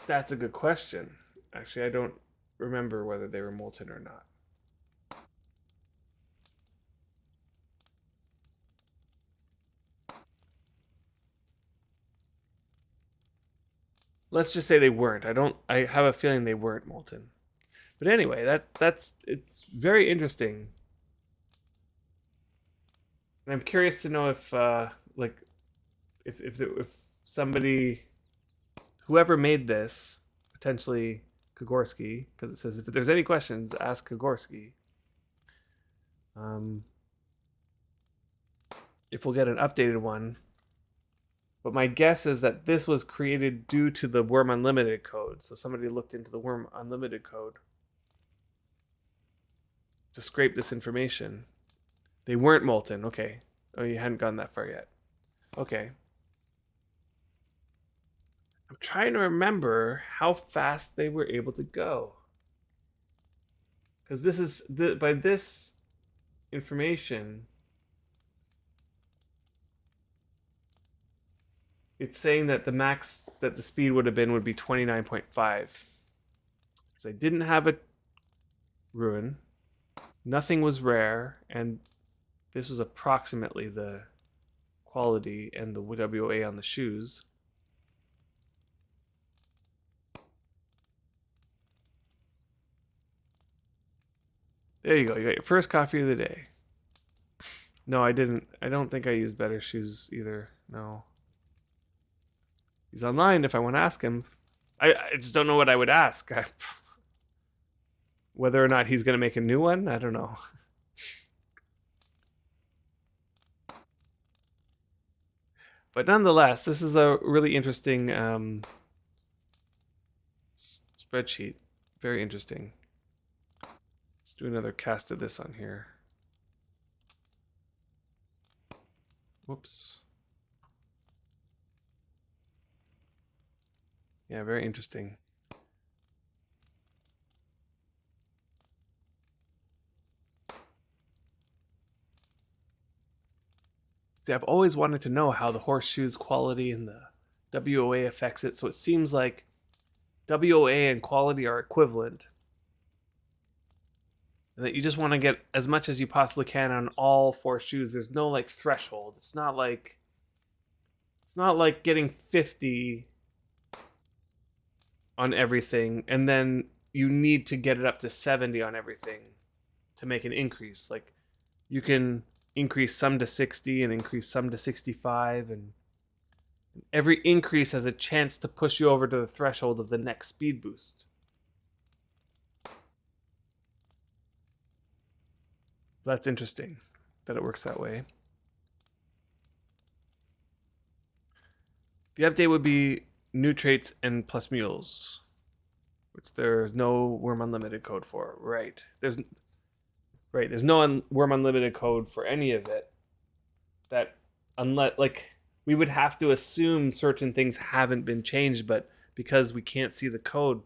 S1: That's a good question. Actually, I don't remember whether they were molten or not. Let's just say they weren't. I have a feeling they weren't molten. But anyway, it's very interesting. And I'm curious to know if like if somebody, whoever made this, potentially Kogorsky, because it says if there's any questions, ask Kogorsky. If we'll get an updated one. But my guess is that this was created due to the Worm Unlimited code. So somebody looked into the Worm Unlimited code to scrape this information. They weren't molten. Okay. Oh, you hadn't gone that far yet. Okay. I'm trying to remember how fast they were able to go. Because this is, by this information, it's saying that the max that the speed would have been would be 29.5. Because I didn't have a ruin. Nothing was rare, and this was approximately the quality and the WOA on the shoes. There you go. You got your first coffee of the day. No, I didn't. I don't think I used better shoes either. No. He's online if I want to ask him. I just don't know what I would ask. Whether or not he's going to make a new one, I don't know. But nonetheless, this is a really interesting spreadsheet. Very interesting. Let's do another cast of this on here. Whoops. Yeah, very interesting. See, I've always wanted to know how the horseshoe's quality and the WOA affects it. So it seems like WOA and quality are equivalent. And that you just want to get as much as you possibly can on all 4 shoes. There's no like threshold. It's not like getting 50 on everything and then you need to get it up to 70 on everything to make an increase. Like you can increase some to 60 and increase some to 65, and every increase has a chance to push you over to the threshold of the next speed boost. That's interesting that it works that way. The update would be new traits and plus mules, which there's no Worm Unlimited code for. Right. There's no Worm Unlimited code for any of it. That unless like we would have to assume certain things haven't been changed, but because we can't see the code,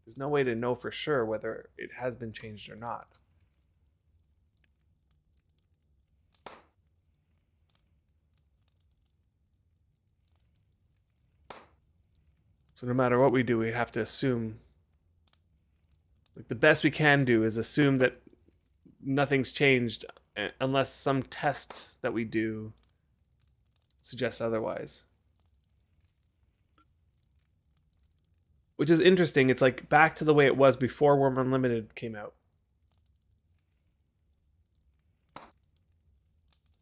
S1: there's no way to know for sure whether it has been changed or not. So no matter what we do, we have to assume, like the best we can do is assume that nothing's changed unless some test that we do suggests otherwise. Which is interesting. It's like back to the way it was before Worm Unlimited came out.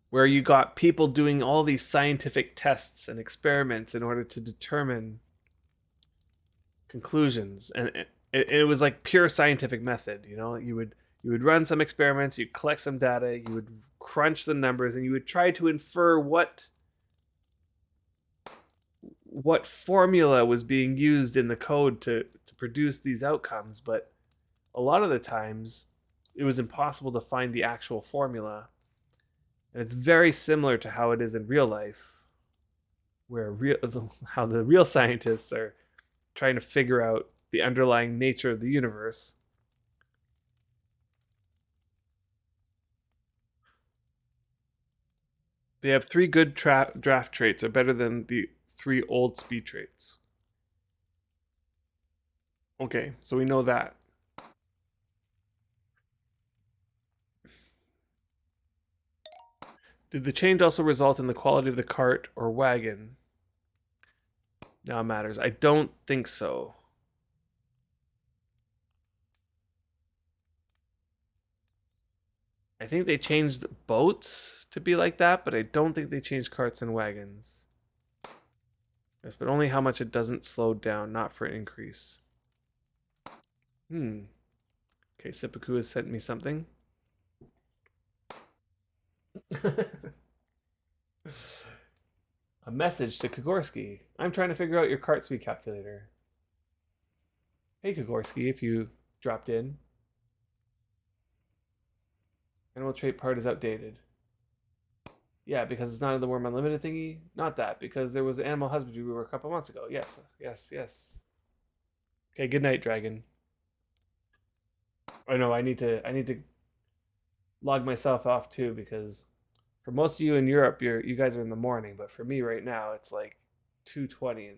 S1: Where you got people doing all these scientific tests and experiments in order to determine conclusions, and it was like pure scientific method. You know, you would run some experiments, you'd collect some data, you would crunch the numbers, and you would try to infer what formula was being used in the code to produce these outcomes. But a lot of the times it was impossible to find the actual formula. And it's very similar to how it is in real life, where how the real scientists are trying to figure out the underlying nature of the universe. They have 3 good draft traits, are better than the 3 old speed traits. Okay, so we know that. Did the change also result in the quality of the cart or wagon? Now it matters. I don't think so. I think they changed boats to be like that, but I don't think they changed carts and wagons. Yes, but only how much it doesn't slow down, not for an increase. Okay, Seppuku has sent me something. A message to Kogorsky. I'm trying to figure out your cart speed calculator. Hey Kogorsky, if you dropped in. Animal trait part is outdated. Yeah, because it's not in the Worm Unlimited thingy. Not that, because there was an animal husbandry we were a couple months ago. Yes, yes, yes. Okay, good night, dragon. Oh no, I need to log myself off too, because for most of you in Europe, you guys are in the morning, but for me right now, it's like 2:20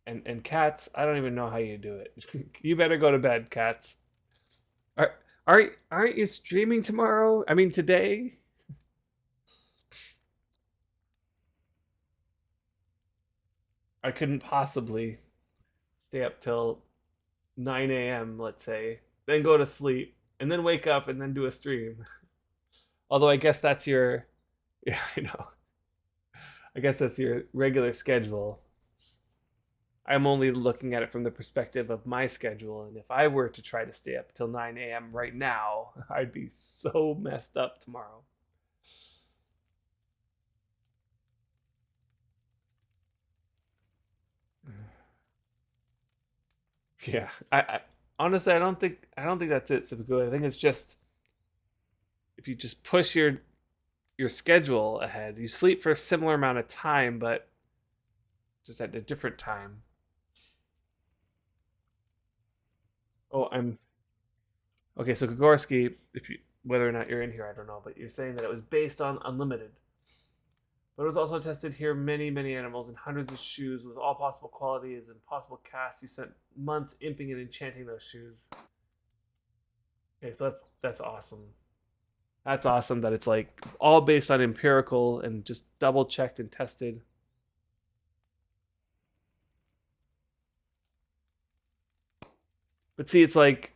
S1: and cats. I don't even know how you do it. You better go to bed, cats. Are aren't you streaming tomorrow? I mean today. I couldn't possibly stay up till 9 a.m. Let's say, then go to sleep, and then wake up and then do a stream. Although I guess that's your, yeah, I know. I guess that's your regular schedule. I'm only looking at it from the perspective of my schedule, and if I were to try to stay up till 9 a.m. right now, I'd be so messed up tomorrow. Yeah, I honestly I don't think that's it, Subaku. I think it's just if you just push your schedule ahead, you sleep for a similar amount of time, but just at a different time. Oh, I'm okay. So Kogorsky, if you whether or not you're in here, I don't know, but you're saying that it was based on unlimited. But it was also tested here many, many animals and hundreds of shoes with all possible qualities and possible casts. You spent months imping and enchanting those shoes. Okay, so that's awesome. That's awesome that it's like all based on empirical and just double checked and tested. But see, it's like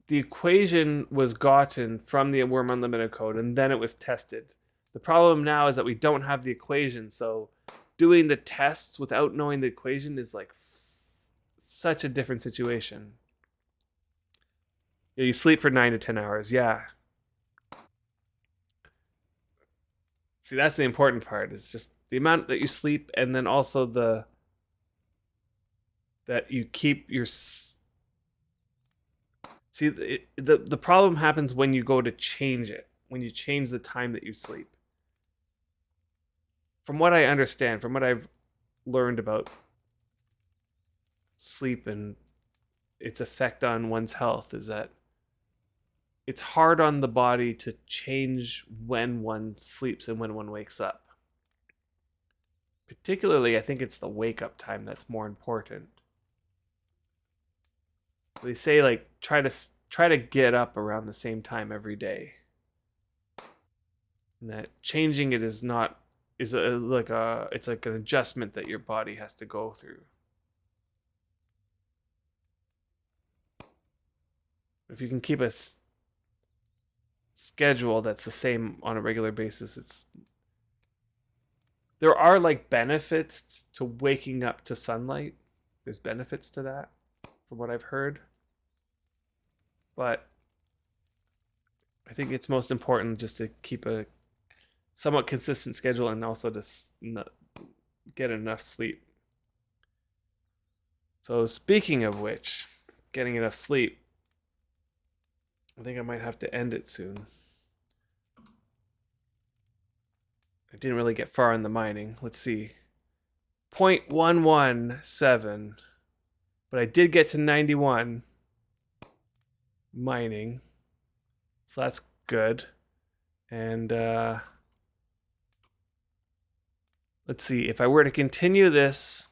S1: the equation was gotten from the Worm Unlimited code and then it was tested. The problem now is that we don't have the equation, so doing the tests without knowing the equation is like such a different situation. Yeah, you sleep for 9 to 10 hours. Yeah. See, that's the important part. It's just the amount that you sleep, and then also the that you keep your. See, the problem happens when you go to change it. When you change the time that you sleep. From what I understand, from what I've learned about sleep and its effect on one's health, is that it's hard on the body to change when one sleeps and when one wakes up. Particularly, I think it's the wake up time that's more important. So they say like try to get up around the same time every day. And that changing it is not is like a it's like an adjustment that your body has to go through. If you can keep a schedule that's the same on a regular basis, it's there are like benefits to waking up to sunlight. There's benefits to that from what I've heard. But I think it's most important just to keep a somewhat consistent schedule and also to get enough sleep. So speaking of which, getting enough sleep, I think I might have to end it soon. I didn't really get far in the mining. Let's see. 0.117. But I did get to 91 mining. So that's good. And let's see. If I were to continue this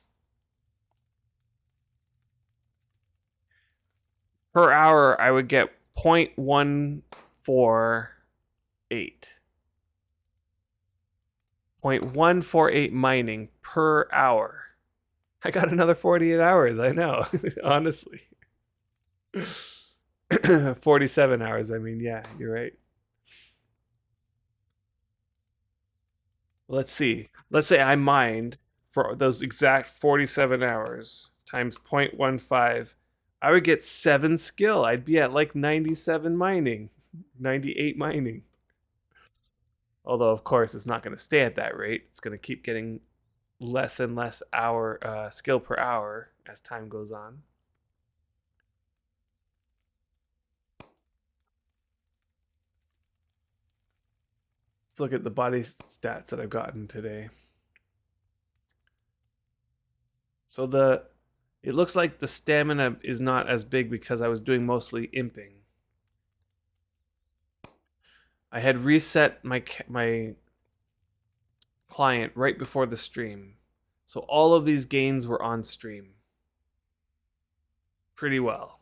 S1: per hour, I would get 0.148. 0.148 mining per hour. I got another 48 hours, I know. Honestly. 47 hours, I mean, yeah, you're right. Let's see. Let's say I mined for those exact 47 hours times 0.15. I would get 7 skill. I'd be at like 97 mining, 98 mining. Although, of course, it's not going to stay at that rate. It's going to keep getting less and less hour skill per hour as time goes on. Let's look at the body stats that I've gotten today. So it looks like the stamina is not as big because I was doing mostly imping. I had reset my client right before the stream. So all of these gains were on stream. Pretty well.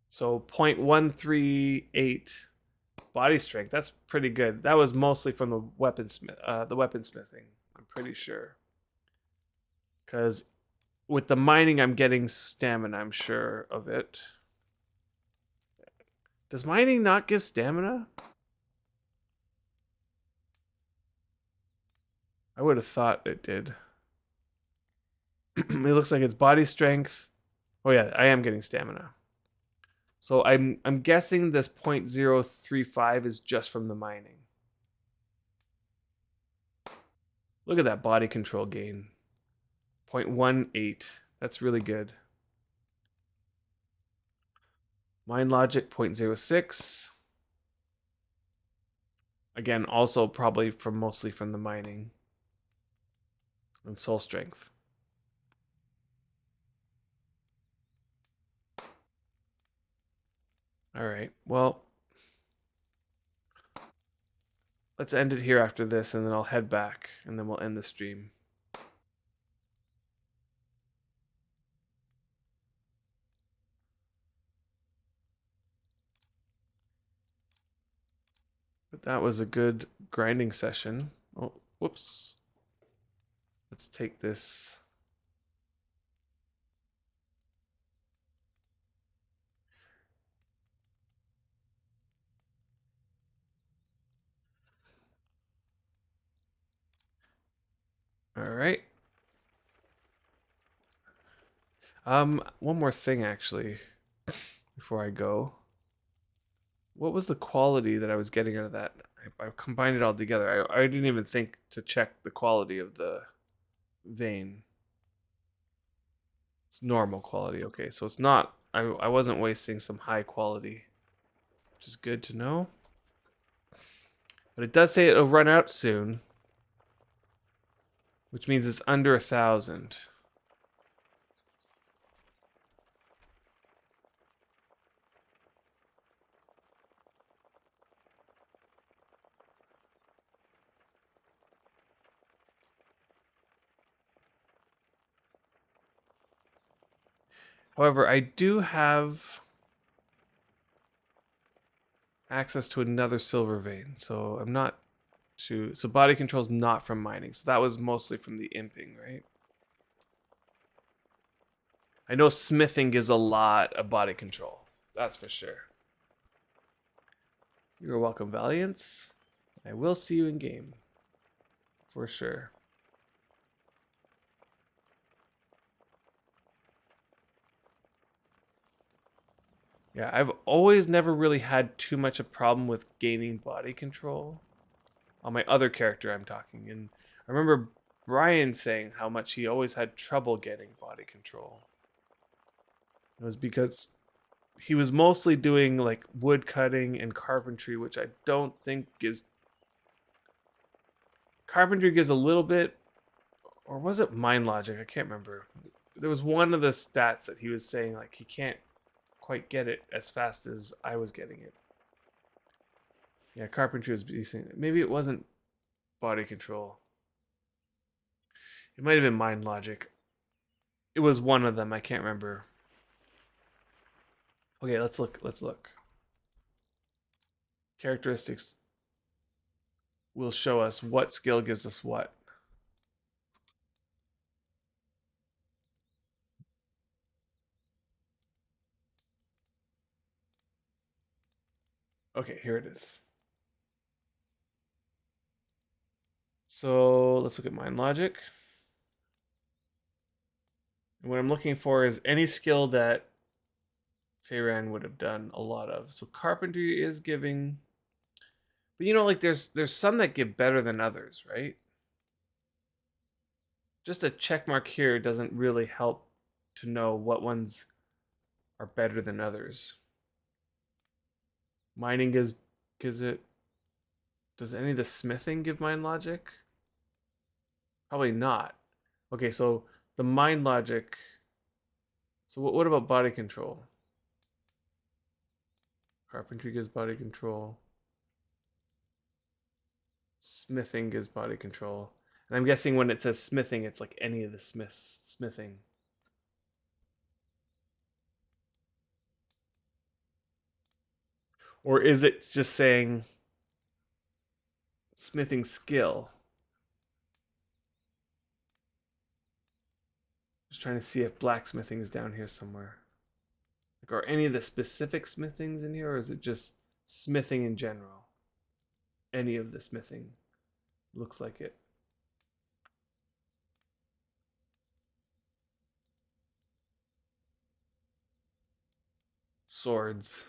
S1: So 0.138 body strength. That's pretty good. That was mostly from the weaponsmithing. I'm pretty sure. Because with the mining, I'm getting stamina. I'm sure of it. Does mining not give stamina? I would have thought it did. It looks like it's body strength. Oh yeah, I am getting stamina. So I'm guessing this 0.035 is just from the mining. Look at that body control gain. 0.18. That's really good. Mind logic 0.06. Again, also probably mostly from the mining. And soul strength. All right. Well, let's end it here after this, and then I'll head back, and then we'll end the stream. But that was a good grinding session. Oh, whoops. Let's take this. All right. One more thing actually before I go. What was the quality that I was getting out of that? I combined it all together. I didn't even think to check the quality of the vein. It's normal quality. Okay, so it's not. I wasn't wasting some high quality, which is good to know. But it does say it'll run out soon, which means it's under 1,000. However, I do have access to another silver vein, so I'm not too. So body control is not from mining, so that was mostly from the imping, right? I know smithing gives a lot of body control. That's for sure. You're welcome, Valiance. I will see you in game. For sure. Yeah, I've always never really had too much a problem with gaining body control. On my other character I'm talking. And I remember Brian saying how much he always had trouble getting body control. It was because he was mostly doing like wood cutting and carpentry, which I don't think gives Carpentry gives a little bit, or was it mind logic? I can't remember. There was one of the stats that he was saying like he can't quite get it as fast as I was getting it. Yeah, carpentry was decent. Maybe it wasn't body control. It might have been mind logic. It was one of them. I can't remember. Okay, let's look. Let's look. Characteristics will show us what skill gives us what. Okay, here it is. So let's look at mind logic. And what I'm looking for is any skill that Feyran would have done a lot of. So carpentry is giving, but you know, like there's some that give better than others, right? Just a check mark here doesn't really help to know what ones are better than others. Mining gives it. Does any of the smithing give mind logic? Probably not. Okay, so the mind logic. So what about body control? Carpentry gives body control. Smithing gives body control. And I'm guessing when it says smithing, it's like any of the smithing. Or is it just saying smithing skill? Just trying to see if blacksmithing is down here somewhere. Like, are any of the specific smithings in here, or is it just smithing in general? Any of the smithing looks like it. Swords.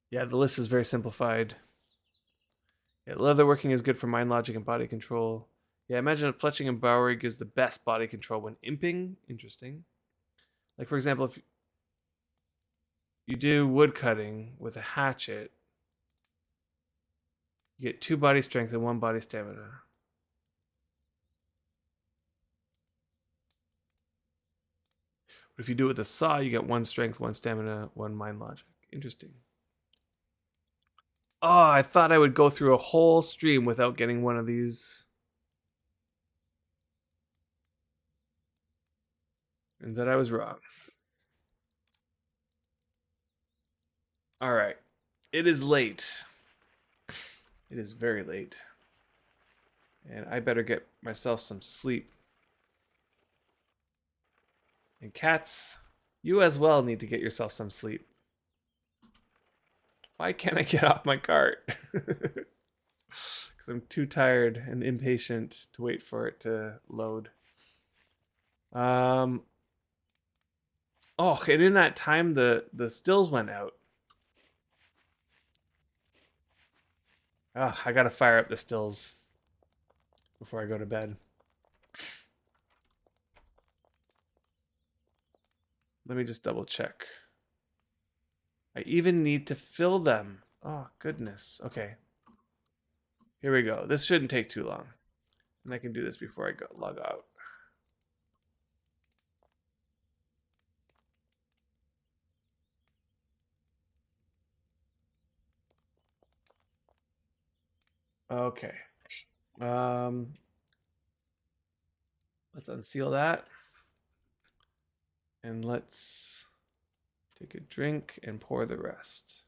S1: Yeah, the list is very simplified. Yeah, leatherworking is good for mind logic and body control. Yeah, imagine fletching and bowery gives the best body control when imping. Interesting. Like, for example, if you do wood cutting with a hatchet, you get 2 body strength and 1 body stamina. But if you do it with a saw, you get 1 strength, 1 stamina, 1 mind logic. Interesting. Oh, I thought I would go through a whole stream without getting one of these. And that I was wrong. All right. It is late. It is very late. And I better get myself some sleep. And cats, you as well need to get yourself some sleep. Why can't I get off my cart? Because I'm too tired and impatient to wait for it to load. Oh, and in that time, the stills went out. I gotta fire up the stills before I go to bed. Let me just double check. I even need to fill them. Oh, goodness. Okay. Here we go. This shouldn't take too long. And I can do this before I go log out. Okay. Let's unseal that. And let's take a drink and pour the rest.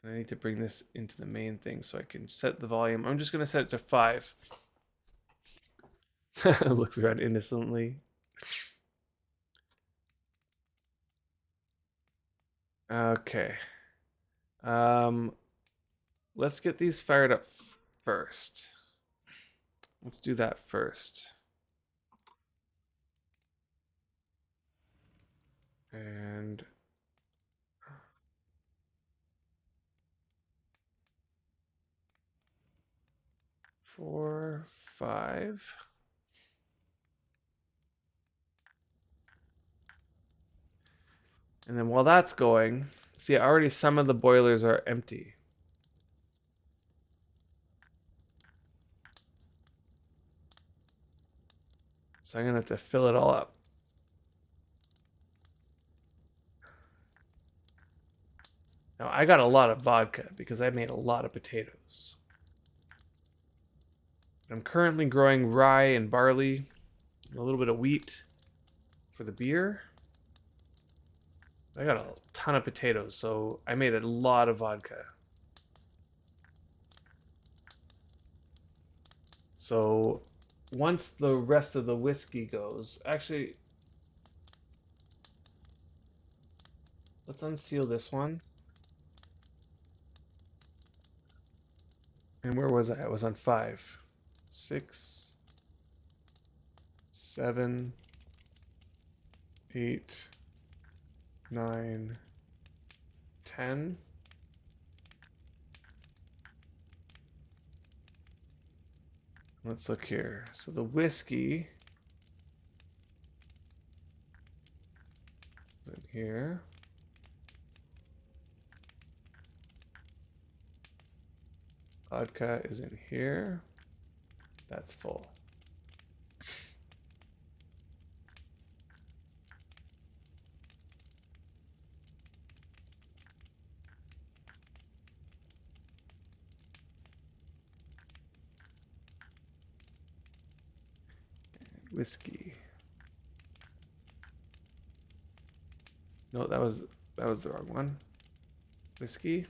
S1: And I need to bring this into the main thing so I can set the volume. I'm just going to set it to 5. Looks around innocently. Okay. Let's get these fired up first. Let's do that first. And 4, 5. And then while that's going, See, already some of the boilers are empty. So I'm gonna have to fill it all up. Now I got a lot of vodka because I made a lot of potatoes. I'm currently growing rye and barley, a little bit of wheat for the beer. I got a ton of potatoes, so I made a lot of vodka. So once the rest of the whiskey goes, actually, let's unseal this one. And where was I? I was on 5, 6, 7, 8, 9, 10. Let's look here. So the whiskey is in here. Vodka is in here. That's full. Whiskey. No, that was the wrong one. Whiskey.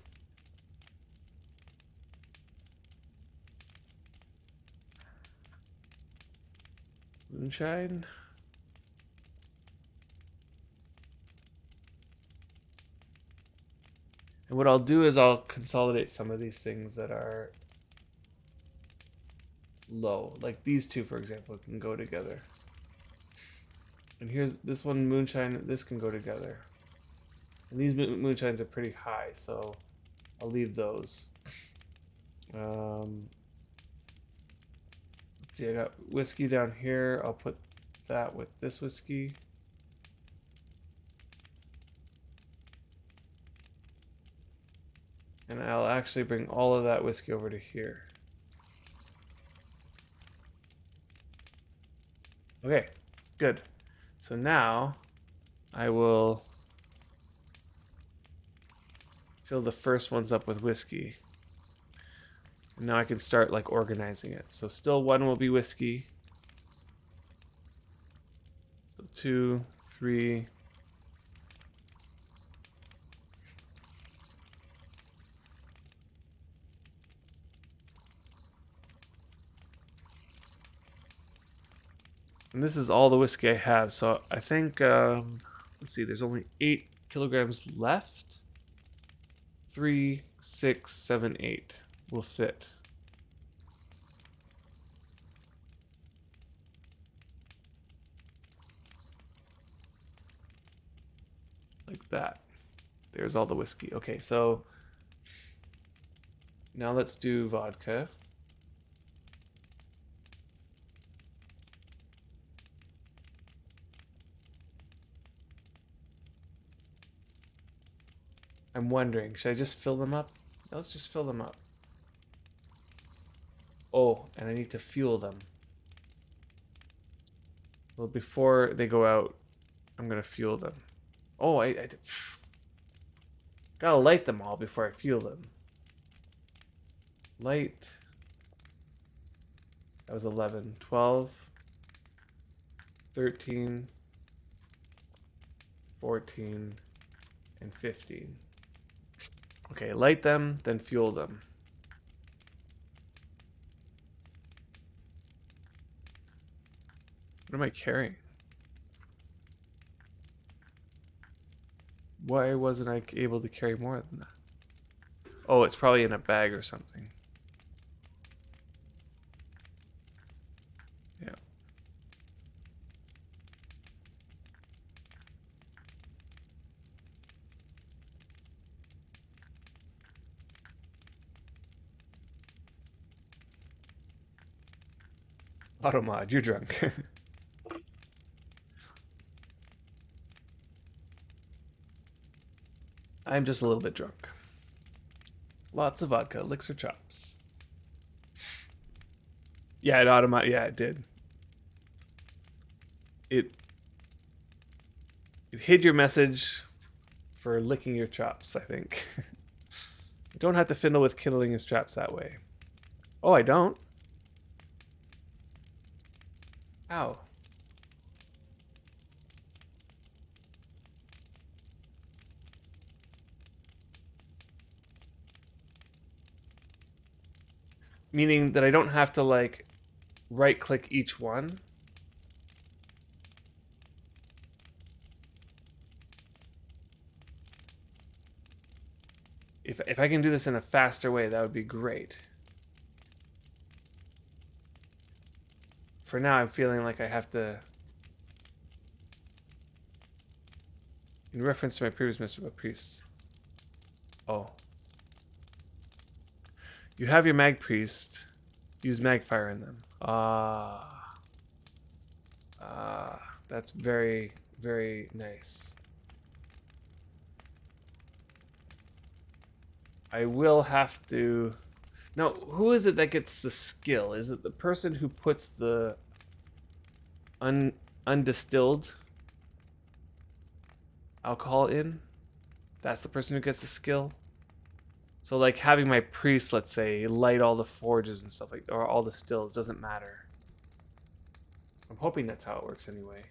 S1: Moonshine. And what I'll do is I'll consolidate some of these things that are low. Like these two, for example, can go together. And here's this one, moonshine, this can go together. And these moonshines are pretty high, so I'll leave those. Let's see, I got whiskey down here. I'll put that with this whiskey. And I'll actually bring all of that whiskey over to here. Okay, good. So now I will fill the first ones up with whiskey. And now I can start like organizing it. So still one will be whiskey. So 2, 3. And this is all the whiskey I have. So I think, let's see, there's only 8 kilograms left. 3, 6, 7, 8 will fit. Like that. There's all the whiskey. Okay, so now let's do vodka. I'm wondering, should I just fill them up? No, let's just fill them up. Oh, and I need to fuel them. Well, before they go out, I'm gonna fuel them. Oh, I gotta light them all before I fuel them. Light. That was 11, 12, 13, 14, and 15. Okay, light them, then fuel them. What am I carrying? Why wasn't I able to carry more than that? Oh, it's probably in a bag or something. Yeah. Automod, you're drunk. I'm just a little bit drunk. Lots of vodka, licks or chops. Yeah, it did. It hid your message for licking your chops, I think. You don't have to fiddle with kindling his traps that way. Oh, I don't? Ow. Meaning that I don't have to, like, right-click each one? If I can do this in a faster way, that would be great. For now, I'm feeling like I have to... In reference to my previous mission with priests. Oh. You have your mag priest. Use magfire in them. That's very, very nice. I will have to... Now, who is it that gets the skill? Is it the person who puts the undistilled alcohol in? That's the person who gets the skill? So, like, having my priest, let's say, light all the forges and stuff like that, or all the stills, doesn't matter. I'm hoping that's how it works anyway.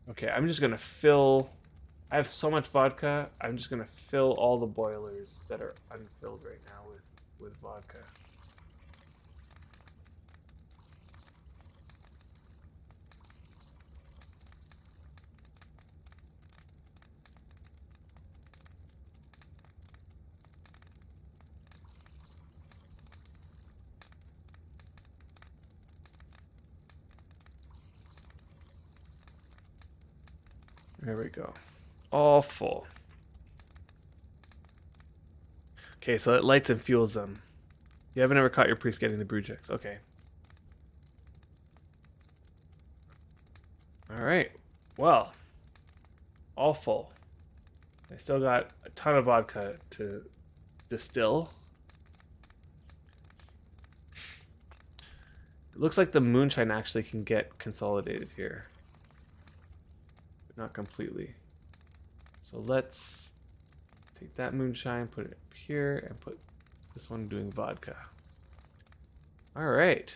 S1: Okay, I'm just gonna fill... I have so much vodka, I'm just gonna fill all the boilers that are unfilled right now with vodka. There we go. All full. Okay, so it lights and fuels them. You haven't ever caught your priest getting the brew checks. Okay. Alright. Well. All full. I still got a ton of vodka to distill. It looks like the moonshine actually can get consolidated here. But not completely. So let's take that moonshine, put it up here, and put this one doing vodka. Alright.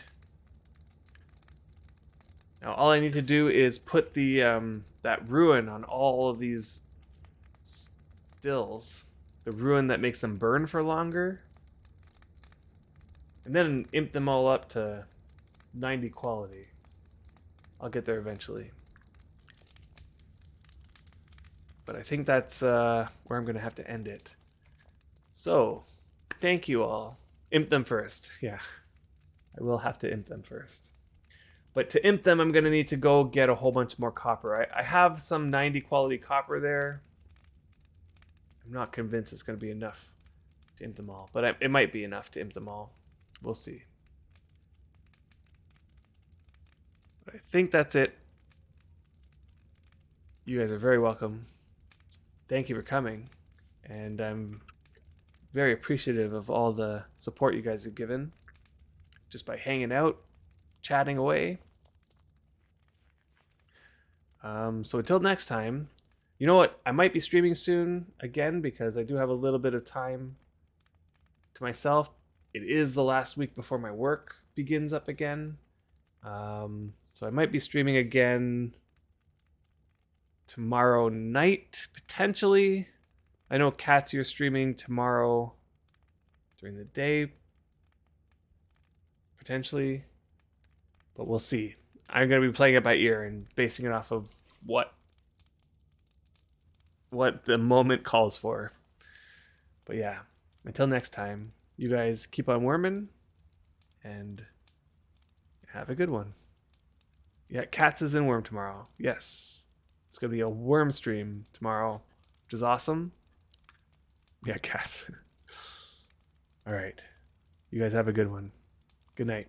S1: Now all I need to do is put the that ruin on all of these stills. The ruin that makes them burn for longer. And then imp them all up to 90 quality. I'll get there eventually. But I think that's where I'm going to have to end it. So, thank you all. Imp them first. Yeah, I will have to imp them first. But to imp them, I'm going to need to go get a whole bunch more copper. I have some 90 quality copper there. I'm not convinced it's going to be enough to imp them all. But it might be enough to imp them all. We'll see. But I think that's it. You guys are very welcome. Thank you for coming. And I'm very appreciative of all the support you guys have given. Just by hanging out, chatting away. So until next time, you know what? I might be streaming soon again because I do have a little bit of time to myself. It is the last week before my work begins up again. So I might be streaming again tomorrow night, potentially. I know Kat's, you're streaming tomorrow during the day, potentially. But we'll see. I'm going to be playing it by ear and basing it off of what the moment calls for. But yeah, until next time, you guys keep on worming and have a good one. Yeah, Cats is in Worm tomorrow. Yes. It's going to be a worm stream tomorrow, which is awesome. Yeah, Cats. All right. You guys have a good one. Good night.